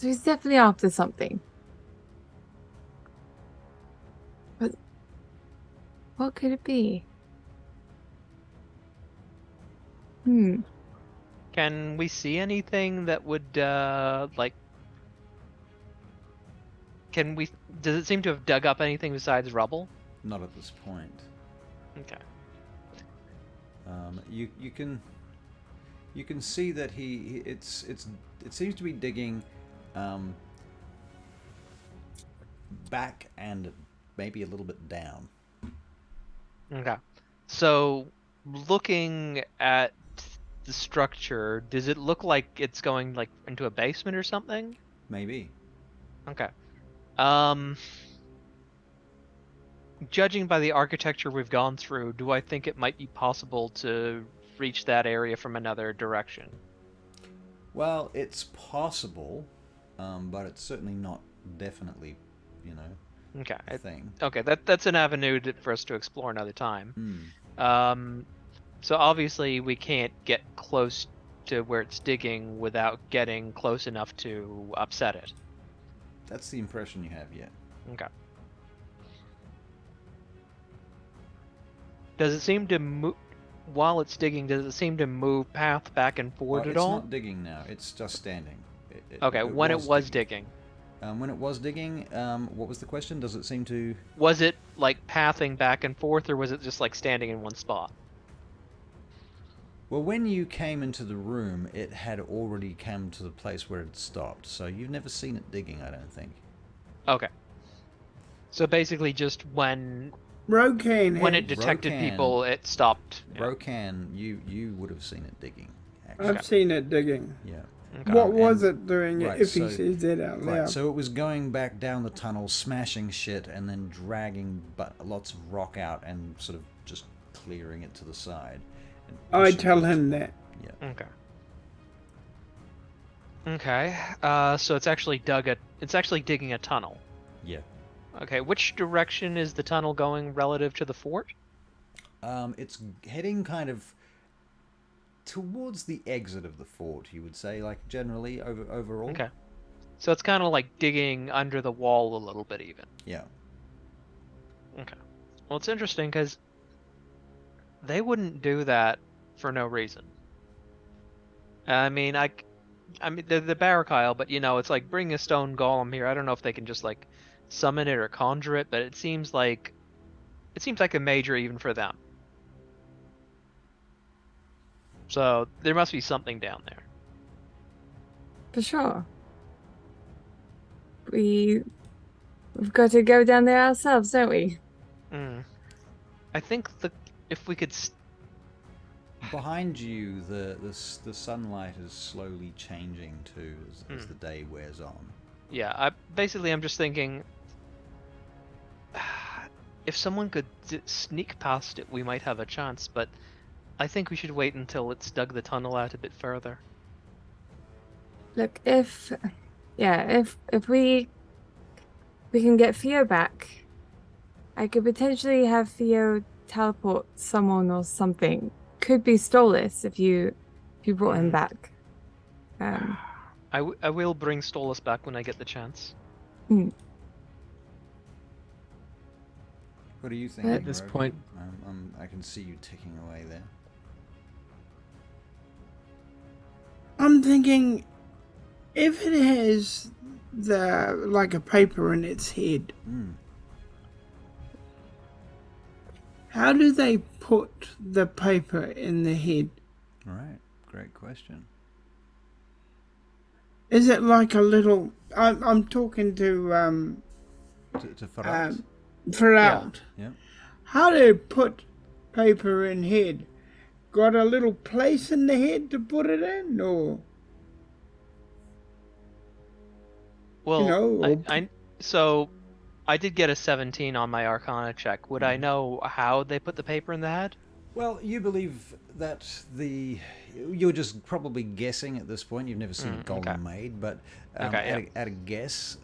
So he's definitely after something. But what could it be? Can we see anything that would like? Can we? Does it seem to have dug up anything besides rubble? Not at this point. Okay. You can see that it seems to be digging back and maybe a little bit down. Okay. So, looking at the structure, does it look like it's going like into a basement or something? Maybe. Okay. Judging by the architecture we've gone through, do I think it might be possible to reach that area from another direction? Well, it's possible, but it's certainly not definitely, Okay. a thing. Okay, that's an avenue for us to explore another time. Hmm. So obviously we can't get close to where it's digging without getting close enough to upset it. That's the impression you have, yeah. Okay. Does it seem to move while it's digging? Does it seem to move path back and forward at all? It's not digging now. It's just standing. Okay, when it was digging. When it was digging, what was the question? Does it seem to... Was it like pathing back and forth, or was it just like standing in one spot? Well, when you came into the room, it had already come to the place where it stopped. So you've never seen it digging, I don't think. Okay. So basically just when Rokan. it detected Rokan. people, it stopped. Yeah. Rokan, you would have seen it digging, actually. I've seen it digging. Yeah. Okay. What was and- it doing right, if he so- says that out loud? Right, so it was going back down the tunnel, smashing shit, and then dragging lots of rock out and sort of just clearing it to the side. And I pushing tell it. him that. Yeah. Okay. Okay. So it's actually digging a tunnel. Yeah. Okay. Which direction is the tunnel going relative to the fort? It's heading kind of towards the exit of the fort, you would say, like generally overall. Okay. So it's kind of like digging under the wall a little bit even. Yeah. Okay. Well, it's interesting because they wouldn't do that for no reason. I mean, they're the Barakyle, but it's like bring a stone golem here. I don't know if they can just like summon it or conjure it, but it seems like a major even for them. So there must be something down there. For sure. We've got to go down there ourselves, don't we? I think if we could. Behind you, the sunlight is slowly changing too as the day wears on. Yeah, I'm just thinking, if someone could sneak past it, we might have a chance. But I think we should wait until it's dug the tunnel out a bit further. Look, if we can get Theo back, I could potentially have Theo teleport someone or something. Could be Stolas if you brought him back. I will bring Stolas back when I get the chance. What do you think? At this Rogan? point- I can see you ticking away there. I'm thinking, if it has like a paper in its head, how do they put the paper in the head? All right, great question. Is it like a little? I'm talking to To Farad? Farad. Yeah. How do they put paper in head? Got a little place in the head to put it in, or? Well, so I did get a 17 on my Arcana check. Would I know how they put the paper in the head? Well, you believe that you're just probably guessing at this point. You've never seen a golem okay. made, but Okay, at a guess,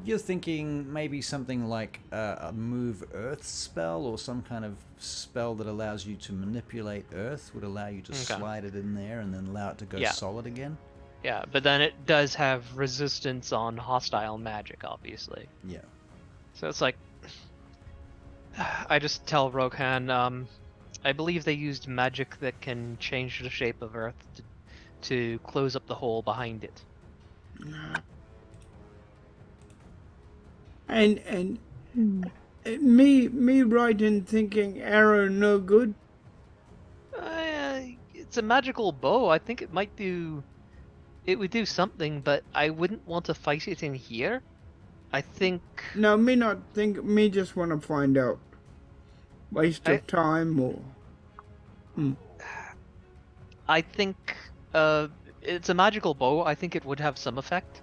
you're thinking maybe something like a move earth spell or some kind of spell that allows you to manipulate earth would allow you to slide it in there and then allow it to go solid again. Yeah, but then it does have resistance on hostile magic, obviously. Yeah. So it's like, I just tell Rohan, I believe they used magic that can change the shape of Earth to close up the hole behind it. And Hmm. me right in thinking arrow no good. It's a magical bow. I think it might do. It would do something, but I wouldn't want to fight it in here. I think. No, me not think. Me just want to find out. Waste I of time or. I think. It's a magical bow. I think it would have some effect.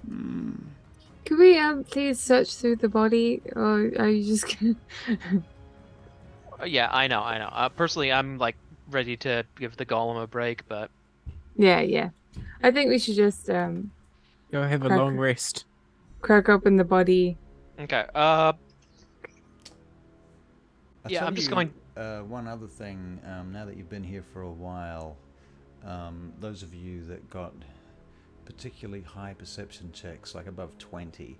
Could we please search through the body, or are you just gonna? Yeah, I know. Personally, I'm like ready to give the golem a break, but Yeah. I think we should just Go have a Crack. long rest. crack open the body. okay. I'll Yeah, tell I'm just you, going. one other thing. Now that you've been here for a while, those of you that got particularly high perception checks, like above 20,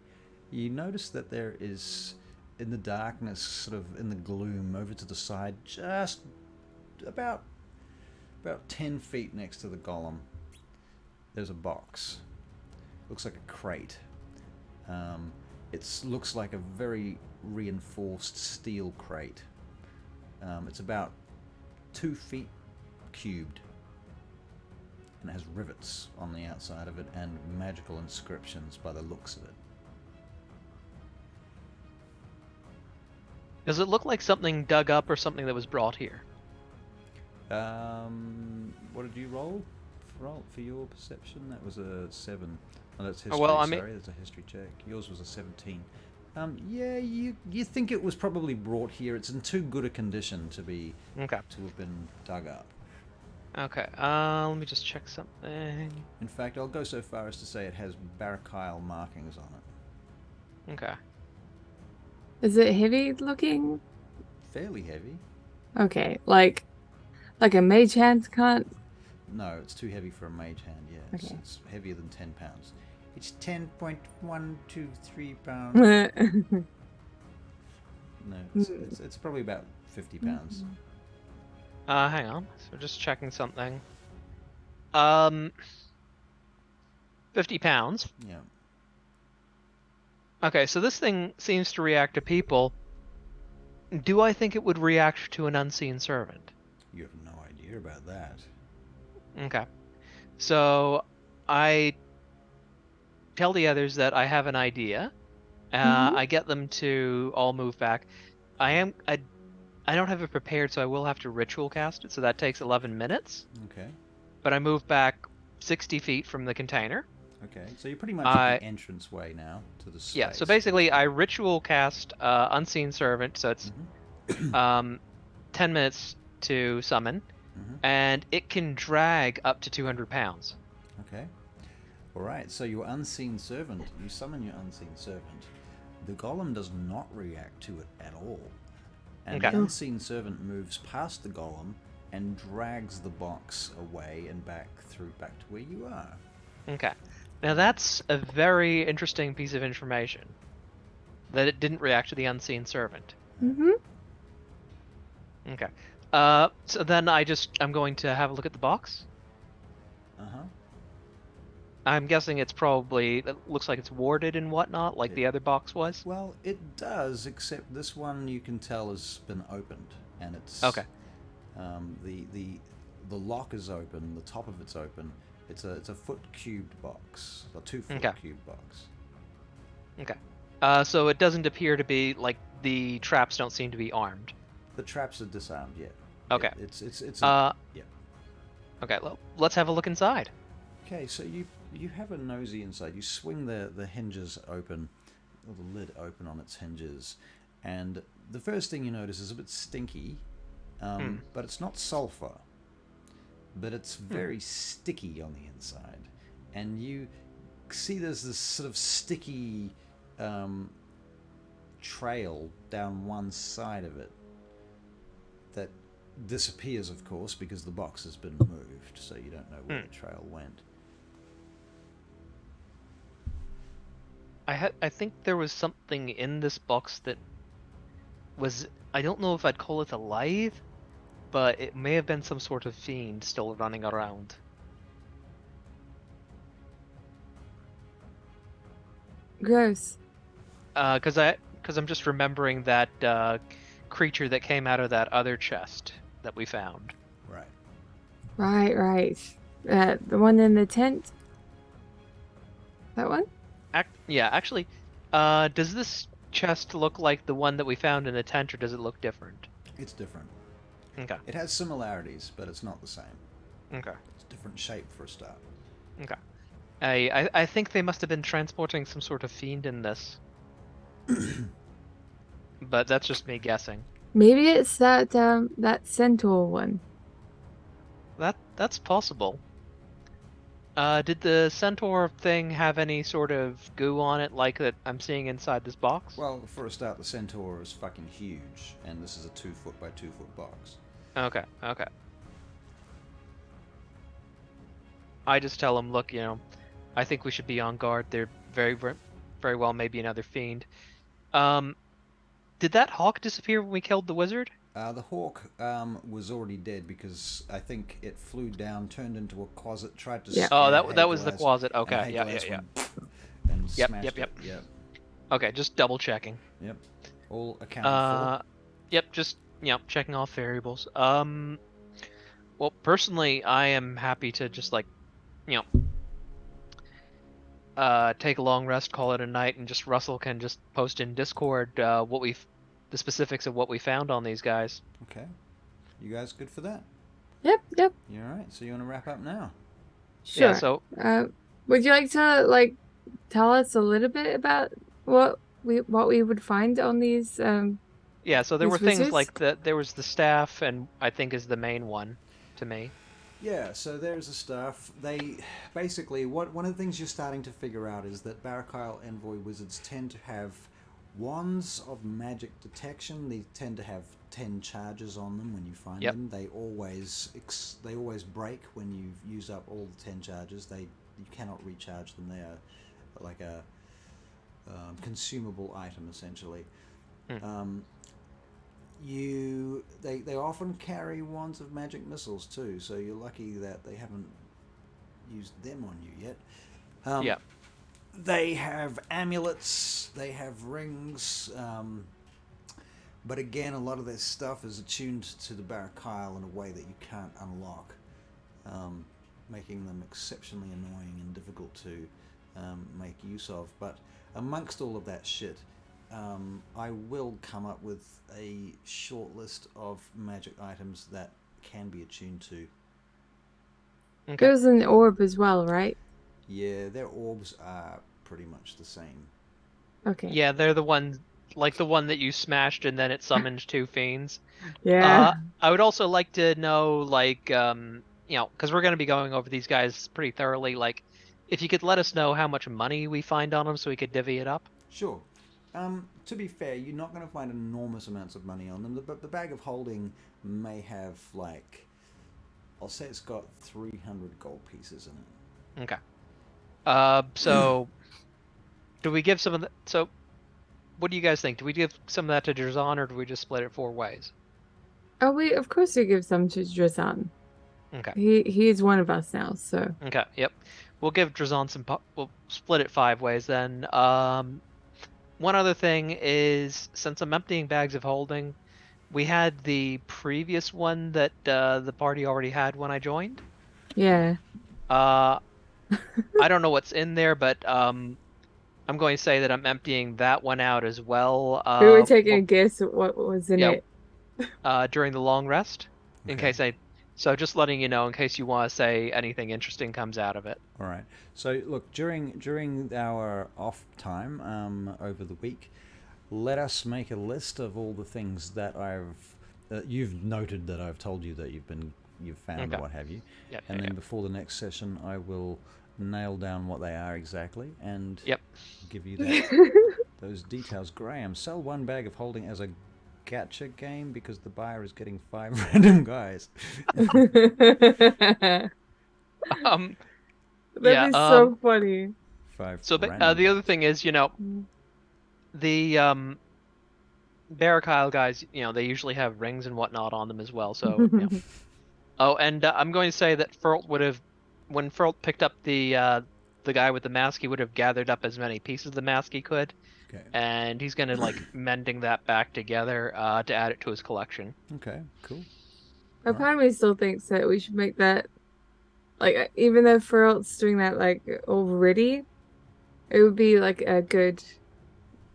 you notice that there is, in the darkness, sort of in the gloom, over to the side, just about 10 feet next to the golem, there's a box. Looks like a crate. It looks like a very reinforced steel crate. It's about 2 feet cubed, and it has rivets on the outside of it and magical inscriptions by the looks of it. Does it look like something dug up or something that was brought here? What did you roll for your perception? That was a 7. Oh, that's history. well, I mean- Sorry, that's a history check. Yours was a 17. Yeah, you think it was probably brought here. It's in too good a condition to Okay. have been dug up. Okay. Let me just check something. In fact, I'll go so far as to say it has barricile markings on it. Okay. Is it heavy looking? Fairly heavy. Okay, like a mage hand can't. No, it's too heavy for a mage hand. Yeah, Okay. it's heavier than 10 pounds. It's 10.123 pounds. No, it's probably about 50 pounds. Hang on. So just checking something. 50 pounds. Yeah. Okay, so this thing seems to react to people. Do I think it would react to an unseen servant? You have no idea about that. Okay. So I tell the others that I have an idea. I get them to all move back. I don't have it prepared, so I will have to ritual cast it, so that takes 11 minutes. Okay. But I move back 60 feet from the container. Okay. So you're pretty much at the entranceway now to the space. Yeah, so basically I ritual cast Unseen Servant, so it's 10 minutes to summon, and it can drag up to 200 pounds. Okay. All right. So your unseen servant, you summon your unseen servant. The golem does not react to it at all. And Okay. the unseen servant moves past the golem and drags the box away and back to where you are. Okay. Now that's a very interesting piece of information. That it didn't react to the Unseen Servant. Okay. So then I'm going to have a look at the box. Uh-huh. I'm guessing it looks like it's warded and whatnot, like the other box was. Well, it does, except this one you can tell has been opened, and it's Okay. The lock is open, the top of it's open. It's a foot cubed box, a 2 foot Okay. cubed box. Okay. So it doesn't appear to be like the traps don't seem to be armed. The traps are disarmed yet. Okay. Yeah, it's yeah. Okay. Well, let's have a look inside. Okay, so you have a nosy inside. You swing the hinges open, or the lid open on its hinges, and the first thing you notice is a bit stinky, but it's not sulfur, but it's very sticky on the inside, and you see there's this sort of sticky trail down one side of it that disappears, of course, because the box has been moved, so you don't know where the trail went. I think there was something in this box that was, I don't know if I'd call it alive, but it may have been some sort of fiend still running around. Gross. Because I'm just remembering that creature that came out of that other chest that we found. Right. Right. The one in the tent? That one? Yeah, actually, does this chest look like the one that we found in the tent, or does it look different? It's different. Okay. It has similarities, but it's not the same. Okay. It's a different shape for a start. Okay. I think they must have been transporting some sort of fiend in this. But that's just me guessing. Maybe it's that centaur one. That's possible. Did the centaur thing have any sort of goo on it like that I'm seeing inside this box? Well, for a start, the centaur is fucking huge, and this is a 2 foot by 2 foot box. Okay. I just tell him, look, I think we should be on guard. There very, very well may be another fiend. Did that hawk disappear when we killed the wizard? The hawk was already dead because I think it flew down, turned into a closet, tried to. Yeah. Oh, that was the closet. Okay, yeah. And Yep. smashed it. Yep. Okay, just double checking. Yep. All accounted for. Yep, just checking off variables. Well, personally, I am happy to just take a long rest, call it a night, and just Russell can just post in Discord the specifics of what we found on these guys. Okay. You guys good for that? Yep. You alright? So you want to wrap up now? Sure. Yeah, so would you like to tell us a little bit about what we would find on these? Yeah, so there these were things wizards? like there was the staff, and I think is the main one to me. Yeah, so there's the stuff. They basically one of the things you're starting to figure out is that Barakyle Envoy wizards tend to have wands of magic detection. They tend to have 10 charges on them when you find them. They always break when you've used up all the 10 charges. You cannot recharge them. They are like a consumable item essentially. They often carry wands of magic missiles too, so you're lucky that they haven't used them on you yet. They have amulets, they have rings, but again, a lot of their stuff is attuned to the Barakyle in a way that you can't unlock, making them exceptionally annoying and difficult to make use of. But amongst all of that shit, I will come up with a short list of magic items that can be attuned to. Okay. There's an orb as well, right? Yeah, their orbs are pretty much the same. Okay. Yeah, they're the one that you smashed and then it summoned 2 fiends. Yeah. I would also like to know, because we're going to be going over these guys pretty thoroughly, if you could let us know how much money we find on them so we could divvy it up. Sure. To be fair, you're not going to find enormous amounts of money on them. The bag of holding may have, I'll say it's got 300 gold pieces in it. Okay. So, do we give some of the... So, what do you guys think? Do we give some of that to Drazan, or do we just split it 4 ways? Oh, of course we give some to Drazan. Okay. He is one of us now, so. Okay, yep. We'll give Drazan some... We'll split it 5 ways, then. One other thing is, since I'm emptying bags of holding, we had the previous one that the party already had when I joined. Yeah. I don't know what's in there, but I'm going to say that I'm emptying that one out as well. We were taking a guess at what was in it. During the long rest, in Okay. case So just letting you know in case you want to say anything interesting comes out of it. All right. So look, during our off time over the week, let us make a list of all the things that you've noted that I've told you that you've found, or what have you. Yep, and then before the next session, I will nail down what they are exactly and give you those details. Graham, sell 1 bag of holding as a gacha game because the buyer is getting 5 random guys. Um, That'd Yeah, be so funny. 5 so random the other guys. thing is, the Barakyle guys, they usually have rings and whatnot on them as well. So, Oh, and I'm going to say that Furlt would have, when Furlt picked up the guy with the mask, he would have gathered up as many pieces of the mask he could, Okay. and he's going to like mending that back together to add it to his collection. Okay, cool. My part of me still thinks that we should make that, like, even though Feralt's doing that, like, already, it would be, like, a good,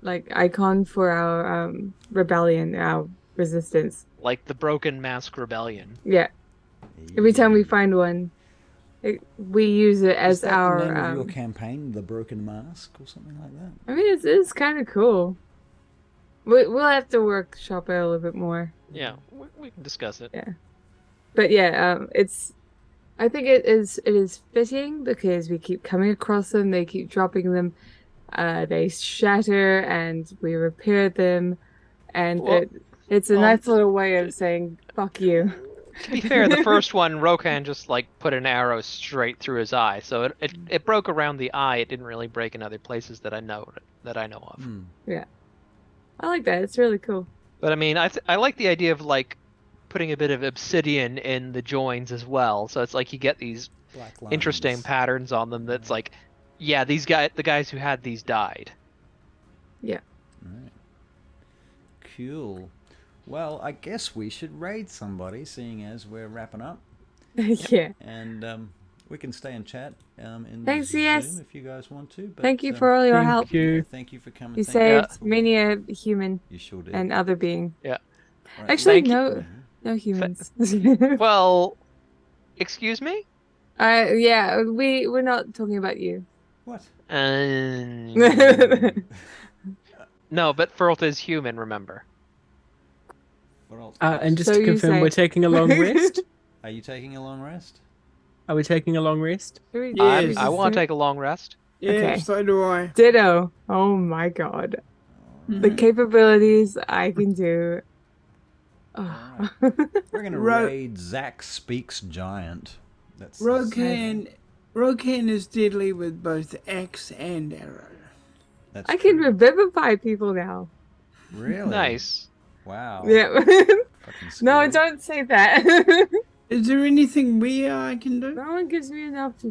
like, icon for our, rebellion, our resistance. Like the Broken Mask Rebellion. Yeah. Every time we find one, we use it as is that our, the name of your campaign, The Broken Mask, or something like that? I mean, it's kind of cool. We'll have to workshop it a little bit more. Yeah, we can discuss it. Yeah. But yeah, I think it is fitting because we keep coming across them, they keep dropping them, they shatter and we repair them, and Well, it's a nice little way of saying fuck you. To be fair, the first one, Rokan just like put an arrow straight through his eye, so it broke around the eye. It didn't really break in other places that I know of. Yeah, I like that. It's really cool. But I mean, I like the idea of like putting a bit of obsidian in the joins as well, so it's like you get these Black lines. interesting patterns on them. That's like, yeah, the guys who had these died. Yeah. Right. Cool. Well, I guess we should raid somebody, seeing as we're wrapping up. Yeah. And we can stay and chat in Thanks, Zoom yes. if you guys want to. But, Thank you for all your help. Thank you. Thank you for coming. You Thank saved many a human You sure did. and other being. Yeah. Right. Actually, Thank you. no humans. Well, excuse me. Yeah, we're not talking about you. What? No, but Furlt is human. Remember. What else? And just So to you confirm, say- we're taking a long rest. Are you taking a long rest? Are we taking a long rest? Yes. I want to take a long rest. Yeah, Okay. so do I. Ditto. Oh my god. The capabilities I can do. Oh. We're gonna Ro- raid Zach Speaks Giant. That's Rokan is deadly with both axe and arrow. That's I can true. revivify people now. Really Nice. Wow. Yeah. Fucking No, scary. don't say that. Is there anything I can do? No one gives me enough to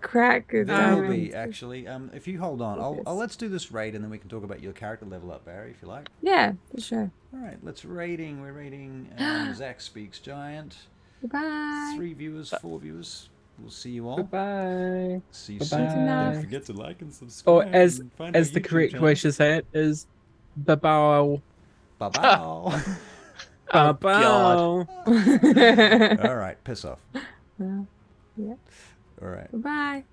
crack a There will diamond. be actually. If you hold on, let's do this raid and then we can talk about your character level up, Barry, if you like. Yeah, for sure. All right, we're raiding Zach Speaks Giant. Goodbye. 3 viewers, 4 viewers. We'll see you all. Goodbye. See you Bye-bye. soon. Don't Enough. forget to like and subscribe. Or as and find our the YouTube correct channel. way to say it is, babao. Bye bye. Oh, Babao. All right, piss off. Well, yeah. All right. Goodbye.